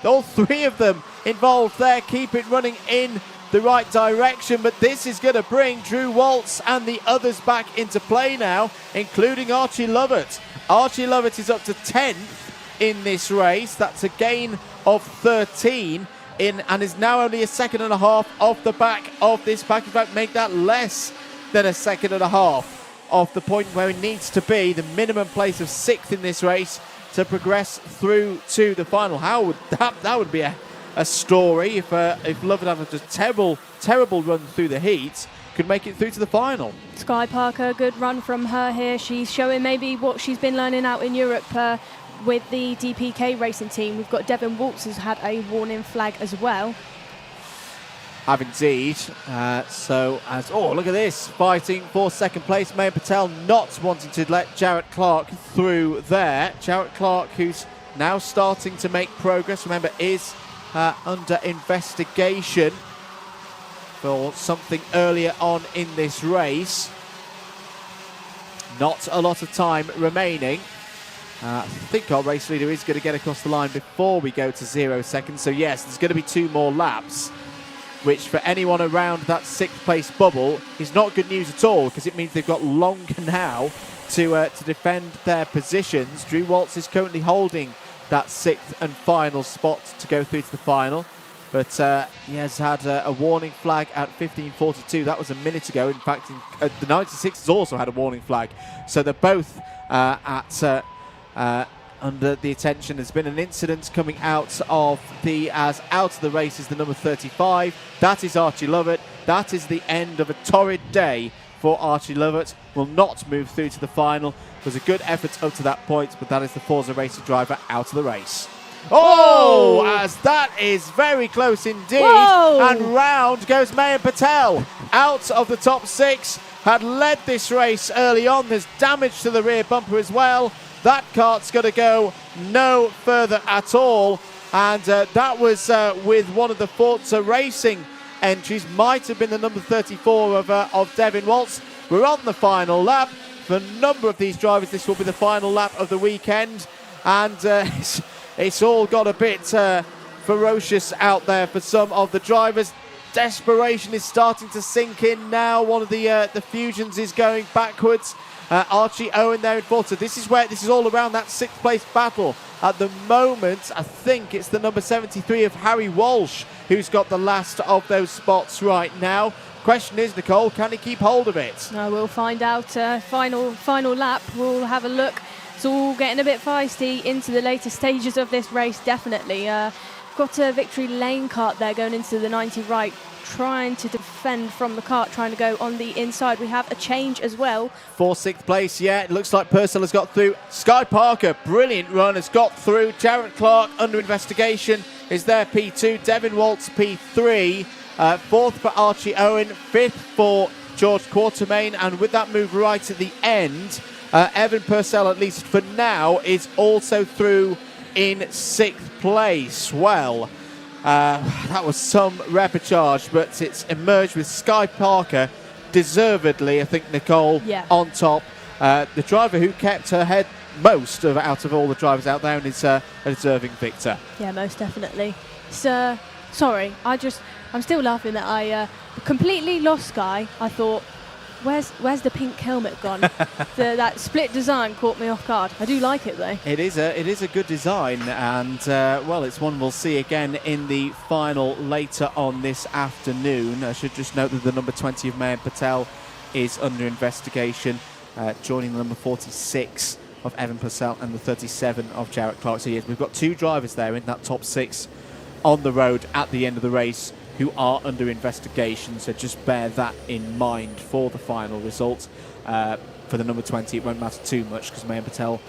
All 3 of them involved there, keep it running in the right direction, but this is going to bring Drew Waltz and the others back into play now, including Archie Lovett. Archie Lovett is up to 10th in this race. That's a gain of 13 and is now only a 1.5 seconds off the back of this pack. In fact, make that less than a 1.5 seconds off the point where it needs to be, the minimum place of 6th in this race to progress through to the final. How would that would be a story if Lovett, after a terrible run through the heat, could make it through to the final. Sky Parker, good run from her here. She's showing maybe what she's been learning out in Europe with the DPK racing team. We've got Devin Waltz who's had a warning flag as well. Have indeed. Look at this, fighting for second place. Maya Patel not wanting to let Jarrett Clark through there. Jarrett Clark, who's now starting to make progress, remember, is under investigation for something earlier on in this race. Not a lot of time remaining. I think our race leader is going to get across the line before we go to 0 seconds. So yes, there's going to be 2 more laps, which for anyone around that 6th place bubble is not good news at all, because it means they've got longer now to defend their positions. Drew Waltz is currently holding that 6th and final spot to go through to the final, but he has had a warning flag at 15:42. That was a minute ago. In fact, the 96 has also had a warning flag, so they're both under the attention. There's been an incident coming out of the race is the number 35. That is Archie Lovett. That is the end of a torrid day for Archie Lovett. Will not move through to the final. It was a good effort up to that point, but that is the Forza Racing driver out of the race. Oh, as that is very close indeed. Whoa. And round goes Maya Patel out of the top 6. Had led this race early on. There's damage to the rear bumper as well. That kart's going to go no further at all. And that was with one of the Forza Racing entries. Might have been the number 34 of Devin Waltz. We're on the final lap. For a number of these drivers, this will be the final lap of the weekend. And it's all got a bit ferocious out there for some of the drivers. Desperation is starting to sink in now. One of the Fusions is going backwards. Archie Owen there in fourth. So this is all around that sixth place battle. At the moment, I think it's the number 73 of Harry Walsh who's got the last of those spots right now. Question is, Nicole, can he keep hold of it? We'll find out. Final lap. We'll have a look. It's all getting a bit feisty into the later stages of this race, definitely. Got a victory lane kart there going into the 90 right, trying to defend from the kart, trying to go on the inside. We have a change as well. For sixth place, yeah, it looks like Purcell has got through. Sky Parker, brilliant run, has got through. Jarrett Clark under investigation is there, P2. Devin Waltz, P3. Fourth for Archie Owen, fifth for George Quartermain, and with that move right at the end, Evan Purcell, at least for now, is also through in sixth place. Well, that was some repechage, but it's emerged with Sky Parker deservedly, I think, Nicole, on top. The driver who kept her head most out of all the drivers out there, and is a deserving victor. Yeah, most definitely. Sorry, I'm still laughing that I completely lost Sky. I thought, where's the pink helmet gone? That split design caught me off guard. I do like it though. It is a good design, and well, it's one we'll see again in the final later on this afternoon. I should just note that the number 20 of Mayan Patel is under investigation, joining the number 46 of Evan Purcell and the 37 of Jarrett Clark. So yes, we've got two drivers there in that top six on the road at the end of the race who are under investigation, so just bear that in mind for the final results. For the number 20, it won't matter too much because Mayan Patel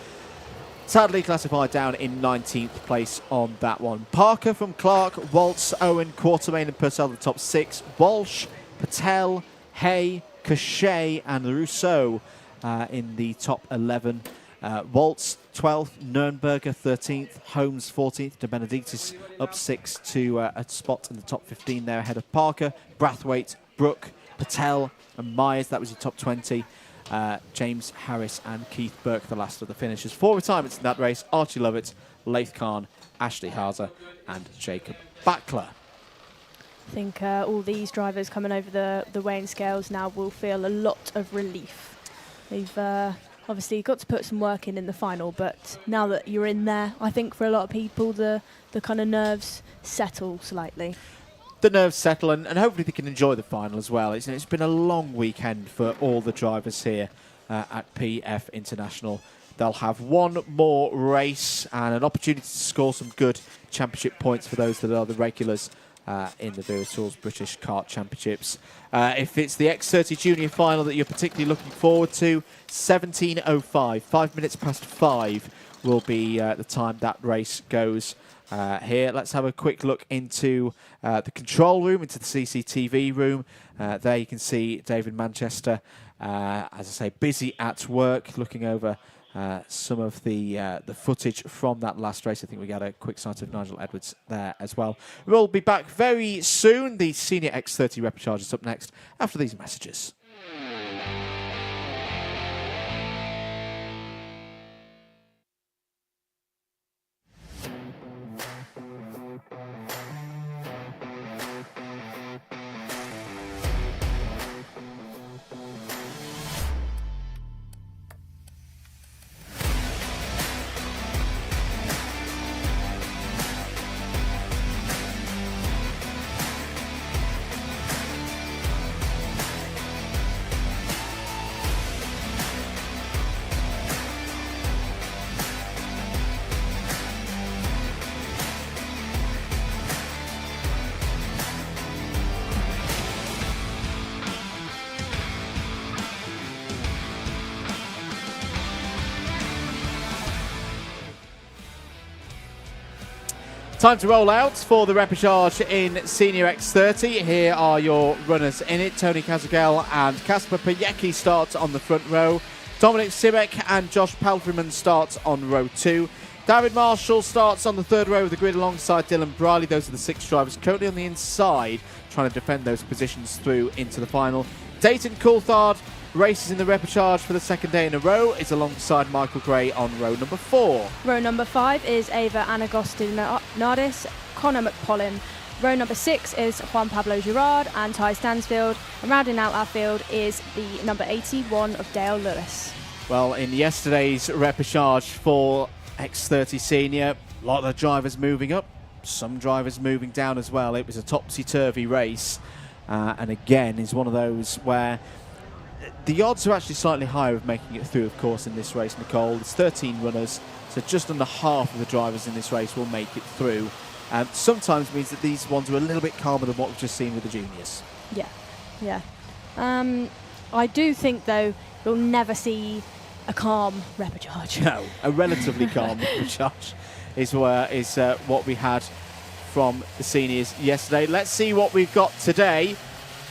sadly classified down in 19th place on that one. Parker from Clark, Waltz, Owen, Quartermain and Purcell the top six. Walsh, Patel, Hay, Cachet and Rousseau in the top 11. Waltz 12th, Nürnberger 13th, Holmes 14th, De Benedictis up 6 to a spot in the top 15 there ahead of Parker, Brathwaite, Brook, Patel and Myers. That was your top 20. James Harris and Keith Burke, the last of the finishers. 4 retirements in that race: Archie Lovett, Laith Khan, Ashley Hazer and Jacob Backler. I think all these drivers coming over the weighing scales now will feel a lot of relief. They've obviously got to put some work in the final, but now that you're in there, I think for a lot of people the kind of nerves settle slightly. The nerves settle, and hopefully they can enjoy the final as well. It's been a long weekend for all the drivers here at PF International. They'll have one more race and an opportunity to score some good championship points for those that are the regulars in the Vera Tools British Kart Championships. If it's the X30 Junior final that you're particularly looking forward to, 17:05, 5 minutes past 5 will be the time that race goes here. Let's have a quick look into the control room, into the CCTV room. There you can see David Manchester, as I say, busy at work, looking over some of the footage from that last race. I think we got a quick sight of Nigel Edwards there as well. We'll be back very soon. The Senior X30 repechage is up next after these messages. Time to roll out for the repechage in Senior X30. Here are your runners in it. Tony Kazagel and Kasper Pajecki start on the front row. Dominic Simek and Josh Palfreyman start on row 2. David Marshall starts on the third row of the grid alongside Dylan Briley. Those are the 6 drivers currently on the inside, trying to defend those positions through into the final. Dayton Coulthard races in the repechage for the second day in a row, is alongside Michael Gray on row number 4. Row number 5 is Ava Anagostinadis, Connor McPollin. Row number 6 is Juan Pablo Girard and Ty Stansfield. And rounding out our field is the number 81 of Dale Lewis. Well, in yesterday's repechage for X30 Senior, a lot of the drivers moving up, some drivers moving down as well. It was a topsy-turvy race, and again is one of those where the odds are actually slightly higher of making it through, of course, in this race, Nicole. There's 13 runners, so just under half of the drivers in this race will make it through. Sometimes means that these ones are a little bit calmer than what we've just seen with the juniors. Yeah. I do think, though, you'll never see a calm repechage. No, a relatively calm repechage is what we had from the seniors yesterday. Let's see what we've got today.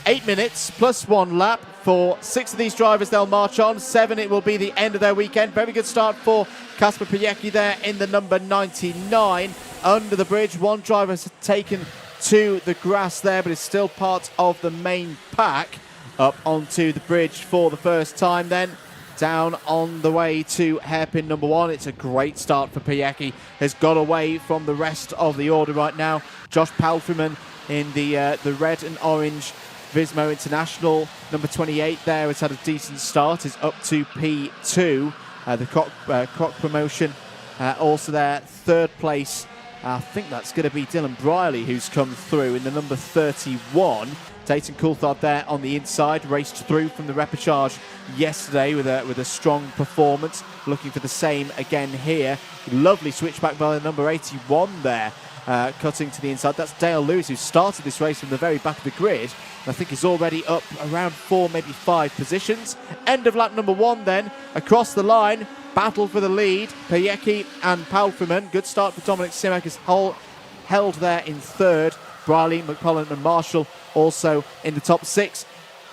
8 minutes plus 1 lap for 6 of these drivers. They'll march on. 7, it will be the end of their weekend. Very good start for Kasper Piecki there in the number 99. Under the bridge, 1 driver has taken to the grass there, but is still part of the main pack. Up onto the bridge for the first time then. Down on the way to hairpin number 1. It's a great start for Piecki. Has got away from the rest of the order right now. Josh Palfreyman in the red and orange Vismo International. Number 28 there has had a decent start. Is up to P2. The Croc promotion also there. 3rd place. I think that's going to be Dylan Briley who's come through in the number 31. Dayton Coulthard there on the inside, raced through from the repechage yesterday with a strong performance. Looking for the same again here. Lovely switchback by the number 81 there, cutting to the inside. That's Dale Lewis, who started this race from the very back of the grid. I think he's already up around 4, maybe 5 positions. End of lap number 1 then, across the line. Battle for the lead, Piecki and Palfreyman. Good start for Dominic Simek, is held there in 3rd. Briley, McPollin and Marshall also in the top 6.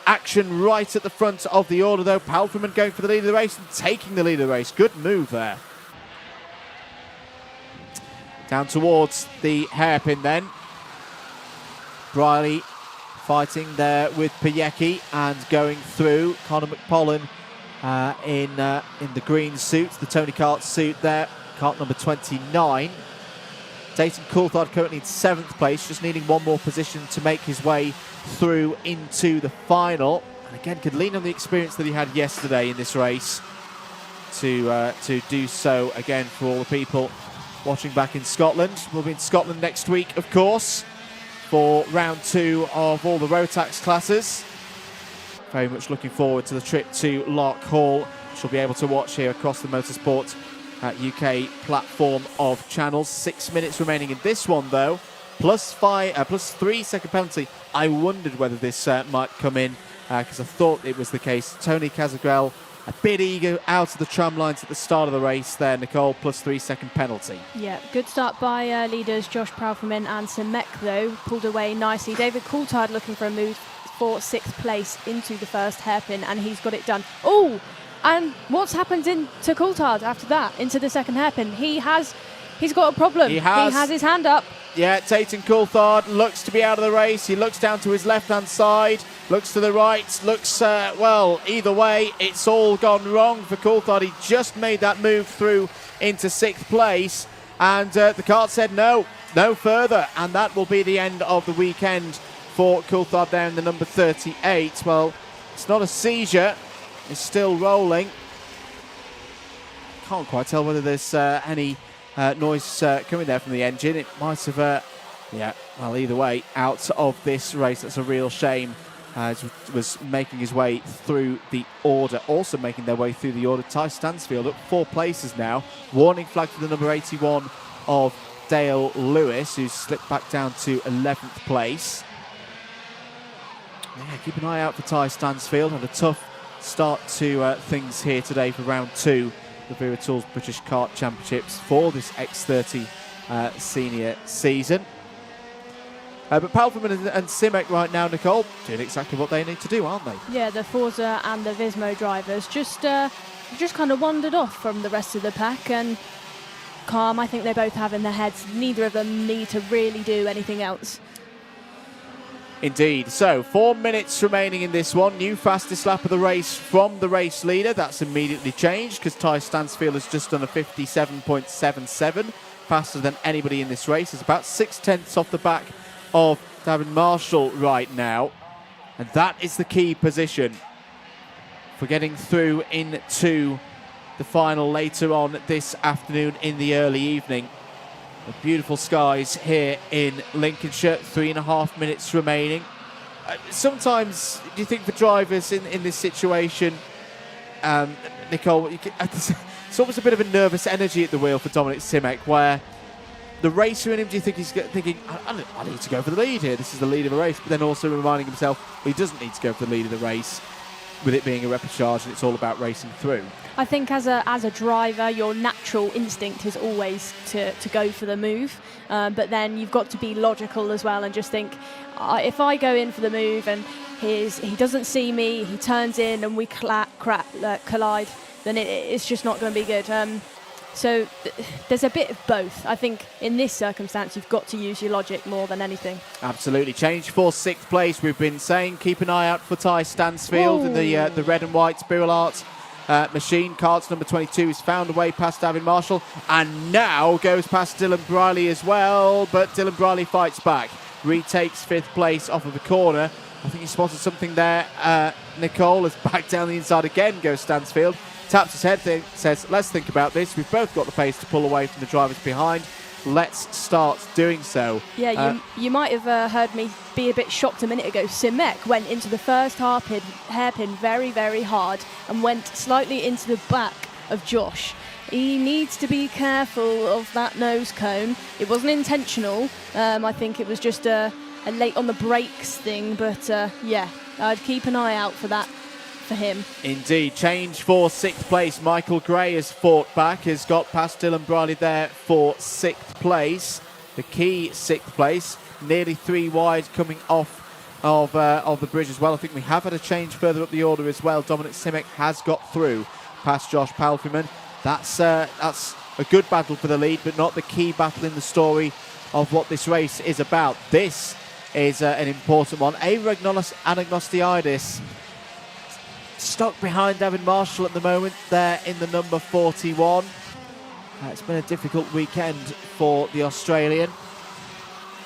Action right at the front of the order though. Palfreyman going for the lead of the race and taking the lead of the race. Good move there. Down towards the hairpin then. Briley fighting there with Piecki and going through. Connor McPollin in the green suit, the Tony Kart suit there. Kart number 29. Dayton Coulthard currently in 7th place, just needing 1 more position to make his way through into the final. And again, could lean on the experience that he had yesterday in this race to do so again for all the people watching back in Scotland. We'll be in Scotland next week, of course, for round 2 of all the Rotax classes. Very much looking forward to the trip to Lark Hall, which we'll be able to watch here across the Motorsport UK platform of channels. 6 minutes remaining in this one though. Plus 3 second penalty. I wondered whether this might come in because I thought it was the case. Tony Casagrel a bit eager out of the tram lines at the start of the race there, Nicole. Plus 3 second penalty. Yeah, good start by leaders Josh Palfreyman and Simek though. Pulled away nicely. David Coulthard looking for a move for 6th place into the first hairpin, and he's got it done. Oh! And what's happened to Coulthard after that, into the second hairpin? He's got a problem. He has his hand up. Yeah, Dayton Coulthard looks to be out of the race. He looks down to his left-hand side, looks to the right, looks, well, either way, it's all gone wrong for Coulthard. He just made that move through into 6th place, and the kart said no further, and that will be the end of the weekend for Coulthard there in the number 38. Well, it's not a seizure. It's still rolling. Can't quite tell whether there's any noise coming there from the engine. It might have, well, either way, out of this race. That's a real shame. Was making his way through the order. Also making their way through the order, Ty Stansfield up 4 places now. Warning flag for the number 81 of Dale Lewis, who's slipped back down to 11th place. Yeah, keep an eye out for Ty Stansfield. Had a tough start to things here today for round 2 of the Wera Tools British Kart Championships for this X30 senior season. But Palfreyman and Simek right now, Nicole, doing exactly what they need to do, aren't they? Yeah, the Forza and the Vismo drivers just just kind of wandered off from the rest of the pack, and calm. I think they both have in their heads, neither of them need to really do anything else. Indeed. So 4 minutes remaining in this one. New fastest lap of the race from the race leader. That's immediately changed because Ty Stansfield has just done a 57.77. Faster than anybody in this race. It's about 6/10 off the back of David Marshall right now. And that is the key position for getting through into the final later on this afternoon in the early evening. The beautiful skies here in Lincolnshire, 3.5 minutes remaining. Sometimes, do you think for drivers in this situation, Nicole, it's almost a bit of a nervous energy at the wheel for Dominic Simek, where the racer in him, do you think he's thinking, I need to go for the lead here, this is the lead of a race, but then also reminding himself he doesn't need to go for the lead of the race, with it being a repechage and it's all about racing through? I think as a driver, your natural instinct is always to go for the move, but then you've got to be logical as well and just think, if I go in for the move and he doesn't see me, he turns in and we collide, then it's just not going to be good. So there's a bit of both. I think in this circumstance, you've got to use your logic more than anything. Absolutely. Change for 6th place. We've been saying keep an eye out for Ty Stansfield in the red and white Spiral Art machine. Kart's number 22 is found away past David Marshall and now goes past Dylan Briley as well, but Dylan Briley fights back, retakes 5th place off of the corner. I think he spotted something there. Nicole is back down the inside again, goes Stansfield. Taps his head, says, let's think about this. We've both got the pace to pull away from the drivers behind. Let's start doing so. Yeah, you might have heard me be a bit shocked a minute ago. Simek went into the first hairpin very, very hard and went slightly into the back of Josh. He needs to be careful of that nose cone. It wasn't intentional. I think it was just a late on the brakes thing, but yeah, I'd keep an eye out for that. For him. Indeed. Change for 6th place. Michael Gray has fought back, has got past Dylan Briley there for 6th place. The key 6th place, nearly 3 wide coming off of the bridge as well. I think we have had a change further up the order as well. Dominic Simek has got through past Josh Palfreyman. That's a good battle for the lead, but not the key battle in the story of what this race is about. This is an important one. Ava Anagnostiidis stuck behind David Marshall at the moment there in the number 41. It's been a difficult weekend for the Australian,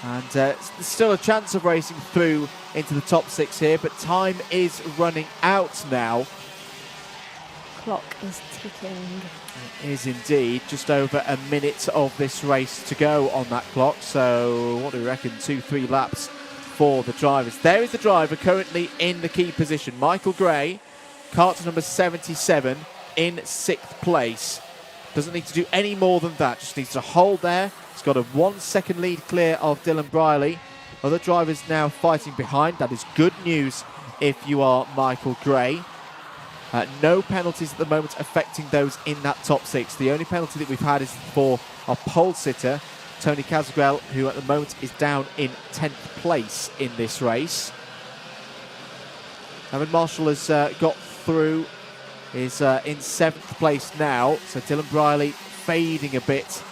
and there's still a chance of racing through into the top 6 here, but time is running out now. Clock is ticking. It is indeed. Just over a minute of this race to go on that clock, so what do we reckon, 2-3 laps for the drivers. There is the driver currently in the key position, Michael Gray, Kart number 77 in 6th place. Doesn't need to do any more than that, just needs to hold there. He's got a 1 second lead clear of Dylan Briley. Other drivers now fighting behind. That is good news if you are Michael Gray. No penalties at the moment affecting those in that top 6. The only penalty that we've had is for our pole sitter, Tony Casgrell, who at the moment is down in 10th place in this race. David Marshall has got through, is in 7th place now, so Dylan Briley fading a bit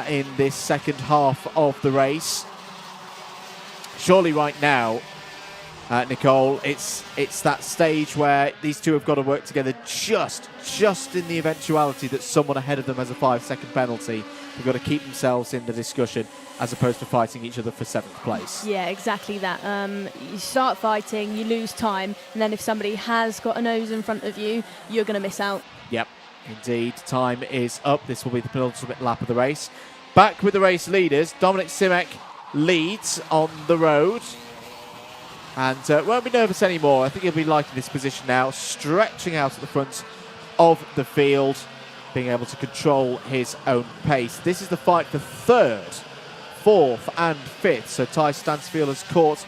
in this second half of the race. Surely right now, Nicole, it's that stage where these two have got to work together just in the eventuality that someone ahead of them has a 5-second penalty. They've got to keep themselves in the discussion as opposed to fighting each other for 7th place. Yeah, exactly that. You start fighting, you lose time, and then if somebody has got a nose in front of you, you're going to miss out. Yep, indeed. Time is up. This will be the penultimate lap of the race. Back with the race leaders. Dominic Simek leads on the road and won't be nervous anymore. I think he'll be liking this position now, stretching out at the front of the field, being able to control his own pace. This is the fight for 3rd, 4th and 5th. So Ty Stansfield has caught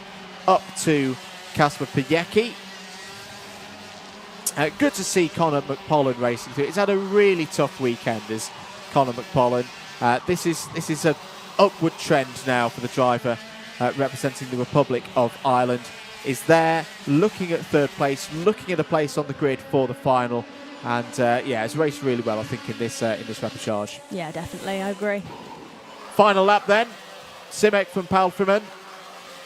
up to Kasper Piecki. Good to see Connor McPollen racing through. He's had a really tough weekend, as Connor McPollen. This is an upward trend now for the driver representing the Republic of Ireland. Is there looking at 3rd place, looking at a place on the grid for the final. And yeah, it's raced really well, I think, in this repechage. Yeah, definitely. I agree. Final lap then. Simek from Palfreman.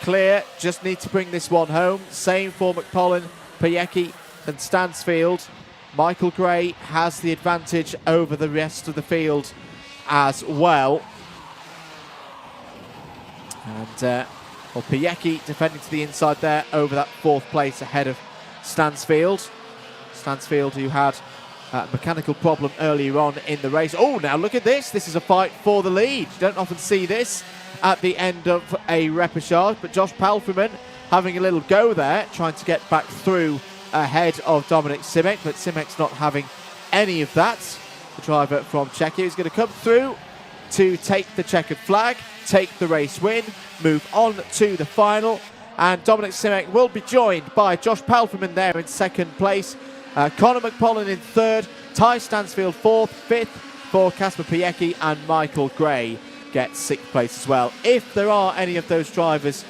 Clear. Just need to bring this one home. Same for McPollen, Piecki and Stansfield. Michael Gray has the advantage over the rest of the field as well. And Piecki defending to the inside there over that 4th place ahead of Stansfield. Stansfield, who had a mechanical problem earlier on in the race. Oh, now look at this. This is a fight for the lead. You don't often see this at the end of a repechage, but Josh Palfreman having a little go there, trying to get back through ahead of Dominic Simek, but Simek's not having any of that. The driver from Czechia is going to come through to take the checkered flag, take the race win, move on to the final, and Dominic Simek will be joined by Josh Palfreman there in 2nd place, Conor McPollen in 3rd, Ty Stansfield 4th, 5th for Casper Piecki, and Michael Gray gets 6th place as well. If there are any of those drivers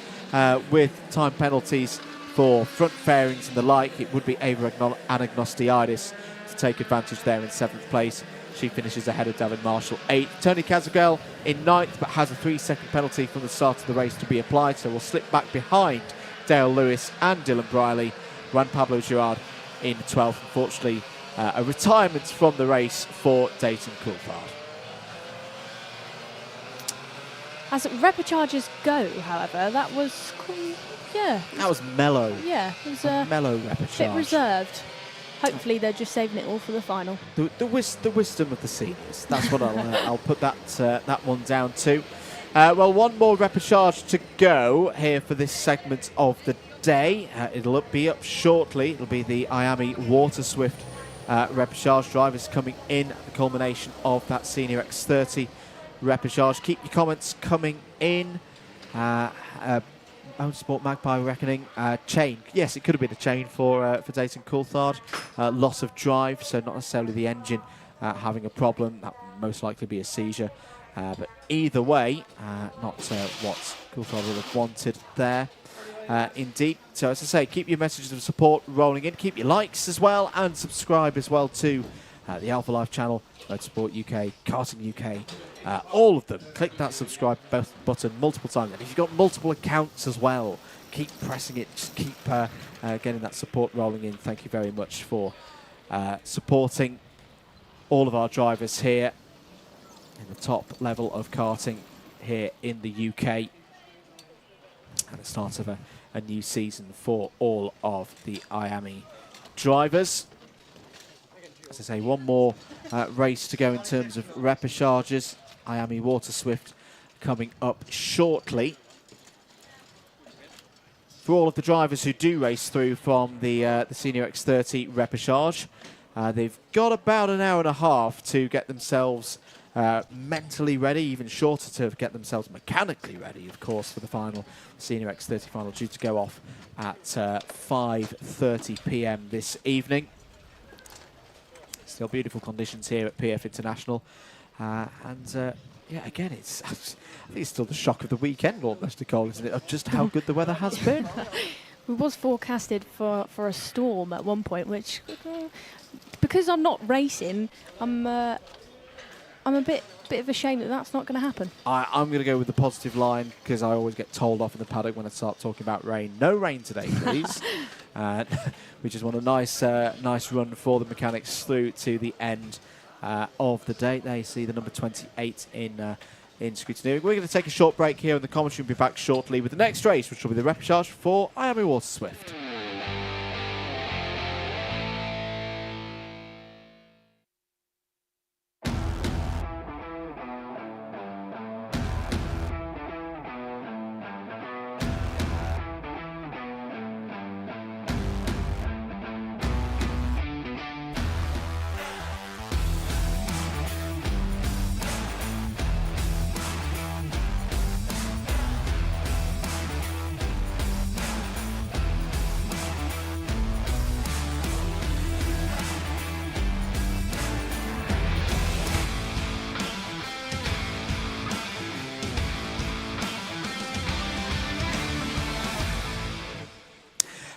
with time penalties for front fairings and the like, it would be Ava Anagnostiadis to take advantage there in 7th place. She finishes ahead of Davin Marshall 8th. Tony Casagel in 9th, but has a 3-second penalty from the start of the race to be applied, so will slip back behind Dale Lewis and Dylan Briley. Juan Pablo Girard in 12th. Unfortunately, a retirement from the race for Dayton Coulthard. As repechages go, however, that was That was mellow. Yeah, it was a mellow bit repechage. reserved. Hopefully they're just saving it all for the final. The wisdom of the seniors. That's what I'll put that one down to. Well, one more repechage to go here for this segment of the day. It'll be up shortly. It'll be the IAME Water Swift repechage. Drivers coming in at the culmination of that Senior X30 repechage. Keep your comments coming in. Motorsport Magpie reckoning chain. Yes, it could have been a chain for Dayton Coulthard. Loss of drive, so not necessarily the engine having a problem. That would most likely be a seizure. But either way, not what Coulthard would have wanted there. Indeed. So as I say, keep your messages of support rolling in. Keep your likes as well, and subscribe as well to the Alpha Life channel, Motorsport UK, Karting UK, all of them. Click that subscribe button multiple times. And if you've got multiple accounts as well, keep pressing it. Just keep getting that support rolling in. Thank you very much for supporting all of our drivers here in the top level of karting here in the UK. And the start of a new season for all of the IAME drivers. As I say, one more race to go in terms of repechages. IAME Water Swift coming up shortly. For all of the drivers who do race through from the Senior X30 repechage, they've got about an hour and a half to get themselves mentally ready, even shorter to get themselves mechanically ready, of course, for the final Senior X30 final, due to go off at 5:30 p.m. this evening. Still beautiful conditions here at PF International. Yeah, again, I think it's still the shock of the weekend almost, Nicole, isn't it, of just how good the weather has been. We was forecasted for a storm at one point, which, because I'm not racing, I'm a bit of a shame that that's not going to happen. I'm going to go with the positive line, because I always get told off in the paddock when I start talking about rain. No rain today, please. We just want a nice run for the mechanics through to the end of the day. There you see the number 28 in scrutineering. We're going to take a short break here, and the commentary will be back shortly with the next race, which will be the repechage for IAME Water Swift.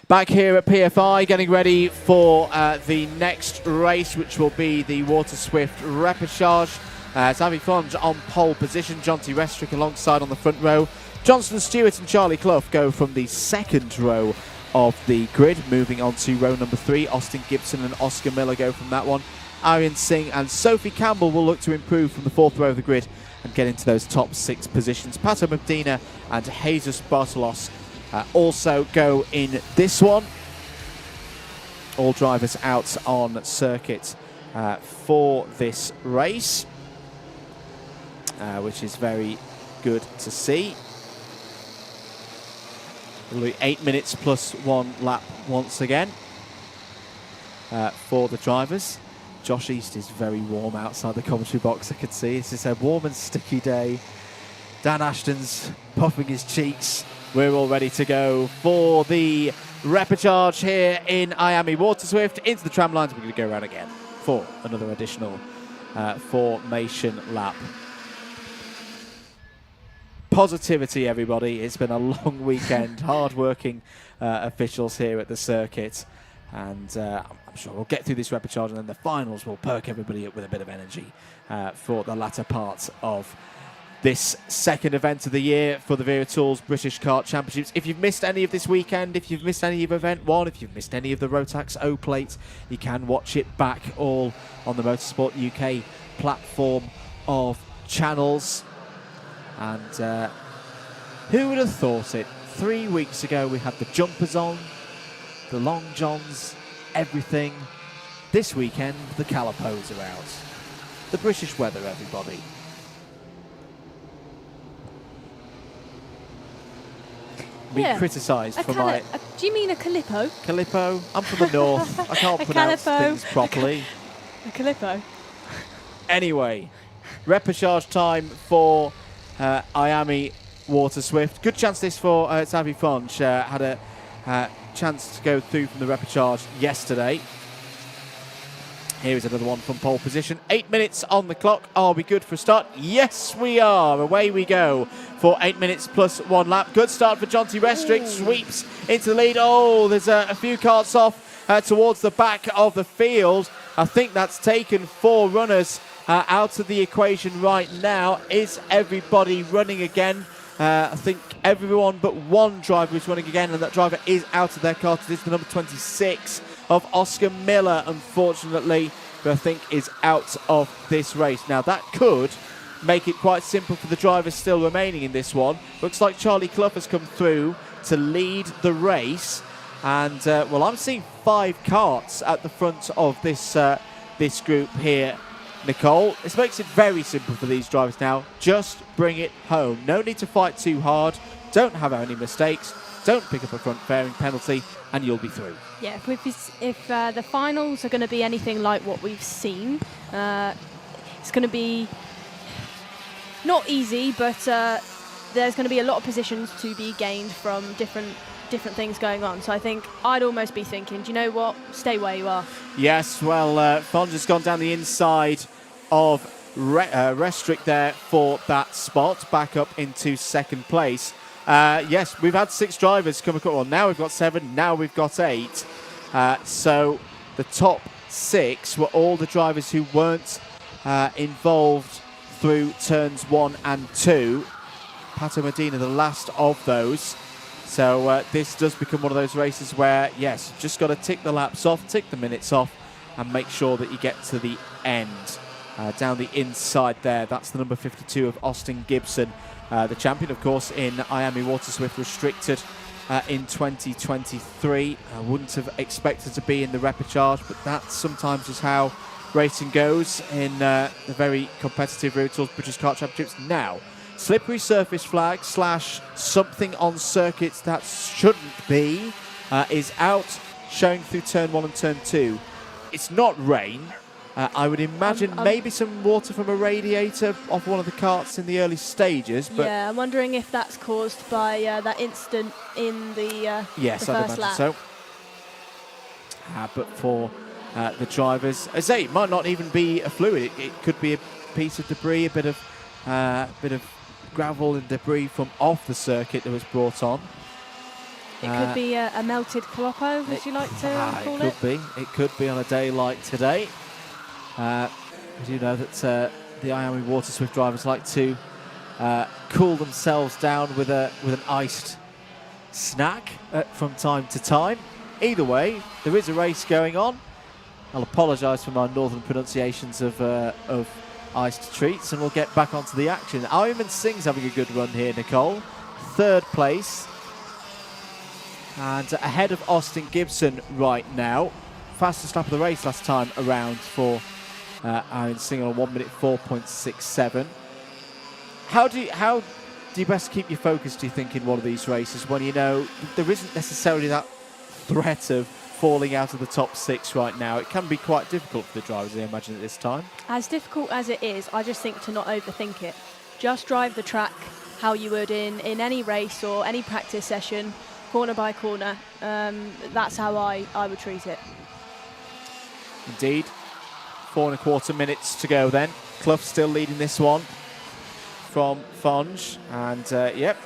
Back here at PFI, getting ready for the next race, which will be the Water Swift Repechage. Xavi Fonge on pole position, Jonty Restrick alongside on the front row. Johnston Stewart and Charlie Clough go from the second row of the grid, moving on to row number 3. Austin Gibson and Oscar Miller go from that one. Aryan Singh and Sophie Campbell will look to improve from the 4th row of the grid and get into those top 6 positions. Pato Medina and Jesus Bartolos also go in this one. All drivers out on circuit for this race, which is very good to see. It'll be 8 minutes plus 1 lap once again for the drivers. Josh East is very warm outside the commentary box, I can see. It's just a warm and sticky day. Dan Ashton's puffing his cheeks. We're all ready to go for the repechage here in IAME Water Swift. Into the tram lines, we're going to go around again for another additional formation lap. Positivity, everybody. It's been a long weekend. Hard-working officials here at the circuit. And I'm sure we'll get through this repechage, and then the finals will perk everybody up with a bit of energy for the latter part of this second event of the year for the Wera Tools British Kart Championships. If you've missed any of this weekend, if you've missed any of Event 1, if you've missed any of the Rotax O-Plate, you can watch it back all on the Motorsport UK platform of channels. And who would have thought it? 3 weeks ago we had the jumpers on, the long johns, everything. This weekend the calipos are out. The British weather, everybody. Being criticised for my... do you mean a calippo? Calippo? I'm from the north. I can't pronounce things properly. A calippo. Anyway, repechage time for IAME Water Swift. Good chance this for Xavi Fonge. Had a chance to go through from the repechage yesterday. Here is another one from pole position. 8 minutes on the clock. Are we good for a start? Yes, we are. Away we go for 8 minutes plus 1 lap. Good start for Jonty Restrick. Sweeps into the lead. Oh, there's a few karts off towards the back of the field. I think that's taken 4 runners out of the equation right now. Is everybody running again? I think everyone but one driver is running again, and that driver is out of their car. It is the number 26 of Oscar Miller, unfortunately, who I think is out of this race. Now, that could make it quite simple for the drivers still remaining in this one. Looks like Charlie Clough has come through to lead the race. And, well, I'm seeing 5 karts at the front of this this group here, Nicole. This makes it very simple for these drivers now. Just bring it home. No need to fight too hard. Don't have any mistakes. Don't pick up a front fairing penalty, and you'll be through. Yeah, if the finals are going to be anything like what we've seen, it's going to be not easy, but there's going to be a lot of positions to be gained from different things going on. So I think I'd almost be thinking, do you know what? Stay where you are. Yes, well, Fonge has gone down the inside of Restrick there for that spot, back up into second place. Yes, we've had 6 drivers come across. Well, now we've got 7, now we've got 8. So the top 6 were all the drivers who weren't involved through turns 1 and 2. Pato Medina, the last of those. So this does become one of those races where, yes, just got to tick the laps off, tick the minutes off, and make sure that you get to the end. Down the inside there, that's the number 52 of Austin Gibson. The champion, of course, in IAME Water Swift Restricted in 2023. I wouldn't have expected to be in the repechage, but that sometimes is how racing goes in the very competitive Wera Tools British Kart Championships. Now, slippery surface flag / something on circuits that shouldn't be is out, showing through turn 1 and turn 2. It's not rain. I would imagine maybe some water from a radiator off one of the karts in the early stages. But yeah, I'm wondering if that's caused by that incident in the yes, the I'd first imagine lap. so. But for the drivers, as I say, it might not even be a fluid. It could be a piece of debris, a bit of gravel and debris from off the circuit that was brought on. It could be a melted Cloppo, would you like to call it? It could be on a day like today. As you know that the IAME Water Swift drivers like to cool themselves down with an iced snack from time to time. Either way, there is a race going on. I'll apologise for my northern pronunciations of iced treats, and we'll get back onto the action. Ironman Singh's having a good run here, Nicole. 3rd place. And ahead of Austin Gibson right now. Fastest lap of the race last time around for Iron Singh on 1 minute 4.67. How do you best keep your focus, do you think, in one of these races when you know there isn't necessarily that threat of falling out of the top 6 right now? It can be quite difficult for the drivers, I imagine, at this time. As difficult as it is, I just think to not overthink it. Just drive the track how you would in any race or any practice session, corner by corner. That's how I would treat it. Indeed. 4.25 minutes to go then. Clough still leading this one from Fonge. And,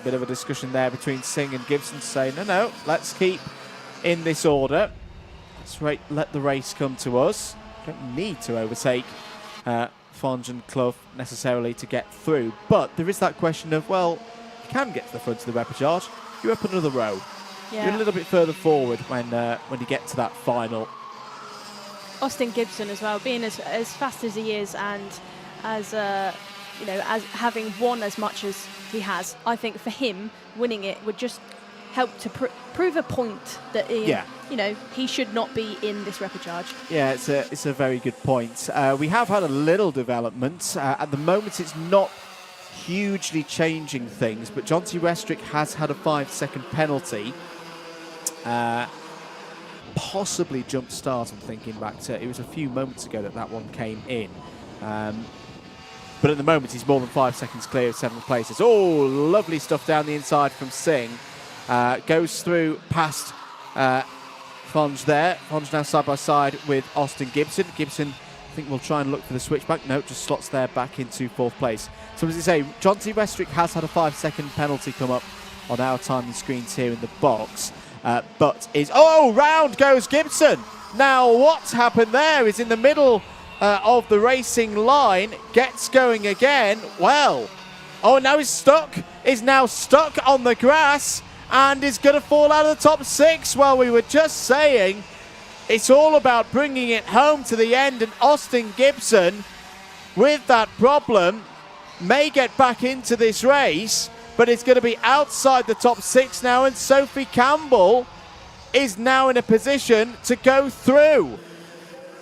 bit of a discussion there between Singh and Gibson to say, no, let's keep in this order. Let's let the race come to us. Don't need to overtake Fonge and Clough necessarily to get through. But there is that question of, well, you can get to the front of the repechage. You're up another row. Yeah. You're a little bit further forward when you get to that final. Austin Gibson as well, being as fast as he is, and as as having won as much as he has, I think for him winning it would just help to prove a point that he should not be in this repechage. Yeah, it's a very good point. We have had a little development. At the moment, it's not hugely changing things, but Jonty Westrick has had a 5-second penalty. Possibly jump start, I'm thinking back to, it was a few moments ago that one came in. But at the moment, he's more than 5 seconds clear of 7th places. Oh, lovely stuff down the inside from Singh. Goes through past Fonge there. Fonge now side by side with Austin Gibson. Gibson, I think, will try and look for the switchback. No, just slots there back into 4th place. So as I say, Jonty Westrick has had a 5-second penalty come up on our timing screens here in the box. Round goes Gibson. Now what's happened there is in the middle of the racing line, gets going again. Well, now he's now stuck on the grass and is going to fall out of the top 6. Well, we were just saying it's all about bringing it home to the end, and Austin Gibson, with that problem, may get back into this race, but it's going to be outside the top 6 now, and Sophie Campbell is now in a position to go through.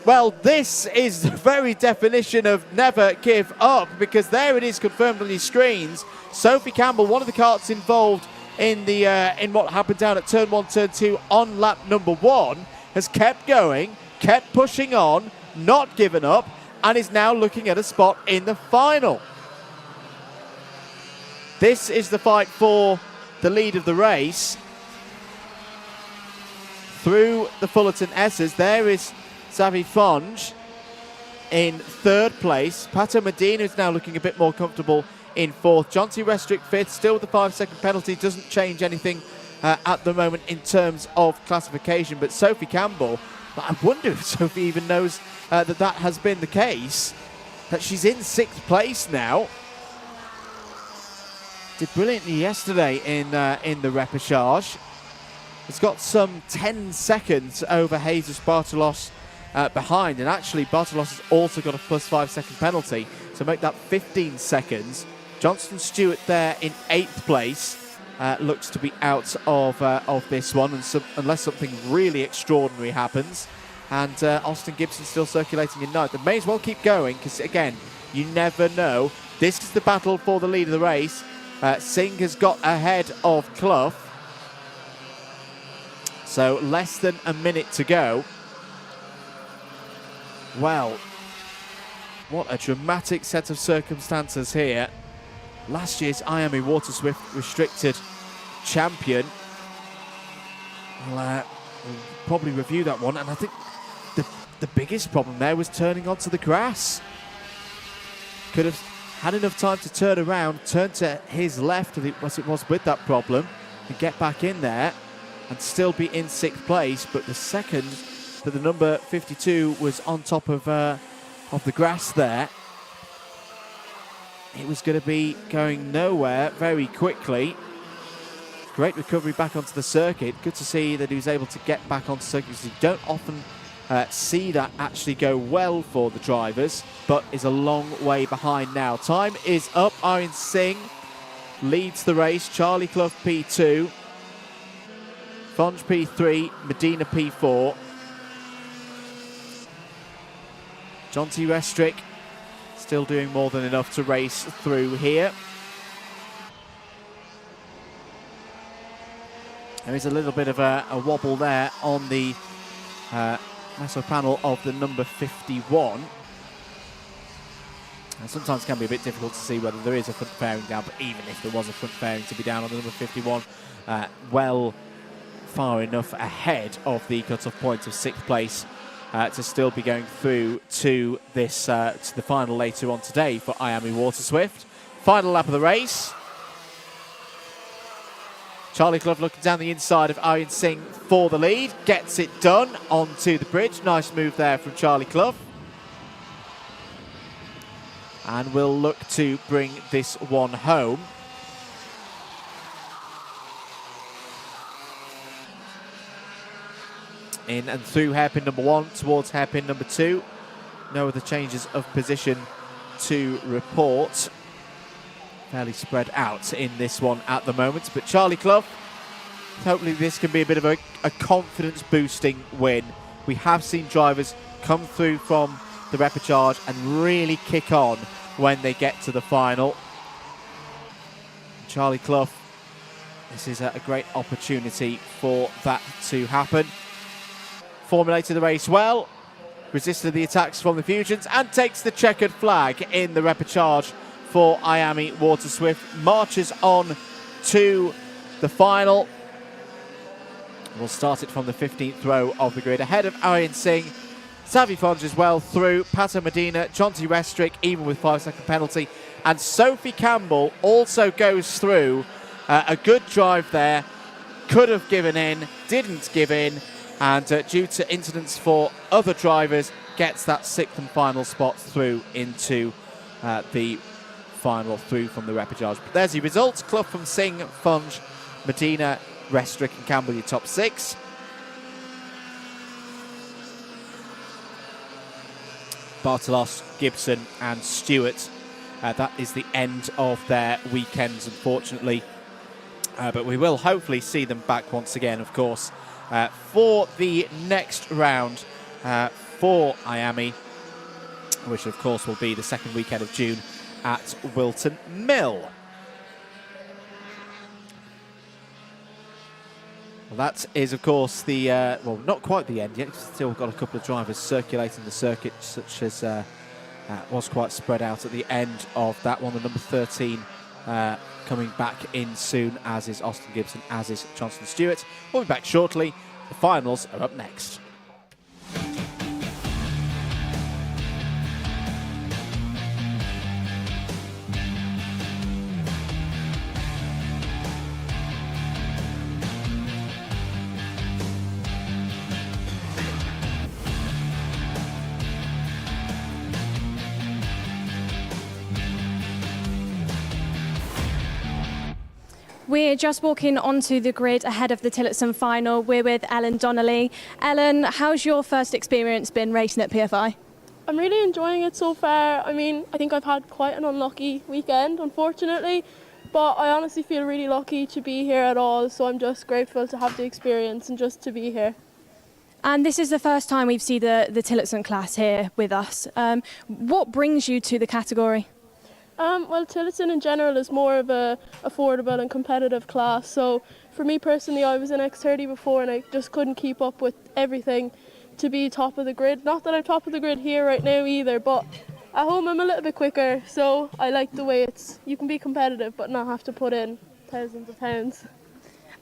Well, this is the very definition of never give up, because there it is confirmed on your screens. Sophie Campbell, one of the karts involved in what happened down at turn 1, turn 2 on lap number 1, has kept going, kept pushing on, not given up, and is now looking at a spot in the final. This is the fight for the lead of the race. Through the Fullerton S's, there is Xavi Fonge in 3rd place. Pato Medina is now looking a bit more comfortable in 4th. Jonty Westrick 5th, still with the 5-second penalty. Doesn't change anything at the moment in terms of classification. But Sophie Campbell, I wonder if Sophie even knows that has been the case, that she's in 6th place now. Did brilliantly yesterday in the repechage. It's got some 10 seconds over Jesus Bartolos behind, and actually Bartolos has also got a plus 5-second penalty, so make that 15 seconds. Johnston Stewart there in 8th place looks to be out of this one, and unless something really extraordinary happens. And Austin Gibson still circulating in 9th. They may as well keep going, because again, you never know. This is the battle for the lead of the race. Singh has got ahead of Clough. So less than a minute to go. Well, what a dramatic set of circumstances here. Last year's IAME Water Swift restricted champion. We'll probably review that one, and I think the biggest problem there was turning onto the grass. Could have had enough time to turn around, turn to his left as it was with that problem, and get back in there. and still be in 6th place, but the second that the number 52 was on top of the grass there, it was going to be going nowhere very quickly. Great recovery back onto the circuit. Good to see that he was able to get back onto circuit, because you don't often see that actually go well for the drivers, but is a long way behind now. Time is up. Aryan Singh leads the race. Charlie Clough P2, Fonge P3, Medina P4. Jonty Restrick still doing more than enough to race through here. There is a little bit of a wobble there on the meso panel of the number 51. And sometimes it can be a bit difficult to see whether there is a front fairing down, but even if there was a front fairing to be down on the number 51, well far enough ahead of the cut-off point of 6th place to still be going through to this to the final later on today for IAME Water Swift. Final lap of the race. Charlie Clough looking down the inside of Aryan Singh for the lead. Gets it done onto the bridge. Nice move there from Charlie Clough. And we'll look to bring this one home. In and through hairpin number 1 towards hairpin number 2. No other changes of position to report. Fairly spread out in this one at the moment. But Charlie Clough, hopefully this can be a bit of a confidence boosting win. We have seen drivers come through from the repechage and really kick on when they get to the final. Charlie Clough, this is a great opportunity for that to happen. Formulated the race well, resisted the attacks from the Fusions, and takes the checkered flag in the repechage for IAME Water Swift. Marches on to the final. We'll start it from the 15th row of the grid. Ahead of Aryan Singh, Savi Fonge as well through, Pato Medina, Jonty Restrick, even with 5-second penalty. And Sophie Campbell also goes through. A good drive there. Could have given in, didn't give in. And due to incidents for other drivers, gets that 6th and final spot through into the final through from the repechage. But there's the results. Clough from Singh, Fonge, Medina, Restrick and Campbell, your top 6. Bartolos, Gibson and Stewart. That is the end of their weekends, unfortunately. But we will hopefully see them back once again, of course, for the next round for IAME, which of course will be the second weekend of June at Wilton Mill. Well, that is of course the, well, not quite the end yet. Still got a couple of drivers circulating the circuit, such as was quite spread out at the end of that one. The number 13 coming back in soon, as is Austin Gibson, as is Johnston Stewart. We'll be back shortly. The finals are up next. We're just walking onto the grid ahead of the Tillotson final. We're with Ellen Donnelly. Ellen, how's your first experience been racing at PFI? I'm really enjoying it so far. I mean, I think I've had quite an unlucky weekend, unfortunately, but I honestly feel really lucky to be here at all, so I'm just grateful to have the experience and just to be here. And this is the first time we've seen the Tillotson class here with us. What brings you to the category? Well, Tillotson in general is more of a affordable and competitive class. So for me personally, I was in X30 before and I just couldn't keep up with everything to be top of the grid. Not that I'm top of the grid here right now either, but at home I'm a little bit quicker. So I like the way you can be competitive but not have to put in thousands of pounds.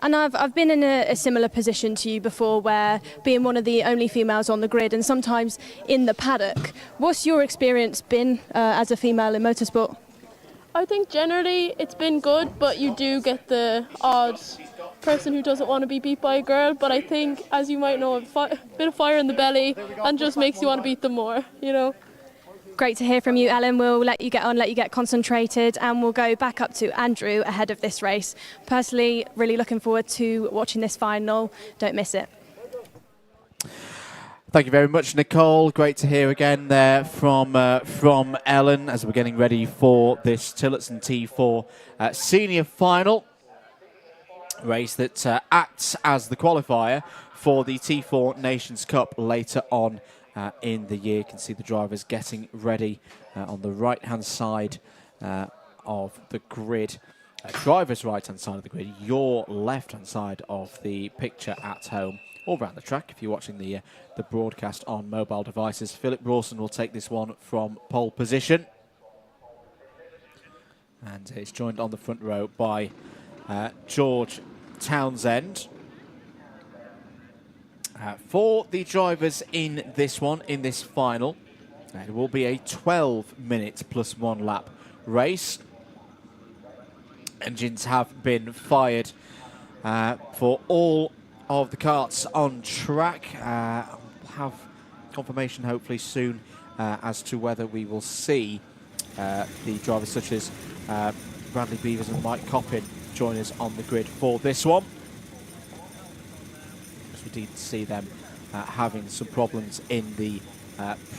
And I've been in a similar position to you before, where being one of the only females on the grid and sometimes in the paddock. What's your experience been as a female in motorsport? I think generally it's been good, but you do get the odd person who doesn't want to be beat by a girl, but I think, as you might know, a bit of fire in the belly and just makes you want to beat them more, you know. Great to hear from you, Ellen. We'll let you get on, let you get concentrated, and we'll go back up to Andrew ahead of this race. Personally, really looking forward to watching this final. Don't miss it. Thank you very much, Nicole. Great to hear again there from Ellen as we're getting ready for this Tillotson T4 senior final race that acts as the qualifier for the T4 Nations Cup later on in the year. You can see the drivers getting ready on the right-hand side of the grid. Driver's right-hand side of the grid, your left-hand side of the picture at home. All around the track, if you're watching the broadcast on mobile devices. Philip Rawson will take this one from pole position. And it's joined on the front row by George Townsend. For the drivers in this one, in this final, it will be a 12-minute plus 1 lap race. Engines have been fired for all of the karts on track. Have confirmation hopefully soon as to whether we will see the drivers such as Bradley Beavers and Mike Coppin join us on the grid for this one. We did see them having some problems in the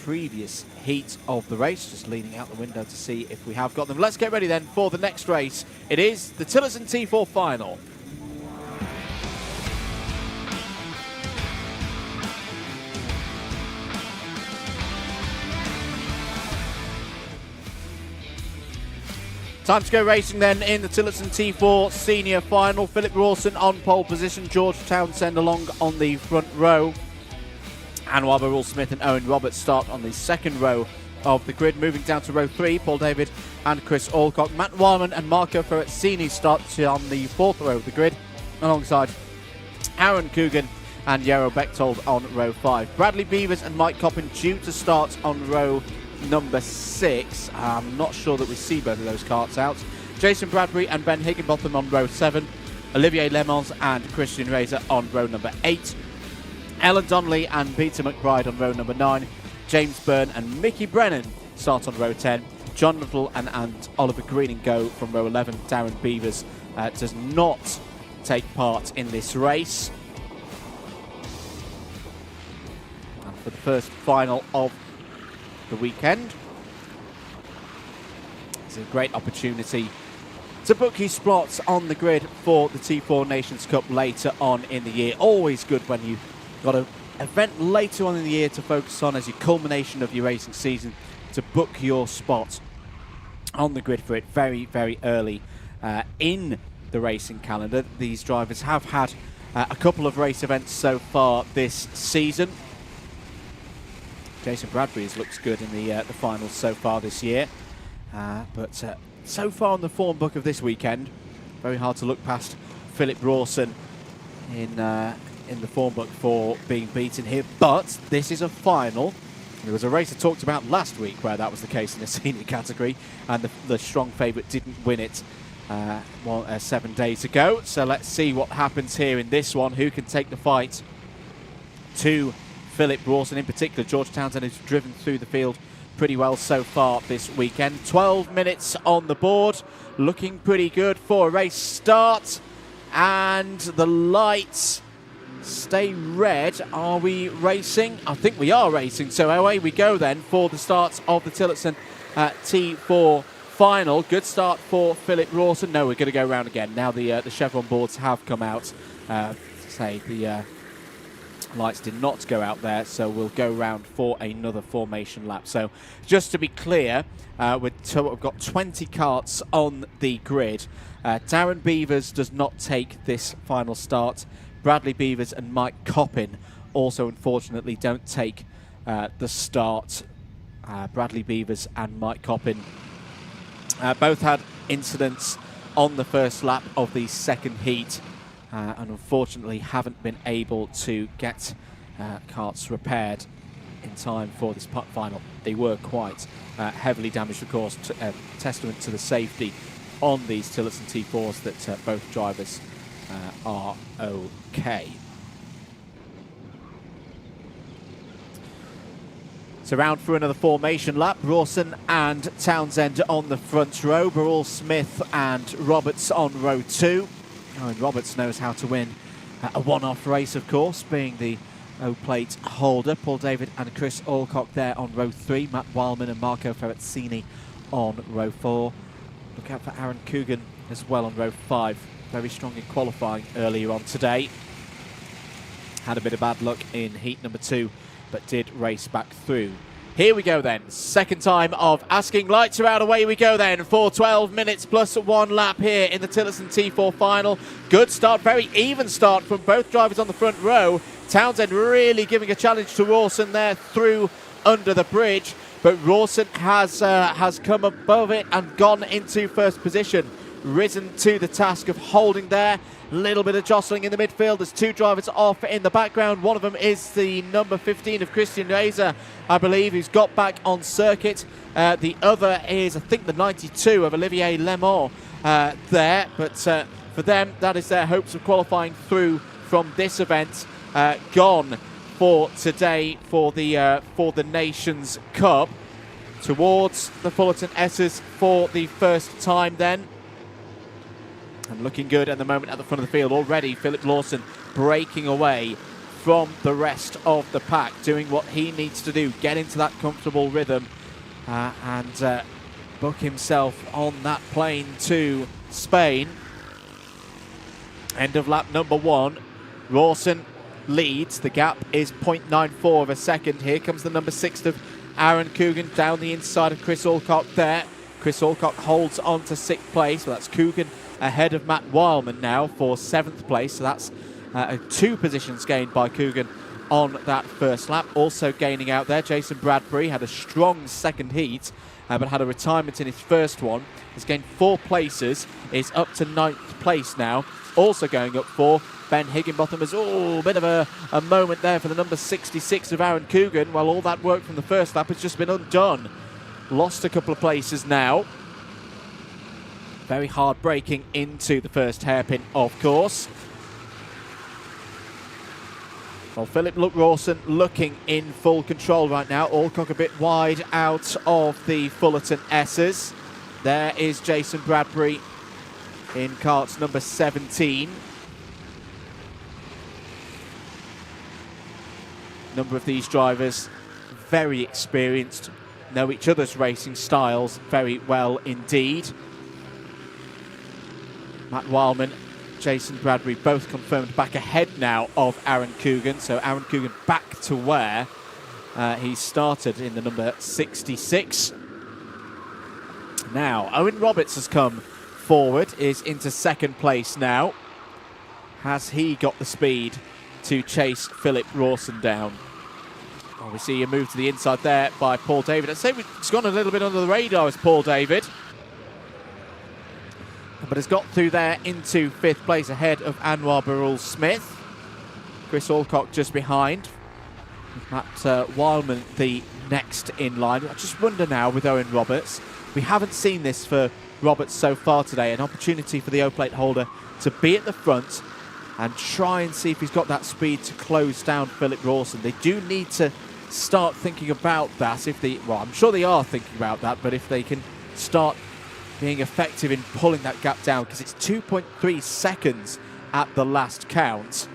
previous heat of the race, just leaning out the window to see if we have got them. Let's get ready then for the next race. It is the Tillotson T4 final. Time to go racing then in the Tillotson T4 senior final. Philip Rawson on pole position, George Townsend along on the front row. Anwar Barul Smith and Owen Roberts start on the second row of the grid. Moving down to row 3, Paul David and Chris Alcock. Matt Wyman and Marco Ferrazzini start on the fourth row of the grid, alongside Aaron Coogan and Yarrow Bechtold on row 5. Bradley Beavers and Mike Coppin due to start on row number 6. I'm not sure that we see both of those karts out. Jason Bradbury and Ben Higginbotham on row 7. Olivier Lemons and Christian Razor on row number 8. Ellen Donnelly and Peter McBride on row number 9. James Byrne and Mickey Brennan start on row 10. John Nuttall and Oliver Greening go from row 11. Darren Beavers does not take part in this race. And for the first final of the weekend, it's a great opportunity to book his spots on the grid for the T4 Nations Cup later on in the year. Always good when you've got an event later on in the year to focus on as your culmination of your racing season, to book your spot on the grid for it very, very early in the racing calendar. These drivers have had a couple of race events so far this season. Jason Bradbury's looks good in the finals so far this year. But so far on the form book of this weekend, very hard to look past Philip Rawson in the form book for being beaten here. But this is a final. There was a race I talked about last week where that was the case in the senior category, and the strong favourite didn't win it 7 days ago. So let's see what happens here in this one. Who can take the fight to Philip Rawson, in particular George Townsend, who's driven through the field pretty well so far this weekend. 12 minutes on the board, looking pretty good for a race start, and the lights stay red. Are we racing? I think we are racing, so away we go then for the start of the Tillotson T4 final. Good start for Philip Rawson. No, we're going to go round again. Now the chevron boards have come out. The lights did not go out there, so we'll go round for another formation lap. So just to be clear, we've got 20 karts on the grid. Darren Beavers does not take this final start. Bradley Beavers and Mike Coppin also unfortunately don't take the start. Bradley Beavers and Mike Coppin both had incidents on the first lap of the second heat, and unfortunately haven't been able to get karts repaired in time for this final. They were quite heavily damaged, of course, testament to the safety on these Tillotson T4s that both drivers are okay. So round through another formation lap. Rawson and Townsend on the front row. Burrell, Smith and Roberts on row 2. And Roberts knows how to win a one-off race, of course, being the O-plate holder. Paul David and Chris Alcock there on row 3. Matt Wildman and Marco Ferrazzini on row 4. Look out for Aaron Coogan as well on row 5. Very strong in qualifying earlier on today. Had a bit of bad luck in heat number 2, but did race back through. Here we go then. Second time of asking. Lights are out. Away we go then for 12 minutes plus 1 lap here in the Tillotson T4 final. Good start, very even start from both drivers on the front row. Townsend really giving a challenge to Rawson there through under the bridge, but Rawson has come above it and gone into first position. Risen to the task of holding there. Little bit of jostling in the midfield. There's 2 drivers off in the background. One of them is the number 15 of Christian Reiser, I believe, who's got back on circuit. The other is, I think, the 92 of Olivier Lemont there. But for them, that is their hopes of qualifying through from this event gone for today for the Nations Cup. Towards the Fullerton S's for the first time then. And looking good at the moment at the front of the field already. Philip Lawson breaking away from the rest of the pack, doing what he needs to do, get into that comfortable rhythm and book himself on that plane to Spain. End of lap number 1. Rawson leads. The gap is 0.94 of a second. Here comes the number 6 of Aaron Coogan down the inside of Chris Alcock there. Chris Alcock holds on to 6th place. Well, that's Coogan ahead of Matt Wildman now for 7th place. So that's 2 positions gained by Coogan on that first lap. Also gaining out there, Jason Bradbury had a strong second heat, but had a retirement in his first one. Has gained 4 places, is up to 9th place now. Also going up 4, Ben Higginbotham has, a bit of a moment there for the number 66 of Aaron Coogan. Well, all that work from the first lap has just been undone. Lost a couple of places now. Very hard braking into the first hairpin, of course. Well, Philip Rawson looking in full control right now. Alcock a bit wide out of the Fullerton S's. There is Jason Bradbury in karts number 17. Number of these drivers very experienced, know each other's racing styles very well indeed. Matt Wildman, Jason Bradbury both confirmed back ahead now of Aaron Coogan. So Aaron Coogan back to where he started in the number 66. Now, Owen Roberts has come forward, is into 2nd place now. Has he got the speed to chase Philip Rawson down? Well, we see a move to the inside there by Paul David. I'd say it's gone a little bit under the radar as Paul David, but has got through there into 5th place ahead of Anwar Burrell Smith. Chris Alcock just behind. Matt Wildman the next in line. I just wonder now with Owen Roberts, we haven't seen this for Roberts so far today, an opportunity for the O-plate holder to be at the front and try and see if he's got that speed to close down Philip Rawson. They do need to start thinking about that. Well, I'm sure they are thinking about that, but if they can start being effective in pulling that gap down, because it's 2.3 seconds at the last count.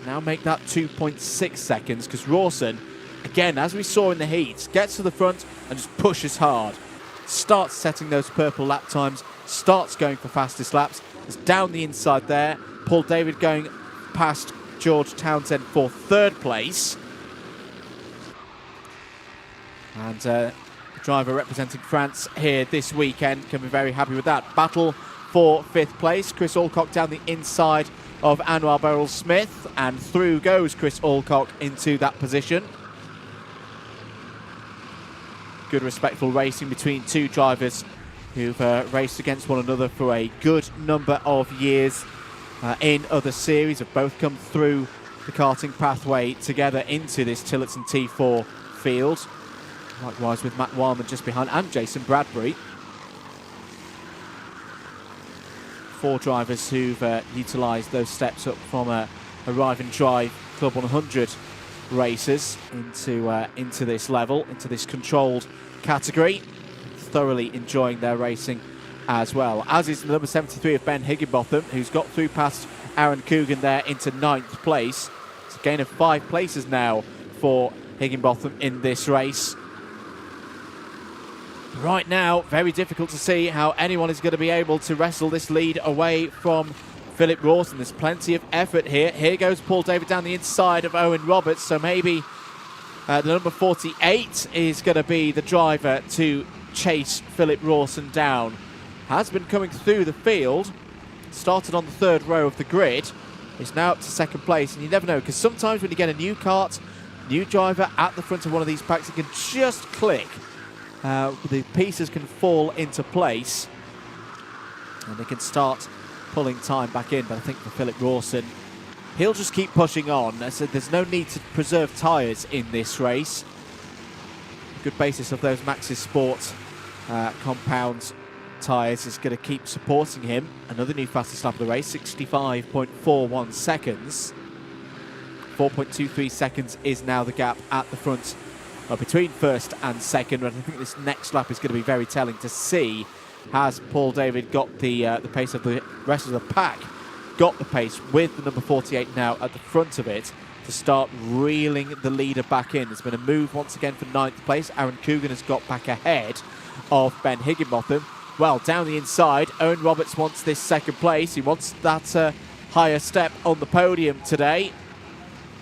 Now make that 2.6 seconds, because Rawson, again, as we saw in the heats, gets to the front and just pushes hard. Starts setting those purple lap times, starts going for fastest laps. It's down the inside there. Paul David going past George Townsend for 3rd place. And the driver representing France here this weekend can be very happy with that. Battle for 5th place. Chris Alcock down the inside of Anwar Burrell Smith, and through goes Chris Alcock into that position. Good respectful racing between 2 drivers who've raced against one another for a good number of years in other series, have both come through the karting pathway together into this Tillotson T4 field. Likewise with Matt Wildman just behind, and Jason Bradbury. 4 drivers who've utilised those steps up from a Arrive and Drive Club 100 races into this level, into this controlled category, thoroughly enjoying their racing as well, as is the number 73 of Ben Higginbotham, who's got through past Aaron Coogan there into 9th place. It's a gain of 5 places now for Higginbotham in this race. Right now, very difficult to see how anyone is going to be able to wrestle this lead away from Philip Rawson. There's plenty of effort here. Here goes Paul David down the inside of Owen Roberts, so maybe the number 48 is going to be the driver to chase Philip Rawson down. Has been coming through the field, started on the 3rd row of the grid, is now up to 2nd place, and you never know, because sometimes when you get a new kart, new driver at the front of one of these packs, it can just click. The pieces can fall into place, and they can start pulling time back in. But I think for Philip Rawson, he'll just keep pushing on. There's no need to preserve tyres in this race. A good basis of those Maxxis Sport compound tyres is going to keep supporting him. Another new fastest lap of the race, 65.41 seconds. 4.23 seconds is now the gap at the front between 1st and 2nd. And I think this next lap is going to be very telling to see, has Paul David got the pace of the rest of the pack, got the pace with the number 48 now at the front of it to start reeling the leader back in. There's been a move once again for 9th place. Aaron Coogan has got back ahead of Ben Higginbotham. Well, down the inside, Owen Roberts wants this 2nd place. He wants that higher step on the podium today.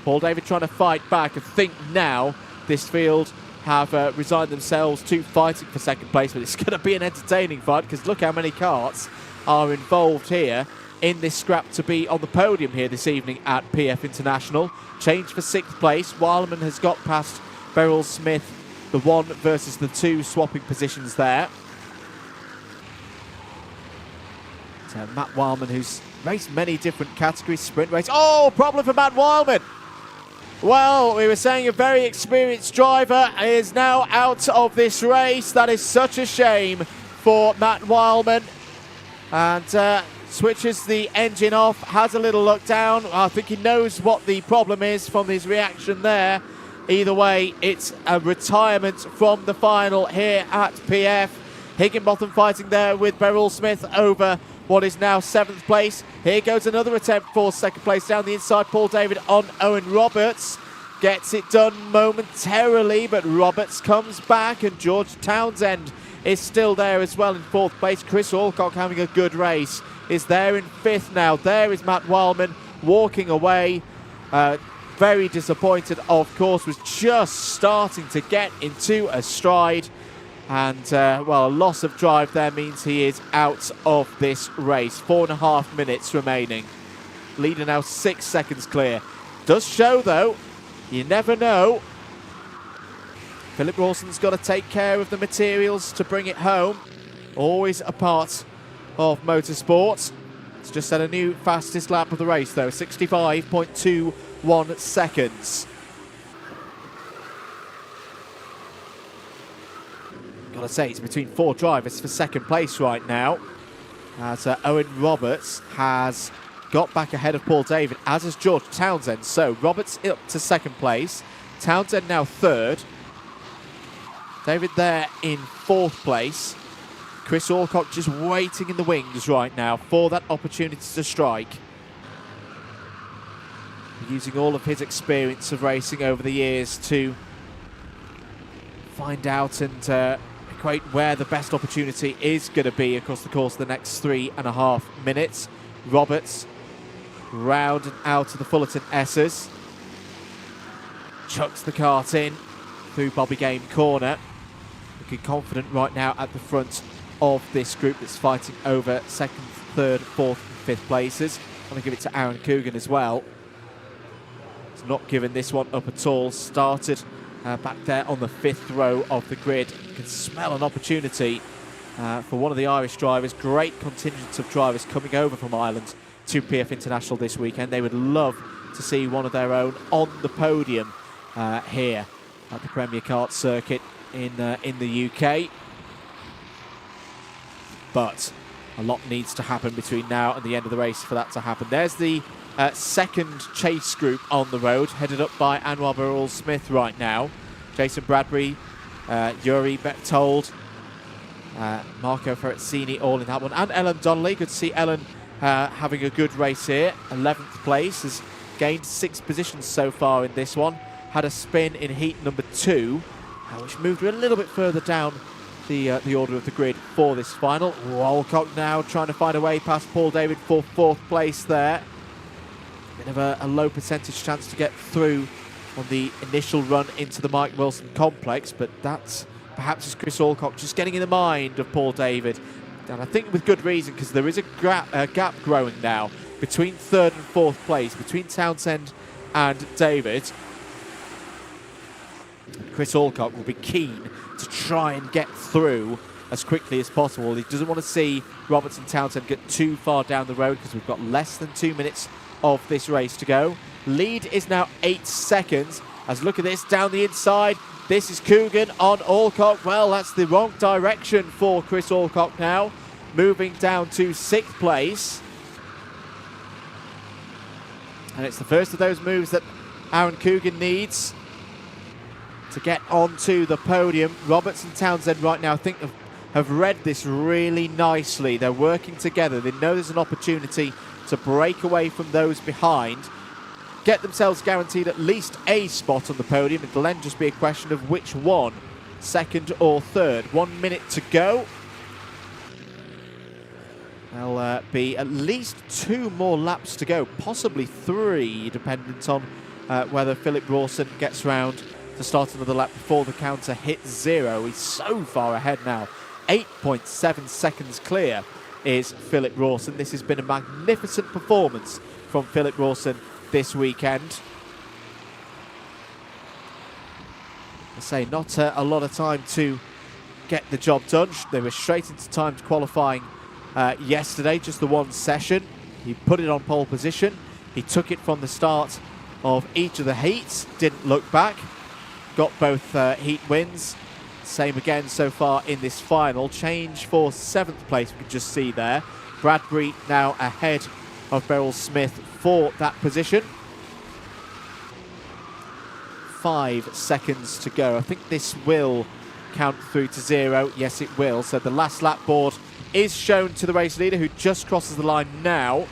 Paul David trying to fight back. I think now this field have resigned themselves to fighting for 2nd place, but it's going to be an entertaining fight because look how many karts are involved here in this scrap to be on the podium here this evening at PF International. Change for 6th place. Wileman has got past Beryl Smith, the 1 versus the 2, swapping positions there. So Matt Wileman, who's raced many different categories, sprint race. Oh, problem for Matt Wileman. Well, we were saying a very experienced driver is now out of this race. That is such a shame for Matt Wileman. And switches the engine off, has a little look down. I think he knows what the problem is from his reaction there. Either way, it's a retirement from the final here at PF. Higginbotham fighting there with Beryl Smith over what is now 7th place. Here goes another attempt for 2nd place down the inside. Paul David on Owen Roberts. Gets it done momentarily, but Roberts comes back, and George Townsend is still there as well in 4th place. Chris Alcock having a good race is there in 5th now. There is Matt Wileman walking away. Very disappointed, of course, was just starting to get into a stride. And, well, a loss of drive there means he is out of this race. 4.5 minutes remaining. Leader now 6 seconds clear. Does show, though, you never know. Philip Rawson's got to take care of the materials to bring it home. Always a part of motorsport. It's just had a new fastest lap of the race, though. 65.21 seconds. Gotta say, it's between 4 drivers for 2nd place right now, as Owen Roberts has got back ahead of Paul David, as has George Townsend. So Roberts up to 2nd place, Townsend now 3rd, David there in 4th place. Chris Alcock just waiting in the wings right now for that opportunity to strike, using all of his experience of racing over the years to find out and equate where the best opportunity is going to be across the course of the next 3.5 minutes. Roberts round and out of the Fullerton S's. Chucks the kart in through Bobby Game corner. Looking confident right now at the front of this group that's fighting over 2nd, 3rd, 4th and 5th places. I'm going to give it to Aaron Coogan as well. He's not given this one up at all. Started back there on the 5th row of the grid. You can smell an opportunity for one of the Irish drivers. Great contingent of drivers coming over from Ireland to PF International this weekend. They would love to see one of their own on the podium here at the Premier Kart circuit in the UK. But a lot needs to happen between now and the end of the race for that to happen. There's the second chase group on the road, headed up by Anwar Barul-Smith right now. Jason Bradbury, Yuri Bechtold, Marco Ferrezzini all in that one, and Ellen Donnelly. Good to see Ellen having a good race here. 11th place, has gained 6 positions so far in this one. Had a spin in heat number 2, which moved her a little bit further down the order of the grid for this final. Alcock now trying to find a way past Paul David for 4th place there. Bit of a low percentage chance to get through on the initial run into the Mike Wilson complex, but that's perhaps as Chris Alcock just getting in the mind of Paul David. And I think with good reason, because there is a gap growing now between 3rd and 4th place, between Townsend and David. Chris Alcock will be keen to try and get through as quickly as possible. He doesn't want to see Roberts and Townsend get too far down the road, because we've got less than 2 minutes of this race to go. Lead is now 8 seconds. As look at this down the inside. This is Coogan on Alcock. Well, that's the wrong direction for Chris Alcock now. Moving down to 6th place. And it's the first of those moves that Aaron Coogan needs to get onto the podium. Roberts and Townsend right now, I think, have read this really nicely. They're working together. They know there's an opportunity to break away from those behind, get themselves guaranteed at least a spot on the podium. It'll then just be a question of which one, 2nd or 3rd. 1 minute to go. There'll be at least 2 more laps to go, possibly 3, dependent on whether Philip Rawson gets round to start another lap before the counter hits 0. He's so far ahead now. 8.7 seconds clear is Philip Rawson. This has been a magnificent performance from Philip Rawson this weekend. I say, not a lot of time to get the job done. They were straight into timed qualifying yesterday, just the one session. He put it on pole position. He took it from the start of each of the heats, didn't look back. Got both heat wins. Same again so far in this final. Change for 7th place, we can just see there. Bradbury now ahead of Beryl Smith for that position. 5 seconds to go. I think this will count through to 0. Yes, it will. So the last lap board is shown to the race leader, who just crosses the line now.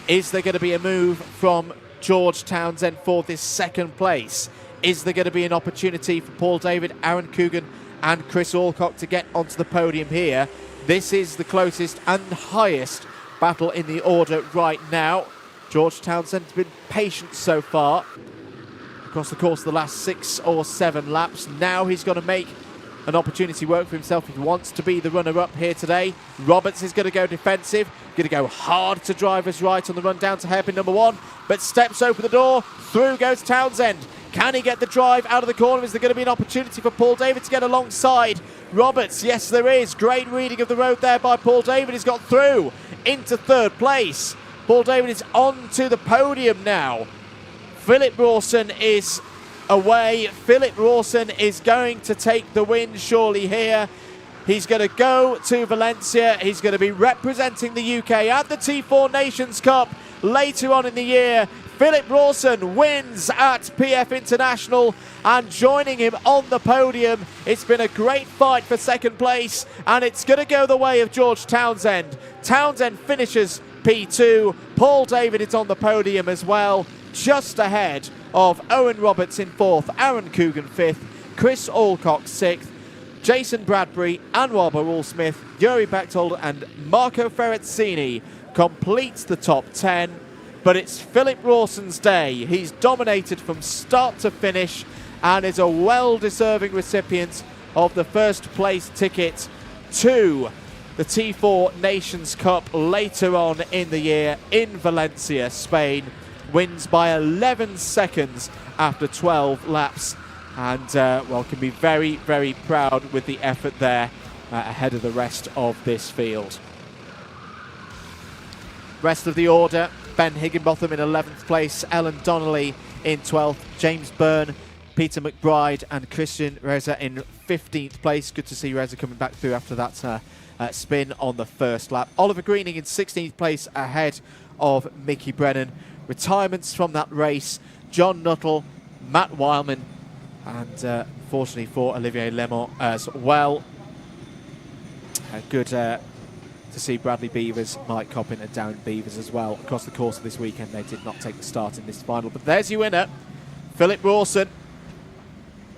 Is there going to be a move from George Townsend for this 2nd place? Is there going to be an opportunity for Paul David, Aaron Coogan and Chris Alcock to get onto the podium here? This is the closest and highest battle in the order right now. George Townsend has been patient so far across the course of the last 6 or 7 laps. Now he's got to make an opportunity work for himself if he wants to be the runner-up here today. Roberts is going to go defensive, going to go hard to drivers right on the run down to hairpin number 1, but steps open the door, through goes Townsend. Can he get the drive out of the corner? Is there going to be an opportunity for Paul David to get alongside Roberts? Yes, there is. Great reading of the road there by Paul David. He's got through into 3rd place. Paul David is on to the podium now. Philip Rawson is away. Philip Rawson is going to take the win surely here. He's going to go to Valencia. He's going to be representing the UK at the T4 Nations Cup later on in the year. Philip Rawson wins at PF International, and joining him on the podium, it's been a great fight for 2nd place, and it's going to go the way of George Townsend. Townsend finishes P2. Paul David is on the podium as well, just ahead of Owen Roberts in 4th, Aaron Coogan 5th, Chris Alcock 6th, Jason Bradbury, Anwar Barul-Smith, Yuri Bechtold and Marco Ferrezzini completes the top 10. But it's Philip Rawson's day. He's dominated from start to finish and is a well-deserving recipient of the 1st place ticket to the T4 Nations Cup later on in the year in Valencia, Spain. Wins by 11 seconds after 12 laps, and well, can be very, very proud with the effort there ahead of the rest of this field. Rest of the order: Ben Higginbotham in 11th place, Ellen Donnelly in 12th, James Byrne Peter McBride and Christian Reza in 15th place. Good to see Reza coming back through after that spin on the first lap. Oliver Greening in 16th place ahead of Mickey Brennan. Retirements from that race, John Nuttall, Matt Wileman, and fortunately for Olivier Lemont as well. Good to see Bradley Beavers, Mike Coppin and Darren Beavers as well. Across the course of this weekend, they did not take the start in this final. But there's your winner, Philip Rawson.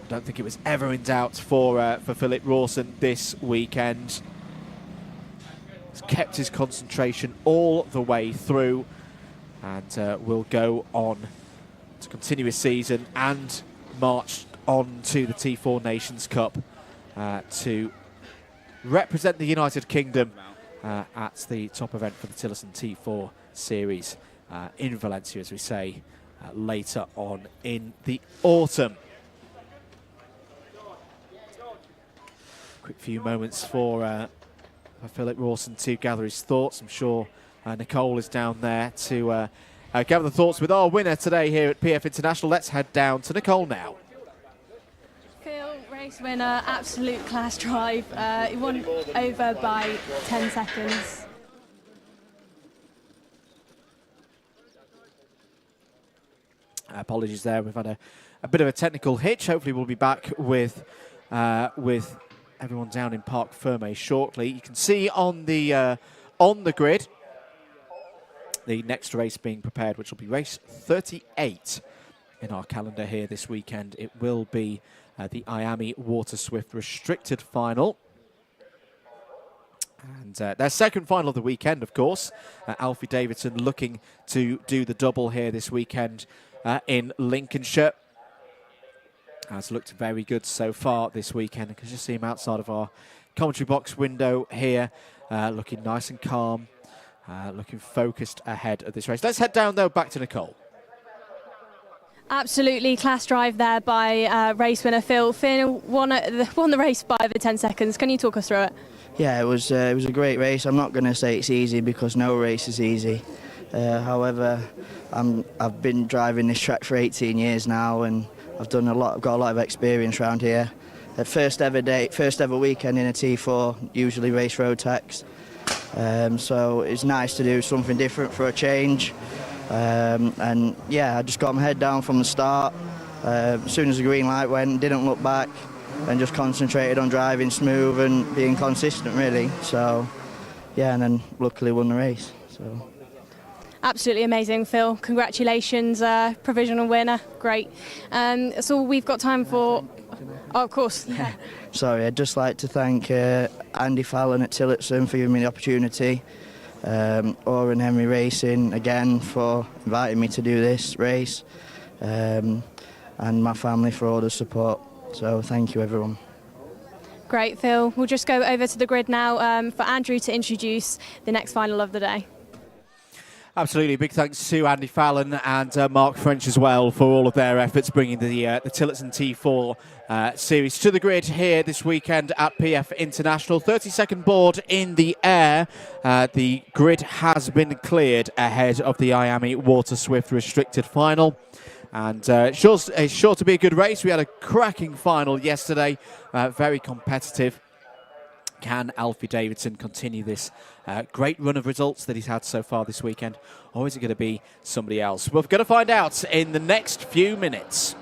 I don't think it was ever in doubt for Philip Rawson this weekend. He's kept his concentration all the way through and will go on to continue his season and march on to the T4 Nations Cup to represent the United Kingdom at the top event for the Tillotson T4 series in Valencia, as we say, later on in the autumn. Quick few moments for Philip Rawson to gather his thoughts. I'm sure Nicole is down there to gather the thoughts with our winner today here at PF International. Let's head down to Nicole now. Phil, race winner, absolute class drive. He won over by 10 seconds. Apologies there, we've had a bit of a technical hitch. Hopefully we'll be back with everyone down in Parc Fermé shortly. You can see on the grid the next race being prepared, which will be race 38 in our calendar here this weekend. It will be the IAME Water Swift Restricted Final. And their second final of the weekend, of course. Alfie Davidson looking to do the double here this weekend in Lincolnshire. Has looked very good so far this weekend. You can just see him outside of our commentary box window here, looking nice and calm, looking focused ahead of this race. Let's head down, though, back to Nicole. Absolutely class drive there by race winner Phil. Phil won the race by over 10 seconds. Can you talk us through it? Yeah, it was a great race. I'm not going to say it's easy because no race is easy. However, I've been driving this track for 18 years now, and I've got a lot of experience around here. First ever weekend in a T4, usually race road tax. So it's nice to do something different for a change. And yeah, I just got my head down from the start. As soon as the green light went, didn't look back, and just concentrated on driving smooth and being consistent, really. So yeah, and then luckily won the race. So. Absolutely amazing, Phil. Congratulations, provisional winner. Great. That's all we've got time for. Oh, of course. Yeah. Sorry, I'd just like to thank Andy Fallon at Tillotson for giving me the opportunity. Oren Henry Racing again for inviting me to do this race, and my family for all the support. So thank you, everyone. Great, Phil. We'll just go over to the grid now for Andrew to introduce the next final of the day. Absolutely. Big thanks to Andy Fallon and Mark French as well for all of their efforts bringing the Tillotson T4 series to the grid here this weekend at PF International. 30-second board in the air. The grid has been cleared ahead of the IAME Water Swift Restricted Final. And it's sure to be a good race. We had a cracking final yesterday, very competitive. Can Alfie Davidson continue this great run of results that he's had so far this weekend? Or is it going to be somebody else? We're going to find out in the next few minutes.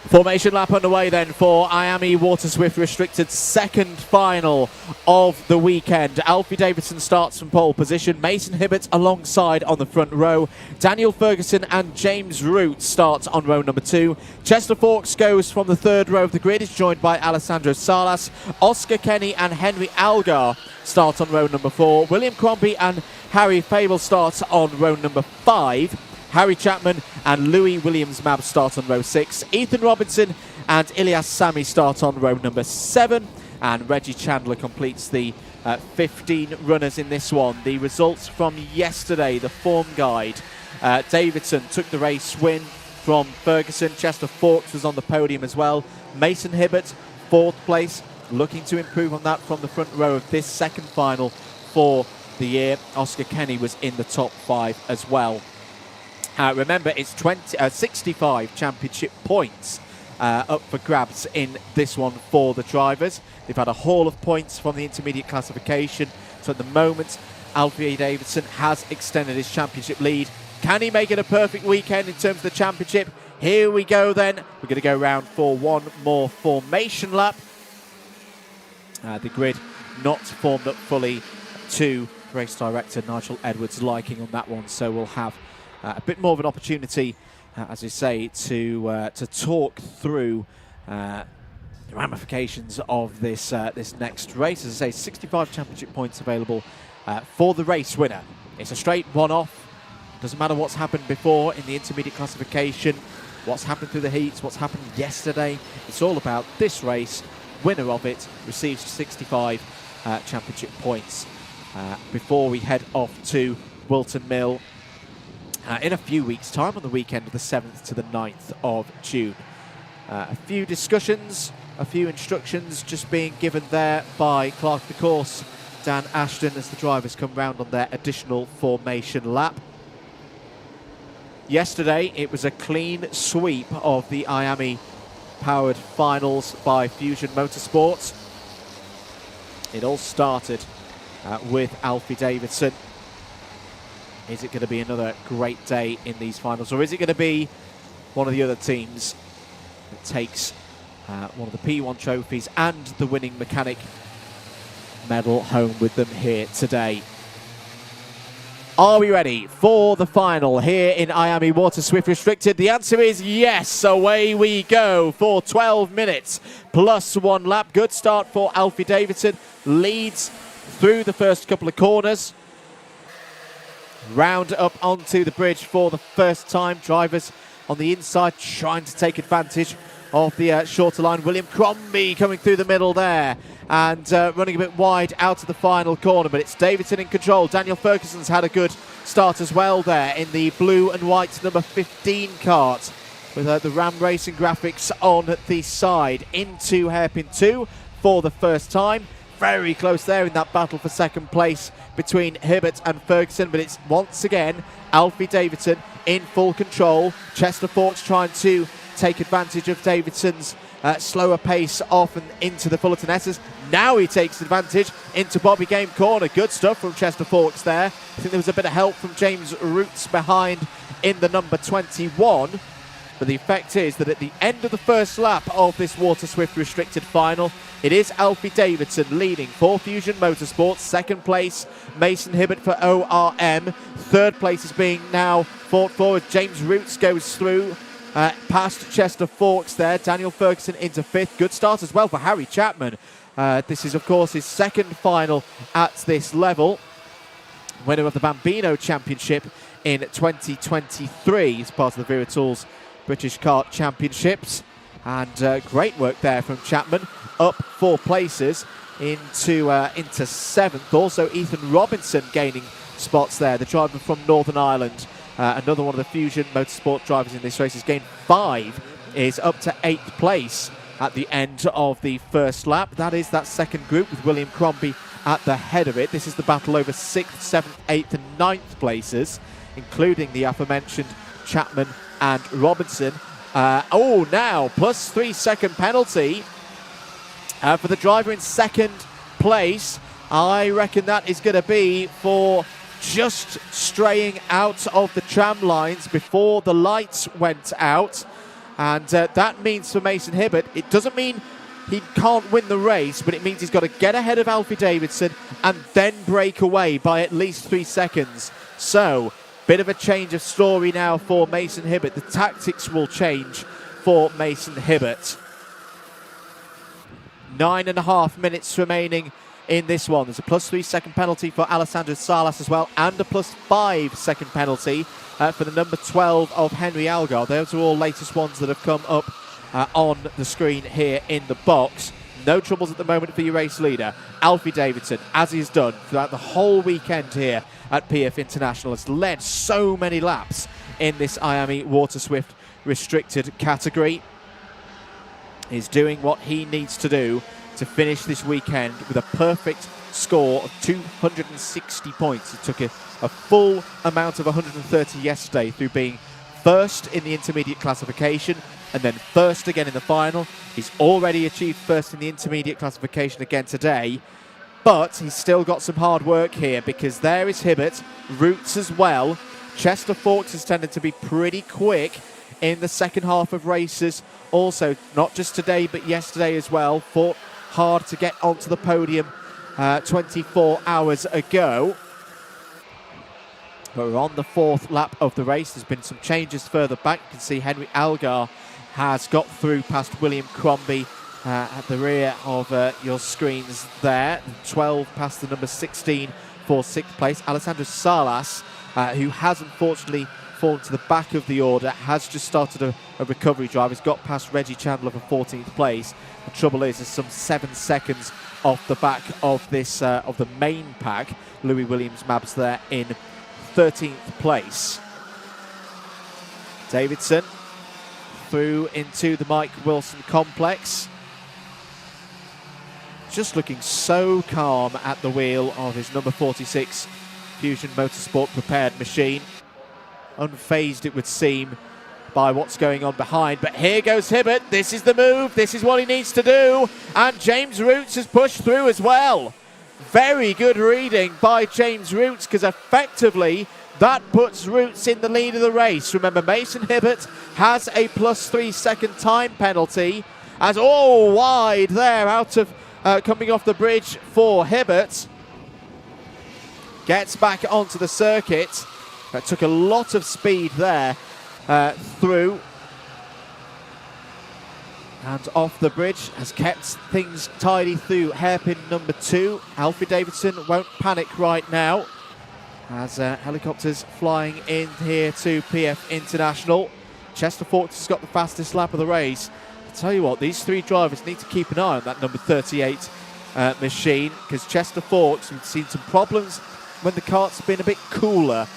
Formation lap underway then for IAME Water Swift Restricted second final of the weekend. Alfie Davidson starts from pole position. Mason Hibbert alongside on the front row. Daniel Ferguson and James Root start on row number 2. Chester Fawkes goes from the third row of the grid. Is joined by Alessandro Salas. Oscar Kenny and Henry Algar start on row number 4. William Crombie and Harry Fable start on row number 5. Harry Chapman and Louis Williams-Mabb start on row 6. Ethan Robinson and Ilyas Sami start on row number 7. And Reggie Chandler completes the 15 runners in this one. The results from yesterday, the form guide. Davidson took the race win from Ferguson. Chester Fawkes was on the podium as well. Mason Hibbert, 4th place. looking to improve on that from the front row of this second final for the year. Oscar Kenny was in the top 5 as well. Remember, it's 65 championship points up for grabs in this one for the drivers. They've had a haul of points from the intermediate classification. So at the moment, Alfie Davidson has extended his championship lead. Can he make it a perfect weekend in terms of the championship? Here we go then. We're going to go round for one more formation lap. The grid not formed up fully to race director Nigel Edwards' liking on that one. So we'll have a bit more of an opportunity, as you say, to talk through the ramifications of this this next race. As I say, 65 championship points available for the race winner. It's a straight one-off. Doesn't matter what's happened before in the intermediate classification, what's happened through the heats, what's happened yesterday. It's all about this race. Winner of it receives 65 championship points. Before we head off to Wilton Mill in a few weeks' time on the weekend of the 7th to the 9th of June. A few discussions, a few instructions just being given there by Clerk of the Course, Dan Ashton, as the drivers come round on their additional formation lap. Yesterday, it was a clean sweep of the IAME powered finals by Fusion Motorsports. It all started with Alfie Davidson. Is it going to be another great day in these finals, or is it going to be one of the other teams that takes one of the P1 trophies and the winning mechanic medal home with them here today? Are we ready for the final here in IAME Water Swift Restricted? The answer is yes. Away we go for 12 minutes plus 1 lap. Good start for Alfie Davidson. Leads through the first couple of corners. Round up onto the bridge for the first time. Drivers on the inside trying to take advantage of the shorter line. William Crombie coming through the middle there and running a bit wide out of the final corner, but it's Davidson in control. Daniel Ferguson's had a good start as well there in the blue and white number 15 kart with the Ram Racing graphics on the side into hairpin 2 for the first time. Very close there in that battle for second place between Hibbert and Ferguson, but it's once again Alfie Davidson in full control. Chester Forks trying to take advantage of Davidson's slower pace off and into the Fullerton S's. Now he takes advantage into Bobby Game corner. Good stuff from Chester Forks there. I think there was a bit of help from James Roots behind in the number 21. But the effect is that at the end of the first lap of this Water Swift Restricted final, it is Alfie Davidson leading for Fusion Motorsports. Second place, Mason Hibbert for ORM. Third place is being now fought forward. James Roots goes through past Chester Forks there. Daniel Ferguson into 5th. Good start as well for Harry Chapman. This is, of course, his second final at this level. Winner of the Bambino Championship in 2023 as part of the Vera Tools British Kart Championships. And great work there from Chapman. Up 4 places into 7th. Also Ethan Robinson gaining spots there, the driver from Northern Ireland. Another one of the Fusion Motorsport drivers in this race has gained 5, is up to 8th place at the end of the first lap. That is that second group with William Crombie at the head of it. This is the battle over 6th, 7th, 8th and 9th places, including the aforementioned Chapman and Robinson. Now plus 3 second penalty for the driver in second place. I reckon that is going to be for just straying out of the tram lines before the lights went out. And that means for Mason Hibbert, it doesn't mean he can't win the race, but it means he's got to get ahead of Alfie Davidson and then break away by at least 3 seconds. So, bit of a change of story now for Mason Hibbert. The tactics will change for Mason Hibbert. 9.5 minutes remaining in this one. There's a plus 3 second penalty for Alessandro Salas as well, and a plus 5 second penalty for the number 12 of Henry Algar. Those are all latest ones that have come up on the screen here in the box. No troubles at the moment for your race leader, Alfie Davidson, as he's done throughout the whole weekend here at PF International. Has led so many laps in this IAME Water Swift Restricted category. He's doing what he needs to do to finish this weekend with a perfect score of 260 points. He took a full amount of 130 yesterday through being first in the intermediate classification and then first again in the final. He's already achieved first in the intermediate classification again today, but he's still got some hard work here because there is Hibbert, Roots as well. Chester Forks has tended to be pretty quick in the second half of races. Also, not just today, but yesterday as well. Fought hard to get onto the podium 24 hours ago. But we're on the fourth lap of the race. There's been some changes further back. You can see Henry Algar has got through past William Crombie at the rear of your screens there. 12 past the number 16 for 6th place. Alessandro Salas, who has unfortunately fallen to the back of the order, has just started a recovery drive. He's got past Reggie Chandler for 14th place. The trouble is, there's some 7 seconds off the back of this of the main pack. Louis Williams-Mabs there in 13th place. Davidson through into the Mike Wilson complex. Just looking so calm at the wheel of his number 46 Fusion Motorsport prepared machine. Unfazed, it would seem, by what's going on behind. But here goes Hibbert. This is the move. This is what he needs to do. And James Roots has pushed through as well. Very good reading by James Roots, because effectively that puts Roots in the lead of the race. Remember, Mason Hibbert has a +3 second time penalty, as all wide there out of coming off the bridge for Hibbert. Gets back onto the circuit. That took a lot of speed there through and off the bridge. Has kept things tidy through hairpin number 2. Alfie Davidson won't panic right now as helicopters flying in here to PF International. Chester Forks has got the fastest lap of the race. I tell you what, these 3 drivers need to keep an eye on that number 38 machine, because Chester Forks, we've seen some problems when the kart's been a bit cooler.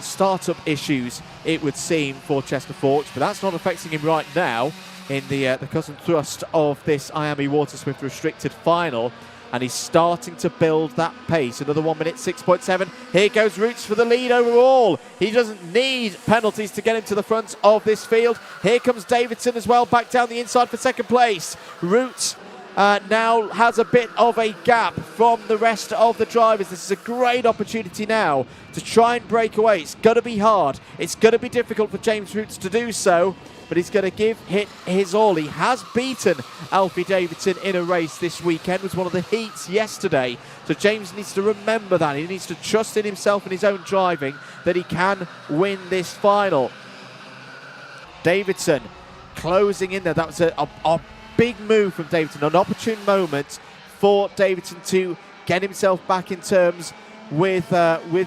Startup issues, it would seem, for Chester Forks, but that's not affecting him right now in the cut and thrust of this IAME Waterswift Restricted Final, and he's starting to build that pace. Another 1 minute 6.7. Here goes Roots for the lead overall. He doesn't need penalties to get him to the front of this field. Here comes Davidson as well, back down the inside for second place. Roots now has a bit of a gap from the rest of the drivers. This is a great opportunity now to try and break away. It's going to be hard. It's going to be difficult for James Roots to do so, but he's going to give it his all. He has beaten Alfie Davidson in a race this weekend. It was one of the heats yesterday. So James needs to remember that. He needs to trust in himself and his own driving that he can win this final. Davidson closing in there. That was a big move from Davidson, an opportune moment for Davidson to get himself back in terms with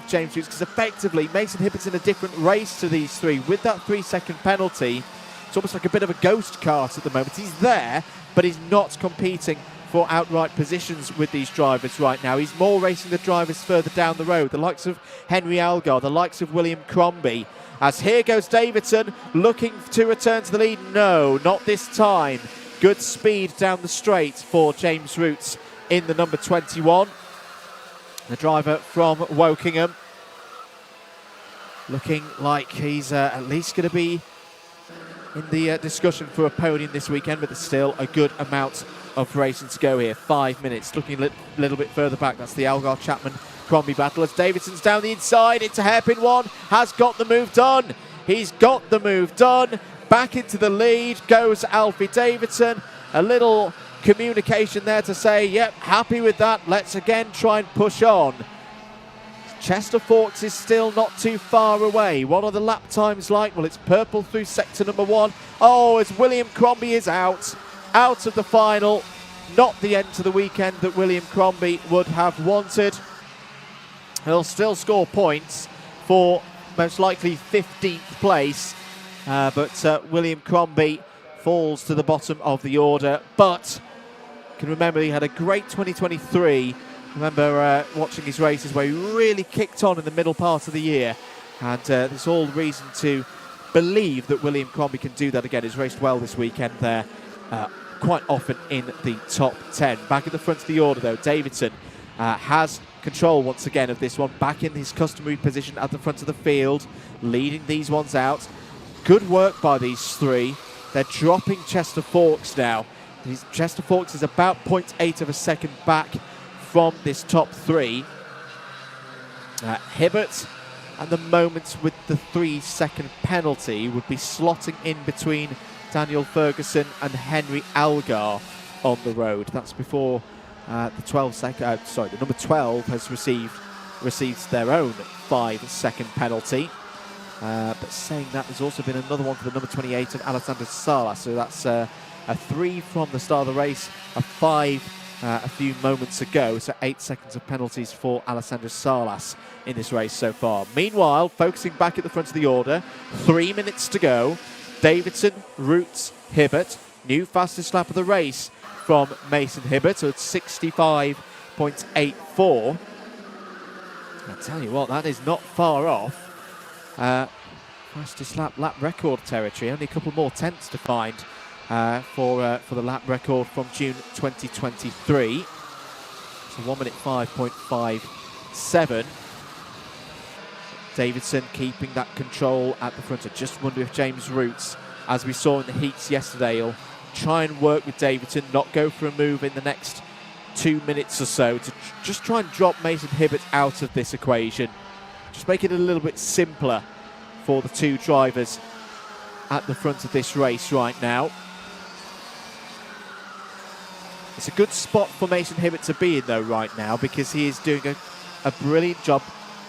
James Roots, because effectively Mason Hibbert's in a different race to these 3. With that 3 second penalty, it's almost like a bit of a ghost kart at the moment. He's there, but he's not competing for outright positions with these drivers right now. He's more racing the drivers further down the road, the likes of Henry Algar, the likes of William Crombie. As here goes Davidson, looking to return to the lead. No, not this time. Good speed down the straight for James Roots in the number 21. The driver from Wokingham. Looking like he's at least going to be in the discussion for a podium this weekend, but there's still a good amount of racing to go here. 5 minutes. Looking a little bit further back. That's the Algar Chapman Crombie battle as Davidson's down the inside. It's a hairpin one. Has got the move done. He's got the move done. Back into the lead goes Alfie Davidson. A little communication there to say, yep, happy with that. Let's again try and push on. Chester Forks is still not too far away. What are the lap times like? Well, it's purple through sector number 1. Oh, as William Crombie is out of the final. Not the end to the weekend that William Crombie would have wanted. He'll still score points for most likely 15th place. But William Crombie falls to the bottom of the order. But you can remember he had a great 2023. Remember watching his races where he really kicked on in the middle part of the year. And there's all reason to believe that William Crombie can do that again. He's raced well this weekend there. quite often in the top 10. Back at the front of the order, though, Davidson has control once again of this one, back in his customary position at the front of the field, leading these ones out. Good work by these three. They're dropping Chester Forks now. Chester Forks is about 0.8 of a second back from this top three. Hibbert, at the moment with the 3-second penalty, would be slotting in between Daniel Ferguson and Henry Algar on the road. That's before the number 12 has received their own 5-second penalty. But saying that, there's also been another one for the number 28 of Alexander Salas. So that's a 3 from the start of the race, a 5 a few moments ago. So 8 seconds of penalties for Alexander Salas in this race so far. Meanwhile, focusing back at the front of the order, 3 minutes to go. Davidson, Roots, Hibbert. New fastest lap of the race from Mason Hibbert, so it's 65.84. I'll tell you what, that is not far off fastest lap record territory. Only a couple more tenths to find for the lap record from June 2023. So 1 minute 5.57. Davidson keeping that control at the front. I just wonder if James Roots, as we saw in the heats yesterday, will try and work with Davidson, not go for a move in the next 2 minutes or so to just try and drop Mason Hibbert out of this equation. Just make it a little bit simpler for the two drivers at the front of this race right now. It's a good spot for Mason Hibbert to be in, though, right now, because he is doing a brilliant job.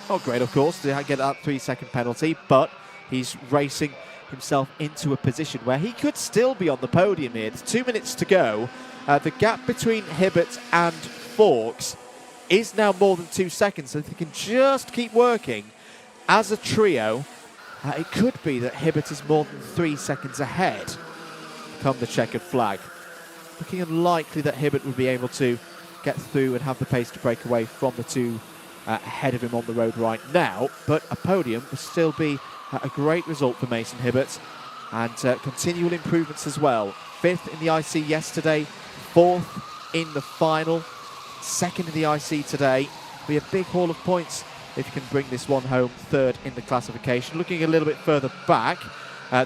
Not great, of course, to get that 3-second penalty, but he's racing himself into a position where he could still be on the podium here. There's 2 minutes to go. The gap between Hibbert and Forks is now more than 2 seconds, so if they can just keep working as a trio, it could be that Hibbert is more than 3 seconds ahead come the checkered flag. Looking unlikely that Hibbert would be able to get through and have the pace to break away from the two ahead of him on the road right now, but a podium would still be a great result for Mason Hibbert, and continual improvements as well. 5th in the IC yesterday, 4th in the final, 2nd in the IC today. Be a big haul of points if you can bring this one home, 3rd in the classification. Looking a little bit further back,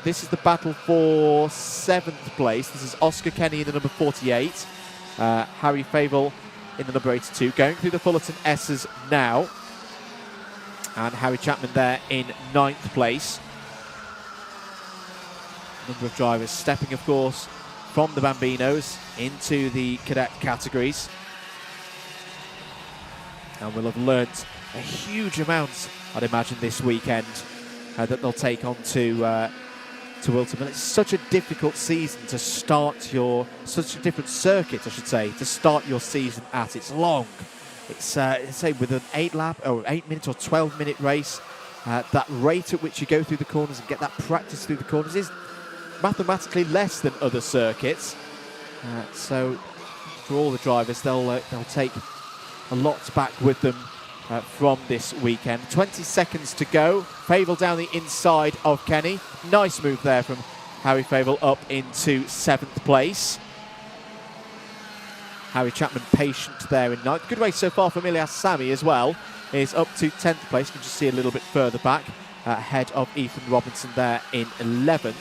this is the battle for 7th place. This is Oscar Kenny in the number 48, Harry Favel in the number 82. Going through the Fullerton S's now. And Harry Chapman there in 9th place. Number of drivers stepping, of course, from the Bambinos into the cadet categories. And we'll have learnt a huge amount, I'd imagine, this weekend that they'll take on to Wilton. It's such a difficult season to start such a different circuit, I should say, to start your season at. It's long. It's say with an 8 minute or 12 minute race, that rate at which you go through the corners and get that practice through the corners is mathematically less than other circuits. So for all the drivers, they'll take a lot back with them from this weekend. 20 seconds to go. Favel down the inside of Kenny. Nice move there from Harry Favel up into 7th place. Harry Chapman patient there in 9th. Good race so far from Ilyas Sami as well. Is up to 10th place. You can just see a little bit further back. Ahead of Ethan Robinson there in 11th.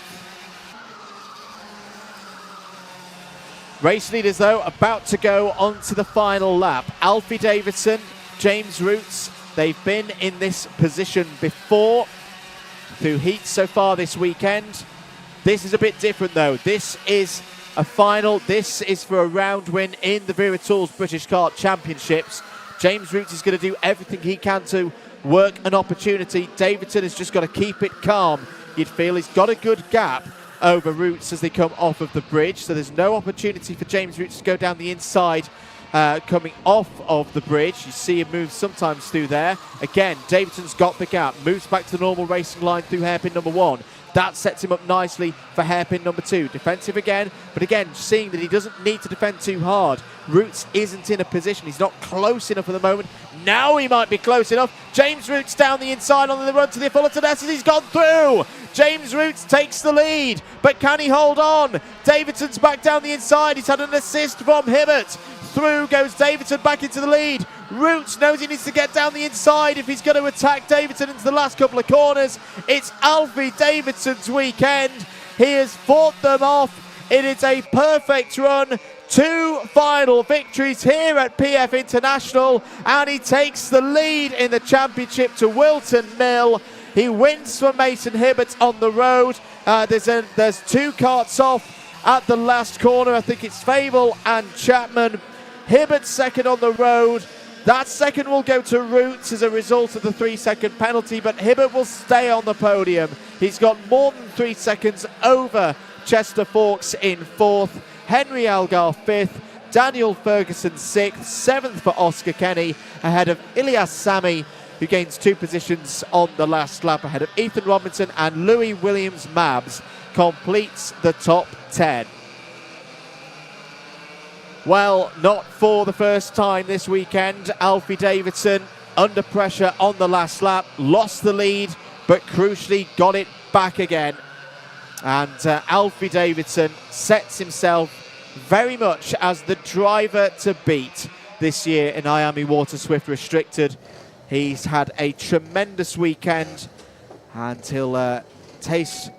Race leaders, though, about to go on to the final lap. Alfie Davidson, James Roots, they've been in this position before through heats so far this weekend. This is a bit different, though. This is a final. This is for a round win in the Vera Tools British Kart Championships. James Roots is going to do everything he can to work an opportunity. Davidson has just got to keep it calm. You'd feel he's got a good gap over Roots as they come off of the bridge, so there's no opportunity for James Roots to go down the inside coming off of the bridge. You see him move sometimes through there. Again, Davidson's got the gap, moves back to the normal racing line through hairpin number 1. That sets him up nicely for hairpin number 2. Defensive again, but again, seeing that he doesn't need to defend too hard. Roots isn't in a position. He's not close enough at the moment. Now he might be close enough. James Roots down the inside on the run to the Fullerton S as he's gone through. James Roots takes the lead, but can he hold on? Davidson's back down the inside. He's had an assist from Hibbert. Through goes Davidson back into the lead. Roots knows he needs to get down the inside if he's going to attack Davidson into the last couple of corners. It's Alfie Davidson's weekend. He has fought them off. It is a perfect run. 2 final victories here at PF International, and he takes the lead in the championship to Wilton Mill. He wins for Mason Hibbert on the road. There's 2 karts off at the last corner. I think it's Fable and Chapman. Hibbert second on the road. That second will go to Roots as a result of the 3-second penalty, but Hibbert will stay on the podium. He's got more than 3 seconds over Chester Fawkes in 4th, Henry Algar 5th, Daniel Ferguson 6th, 7th for Oscar Kenny, ahead of Ilyas Sami, who gains 2 positions on the last lap, ahead of Ethan Robinson, and Louis Williams-Mabs completes the top 10. Well, not for the first time this weekend. Alfie Davidson, under pressure on the last lap, lost the lead, but crucially got it back again. And Alfie Davidson sets himself very much as the driver to beat this year in IAME Water Swift Restricted. He's had a tremendous weekend, and he'll taste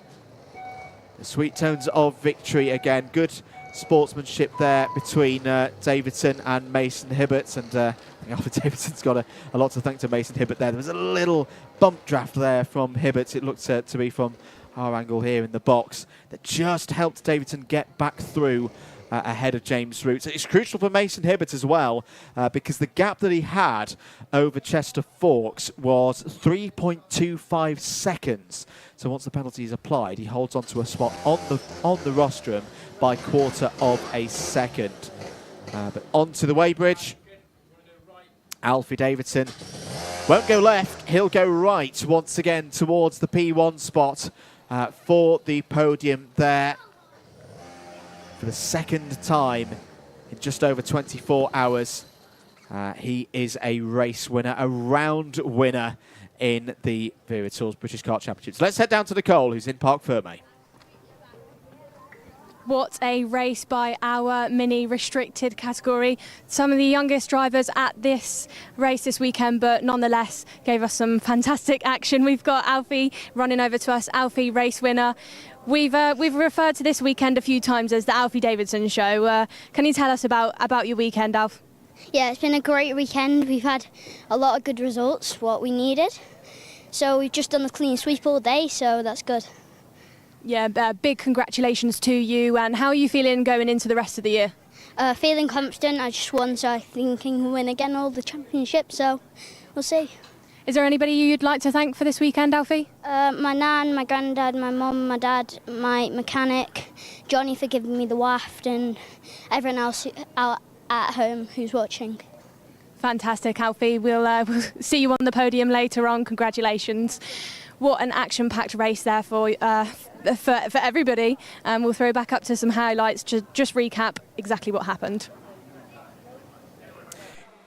the sweet tones of victory again. Good sportsmanship there between Davidson and Mason Hibbert, and I think Alfie Davidson's got a lot to thank to Mason Hibbert there. There was a little bump draft there from Hibbert, it looked to be from our angle here in the box, that just helped Davidson get back through ahead of James Roots. It's crucial for Mason Hibbert as well, because the gap that he had over Chester Fawkes was 3.25 seconds. So once the penalty is applied, he holds on to a spot on the rostrum by 1/4 of a second. But onto the weighbridge. Alfie Davidson won't go left, he'll go right once again towards the P1 spot for the podium there. For the second time in just over 24 hours, he is a race winner, a round winner in the Vera Tours British Kart Championships. Let's head down to Nicole, who's in Parc Fermé. What a race by our mini restricted category. Some of the youngest drivers at this race this weekend, but nonetheless gave us some fantastic action. We've got Alfie running over to us, Alfie race winner. We've referred to this weekend a few times as the Alfie Davidson show. Can you tell us about your weekend, Alf? Yeah, it's been a great weekend. We've had a lot of good results, what we needed. So we've just done the clean sweep all day, so that's good. Yeah, big congratulations to you. And how are you feeling going into the rest of the year? Feeling confident. I just won, so I think I can win again all the championships, so we'll see. Is there anybody you'd like to thank for this weekend, Alfie? My nan, my granddad, my mum, my dad, my mechanic, Johnny for giving me the waft, and everyone else out at home who's watching. Fantastic, Alfie. We'll see you on the podium later on. Congratulations. What an action-packed race there for everybody. We'll throw back up to some highlights to just recap exactly what happened.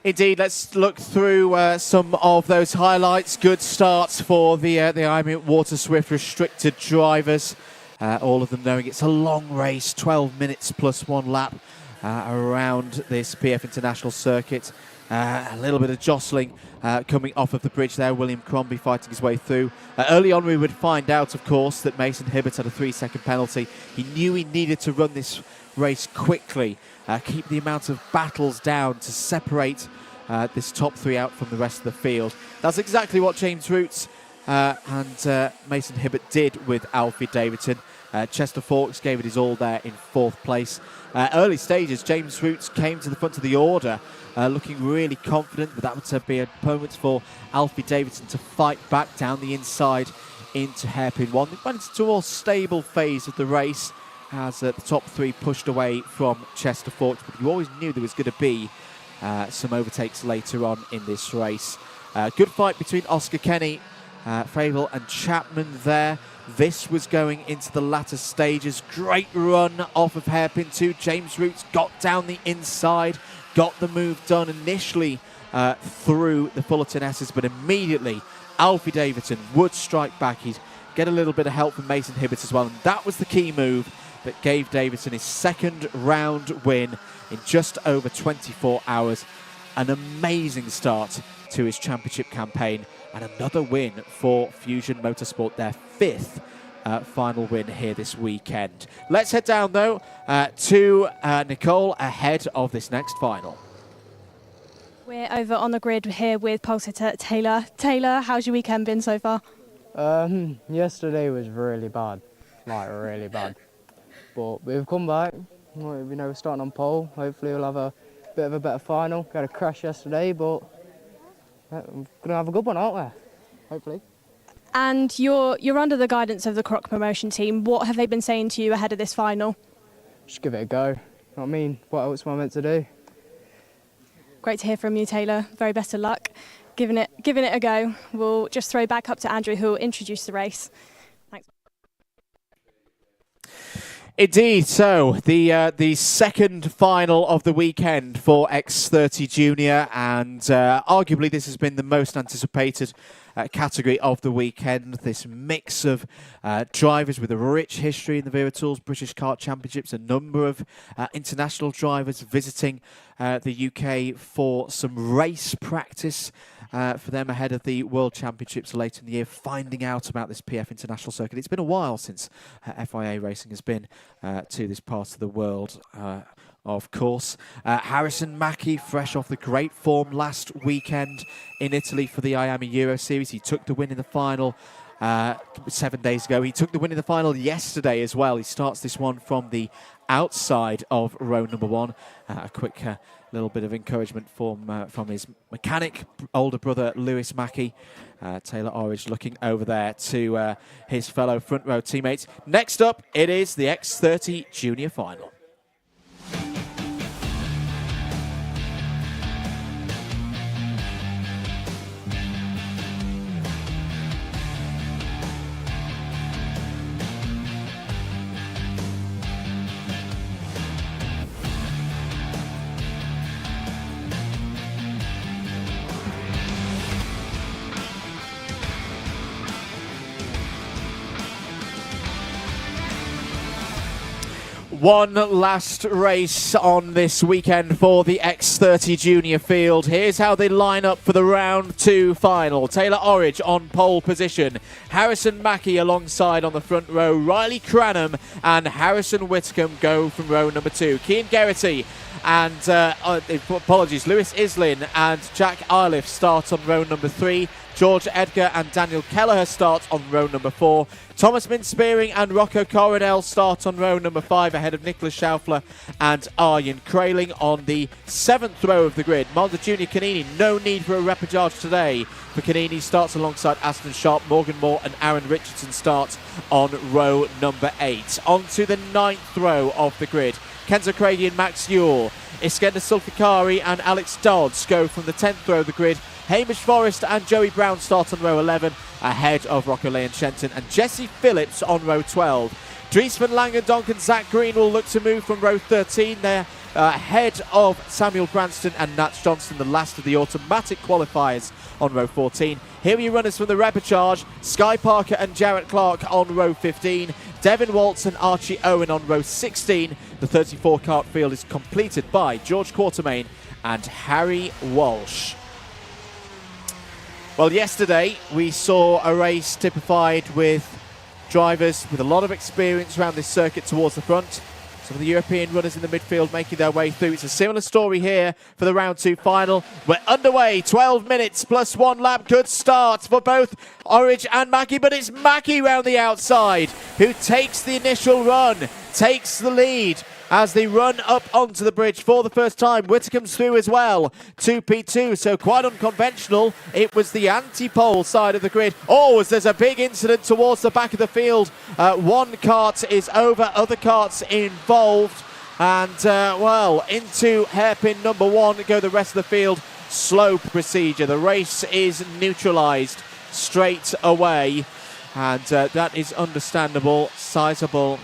Indeed, let's look through some of those highlights. Good starts for the IAME Water Swift Restricted drivers. All of them knowing it's a long race, 12 minutes plus 1 lap around this PF International circuit. A little bit of jostling coming off of the bridge there. William Crombie fighting his way through. Early on we would find out, of course, that Mason Hibbert had a 3-second penalty. He knew he needed to run this race quickly, keep the amount of battles down to separate this top 3 out from the rest of the field. That's exactly what James Roots and Mason Hibbert did with Alfie Davidson. Chester Fawkes gave it his all there in 4th place. Early stages, James Roots came to the front of the order, looking really confident, but that would be a moment for Alfie Davidson to fight back down the inside into hairpin 1. It went into a more stable phase of the race as the top 3 pushed away from Chester Fawkes, but you always knew there was going to be some overtakes later on in this race. Good fight between Oscar Kenny, Fable and Chapman there. This was going into the latter stages. Great run off of hairpin 2. James Roots got down the inside, got the move done initially through the Fullerton S's, but immediately Alfie Davidson would strike back. He'd get a little bit of help from Mason Hibbert as well, and that was the key move that gave Davidson his second round win in just over 24 hours. An amazing start to his championship campaign, and another win for Fusion Motorsport, their fifth final win here this weekend. Let's head down though to Nicole ahead of this next final. We're over on the grid here with pole sitter Taylor. Taylor, how's your weekend been so far? Yesterday was really bad, like really bad. But we've come back. We're starting on pole. Hopefully we'll have a bit of a better final. Got a crash yesterday, but we're gonna have a good one, aren't we? Hopefully. And you're under the guidance of the Croc promotion team. What have they been saying to you ahead of this final? Just give it a go. You know what I mean? What else am I meant to do? Great to hear from you, Taylor. Very best of luck. Giving it a go. We'll just throw back up to Andrew, who will introduce the race. Thanks. Indeed, so the second final of the weekend for X30 Junior, and arguably this has been the most anticipated category of the weekend. This mix of drivers with a rich history in the Wera Tools British Kart Championships, a number of international drivers visiting the UK for some race practice for them ahead of the World Championships later in the year, finding out about this PF International Circuit. It's been a while since FIA racing has been to this part of the world. Of course, Harrison Mackie, fresh off the great form last weekend in Italy for the IAME Euro Series. He took the win in the final 7 days ago. He took the win in the final yesterday as well. He starts this one from the outside of row number one. A quick little bit of encouragement from his mechanic, older brother Lewis Mackie. Taylor Orridge looking over there to his fellow front row teammates. Next up, it is the X30 Junior Final. One last race on this weekend for the X30 Junior field. Here's how they line up for the round two final. Taylor Orridge on pole position. Harrison Mackie alongside on the front row. Riley Cranham and Harrison Whitcomb go from row number two. Cian Geraghty and, Lewis Islin and Jack Iliff start on row number three. George Edgar and Daniel Kelleher start on row number four. Thomas Minspearing and Rocco Coronel start on row number five ahead of Nicholas Schaufler and Arjen Kraling on the seventh row of the grid. Monza Junior Canini, no need for a repechage today. For Canini starts alongside Aston Sharp, Morgan Moore and Aaron Richardson start on row number 8. On to the 9th row of the grid. Kenzo Craigie and Max Ewell. Iskender Sulfikari and Alex Dodds go from the 10th row of the grid. Hamish Forrest and Joey Brown start on row 11 ahead of Rocco Leon Shenton and Jesse Phillips on row 12. Dries van Langendonk and Zach Green will look to move from row 13 there ahead of Samuel Branston and Nats Johnston, the last of the automatic qualifiers on row 14. Here are your runners from the repechage. Sky Parker and Jarrett Clark on row 15. Devin Waltz and Archie Owen on row 16. The 34 kart field is completed by George Quartermain and Harry Walsh. Well, yesterday we saw a race typified with drivers with a lot of experience around this circuit towards the front. Some of the European runners in the midfield making their way through. It's a similar story here for the round two final. We're underway, 12 minutes plus 1 lap. Good start for both Orridge and Mackie, but it's Mackie round the outside who takes the initial run, takes the lead as they run up onto the bridge for the first time. Whitcomb's through as well, 2P2, so quite unconventional. It was the anti-pole side of the grid. Oh, as there's a big incident towards the back of the field. One kart is over, other karts involved. And, into hairpin number 1 go the rest of the field. Slow procedure. The race is neutralised straight away. And that is understandable. Sizable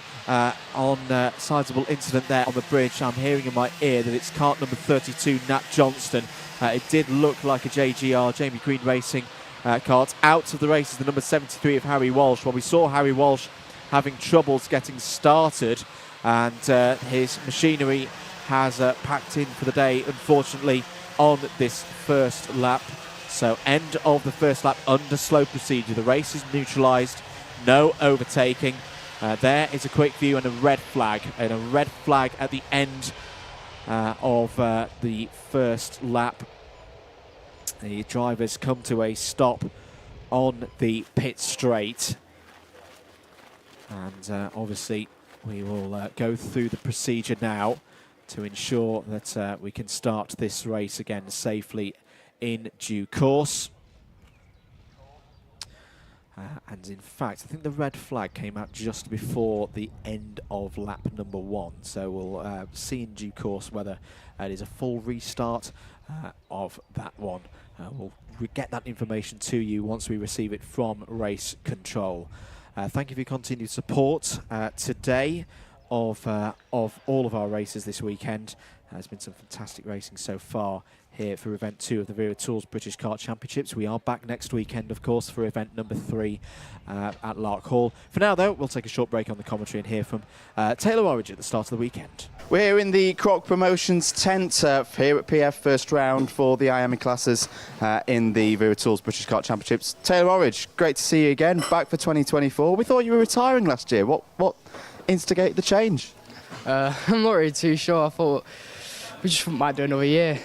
sizable incident there on the bridge. I'm hearing in my ear that it's kart number 32, Nat Johnston. It did look like a JGR, Jamie Green Racing kart. Out of the race is the number 73 of Harry Walsh. Well, we saw Harry Walsh having troubles getting started, and his machinery has packed in for the day, unfortunately, on this first lap. So end of the first lap under slow procedure. The race is neutralised, no overtaking. There is a quick view and a red flag, at the end of the first lap. The drivers come to a stop on the pit straight, and obviously we will go through the procedure now to ensure that we can start this race again safely in due course. And in fact, I think the red flag came out just before the end of lap number 1. So we'll see in due course whether it is a full restart of that one. We'll get that information to you once we receive it from race control. Thank you for your continued support today of all of our races this weekend. There's been some fantastic racing so far here for Event 2 of the Wera Tools British Kart Championships. We are back next weekend, of course, for event number 3 at Lark Hall. For now, though, we'll take a short break on the commentary and hear from Taylor Orridge at the start of the weekend. We're here in the Croc Promotions tent here at PF, first round for the IAME classes in the Wera Tools British Kart Championships. Taylor Orridge, great to see you again, back for 2024. We thought you were retiring last year. What instigated the change? I'm not really too sure. I thought we just might do another year.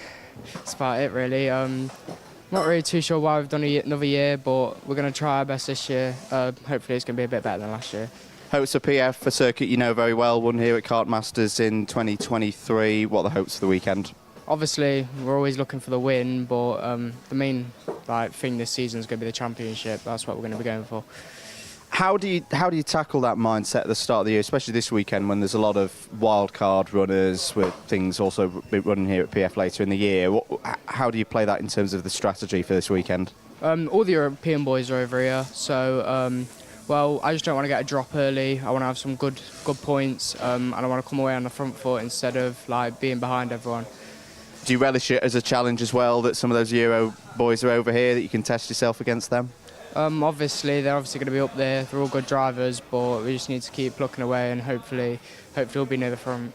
That's about it, really. Not really too sure why we've done another year, but we're going to try our best this year. Hopefully it's going to be a bit better than last year. Hopes for PF, a circuit you know very well, won here at Kart Masters in 2023. What are the hopes for the weekend? Obviously, we're always looking for the win, but the main thing this season is going to be the championship. That's what we're going to be going for. How do you tackle that mindset at the start of the year, especially this weekend when there's a lot of wild card runners with things also running here at PF later in the year? How do you play that in terms of the strategy for this weekend? All the European boys are over here, so well, I just don't want to get a drop early. I want to have some good points, and I want to come away on the front foot instead of being behind everyone. Do you relish it as a challenge as well that some of those Euro boys are over here, that you can test yourself against them? Obviously, they're obviously going to be up there. They're all good drivers, but we just need to keep plucking away, and hopefully we'll be near the front.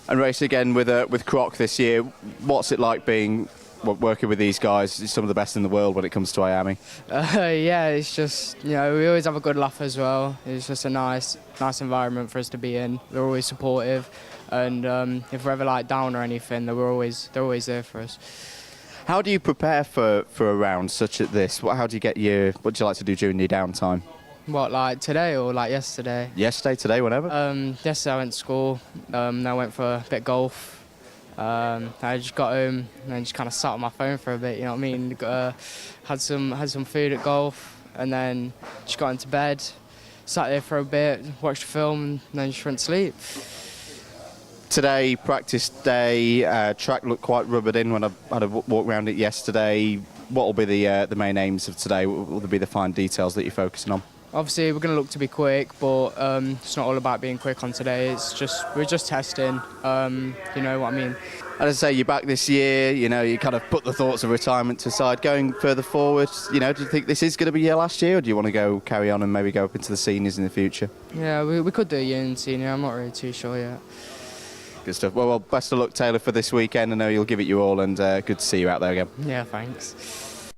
And race again with Croc this year. What's it like working with these guys? It's some of the best in the world when it comes to IAME. Yeah, it's just, we always have a good laugh as well. It's just a nice environment for us to be in. They're always supportive, and if we're ever down or anything, they're always there for us. How do you prepare for a round such as this? How do you get what do you like to do during your downtime? What, today or yesterday? Yesterday, today, whenever? Yesterday I went to school, then I went for a bit of golf. I just got home and then just kind of sat on my phone for a bit, you know what I mean? Had some food at golf, and then just got into bed, sat there for a bit, watched a film, and then just went to sleep. Today, practice day, track looked quite rubbered in when I had a walk around it yesterday. What will be the main aims of today? What will be the fine details that you're focusing on? Obviously, we're going to look to be quick, but it's not all about being quick on today. We're just testing, you know what I mean? As I say, you're back this year, you kind of put the thoughts of retirement to side. Going further forward, do you think this is going to be your last year, or do you want to carry on and maybe go up into the seniors in the future? Yeah, we could do a year in senior. I'm not really too sure yet. Good stuff. Well, best of luck, Taylor, for this weekend. I know you'll give it your all, and good to see you out there again. Yeah, thanks.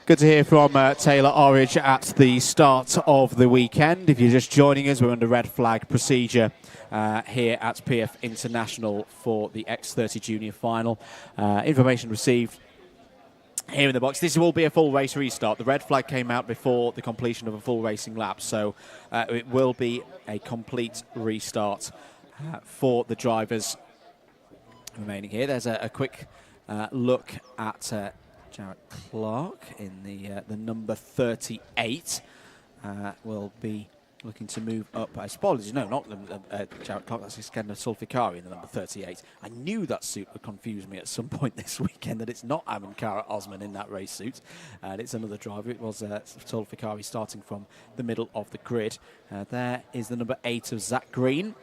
Good to hear from Taylor Orridge at the start of the weekend. If you're just joining us, we're under red flag procedure here at PF International for the X30 Junior Final. Information received here in the box. This will be a full race restart. The red flag came out before the completion of a full racing lap, so it will be a complete restart for the drivers remaining here. There's a quick look at Jarrett Clark in the number 38 will be looking to move up. Apologies, no, not Jarrett Clark, that's Iskender Sulfikari in the number 38. I knew that suit would confuse me at some point this weekend, that it's not Amankara Osman in that race suit, and it's another driver. It was Sulfikari starting from the middle of the grid. There is the number 8 of Zach Green.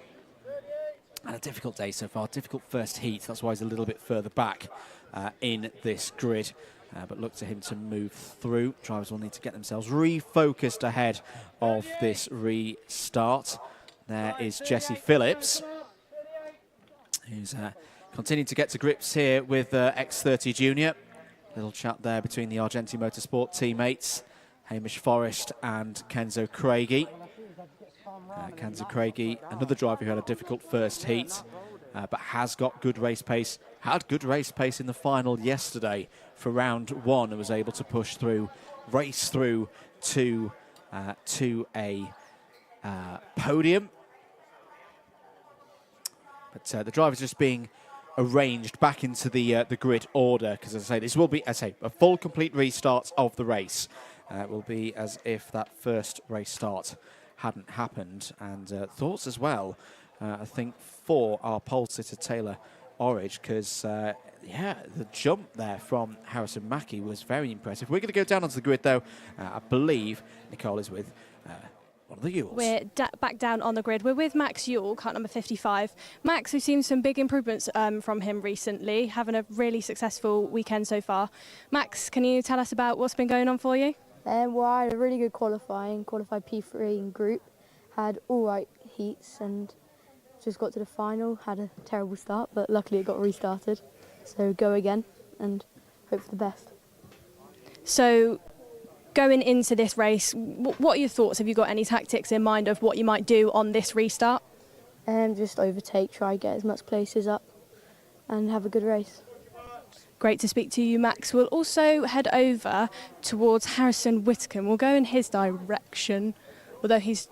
And a difficult day so far, difficult first heat, that's why he's a little bit further back in this grid. But look to him to move through. Drivers will need to get themselves refocused ahead of this restart. There is Jesse Phillips, who's continuing to get to grips here with X30 Junior. Little chat there between the Argenti Motorsport teammates, Hamish Forrest and Kenzo Craigie. Kenzo Craigie, another driver who had a difficult first heat, but has got good race pace. Had good race pace in the final yesterday for round 1 and was able to push through, race through to a podium. But the driver's just being arranged back into the grid order, because as I say, this will be, as I say, a full complete restart of the race. It will be as if that first race start hadn't happened. And thoughts as well, I think, for our pole sitter Taylor Orridge, because yeah, the jump there from Harrison Mackie was very impressive. We're going to go down onto the grid though. I believe Nicole is with one of the Yules. We're back down on the grid. We're with Max Yule, kart number 55. Max, we've seen some big improvements from him recently, having a really successful weekend so far. Max, can you tell us about what's been going on for you? Well, I had a really good qualified P3 in group, had all right heats and just got to the final, had a terrible start, but luckily it got restarted. So go again and hope for the best. So going into this race, what are your thoughts? Have you got any tactics in mind of what you might do on this restart? Just overtake, try get as much places up and have a good race. Great to speak to you, Max. We'll also head over towards Harrison Whitcomb. We'll go in his direction, although he's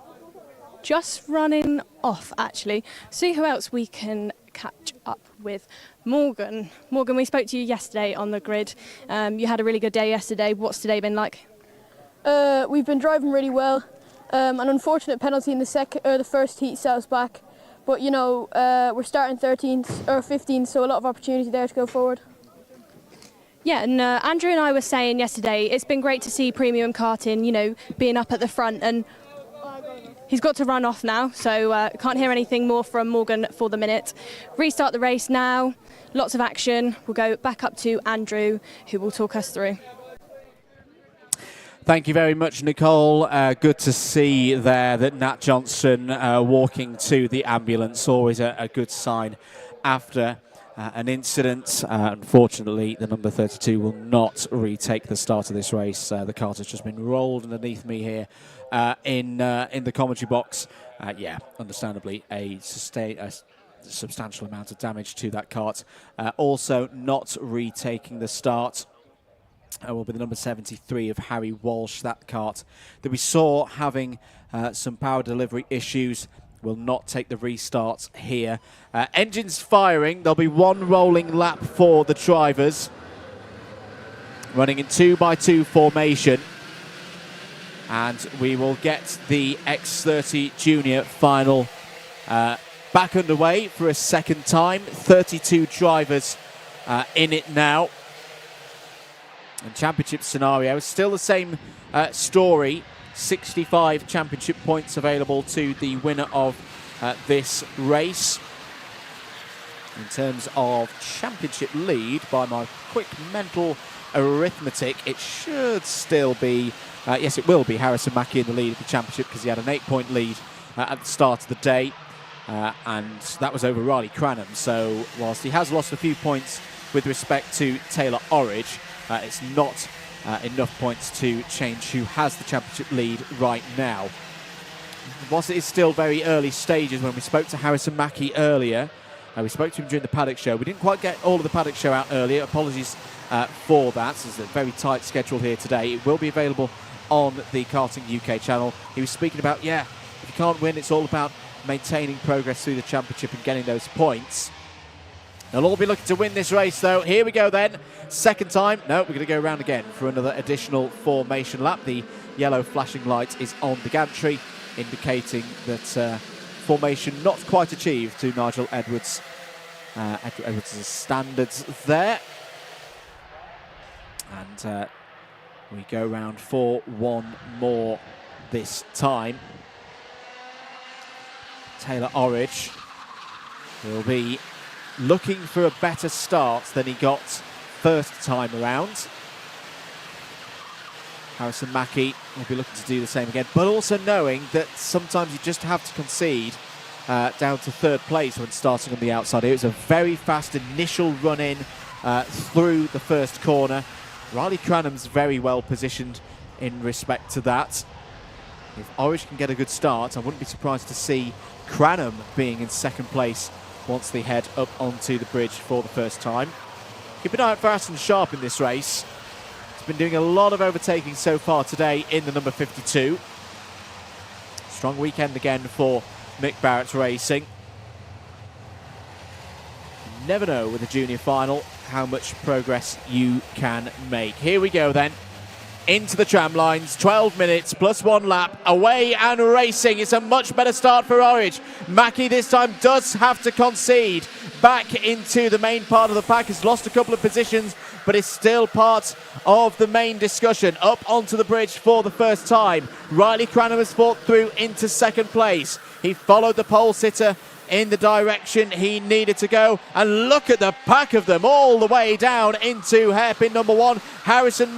just running off, actually. See who else we can catch up with. Morgan, we spoke to you yesterday on the grid. You had a really good day yesterday. What's today been like? We've been driving really well. An unfortunate penalty in the first heat set us back. But, you know, we're starting 13th or 15th, so a lot of opportunity there to go forward. Yeah, and Andrew and I were saying yesterday, it's been great to see premium karting, you know, being up at the front, and he's got to run off now, so can't hear anything more from Morgan for the minute. Restart the race now, lots of action. We'll go back up to Andrew, who will talk us through. Thank you very much, Nicole. Good to see there that Nat Johnson walking to the ambulance, always a good sign after an incident. Unfortunately, the number 32 will not retake the start of this race. The cart has just been rolled underneath me here in the commentary box. Yeah, understandably, a substantial amount of damage to that cart. Also not retaking the start will be the number 73 of Harry Walsh. That cart that we saw having some power delivery issues will not take the restart here. Engines firing. There'll be one rolling lap for the drivers, running in 2x2 formation, and we will get the X30 Junior final back underway for a second time. 32 drivers in it now. And championship scenario is still the same story. 65 championship points available to the winner of this race. In terms of championship lead, by my quick mental arithmetic, it should still be, yes it will be, Harrison Mackie in the lead of the championship, because he had an 8-point lead at the start of the day, and that was over Riley Cranham. So whilst he has lost a few points with respect to Taylor Orridge, it's not enough points to change who has the championship lead right now. Whilst it is still very early stages, when we spoke to Harrison Mackie earlier, we spoke to him during the paddock show. We didn't quite get all of the paddock show out earlier. Apologies for that. It's a very tight schedule here today. It will be available on the Karting UK channel. He was speaking about, yeah, if you can't win, it's all about maintaining progress through the championship and getting those points. They'll all be looking to win this race, though. Here we go, then. Second time. No, we're going to go around again for another additional formation lap. The yellow flashing light is on the gantry. indicating that formation not quite achieved to Nigel Edwards. Edwards' standards there. And we go round for one more this time. Taylor Orridge will be looking for a better start than he got first time around. Harrison Mackie will be looking to do the same again, but also knowing that sometimes you just have to concede down to third place when starting on the outside. It was a very fast initial run in through the first corner. Riley Cranham's very well positioned in respect to that. If Orridge can get a good start, I wouldn't be surprised to see Cranham being in second place once they head up onto the bridge for the first time. Keep an eye out for Aston Sharp in this race. He's been doing a lot of overtaking so far today in the number 52. Strong weekend again for Mick Barrett's Racing. You never know with a junior final how much progress you can make. Here we go then. Into the tram lines, 12 minutes plus 1 lap, away and racing. It's a much better start for Orridge. Mackie this time does have to concede back into the main part of the pack. Has lost a couple of positions, but is still part of the main discussion. Up onto the bridge for the first time. Riley Cranham has fought through into second place. He followed the pole sitter in the direction he needed to go, and look at the pack of them all the way down into hairpin number 1. Harrison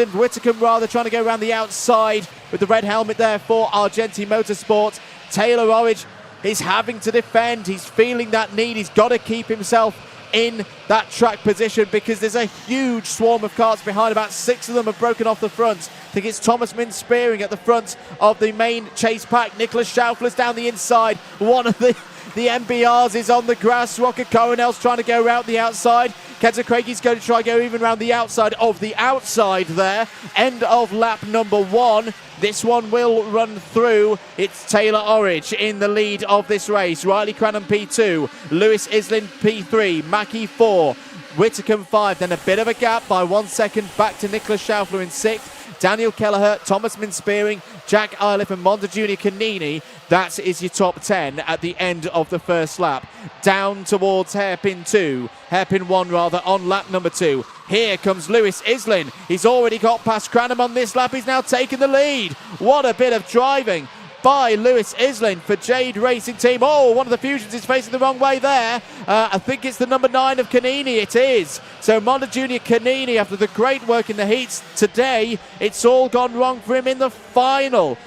Whitcomb rather, trying to go around the outside with the red helmet there for Argenti Motorsport. Taylor Orridge is having to defend. He's feeling that need. He's got to keep himself in that track position because there's a huge swarm of karts behind. About 6 of them have broken off the front. I think it's Thomas Min-Spearing at the front of the main chase pack. Nicholas Schaufler's down the inside. One of the MBRs is on the grass. Rocker Coronel's trying to go around the outside. Kenza Craigie's going to try go even around the outside of the outside there. End of lap number 1. This one will run through. It's Taylor Orridge in the lead of this race. Riley Cranham P2, Lewis Islin P3, Mackie 4, Whitcomb 5. Then a bit of a gap by 1 second back to Nicholas Schaufler in 6th. Daniel Kelleher, Thomas Min-Spearing, Jack Iliff and Monda Junior Canini. That is your top 10 at the end of the first lap. Down towards hairpin 1 rather, on lap number 2. Here comes Lewis Islin. He's already got past Cranham on this lap. He's now taken the lead. What a bit of driving by Lewis Islin for Jade Racing Team. Oh, one of the Fusions is facing the wrong way there. I think it's the number 9 of Canini. It is. So Monda Junior Canini, after the great work in the heats today, it's all gone wrong for him in the final.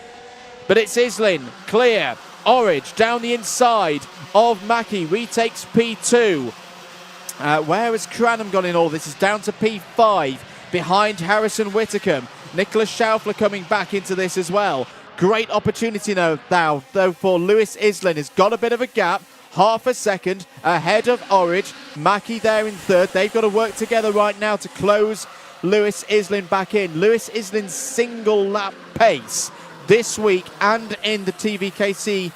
But it's Islin, clear. Orridge down the inside of Mackie, retakes P2. Where has Cranham gone in all this? Is down to P5 behind Harrison Whitcomb. Nicholas Schaufler coming back into this as well. Great opportunity now though for Lewis Islin. Has got a bit of a gap. Half a second ahead of Orridge. Mackie there in 3rd. They've got to work together right now to close Lewis Islin back in. Lewis Islin's single lap pace this week and in the TVKC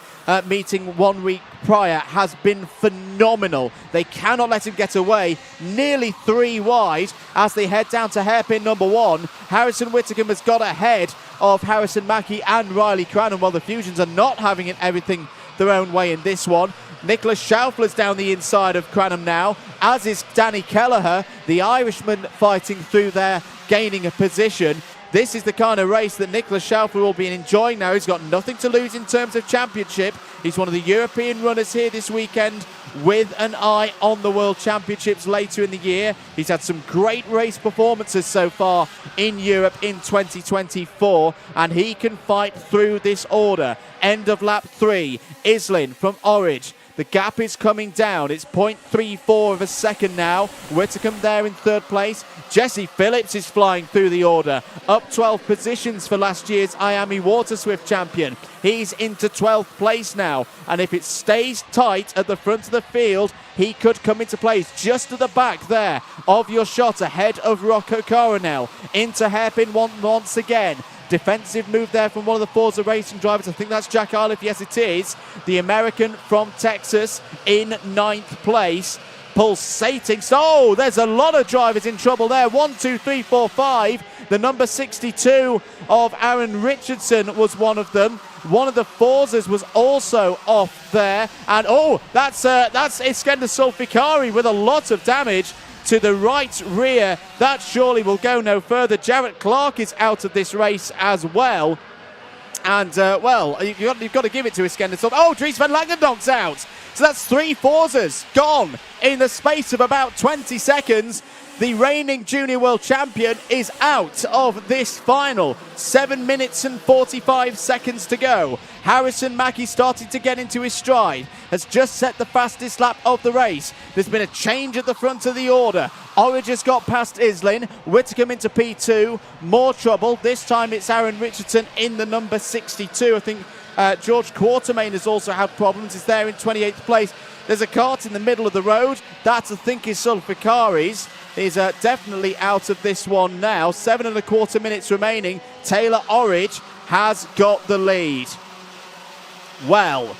meeting 1 week prior has been phenomenal. They cannot let him get away. Nearly 3 wide as they head down to hairpin number 1. Harrison Whitcomb has got ahead of Harrison Mackie and Riley Cranham, while the Fusions are not having it everything their own way in this one. Nicholas Schaufler's down the inside of Cranham now, as is Danny Kelleher, the Irishman fighting through there, gaining a position. This is the kind of race that Nicholas Schaufler will be enjoying now. He's got nothing to lose in terms of championship. He's one of the European runners here this weekend with an eye on the World Championships later in the year. He's had some great race performances so far in Europe in 2024, and he can fight through this order. End of lap 3, Islin from Orridge. The gap is coming down. It's 0.34 of a second now. Whitcomb there in 3rd place. Jesse Phillips is flying through the order. Up 12 positions for last year's IAME Water Swift champion. He's into 12th place now. And if it stays tight at the front of the field, he could come into place just at the back there of your shot ahead of Rocco Coronel. Into hairpin 1 once again. Defensive move there from one of the Forza Racing drivers. I think that's Jack Iliff. Yes, it is. The American from Texas in 9th place. Pulsating. So there's a lot of drivers in trouble there. 1, 2, 3, 4, 5. The number 62 of Aaron Richardson was one of them. One of the Forzas was also off there. And that's Iskender Sulfikari with a lot of damage to the right rear. That surely will go no further. Jarrett Clark is out of this race as well. And, you've got to give it to Iskender Sulfikari. Dries van Langendonk's out. So that's 3 Forzas gone in the space of about 20 seconds. The reigning junior world champion is out of this final. 7 minutes and 45 seconds to go. Harrison Mackie starting to get into his stride. Has just set the fastest lap of the race. There's been a change at the front of the order. Orridge has got past Islin. Whitcomb into P2. More trouble. This time it's Aaron Richardson in the number 62. I think George Quartermain has also had problems. He's there in 28th place. There's a kart in the middle of the road. That, I think, is Sulfikari's. Is definitely out of this one now. 7.25 minutes remaining. Taylor Orridge has got the lead. Well,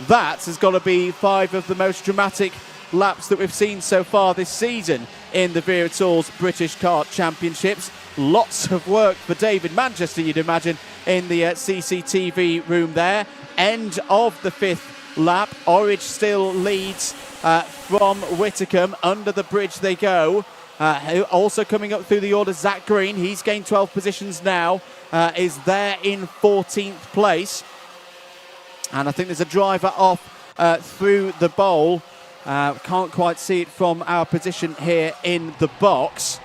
that has got to be 5 of the most dramatic laps that we've seen so far this season in the Vera Tools British Kart Championships. Lots of work for David Manchester, you'd imagine, in the CCTV room there. End of the 5th lap. Orridge still leads from Whitcomb. Under the bridge they go. Also coming up through the order, Zach Green. He's gained 12 positions now. Is there in 14th place. And I think there's a driver off through the bowl. Can't quite see it from our position here in the box.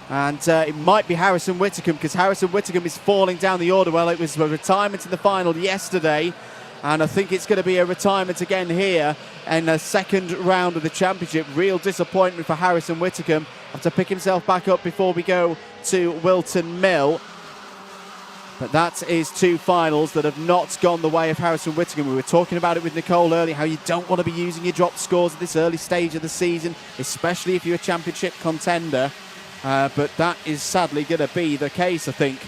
And it might be Harrison Whitcomb, because Harrison Whitcomb is falling down the order. Well, it was a retirement in the final yesterday. And I think it's going to be a retirement again here in the second round of the championship. Real disappointment for Harrison Whitcomb. Have to pick himself back up before we go to Wilton Mill. But that is 2 finals that have not gone the way of Harrison Whitcomb. We were talking about it with Nicole earlier, how you don't want to be using your drop scores at this early stage of the season, especially if you're a championship contender. But that is sadly going to be the case, I think,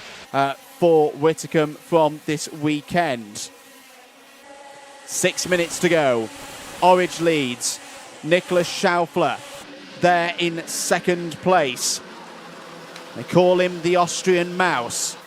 for Whitcomb from this weekend. 6 minutes to go. Orridge leads. Nicholas Schaufler there in second place. They call him the Austrian Mouse,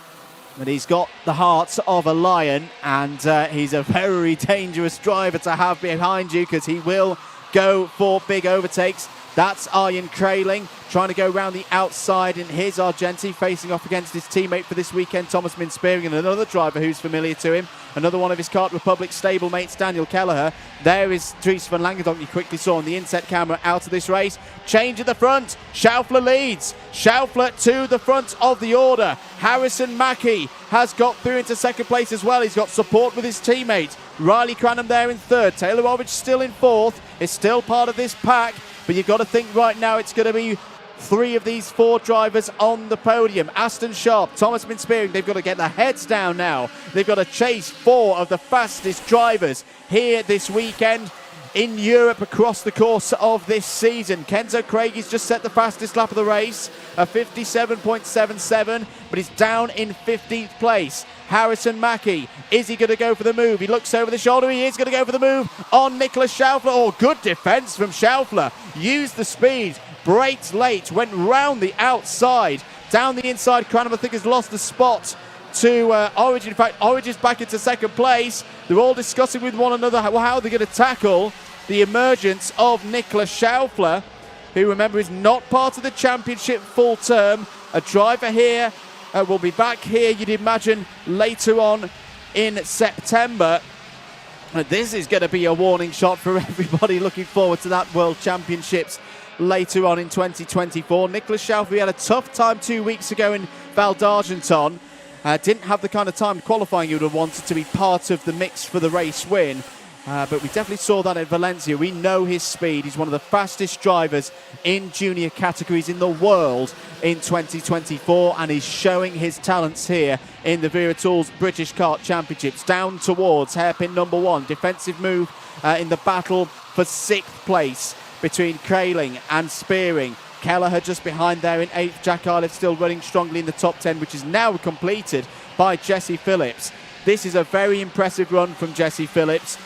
but he's got the heart of a lion, and he's a very dangerous driver to have behind you, because he will go for big overtakes. That's Arjen Kraling trying to go round the outside, and here's Argenti facing off against his teammate for this weekend, Thomas Minspearing, and another driver who's familiar to him, another one of his Kart Republic stablemates, Daniel Kelleher. There is Dries van Langendonkh, you quickly saw on the inset camera, out of this race. Change at the front. Schaufler leads. Schaufler to the front of the order. Harrison Mackie has got through into second place as well. He's got support with his teammate. Riley Cranham there in third. Taylor Orridge still in fourth. Is still part of this pack. But you've got to think right now it's going to be 3 of these 4 drivers on the podium. Aston Sharp, Thomas Minspearing, they've got to get their heads down now. They've got to chase 4 of the fastest drivers here this weekend in Europe across the course of this season. Kenzo Craigie's just set the fastest lap of the race, a 57.77, but he's down in 15th place. Harrison Mackie, is he going to go for the move? He looks over the shoulder, he is going to go for the move on Nicholas Schaufler. Oh, good defence from Schaufler. Used the speed, braked late, went round the outside. Down the inside, Cranham, I think, has lost the spot to Origin. In fact, Origin is back into second place. They're all discussing with one another how they're going to tackle the emergence of Nicholas Schaufler, who, remember, is not part of the championship full term. A driver here will be back here, you'd imagine, later on in September. This is going to be a warning shot for everybody looking forward to that World Championships later on in 2024. Nicholas Schaufler had a tough time 2 weeks ago in Val d'Argenton. Didn't have the kind of time qualifying you would have wanted to be part of the mix for the race win. But we definitely saw that at Valencia. We know his speed. He's one of the fastest drivers in junior categories in the world in 2024, and he's showing his talents here in the Vera Tools British Kart Championships. Down towards hairpin number 1. Defensive move in the battle for 6th place between Kraling and Spearing. Kelleher just behind there in 8th. Jack Arlett still running strongly in the top 10, which is now completed by Jesse Phillips. This is a very impressive run from Jesse Phillips.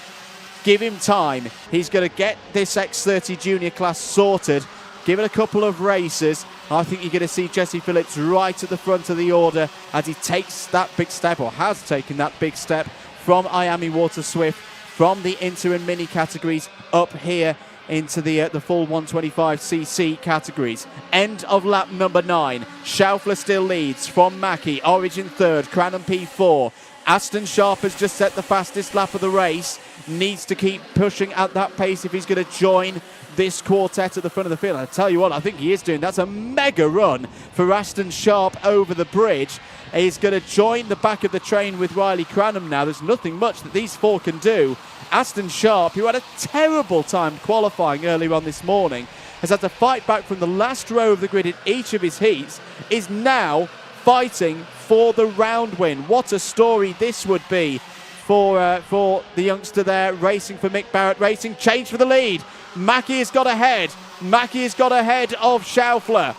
Give him time. He's going to get this X30 junior class sorted. Give it a couple of races. I think you're going to see Jesse Phillips right at the front of the order as he takes that big step, or has taken that big step, from IAME Water Swift, from the inter and mini categories up here into the full 125cc categories. End of lap number 9. Schaufler still leads from Mackie. Origin third, Cranham P4. Aston Sharp has just set the fastest lap of the race. Needs to keep pushing at that pace if he's going to join this quartet at the front of the field. I tell you what, I think he is doing. That's a mega run for Aston Sharp over the bridge. He's going to join the back of the train with Riley Cranham now. There's nothing much that these four can do. Aston Sharp, who had a terrible time qualifying earlier on this morning, has had to fight back from the last row of the grid in each of his heats, is now fighting for the round win. What a story this would be for the youngster there, racing for Mick Barrett Racing. Change for the lead. Mackie has got ahead. Mackie has got ahead of Schaufler.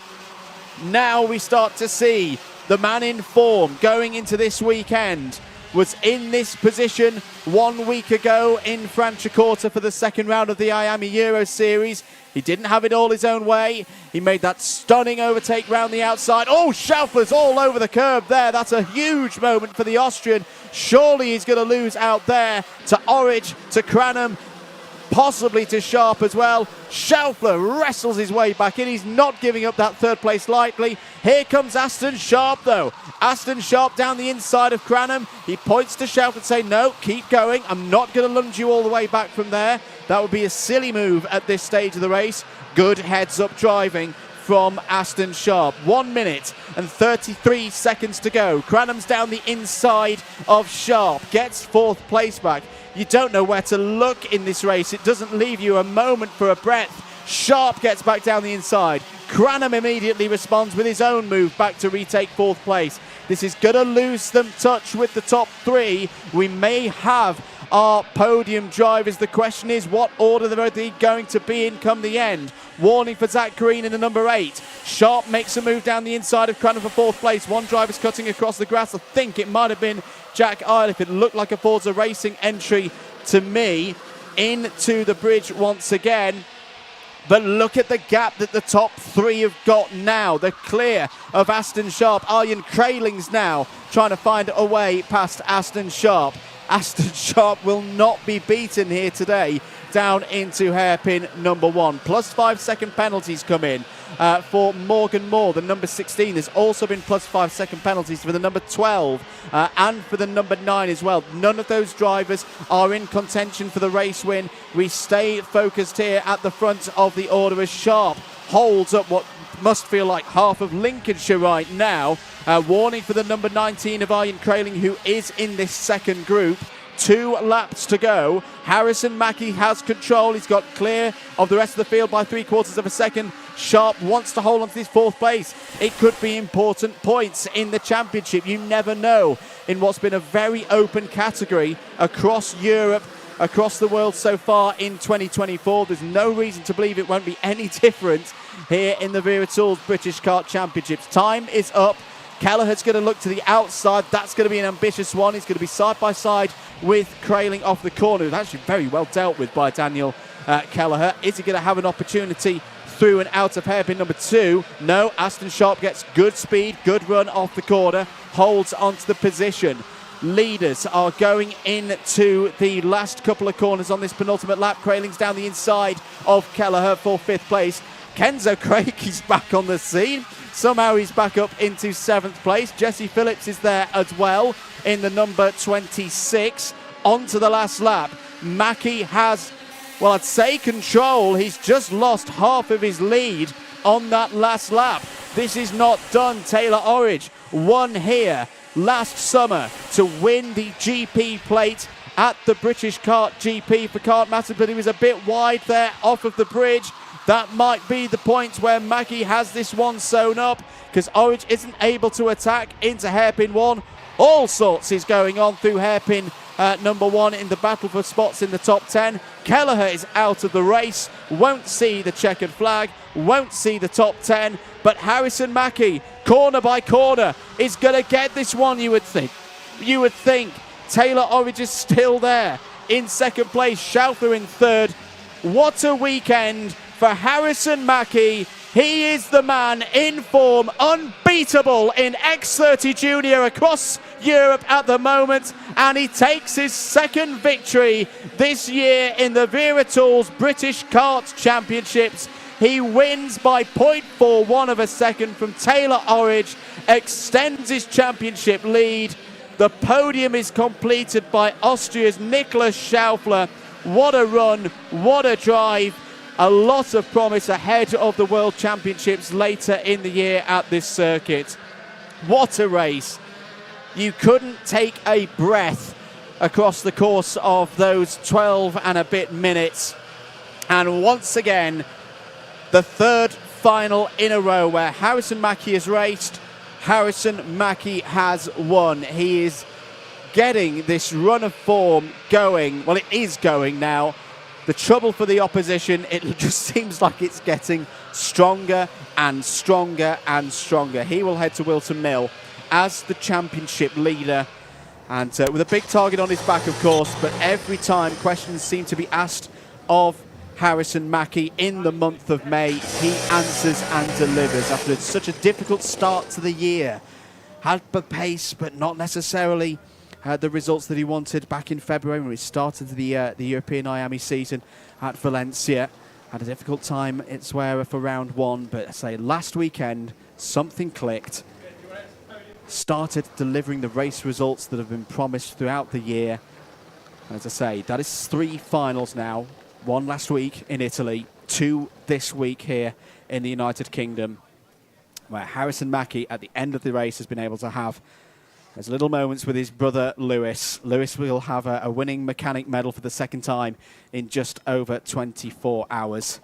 Now we start to see the man in form going into this weekend. Was in this position 1 week ago in Franciacorta for the second round of the IAME Euro Series. He didn't have it all his own way. He made that stunning overtake round the outside. Oh, Schaufler's all over the curb there. That's a huge moment for the Austrian. Surely he's going to lose out there to Orridge, to Cranham, possibly to Sharp as well. Schaufler wrestles his way back in. He's not giving up that third place lightly. Here comes Aston Sharp though. Aston Sharp down the inside of Cranham. He points to Schaufler and say, no, keep going. I'm not going to lunge you all the way back from there. That would be a silly move at this stage of the race. Good heads-up driving from Aston Sharp. 1 minute and 33 seconds to go. Cranham's down the inside of Sharp. Gets fourth place back. You don't know where to look in this race. It doesn't leave you a moment for a breath. Sharp gets back down the inside. Cranham immediately responds with his own move back to retake fourth place. This is going to lose them touch with the top three. We may have our podium drivers. The question is, what order are they going to be in come the end? Warning for Zach Green in the number 8. Sharp makes a move down the inside of Cranham for fourth place. One driver's cutting across the grass. I think it might have been Jack Iliff. It looked like a Forza Racing entry to me into the bridge once again. But look at the gap that the top three have got now. They're clear of Aston Sharp. Arjen Kraling's now trying to find a way past Aston Sharp. Aston Sharp will not be beaten here today down into hairpin number 1. Plus 5 second penalties come in for Morgan Moore, the number 16. There's also been plus 5 second penalties for the number 12 and for the number 9 as well. None of those drivers are in contention for the race win. We stay focused here at the front of the order as Sharp holds up what must feel like half of Lincolnshire right now. Warning for the number 19 of Arjen Kraling, who is in this second group. 2 laps to go. Harrison Mackie has control. He's got clear of the rest of the field by 3/4 of a second. Sharp wants to hold on to this fourth place. It could be important points in the championship. You never know in what's been a very open category across Europe, across the world so far in 2024. There's no reason to believe it won't be any different here in the Wera Tools British Kart Championships. Time is up. Kelleher's going to look to the outside. That's going to be an ambitious one. He's going to be side by side with Kraling off the corner. It's actually very well dealt with by Daniel Kelleher. Is he going to have an opportunity through and out of hairpin number 2? No. Aston Sharp gets good speed, good run off the corner, holds onto the position. Leaders are going into the last couple of corners on this penultimate lap. Kraling's down the inside of Kelleher for 5th place. Kenzo Craig is back on the scene. Somehow he's back up into 7th place. Jesse Phillips is there as well in the number 26. On to the last lap. Mackie has, well, I'd say control. He's just lost half of his lead on that last lap. This is not done. Taylor Orridge won here last summer to win the GP plate at the British Kart GP for Kart Masters, but he was a bit wide there off of the bridge. That might be the point where Mackie has this one sewn up, because Orridge isn't able to attack into hairpin 1. All sorts is going on through hairpin number 1 in the battle for spots in the top 10. Kelleher is out of the race, won't see the checkered flag, won't see the top 10, but Harrison Mackie, corner by corner, is going to get this one, you would think. You would think. Taylor Orridge is still there in 2nd place, Schaufler in 3rd. What a weekend for Harrison Mackie He is the man in form, unbeatable in X30 Junior across Europe at the moment, and he takes his second victory this year in the Wera Tools British Kart Championships. He wins by 0.41 of a second from Taylor Orridge, extends his championship lead. The podium is completed by Austria's Nicholas Schaufler. What a run, what a drive. A lot of promise ahead of the World Championships later in the year at this circuit. What a race. You couldn't take a breath across the course of those 12 and a bit minutes. And once again, the third final in a row where Harrison Mackie has raced, Harrison Mackie has won. He is getting this run of form going. Well, it is going now. The trouble for the opposition, it just seems like it's getting stronger and stronger and stronger. He will head to Wilton Mill as the championship leader, and with a big target on his back, of course, but every time questions seem to be asked of Harrison Mackie in the month of May, he answers and delivers after such a difficult start to the year. Had the pace, but not necessarily the results that he wanted back in February when we started the European IAME season at Valencia. Had a difficult time at Wera for round one, but I say last weekend something clicked. Started delivering the race results that have been promised throughout the year. And as I say, that is 3 finals now. 1 last week in Italy, 2 this week here in the United Kingdom, where Harrison Mackie at the end of the race has been able to have those little moments with his brother Lewis. Lewis will have a winning mechanic medal for the second time in just over 24 hours.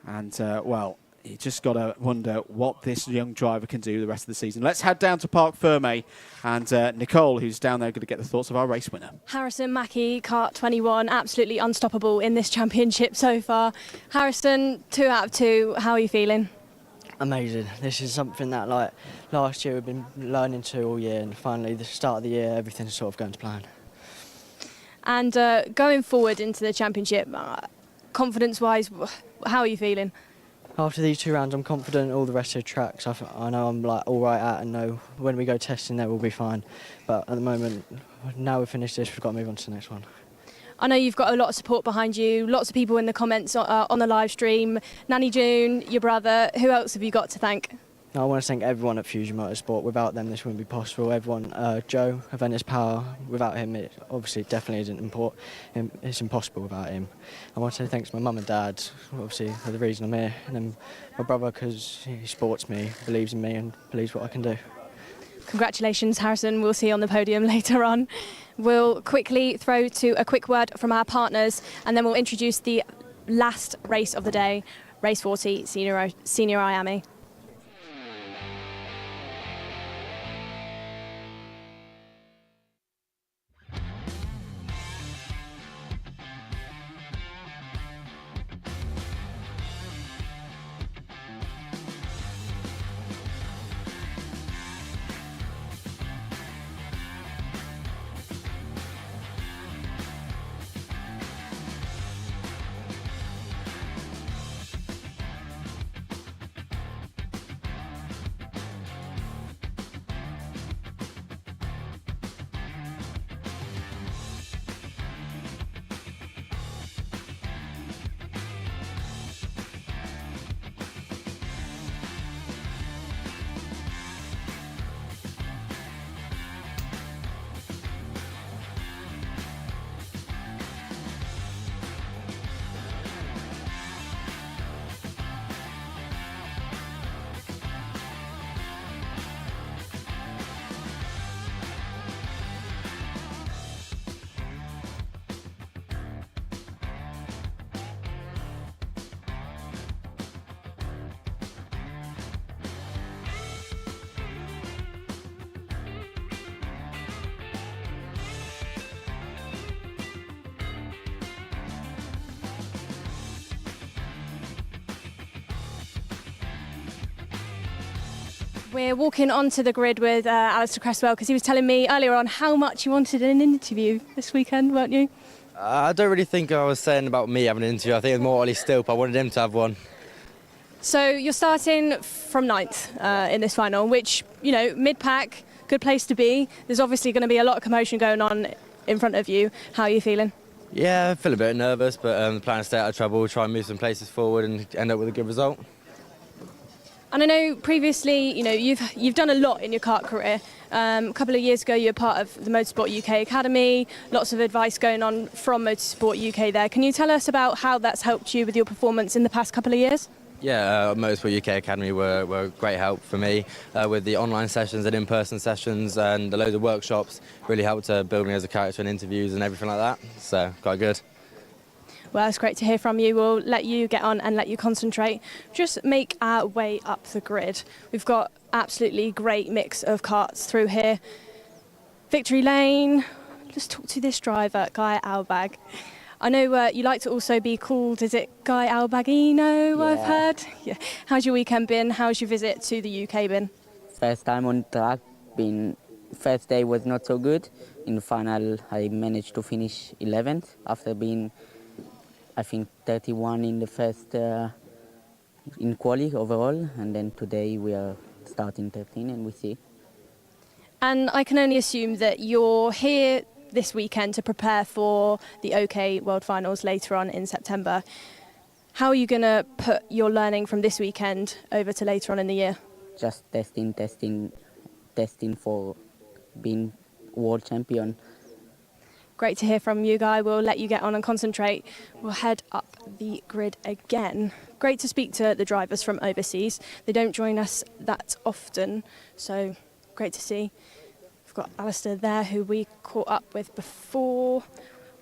And, well, you just got to wonder what this young driver can do the rest of the season. Let's head down to Parc Ferme, and Nicole, who's down there, going to get the thoughts of our race winner. Harrison Mackie, Kart 21, absolutely unstoppable in this championship so far. Harrison, 2 out of 2, how are you feeling? Amazing. This is something that, like, last year we've been learning to all year, and finally the start of the year everything's sort of going to plan. And going forward into the championship, confidence-wise, how are you feeling? After these 2 rounds I'm confident. All the rest of the tracks I know I'm like all right at, and know when we go testing there we'll be fine. But at the moment, now we've finished this, we've got to move on to the next one. I know you've got a lot of support behind you, lots of people in the comments on the live stream. Nanny June, your brother, who else have you got to thank? I want to thank everyone at Fusion Motorsport. Without them this wouldn't be possible. Everyone, Joe, Aventus Power, without him it obviously definitely isn't it's impossible without him. I want to say thanks to my mum and dad, obviously for the reason I'm here, and then my brother because he supports me, believes in me and believes what I can do. Congratulations, Harrison. We'll see you on the podium later on. We'll quickly throw to a quick word from our partners, and then we'll introduce the last race of the day, Race 40, Senior IAME. We're walking onto the grid with Alistair Cresswell because he was telling me earlier on how much he wanted an interview this weekend, weren't you? I don't really think I was saying about me having an interview. I think it was more Ollie Stilp. I wanted him to have one. So you're starting from ninth in this final, which, you know, mid-pack, good place to be. There's obviously going to be a lot of commotion going on in front of you. How are you feeling? Yeah, I feel a bit nervous, but the plan is to stay out of trouble, try and move some places forward and end up with a good result. And I know previously, you know, you've done a lot in your kart career. A couple of years ago, you were part of the Motorsport UK Academy. Lots of advice going on from Motorsport UK there. Can you tell us about how that's helped you with your performance in the past couple of years? Yeah, Motorsport UK Academy were great help for me with the online sessions and in-person sessions and a load of workshops. Really helped to build me as a character in interviews and everything like that. So, quite good. Well, it's great to hear from you. We'll let you get on and let you concentrate. Just make our way up the grid. We've got absolutely great mix of karts through here. Victory lane. Let's talk to this driver, Guy Albag. I know you like to also be called, is it Guy Albagino, yeah. I've heard? Yeah. How's your weekend been? How's your visit to the UK been? First time on track, first day was not so good. In the final, I managed to finish 11th after being, I think, 31 in the first in quali overall, and then today we are starting 13 and we see. And I can only assume that you're here this weekend to prepare for the OK World Finals later on in September. How are you going to put your learning from this weekend over to later on in the year? Just testing for being world champion. Great to hear from you, Guy. We'll let you get on and concentrate. We'll head up the grid again. Great to speak to the drivers from overseas. They don't join us that often, so great to see. We've got Alistair there, who we caught up with before.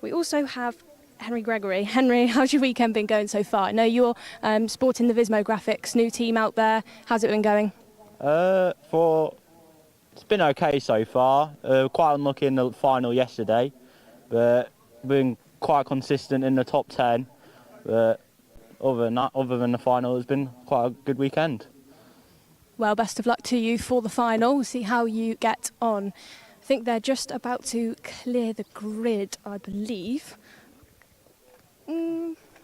We also have Henry Gregory. Henry, how's your weekend been going so far? I know you're sporting the Vismo Graphics new team out there. How's it been going? It's been okay so far. Quite unlucky in the final yesterday, but been quite consistent in the top 10. But other than the final, it's been quite a good weekend. Well, best of luck to you for the final. We'll see how you get on. I think they're just about to clear the grid, I believe.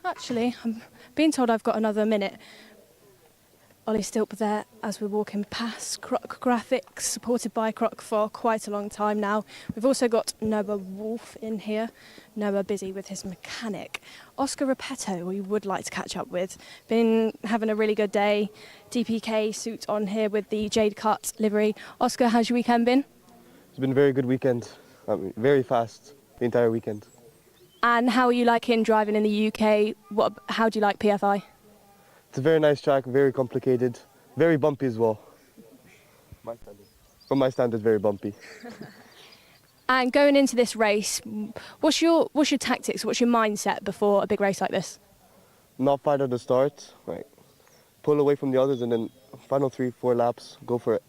Actually, I'm being told I've got another minute. Ollie Stilp there as we're walking past Croc Graphics, supported by Croc for quite a long time now. We've also got Noah Wolf in here. Noah busy with his mechanic. Oscar Repetto, we would like to catch up with. Been having a really good day. DPK suit on here with the Jade Kart livery. Oscar, how's your weekend been? It's been a very good weekend. Very fast the entire weekend. And how are you liking driving in the UK? How do you like PFI? It's a very nice track, very complicated, very bumpy as well. From my standards, very bumpy. And going into this race, what's your tactics? What's your mindset before a big race like this? Not fight at the start, like pull away from the others, and then final 3-4 laps, go for it.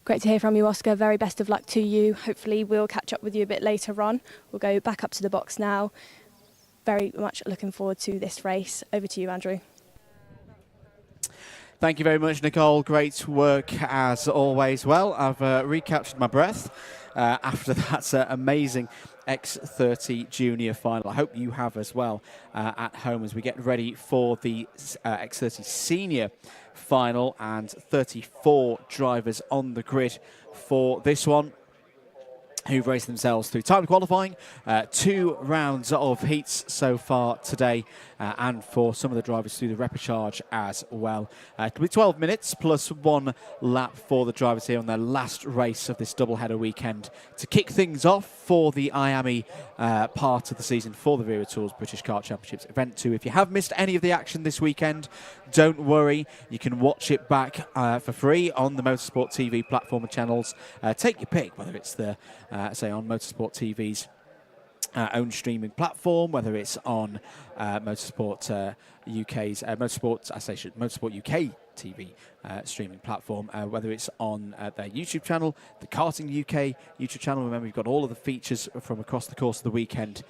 Great to hear from you, Oscar. Very best of luck to you. Hopefully we'll catch up with you a bit later on. We'll go back up to the box now. Very much looking forward to this race. Over to you, Andrew. Thank you very much, Nicole. Great work as always. Well, I've recaptured my breath after that amazing X30 Junior final. I hope you have as well at home as we get ready for the X30 Senior final, and 34 drivers on the grid for this one, who've raced themselves through time qualifying, 2 rounds of heats so far today, and for some of the drivers through the repechage as well. It'll be 12 minutes plus 1 lap for the drivers here on their last race of this doubleheader weekend to kick things off for the IAME part of the season for the Wera Tools British Kart Championships Event 2. If you have missed any of the action this weekend, don't worry, you can watch it back for free on the Motorsport TV platform and channels. Take your pick, whether it's the say on Motorsport TV's own streaming platform, whether it's on Motorsport UK's Motorsport UK TV streaming platform, whether it's on their YouTube channel, the Karting UK YouTube channel. Remember, you've got all of the features from across the course of the weekend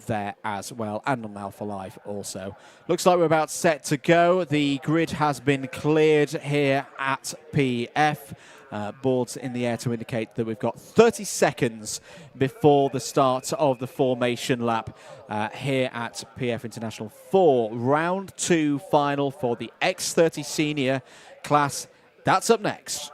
there as well, and on Alpha Live also. Looks like we're about set to go. The grid has been cleared here at PF. Boards in the air to indicate that we've got 30 seconds before the start of the formation lap here at PF International for round 2 final for the X30 senior class. That's up next.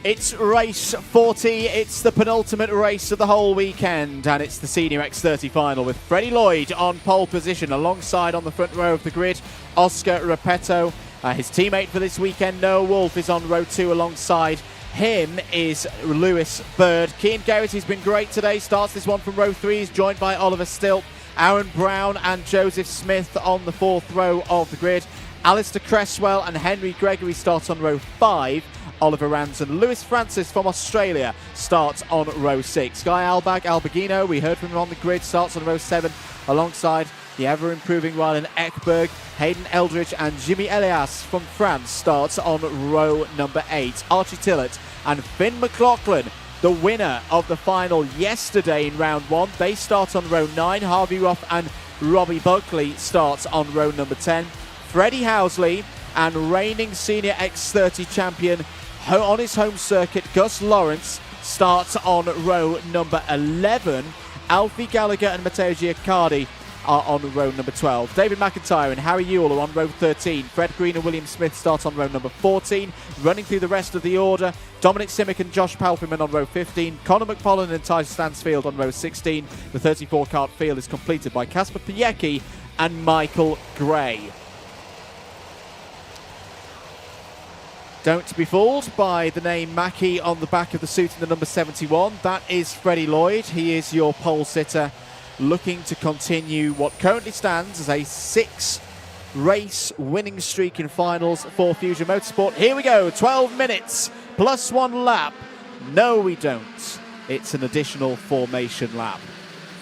It's race 40, it's the penultimate race of the whole weekend, and it's the Senior X30 final with Freddie Lloyd on pole position alongside on the front row of the grid, Oscar Repetto. His teammate for this weekend, Noah Wolf, is on row 2 alongside him is Lewis Bird. Cian Garrity's been great today, starts this one from row 3, he's joined by Oliver Stilp, Aaron Brown and Joseph Smith on the 4th row of the grid. Alistair Cresswell and Henry Gregory start on row 5. Oliver Ranson. Lewis Francis from Australia starts on row 6. Guy Albagino, we heard from him on the grid, starts on row 7 alongside the ever-improving Rylan Ekberg. Hayden Eldridge and Jimmy Elias from France starts on row number 8. Archie Tillett and Finn McLaughlin, the winner of the final yesterday in round 1. They start on row 9. Harvey Ruff and Robbie Buckley starts on row number 10. Freddie Housley and reigning Senior X30 champion on his home circuit, Gus Lawrence, starts on row number 11. Alfie Gallagher and Matteo Giaccardi are on row number 12. David McIntyre and Harry Ewell are on row 13. Fred Green and William Smith start on row number 14. Running through the rest of the order, Dominic Simic and Josh Palfreman on row 15. Connor McPollan and Ty Stansfield on row 16. The 34 kart field is completed by Kasper Piecki and Michael Gray. Don't be fooled by the name Mackie on the back of the suit in the number 71. That is Freddie Lloyd. He is your pole sitter, looking to continue what currently stands as a 6-race winning streak in finals for Fusion Motorsport. Here we go, 12 minutes plus 1 lap. No, we don't. It's an additional formation lap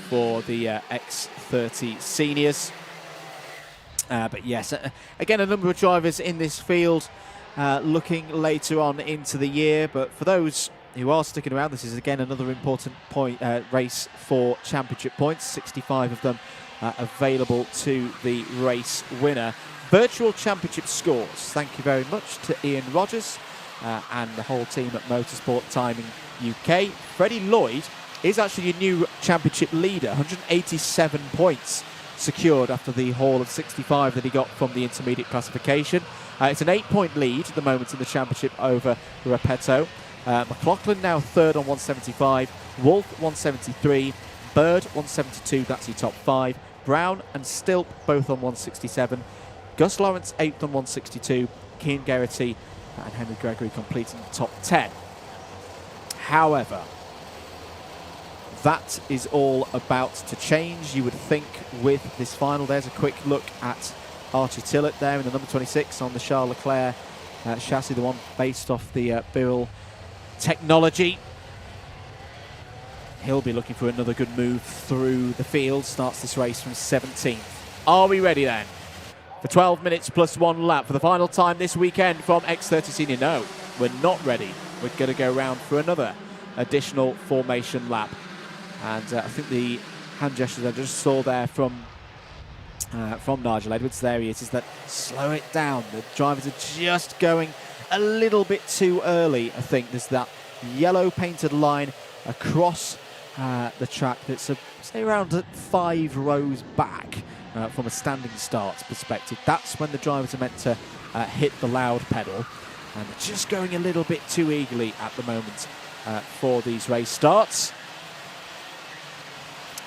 for the X30 seniors. But yes, again, a number of drivers in this field looking later on into the year, but for those who are sticking around, this is again another important race for championship points. 65 of them available to the race winner. Virtual championship scores. Thank you very much to Ian Rogers and the whole team at Motorsport Timing UK. Freddie Lloyd is actually your new championship leader. 187 points secured after the haul of 65 that he got from the intermediate classification. It's an 8-point lead at the moment in the championship over Repetto. McLaughlin now 3rd on 175, Wolf 173, Bird 172, that's your top 5. Brown and Stilp both on 167. Gus Lawrence 8th on 162. Cian Garrity and Henry Gregory completing the top 10. However, that is all about to change, you would think, with this final. There's a quick look at Archie Tillett there in the number 26 on the Charles Leclerc chassis, the one based off the Birrell technology. He'll be looking for another good move through the field. Starts this race from 17th. Are we ready then for 12 minutes plus 1 lap for the final time this weekend from X30 Senior? No, we're not ready. We're going to go round for another additional formation lap. And I think the hand gestures I just saw there from Nigel Edwards, there he is that slow it down. The drivers are just going a little bit too early, I think. There's that yellow painted line across the track that's, say, around 5 rows back from a standing start perspective. That's when the drivers are meant to hit the loud pedal. And they're just going a little bit too eagerly at the moment for these race starts.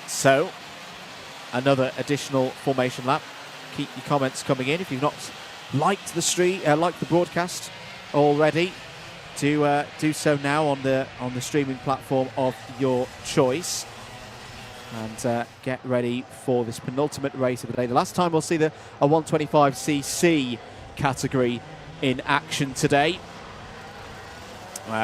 So, another additional formation lap. Keep your comments coming in if you've not liked the liked the broadcast already. Do so now on the streaming platform of your choice, and get ready for this penultimate race of the day. The last time we'll see a 125cc category in action today.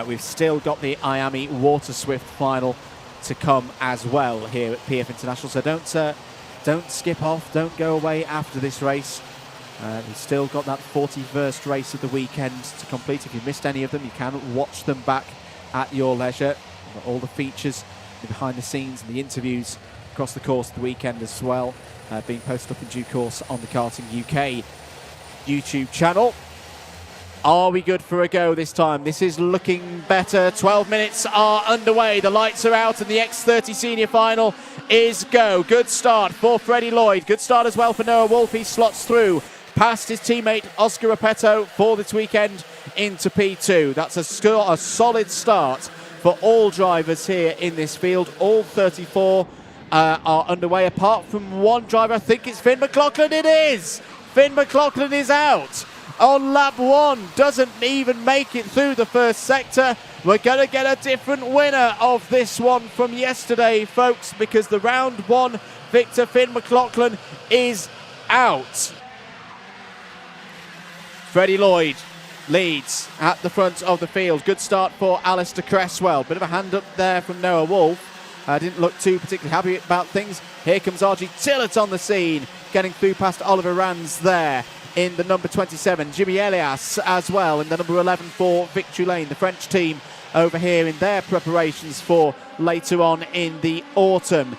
We've still got the IAME Water Swift final to come as well here at PF International. So don't skip off, don't go away after this race. We've still got that 41st race of the weekend to complete. If you missed any of them, you can watch them back at your leisure. All the features, the behind the scenes and the interviews across the course of the weekend as well, being posted up in due course on the Karting UK YouTube channel. Are we good for a go this time? This is looking better. 12 minutes are underway. The lights are out and the X30 Senior Final is go. Good start for Freddie Lloyd. Good start as well for Noah Wolf. He slots through past his teammate Oscar Repetto for this weekend into P2. That's a solid start for all drivers here in this field. All 34 are underway, apart from one driver. I think it's Finn McLaughlin. It is! Finn McLaughlin is out on lap 1. Doesn't even make it through the first sector. We're going to get a different winner of this one from yesterday, folks, because the round 1 victor, Finn McLaughlin, is out. Freddie Lloyd leads at the front of the field. Good start for Alistair Cresswell. Bit of a hand up there from Noah Wolf. Didn't look too particularly happy about things. Here comes RG Tillotson on the scene, getting through past Oliver Rands there in the number 27. Jimmy Elias as well in the number 11 for Victory Lane. The French team over here in their preparations for later on in the autumn.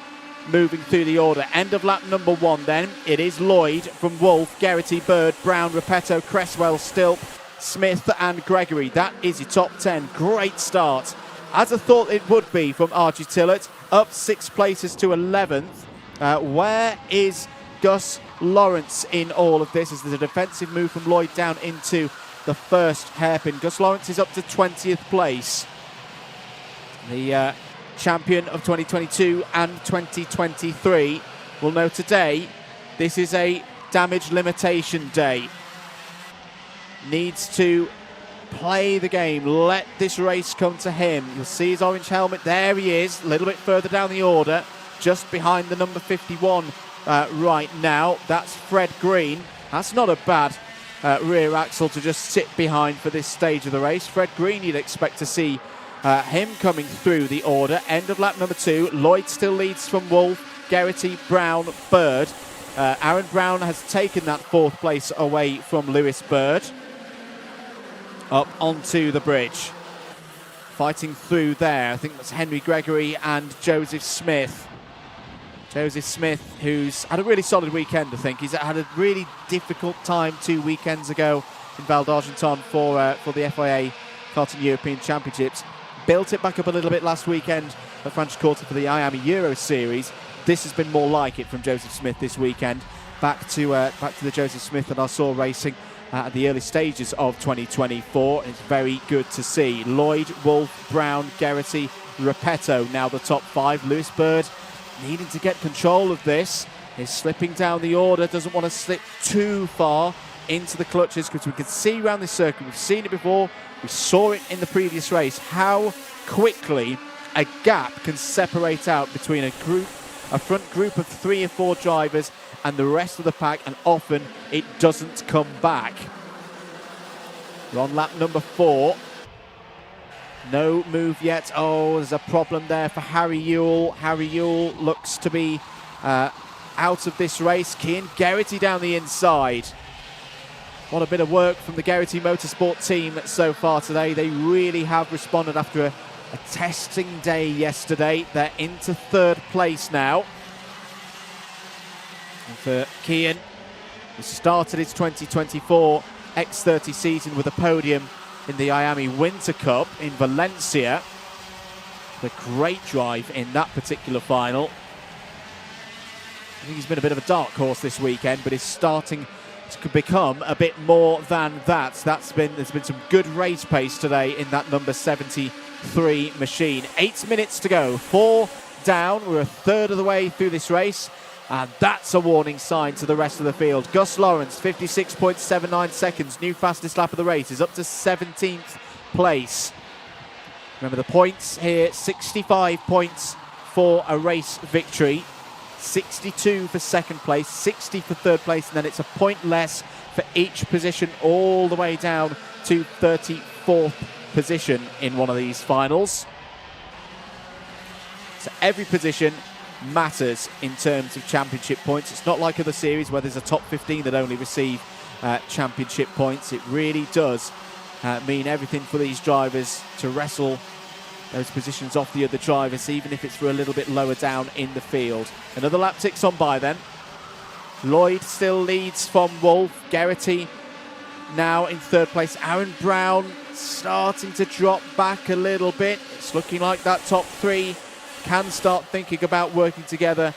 Moving through the order. End of lap number 1 then. It is Lloyd from Wolf, Geraghty, Bird, Brown, Repetto, Cresswell, Stilp, Smith and Gregory. That is your top 10. Great start, as I thought it would be, from RG Tillett. Up 6 places to 11th. Where is Gus Lawrence in all of this? As there's a defensive move from Lloyd down into the first hairpin. Gus Lawrence is up to 20th place. The champion of 2022 and 2023 will know today this is a damage limitation day. Needs to play the game, let this race come to him. You'll see his orange helmet. There he is, a little bit further down the order, just behind the number 51 right now. That's Fred Green. That's not a bad rear axle to just sit behind for this stage of the race. Fred Green, you'd expect to see him coming through the order. End of lap number 2. Lloyd still leads from Wolf, Geraghty, Brown, Bird. Aaron Brown has taken that 4th place away from Lewis Bird. Up onto the bridge. Fighting through there, I think that's Henry Gregory and Joseph Smith. Joseph Smith, who's had a really solid weekend, I think. He's had a really difficult time 2 weekends ago in Val d'Argenton for the FIA Karting European Championships. Built it back up a little bit last weekend at Franciacorta for the IAME Euro Series. This has been more like it from Joseph Smith this weekend. Back to the Joseph Smith that I saw racing at the early stages of 2024. It's very good to see. Lloyd, Wolf, Brown, Geraghty, Repetto now the top 5. Lewis Bird needing to get control of this. Is slipping down the order, doesn't want to slip too far into the clutches, because we can see around this circuit, we've seen it before, we saw it in the previous race, how quickly a gap can separate out between a front group of 3 or 4 drivers and the rest of the pack, and often it doesn't come back. We're on lap number 4. No move yet. Oh, there's a problem there for Harry Ewell. Harry Ewell looks to be out of this race. Cian Geraghty down the inside. What a bit of work from the Geraghty Motorsport team so far today. They really have responded after a testing day yesterday. They're into 3rd place now. And for Cian, he started his 2024 X30 season with a podium in the IAME Winter Cup in Valencia. A great drive in that particular final. I think he's been a bit of a dark horse this weekend, but is starting to become a bit more than that. There's been some good race pace today in that number 73 machine. 8 minutes to go, 4 down. We're a third of the way through this race, and that's a warning sign to the rest of the field. Gus Lawrence, 56.79 seconds, new fastest lap of the race, is up to 17th place. Remember the points here, 65 points for a race victory, 62 for second place, 60 for third place, and then it's a point less for each position all the way down to 34th position in one of these finals. So every position matters in terms of championship points. It's not like other series where there's a top 15 that only receive championship points. It really does mean everything for these drivers to wrestle those positions off the other drivers, even if it's for a little bit lower down in the field. Another lap ticks on by then. Lloyd still leads from Wolf. Geraghty now in third place. Aaron Brown starting to drop back a little bit. It's looking like that top three can start thinking about working together,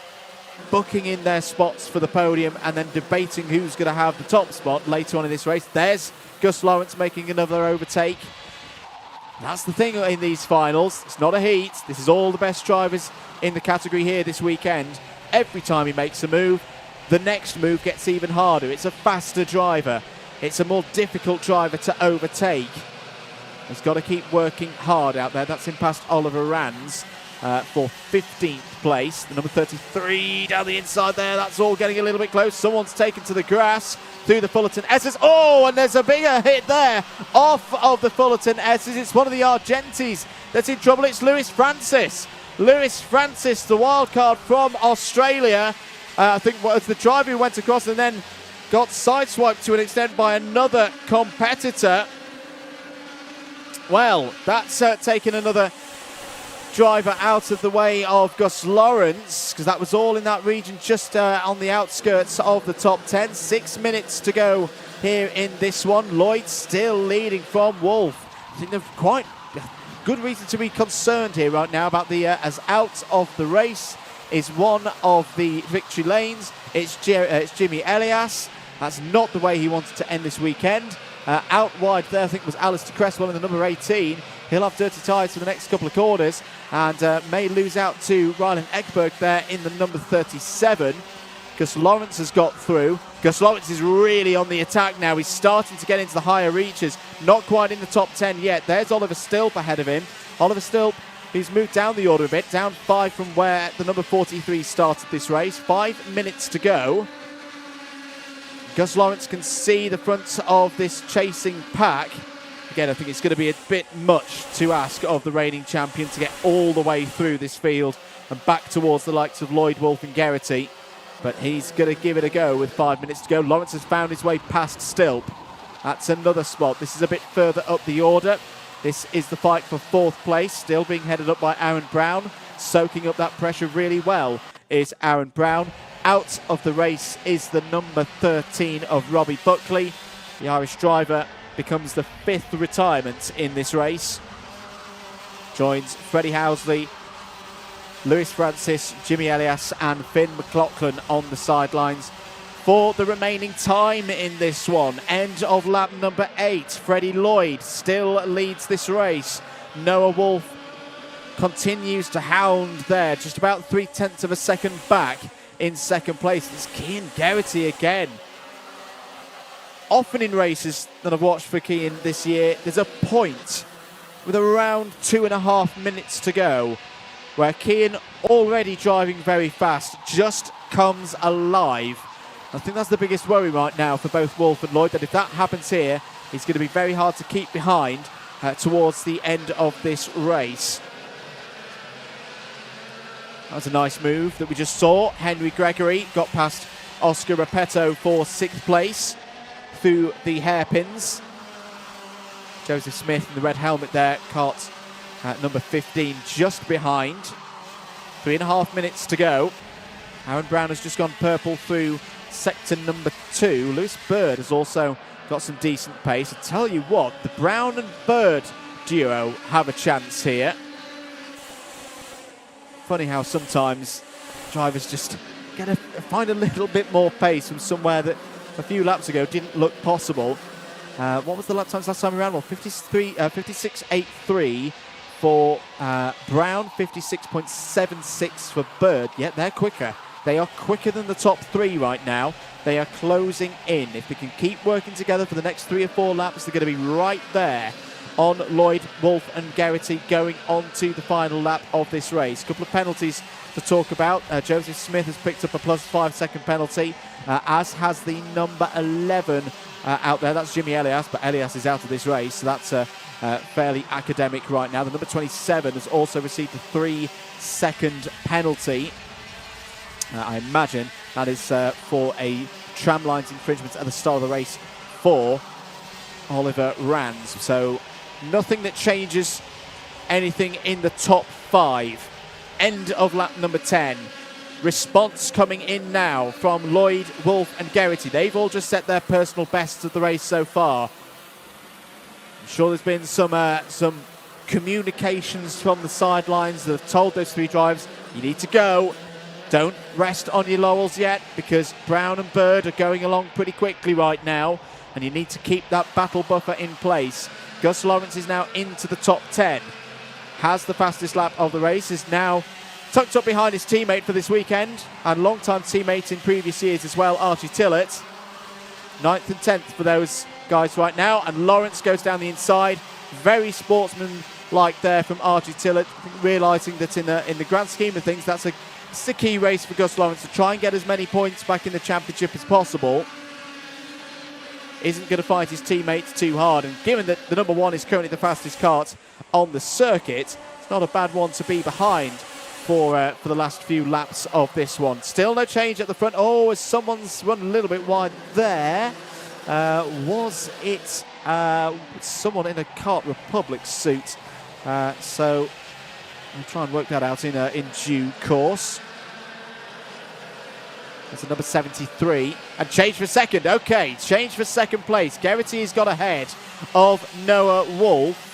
booking in their spots for the podium, and then debating who's going to have the top spot later on in this race. There's Gus Lawrence making another overtake. That's the thing in these finals. It's not a heat. This is all the best drivers in the category here this weekend. Every time he makes a move, the next move gets even harder. It's a faster driver. It's a more difficult driver to overtake. He's got to keep working hard out there. That's in past Oliver Rands for 15th place. The number 33 down the inside there. That's all getting a little bit close. Someone's taken to the grass through the Fullerton S's. Oh, and there's a bigger hit there off of the Fullerton S's. It's one of the Argentis that's in trouble. It's Lewis Francis. Lewis Francis, the wild card from Australia. I think was the driver who went across and then got sideswiped to an extent by another competitor. Well, that's taken another driver out of the way of Gus Lawrence, because that was all in that region just on the outskirts of the top 10. 6 minutes to go here in this one. Lloyd still leading from Wolf. I think they've quite good reason to be concerned here right now about the as out of the race is one of the victory lanes. It's Jimmy Elias. That's not the way he wanted to end this weekend. Out wide there, I think, was Alistair Cresswell in the number 18. He'll have dirty tyres for the next couple of corners and may lose out to Ryland Ekberg there in the number 37. Gus Lawrence has got through. Gus Lawrence is really on the attack now. He's starting to get into the higher reaches. Not quite in the top 10 yet. There's Oliver Stilp ahead of him. Oliver Stilp, he's moved down the order a bit, down 5 from where the number 43 started this race. 5 minutes to go. Gus Lawrence can see the front of this chasing pack. Again, I think it's going to be a bit much to ask of the reigning champion to get all the way through this field and back towards the likes of Lloyd, Wolf and Geraghty. But he's going to give it a go with 5 minutes to go. Lawrence has found his way past Stilp. That's another spot. This is a bit further up the order. This is the fight for 4th place, still being headed up by Aaron Brown. Soaking up that pressure really well is Aaron Brown. Out of the race is the number 13 of Robbie Buckley. The Irish driver becomes the 5th retirement in this race. Joins Freddie Housley, Lewis Francis, Jimmy Elias and Finn McLaughlin on the sidelines for the remaining time in this one. End of lap number 8. Freddie Lloyd still leads this race. Noah Wolf continues to hound there, just about 0.3 of a second back in second place. It's Cian Geraghty again. Often in races that I've watched for Cian this year, there's a point with around 2.5 minutes to go where Cian, already driving very fast, just comes alive. I think that's the biggest worry right now for both Wolf and Lloyd, that if that happens here, it's going to be very hard to keep behind towards the end of this race. That was a nice move that we just saw. Henry Gregory got past Oscar Repetto for 6th place through the hairpins. Joseph Smith in the red helmet there, Kart at number 15 just behind. 3.5 minutes to go. Aaron Brown has just gone purple through sector number 2. Lewis Bird has also got some decent pace. I tell you what, the Brown and Bird duo have a chance here. Funny how sometimes drivers just find a little bit more pace from somewhere that a few laps ago didn't look possible. What was the lap times last time around? Well, 56.83 for Brown, 56.76 for Bird. Yeah, they're quicker. They are quicker than the top 3 right now. They are closing in. If they can keep working together for the next 3 or 4 laps, they're going to be right there on Lloyd, Wolf and Geraghty going on to the final lap of this race. A couple of penalties to talk about. Joseph Smith has picked up a +5 second penalty, as has the number 11 out there. That's Jimmy Elias, but Elias is out of this race, so that's fairly academic right now. The number 27 has also received a 3-second penalty. I imagine that is for a tramlines infringement at the start of the race for Oliver Rands. So nothing that changes anything in the top 5. End of lap number 10. Response coming in now from Lloyd, Wolf and Geraghty. They've all just set their personal bests of the race so far. I'm sure there's been some communications from the sidelines that have told those 3 drivers, you need to go. Don't rest on your laurels yet, because Brown and Bird are going along pretty quickly right now, and you need to keep that battle buffer in place. Gus Lawrence is now into the top 10. Has the fastest lap of the race, is now tucked up behind his teammate for this weekend, and long-time teammate in previous years as well, Archie Tillett. 9th and 10th for those guys right now, and Lawrence goes down the inside. Very sportsman-like there from Archie Tillett, realising that in the grand scheme of things, that's a key race for Gus Lawrence to try and get as many points back in the championship as possible. Isn't going to fight his teammates too hard, and given that the number 1 is currently the fastest kart on the circuit, it's not a bad one to be behind for the last few laps of this one. Still no change at the front. Oh, as someone's run a little bit wide there. Was it someone in a Kart Republic suit? So I'll try and work that out in due course. That's a number 73. And change for second. Okay, change for second place. Geraghty has got ahead of Noah Wolf.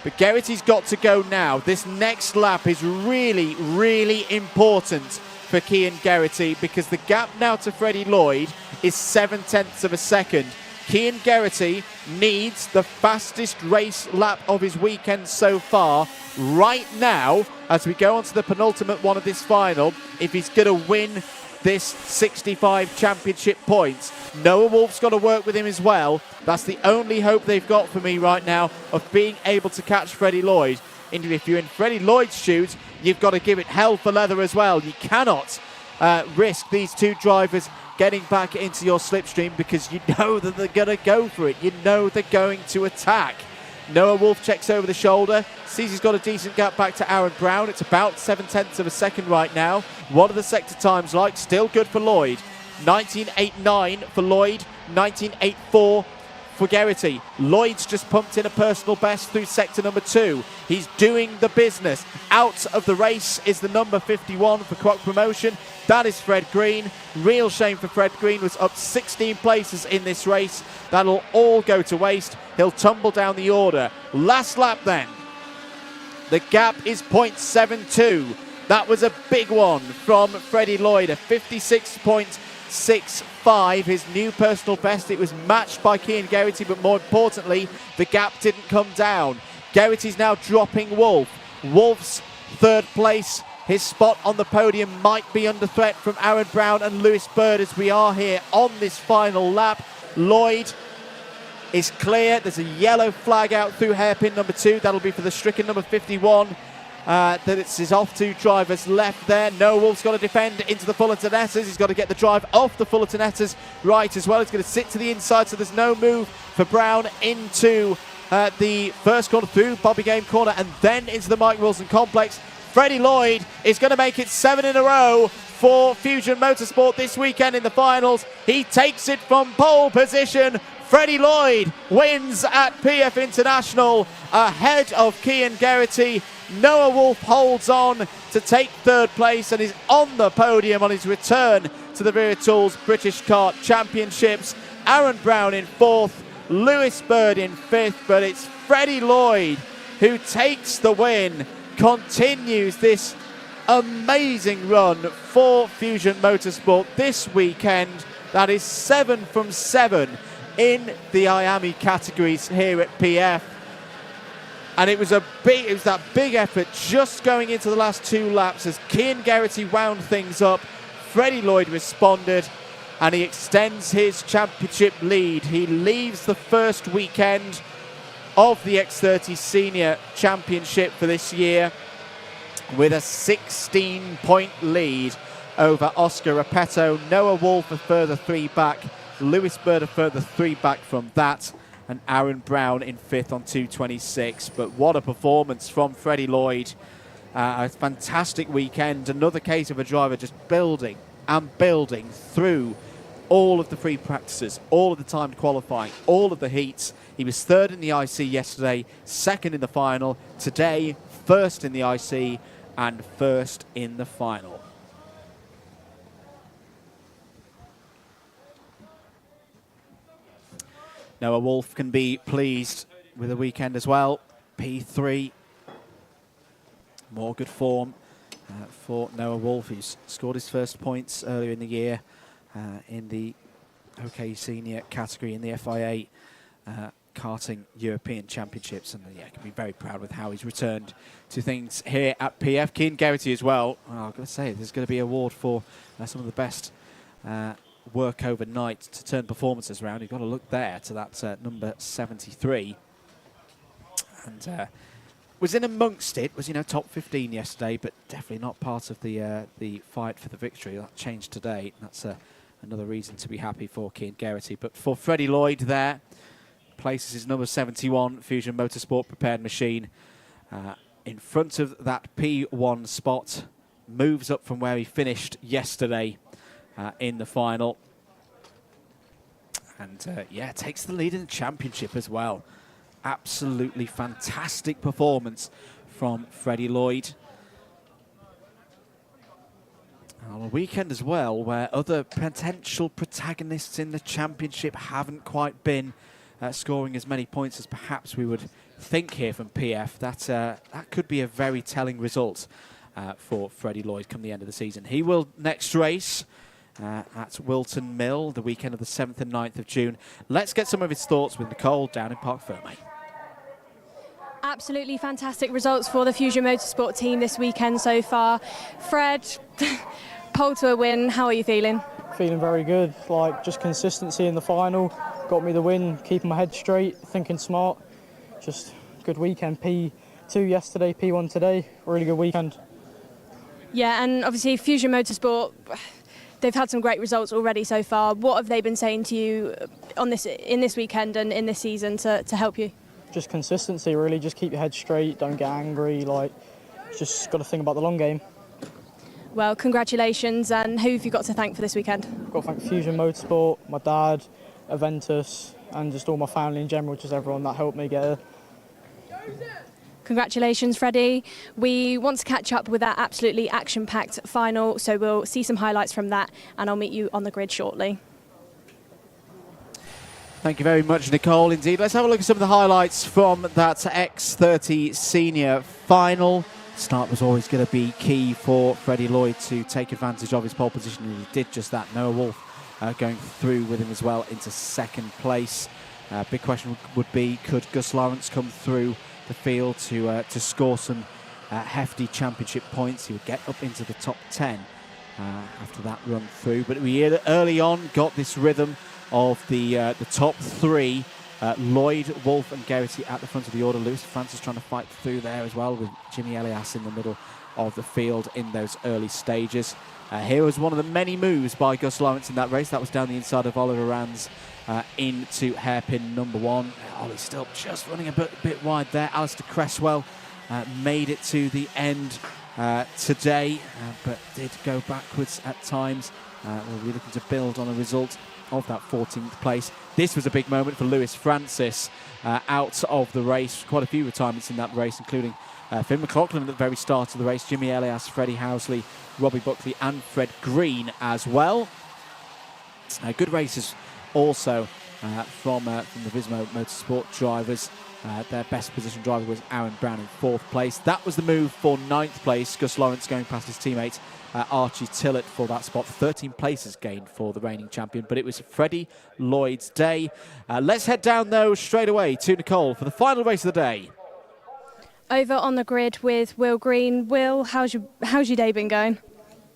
But Geraghty's got to go now. This next lap is really, really important for Cian Geraghty, because the gap now to Freddie Lloyd is 0.7 of a second. Cian Geraghty needs the fastest race lap of his weekend so far right now as we go on to the penultimate one of this final, if he's going to win this 65 championship points. Noah Wolf's got to work with him as well. That's the only hope they've got for me right now of being able to catch Freddie Lloyd. And if you're in Freddie Lloyd's shoes, you've got to give it hell for leather as well. You cannot risk these 2 drivers getting back into your slipstream, because you know that they're going to go for it. You know they're going to attack. Noah Wolf checks over the shoulder, sees he's got a decent gap back to Aaron Brown. It's about 0.7 of a second right now. What are the sector times like? Still good for Lloyd. 19.89 for Lloyd, 19.84 for Geraghty. Lloyd's just pumped in a personal best through sector number 2. He's doing the business. Out of the race is the number 51 for Croc Promotion. That is Fred Green. Real shame for Fred Green, was up 16 places in this race. That'll all go to waste. He'll tumble down the order. Last lap then. The gap is 0.72. That was a big one from Freddie Lloyd, a 56.65, his new personal best. It was matched by Cian Geraghty, but more importantly, the gap didn't come down. Geraghty's now dropping Wolf. Wolf's 3rd place. His spot on the podium might be under threat from Aaron Brown and Lewis Bird as we are here on this final lap. Lloyd is clear. There's a yellow flag out through hairpin number 2. That'll be for the stricken number 51. That it's his off 2 drivers left there. Noah Wolf's got to defend into the Fullerton-Etters. He's got to get the drive off the Fullerton-Etters right as well. He's going to sit to the inside, so there's no move for Brown into the first corner through Bobby Game corner and then into the Mike Wilson complex. Freddie Lloyd is going to make it 7 in a row for Fusion Motorsport this weekend in the finals. He takes it from pole position. Freddie Lloyd wins at PF International ahead of Cian Geraghty. Noah Wolf holds on to take 3rd place and is on the podium on his return to the Vera Tools British Kart Championships. Aaron Brown in 4th, Lewis Bird in 5th, but it's Freddie Lloyd who takes the win, continues this amazing run for Fusion Motorsport this weekend. That is 7 from 7 in the IAME categories here at PF. And it was that big effort just going into the last 2 laps as Cian Geraghty wound things up. Freddie Lloyd responded and he extends his championship lead. He leaves the first weekend of the X30 Senior Championship for this year with a 16-point lead over Oscar Repetto. Noah Wolf a further 3 back Lewis Bird a further 3 back from that, and Aaron Brown in 5th on 2:26. But what a performance from Freddie Lloyd. A fantastic weekend. Another case of a driver just building and building through all of the free practices, all of the timed qualifying, all of the heats. He was 3rd in the IC yesterday, 2nd in the final. Today, 1st in the IC and 1st in the final. Noah Wolf can be pleased with the weekend as well. P3. More good form for Noah Wolf, who's scored his first points earlier in the year in the OK Senior category in the FIA Karting European Championships. And yeah, can be very proud with how he's returned to things here at PF. Cian Geraghty as well. I've got to say, there's going to be an award for some of the best work overnight to turn performances around. You've got to look there to that number 73. And was in amongst it, was, top 15 yesterday, but definitely not part of the fight for the victory. That changed today. That's another reason to be happy for Cian Geraghty. But for Freddie Lloyd there, places his number 71 Fusion Motorsport prepared machine in front of that P1 spot, moves up from where he finished yesterday in the final. And yeah, takes the lead in the championship as well. Absolutely fantastic performance from Freddie Lloyd. On a weekend as well where other potential protagonists in the championship haven't quite been scoring as many points as perhaps we would think here from PF. That could be a very telling result for Freddie Lloyd come the end of the season. He will next race at Wilton Mill the weekend of the 7th and 9th of June. Let's get some of his thoughts with Nicole down in Parc Fermé. Absolutely fantastic results for the Fusion Motorsport team this weekend so far. Fred, pole to a win, how are you feeling? Feeling very good, just consistency in the final, got me the win, keeping my head straight, thinking smart. Just good weekend, P2 yesterday, P1 today, really good weekend. Yeah, and obviously Fusion Motorsport, they've had some great results already so far. What have they been saying to you in this weekend and in this season to help you? Just consistency, really. Just keep your head straight, don't get angry. Just got to think about the long game. Well, congratulations, and who have you got to thank for this weekend? I've got to thank Fusion Motorsport, my dad, Aventus, and just all my family in general, just everyone that helped me get here. Congratulations, Freddie. We want to catch up with that absolutely action-packed final, so we'll see some highlights from that, and I'll meet you on the grid shortly. Thank you very much, Nicole. Indeed, let's have a look at some of the highlights from that X30 Senior final. Start was always going to be key for Freddie Lloyd to take advantage of his pole position, and he did just that. Noah Wolf going through with him as well into 2nd place. Big question would be, could Gus Lawrence come through the field to score some hefty championship points? He would get up into the top 10 after that run through. But we early on got this rhythm of the top 3, Lloyd, Wolf and Geraghty at the front of the order. Lewis Francis trying to fight through there as well, with Jimmy Elias in the middle of the field in those early stages. Here was one of the many moves by Gus Lawrence in that race. That was down the inside of Oliver Rands into hairpin number 1. Ollie's still just running a bit wide there. Alistair Cresswell made it to the end today, but did go backwards at times. We'll be looking to build on a result of that 14th place. This was a big moment for Lewis Francis out of the race. Quite a few retirements in that race, including Finn McLaughlin at the very start of the race, Jimmy Elias, Freddie Housley, Robbie Buckley and Fred Green as well. Good races also from the Vismo Motorsport drivers. Their best position driver was Aaron Brown in 4th place. That was the move for 9th place. Gus Lawrence going past his teammate Archie Tillett for that spot. 13 places gained for the reigning champion, but it was Freddie Lloyd's day. Let's head down though straight away to Nicole for the final race of the day. Over on the grid with Will Green. Will, how's your day been going?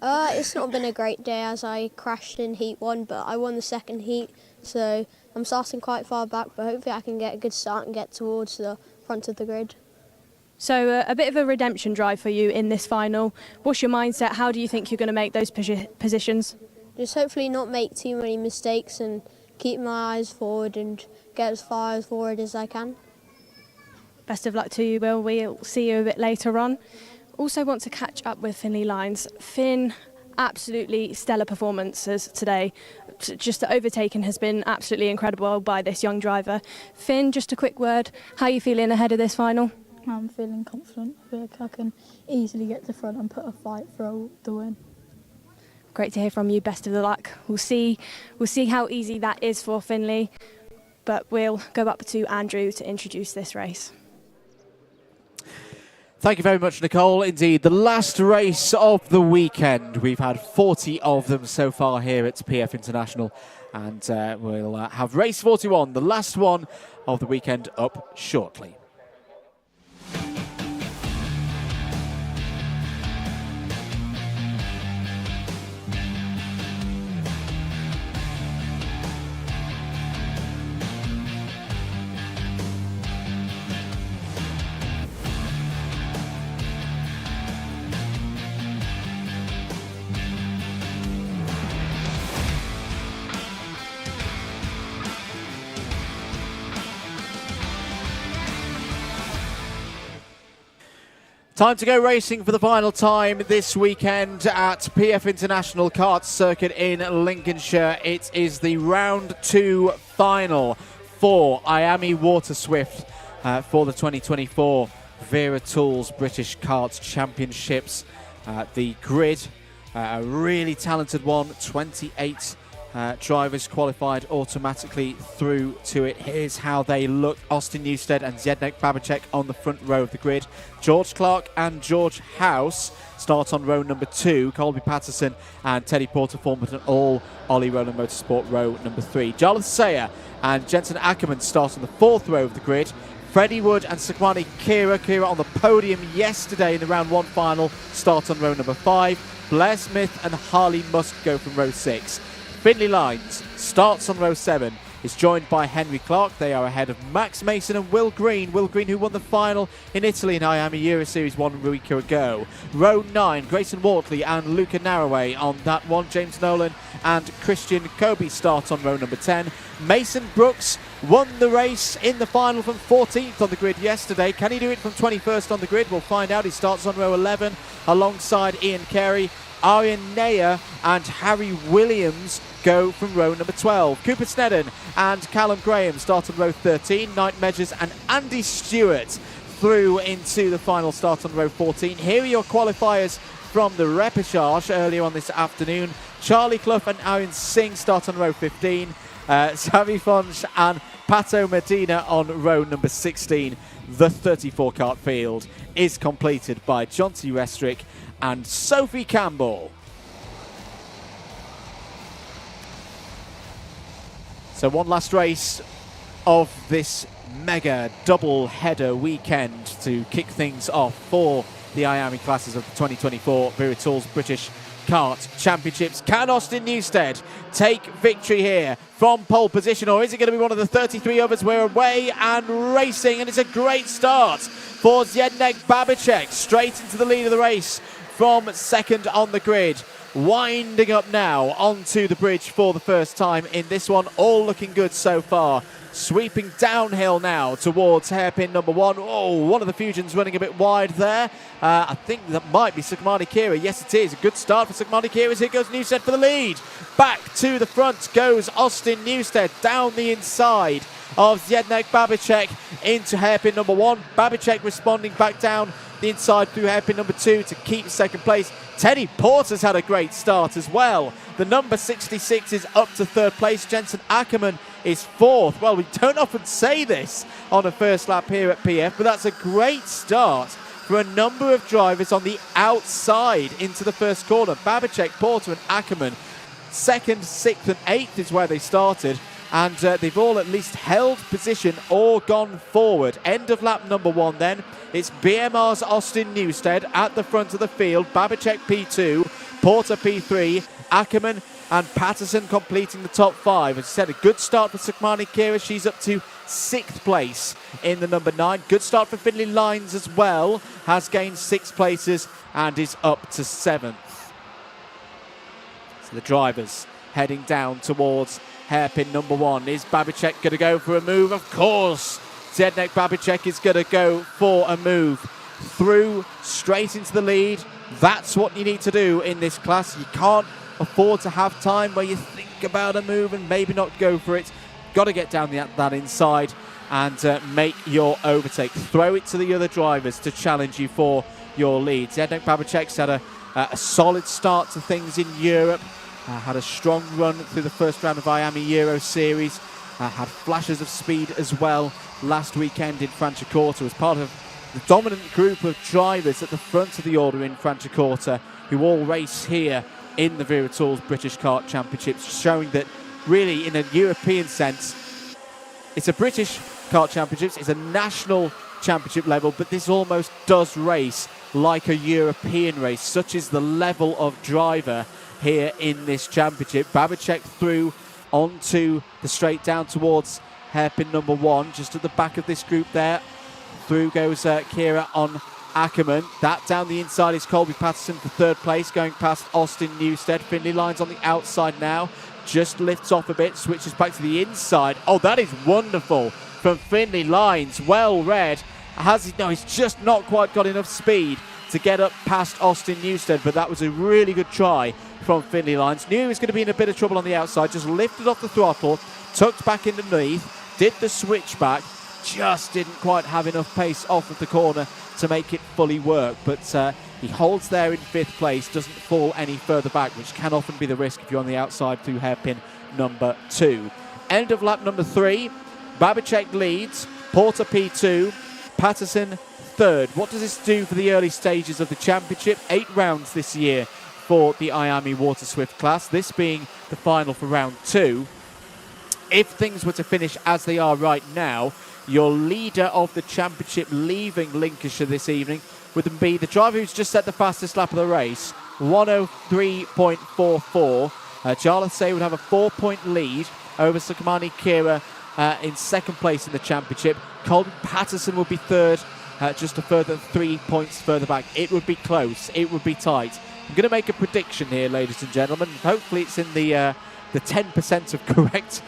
It's not been a great day as I crashed in Heat 1, but I won the 2nd heat, so I'm starting quite far back, but hopefully I can get a good start and get towards the front of the grid. So a bit of a redemption drive for you in this final. What's your mindset? How do you think you're going to make those positions? Just hopefully not make too many mistakes and keep my eyes forward and get as far as forward as I can. Best of luck to you, Will. We'll see you a bit later on. Also want to catch up with Finley Lyons. Finn, absolutely stellar performances today. Just the overtaking has been absolutely incredible by this young driver. Finn, just a quick word. How are you feeling ahead of this final? I'm feeling confident. I feel like I can easily get to front and put a fight for the win. Great to hear from you. Best of the luck. We'll see how easy that is for Finley. But we'll go up to Andrew to introduce this race. Thank you very much, Nicole. Indeed, the last race of the weekend. We've had 40 of them so far here at PF International. And we'll have race 41, the last one of the weekend, up shortly. Time to go racing for the final time this weekend at PF International Kart Circuit in Lincolnshire. It is the round 2 final for IAME Water Swift for the 2024 Wera Tools British Kart Championships. The grid, a really talented one, 28 drivers qualified automatically through to it. Here's how they look. Austin Newstead and Zdeněk Babicek on the front row of the grid. George Clark and George House start on row number 2. Colby Patterson and Teddy Porter form an all Ollie Rowland Motorsport row number 3. Jarlath Sayer and Jensen Ackerman start on the 4th row of the grid. Freddie Wood and Sukwani Kira on the podium yesterday in the round 1 final start on row number 5. Blair Smith and Harley Musk go from row 6. Finley Lyons starts on row 7, is joined by Henry Clark. They are ahead of Max Mason and Will Green. Will Green, who won the final in Italy in IAME Euro Series 1 week ago. Row 9, Grayson Wortley and Luca Narraway on that one. James Nolan and Christian Kobe start on row number 10. Mason Brooks won the race in the final from 14th on the grid yesterday. Can he do it from 21st on the grid? We'll find out. He starts on row 11 alongside Ian Carey. Aryan Nair and Harry Williams go from row number 12. Cooper Snedden and Callum Graham start on row 13. Knight Measures and Andy Stewart through into the final start on row 14. Here are your qualifiers from the repechage earlier on this afternoon. Charlie Clough and Aaron Singh start on row 15. Xavi Fonch and Pato Medina on row number 16. The 34 kart field is completed by Jonty Restrick and Sophie Campbell. So one last race of this mega double header weekend to kick things off for the IAME classes of the 2024 Wera Tools British Kart Championships. Can Austin Newstead take victory here from pole position, or is it going to be one of the 33 others? We're away and racing, and it's a great start for Zdeněk Babicek, straight into the lead of the race from second on the grid. Winding up now onto the bridge for the first time in this one. All looking good so far. Sweeping downhill now towards hairpin number 1. Oh, one of the Fusions running a bit wide there. I think that might be Sukumani Kira. Yes, it is. A good start for Sukumani Kira. Here goes Newstead for the lead. Back to the front goes Austin Newstead down the inside of Zdeněk Babicek into hairpin number 1. Babicek responding back down the inside through hairpin number 2 to keep second place. Teddy Porter's had a great start as well. The number 66 is up to third place. Jensen Ackerman is fourth. Well, we don't often say this on a first lap here at PF, but that's a great start for a number of drivers on the outside into the first corner. Babicek, Porter and Ackerman, 2nd, 6th and 8th is where they started. And they've all at least held position or gone forward. End of lap number 1 then. It's BMR's Austin Newstead at the front of the field. Babicek P2, Porter P3, Ackerman and Patterson completing the top 5. As I said, a good start for Sukumani Kira. She's up to 6th place in the number 9. Good start for Finley Lyons as well. Has gained 6 places and is up to 7th. So the drivers heading down towards hairpin number 1. Is Babicek going to go for a move? Of course, Zdeněk Babicek is going to go for a move through, straight into the lead. That's what you need to do in this class. You can't afford to have time where you think about a move and maybe not go for it. Got to get down that inside and make your overtake. Throw it to the other drivers to challenge you for your lead. Zdeněk Babicek's had a solid start to things in Europe. Had a strong run through the first round of IAME Euro Series. Had flashes of speed as well last weekend in Franciacorta as part of the dominant group of drivers at the front of the order in Franciacorta who all race here in the Vera Tools British Kart Championships, showing that really in a European sense, it's a British Kart Championships, it's a national championship level, but this almost does race like a European race. Such is the level of driver here in this championship. Babicek through onto the straight down towards hairpin number 1, just at the back of this group there. Through goes Kira on Ackerman. That down the inside is Colby Patterson for 3rd place, going past Austin Newstead. Finley Lines on the outside now. Just lifts off a bit, switches back to the inside. Oh, that is wonderful from Finley Lines. Well read. He's just not quite got enough speed to get up past Austin Newstead, but that was a really good try from Finley Lines. Knew he was going to be in a bit of trouble on the outside, just lifted off the throttle, tucked back underneath, did the switchback, just didn't quite have enough pace off of the corner to make it fully work, but he holds there in 5th place, doesn't fall any further back, which can often be the risk if you're on the outside through hairpin number 2. End of lap number 3, Babicek leads, Porter P2, Patterson 3rd. What does this do for the early stages of the championship? 8 rounds this year for the IAME Water Swift class, this being the final for round 2. If things were to finish as they are right now, your leader of the championship leaving Lincolnshire this evening would be the driver who's just set the fastest lap of the race, 1:03.44. Jarlath Say would have a 4-point lead over Sukamani Kira in 2nd place in the championship. Colby Patterson would be 3rd, just a further 3 points further back. It would be close. It would be tight. I'm going to make a prediction here, ladies and gentlemen. Hopefully it's in the 10% of correct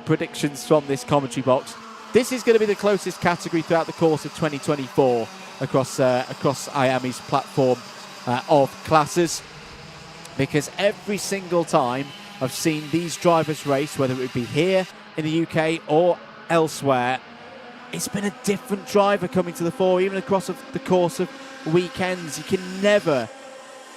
predictions from this commentary box. This is going to be the closest category throughout the course of 2024 across IAME's platform of classes, because every single time I've seen these drivers race, whether it be here in the UK or elsewhere, it's been a different driver coming to the fore, even across the course of weekends. You can never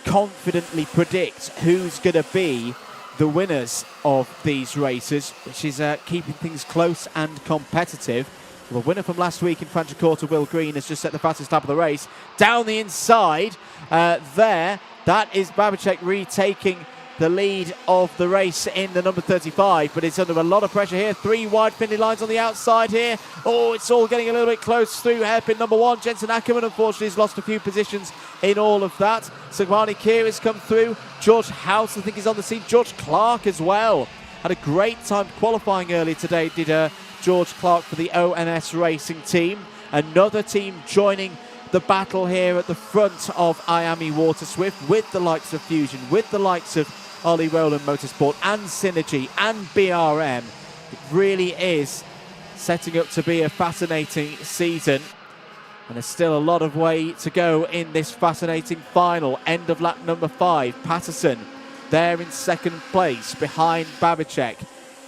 confidently predict who's going to be the winners of these races, which is keeping things close and competitive. Well, the winner from last week in Franciacorta, Will Green, has just set the fastest lap of the race. Down the inside there, that is Babicek retaking the lead of the race in the number 35, but it's under a lot of pressure here. 3 wide Finley Lines on the outside here. Oh, it's all getting a little bit close through hairpin number 1. Jensen Ackerman, unfortunately, has lost a few positions in all of that. Sukamani Kira has come through. George House, I think, is on the scene. George Clark as well. Had a great time qualifying earlier today, did George Clark for the ONS Racing team. Another team joining the battle here at the front of IAME Water Swift, with the likes of Fusion, with the likes of Ollie Rowland Motorsport and Synergy and BRM. It really is setting up to be a fascinating season, and there's still a lot of way to go in this fascinating final. End of lap number 5. Patterson there in 2nd place behind Babicek.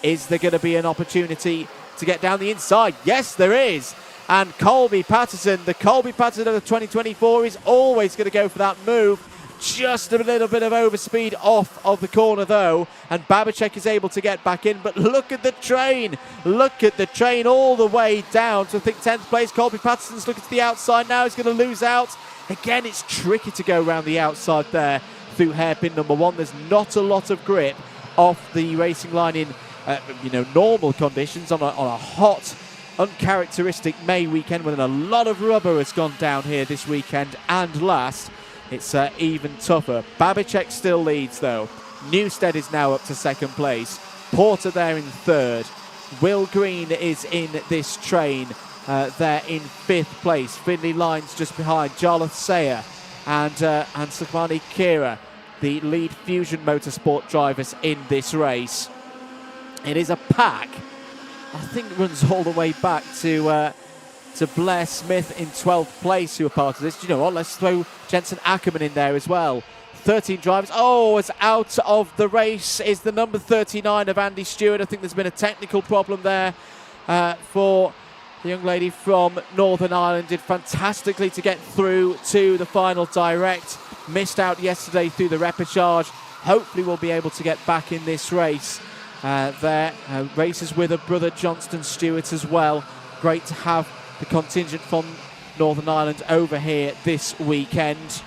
Is there going to be an opportunity to get down the inside? Yes, there is. And Colby Patterson, the Colby Patterson of the 2024, is always going to go for that move. Just a little bit of overspeed off of the corner though, and Babicek is able to get back in, but look at the train. Look at the train all the way down to, I think, 10th place. Colby Patterson's looking to the outside now. He's going to lose out. Again, it's tricky to go around the outside there through hairpin number 1. There's not a lot of grip off the racing line in normal conditions on a hot, uncharacteristic May weekend, when a lot of rubber has gone down here this weekend and last. It's even tougher. Babicek still leads though. Newstead is now up to 2nd place. Porter there in 3rd. Will Green is in this train there in 5th place. Finley Lines just behind. Jarlath Sayer and Sukamani Kira, the lead Fusion Motorsport drivers in this race. It is a pack. I think it runs all the way back to Blair Smith in 12th place who are part of this. Do you know what? Let's throw Jensen Ackerman in there as well. 13 drivers. Oh, it's out of the race is the number 39 of Andy Stewart. I think there's been a technical problem there for the young lady from Northern Ireland. Did fantastically to get through to the final direct. Missed out yesterday through the repechage. Hopefully we'll be able to get back in this race. Races with her brother Johnston Stewart as well. Great to have the contingent from Northern Ireland over here this weekend.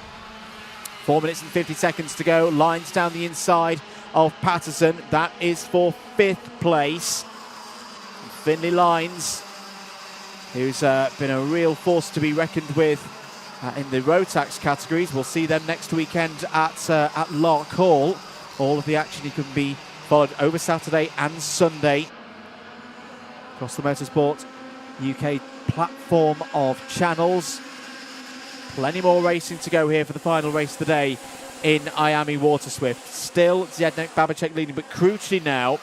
4 minutes and 50 seconds to go. Lines down the inside of Patterson. That is for 5th place. Finlay Lines, who's been a real force to be reckoned with in the Rotax categories. We'll see them next weekend at Lark Hall. All of the action can be followed over Saturday and Sunday across the Motorsport UK platform of channels. Plenty more racing to go here for the final race of the day in IAME Water Swift. Still Zdeněk Babicek leading, but crucially now,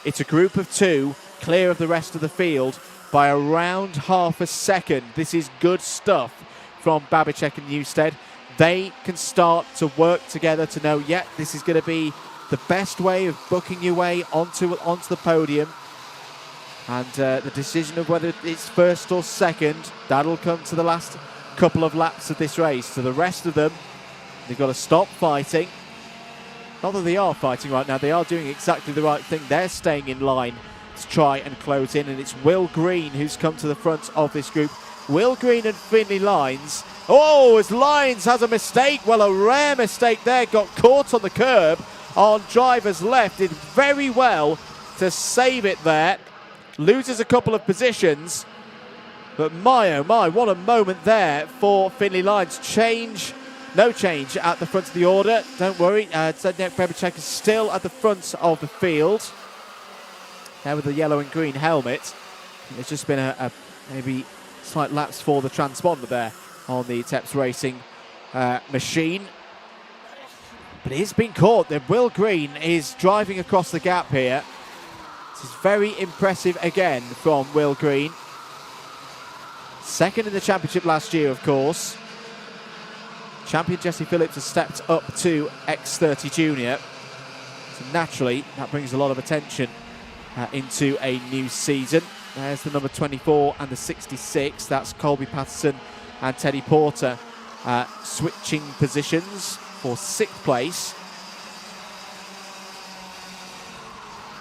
it's a group of 2 clear of the rest of the field by around half a second. This is good stuff from Babicek and Newstead. They can start to work together to know, yeah, this is going to be the best way of booking your way onto the podium. And the decision of whether it's first or second, that'll come to the last couple of laps of this race. So the rest of them, they've got to stop fighting. Not that they are fighting right now, they are doing exactly the right thing. They're staying in line to try and close in, and it's Will Green who's come to the front of this group. Will Green and Finlay Lines. Oh, as Lines has a mistake. Well, a rare mistake there. Got caught on the curb on driver's left. Did very well to save it there. Loses a couple of positions. But my, oh my, what a moment there for Finlay Lines. No change at the front of the order. Don't worry, Zdeněk Babicek is still at the front of the field. There with the yellow and green helmet. There's just been a maybe slight lapse for the transponder there on the TEPS Racing machine. But he's been caught. Will Green is driving across the gap here. This is very impressive again from Will Green. Second in the championship last year, of course. Champion Jesse Phillips has stepped up to X30 Junior. So naturally, that brings a lot of attention into a new season. There's the number 24 and the 66. That's Colby Patterson and Teddy Porter switching positions for 6th place.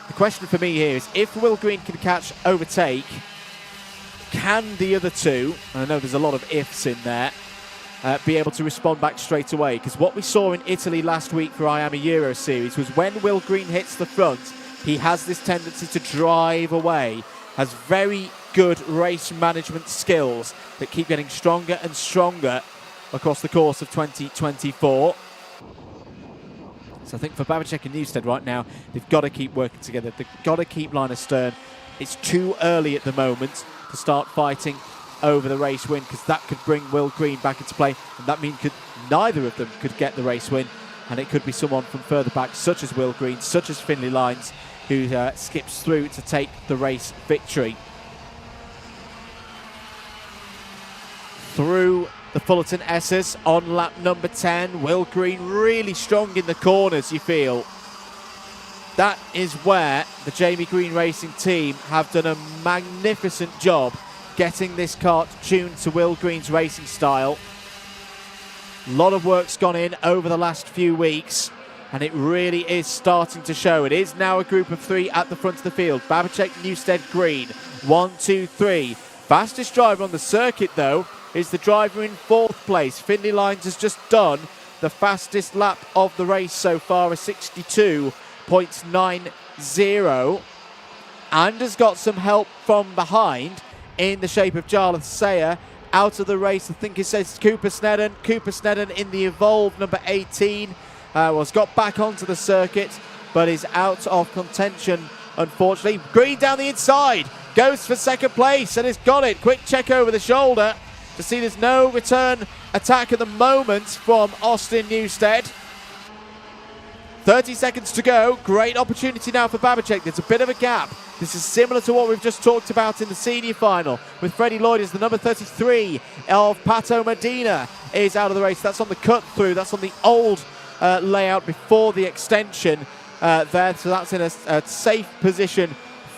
The question for me here is, if Will Green can overtake, can the other 2, and I know there's a lot of ifs in there, be able to respond back straight away? Because what we saw in Italy last week for IAME Euro Series was when Will Green hits the front, he has this tendency to drive away, has very good race management skills that keep getting stronger and stronger across the course of 2024. So I think for Babicek and Newstead right now, they've got to keep working together. They've got to keep line astern. It's too early at the moment to start fighting over the race win, because that could bring Will Green back into play, and that means neither of them could get the race win, and it could be someone from further back, such as Will Green, such as Finlay Lines, who skips through to take the race victory. Through the Fullerton S's on lap number 10. Will Green really strong in the corners, you feel. That is where the Jamie Green Racing team have done a magnificent job getting this kart tuned to Will Green's racing style. A lot of work's gone in over the last few weeks, and it really is starting to show. It is now a group of 3 at the front of the field. Babicek, Newstead, Green. 1, 2, 3. Fastest driver on the circuit, though, is the driver in 4th place. Finlay Lines has just done the fastest lap of the race so far, a 62.90, and has got some help from behind in the shape of Jarlath Sayer. Out of the race, I think it says Cooper Snedden. Cooper Snedden in the Evolve number 18 has got back onto the circuit, but is out of contention, unfortunately. Green down the inside, goes for 2nd place and has got it. Quick check over the shoulder to see there's no return attack at the moment from Austin Newstead. 30 seconds to go. Great opportunity now for Babicek. There's a bit of a gap. This is similar to what we've just talked about in the senior final with Freddie Lloyd as the number 33 of Pato Medina is out of the race. That's on the cut through. That's on the old layout before the extension there. So that's in a safe position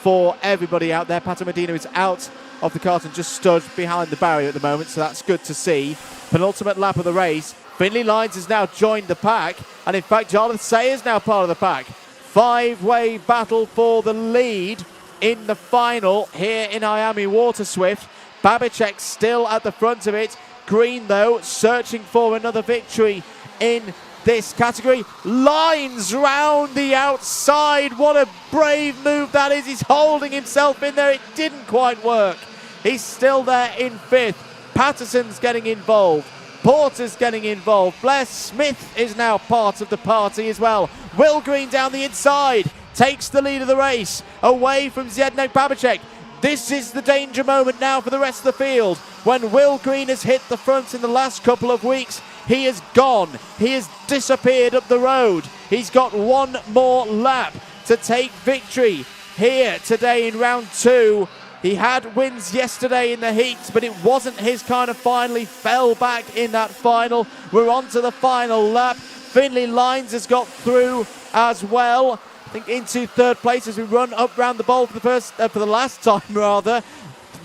for everybody out there. Pato Medina is out of the kart and just stood behind the barrier at the moment, so that's good to see. Penultimate lap of the race. Finley Lyons has now joined the pack, and in fact Jarlath Say is now part of the pack. Five-way battle for the lead in the final here in IAME Water Swift. Babicek still at the front of it. Green, though, searching for another victory in this category. Lines round the outside. What a brave move that is. He's holding himself in there. It didn't quite work. He's still there in fifth. Patterson's getting involved. Porter's getting involved. Blair Smith is now part of the party as well. Will Green down the inside takes the lead of the race away from Zdeněk Babicek. This is the danger moment now for the rest of the field. When Will Green has hit the front in the last couple of weeks, he is gone. He has disappeared up the road. He's got one more lap to take victory here today in round two. He had wins yesterday in the heats, but it wasn't his kind of final. He fell back in that final. We're on to the final lap. Finley Lyons has got through as well. I think into third place as we run up round the bowl for the last time rather.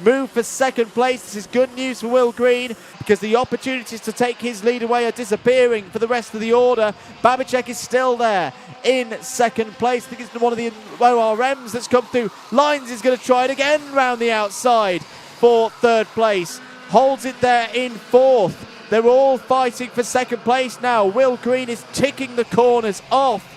Move for second place. This is good news for Will Green because the opportunities to take his lead away are disappearing for the rest of the order. Babicek is still there in second place. I think it's one of the ORMs that's come through. Lyons is going to try it again round the outside for third place. Holds it there in fourth. They're all fighting for second place now. Will Green is ticking the corners off.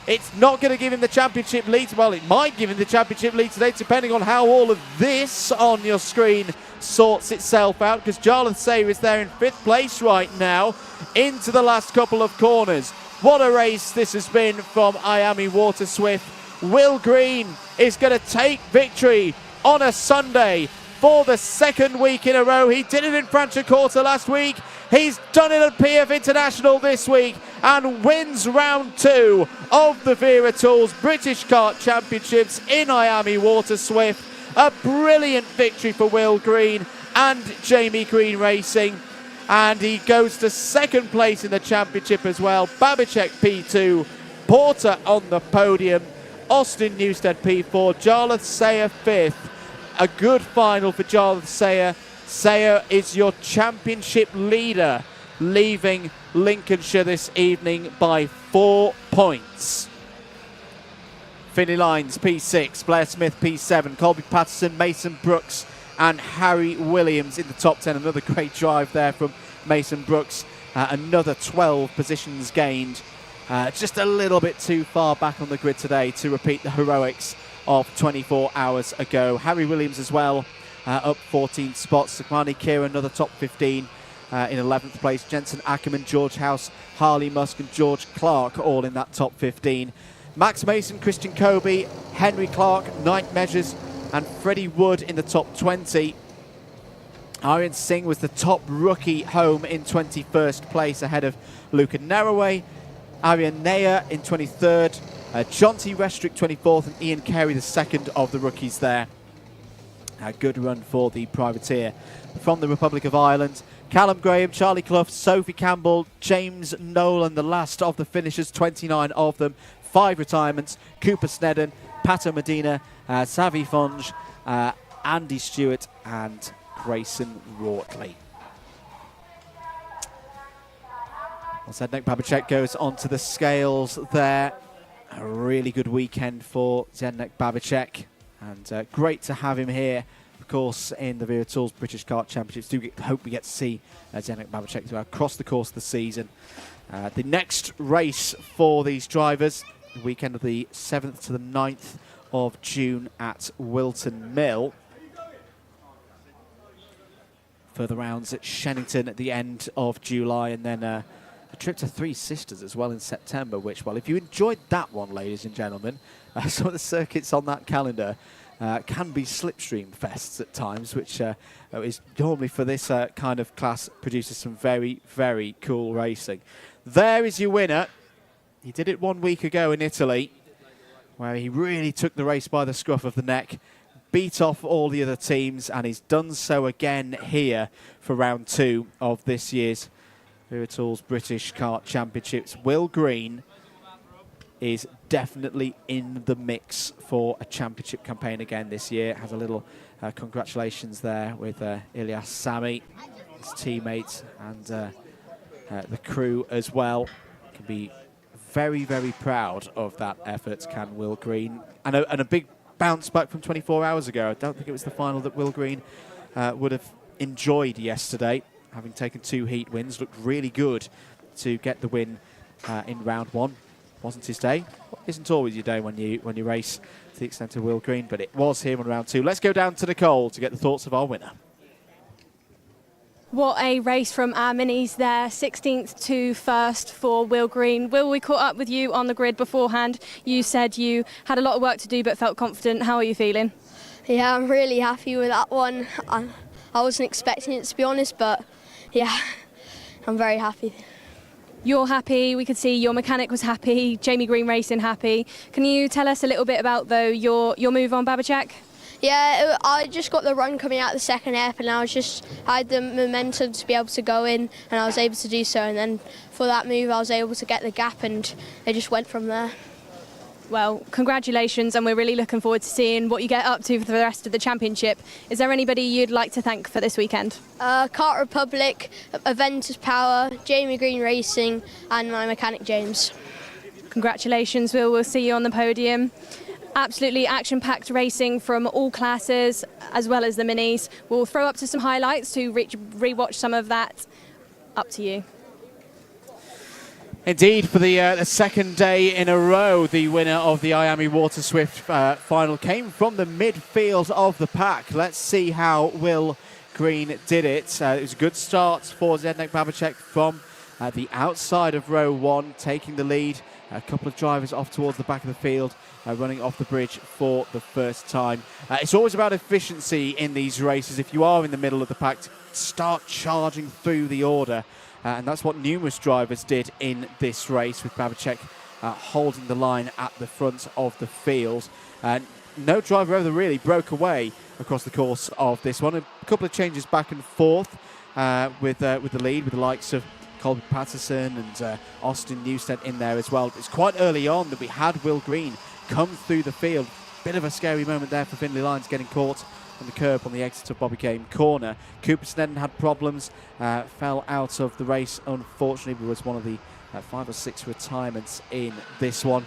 It's not going to give him the championship lead. Well, it might give him the championship lead today, depending on how all of this on your screen sorts itself out, because Jarlath Say is there in fifth place right now into the last couple of corners. What a race this has been from IAME Water Swift. Will Green is going to take victory on a Sunday for the second week in a row. He did it in Franciacorta last week. He's done it at PF International this week and wins round two of the Wera Tools British Kart Championships in IAME Water Swift. A brilliant victory for Will Green and Jamie Green Racing. And he goes to second place in the championship as well. Babicek P2, Porter on the podium, Austin Newstead P4, Jarlath Sayer fifth. A good final for Jarlath Sayer. Sayer is your championship leader, leaving Lincolnshire this evening by 4 points. Finley Lyons P6, Blair Smith P7, Colby Patterson, Mason Brooks and Harry Williams in the top 10. Another great drive there from Mason Brooks. Another 12 positions gained. Just a little bit too far back on the grid today to repeat the heroics of 24 hours ago. Harry Williams as well, up 14 spots. Sakmani Kira, another top 15 in 11th place. Jensen Ackerman, George House, Harley Musk and George Clark all in that top 15. Max Mason, Christian Kobe, Henry Clark, Knight Measures and Freddie Wood in the top 20. Aryan Singh was the top rookie home in 21st place ahead of Luca Naraway. Aryan Naya in 23rd. John T. Restrick 24th and Ian Carey the second of the rookies there. A good run for the privateer. From the Republic of Ireland, Callum Graham, Charlie Clough, Sophie Campbell, James Nolan, the last of the finishers, 29 of them. 5 retirements, Cooper Snedden, Pato Medina, Savi Fonge, Andy Stewart and Grayson Wortley. Well, Zdeněk Babicek goes onto the scales there. A really good weekend for Zdeněk Babicek, and great to have him here, of course, in the Wera Tools British Kart Championships. Hope we get to see Zdeněk Babicek across the course of the season. The next race for these drivers, the weekend of the 7th to the 9th of June at Wilton Mill. Further rounds at Shennington at the end of July, and then a trip to Three Sisters as well in September, which, well, if you enjoyed that one, ladies and gentlemen, some of the circuits on that calendar can be slipstream fests at times, which is normally for this kind of class produces some very, very cool racing. There is your winner. He did it 1 week ago in Italy, where he really took the race by the scruff of the neck, beat off all the other teams, and he's done so again here for round 2 of this year's Wera Tools British Kart Championships. Will Green is definitely in the mix for a championship campaign again this year. Has a little congratulations there with Ilyas Sami, his teammates, and the crew as well. Can be very, very proud of that effort, can Will Green. And a big bounce back from 24 hours ago. I don't think it was the final that Will Green would have enjoyed yesterday, having taken 2 heat wins. Looked really good to get the win in round 1. Wasn't his day. Isn't always your day when you race to the extent of Will Green, but it was here in round 2. Let's go down to Nicole to get the thoughts of our winner. What a race from our minis there, 16th to 1st for Will Green. Will, we caught up with you on the grid beforehand. You said you had a lot of work to do but felt confident. How are you feeling? Yeah, I'm really happy with that one. I wasn't expecting it, to be honest, but yeah, I'm very happy. You're happy, we could see your mechanic was happy, Jamie Green Racing happy. Can you tell us a little bit about, though, your move on Babacek? Yeah, I just got the run coming out of the second ep, and I had the momentum to be able to go in, and I was able to do so. And then for that move, I was able to get the gap, and it just went from there. Well, congratulations, and we're really looking forward to seeing what you get up to for the rest of the championship. Is there anybody you'd like to thank for this weekend? Kart Republic, Aventus Power, Jamie Green Racing, and my mechanic James. Congratulations, Will. We'll see you on the podium. Absolutely action-packed racing from all classes, as well as the minis. We'll throw up to some highlights to re-watch some of that. Up to you. Indeed, for the second day in a row, the winner of the IAME Water Swift final came from the midfield of the pack. Let's see how Will Green did it. It was a good start for Zdeněk Babacek from the outside of row 1, taking the lead. A couple of drivers off towards the back of the field, running off the bridge for the first time. It's always about efficiency in these races. If you are in the middle of the pack, start charging through the order. And that's what numerous drivers did in this race, with Babacek holding the line at the front of the field. No driver ever really broke away across the course of this one. A couple of changes back and forth with the lead, with the likes of Colby Patterson and Austin Newstead in there as well. It's quite early on that we had Will Green come through the field. Bit of a scary moment there for Findlay Lyons, getting caught on the curb on the exit of Bobby Game Corner. Cooper Snedden had problems, fell out of the race, unfortunately, but was one of the 5 or 6 retirements in this one.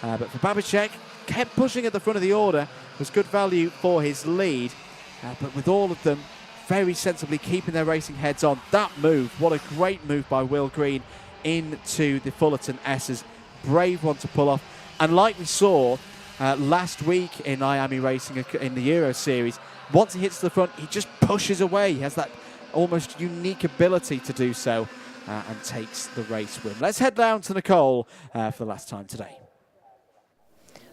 But for Babacek, kept pushing at the front of the order, was good value for his lead, but with all of them very sensibly keeping their racing heads on. That move, what a great move by Will Green into the Fullerton S's. Brave one to pull off. And like we saw last week in IAME Racing in the Euro Series, once he hits the front, he just pushes away. He has that almost unique ability to do so and takes the race win. Let's head down to Nicole for the last time today.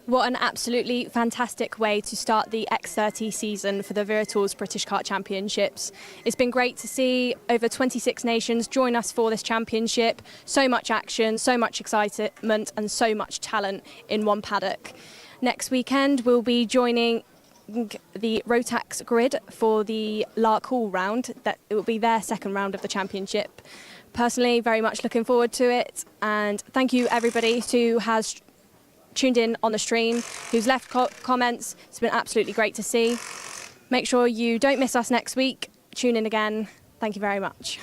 What an absolutely fantastic way to start the X30 season for the Wera Tools British Kart Championships. It's been great to see over 26 nations join us for this championship. So much action, so much excitement and so much talent in one paddock. Next weekend we'll be joining the Rotax grid for the Lark Hall round. That it will be their second round of the championship. Personally, very much looking forward to it, and thank you everybody who has tuned in on the stream, who's left comments. It's been absolutely great to see. Make sure you don't miss us next week. Tune in again. Thank you very much.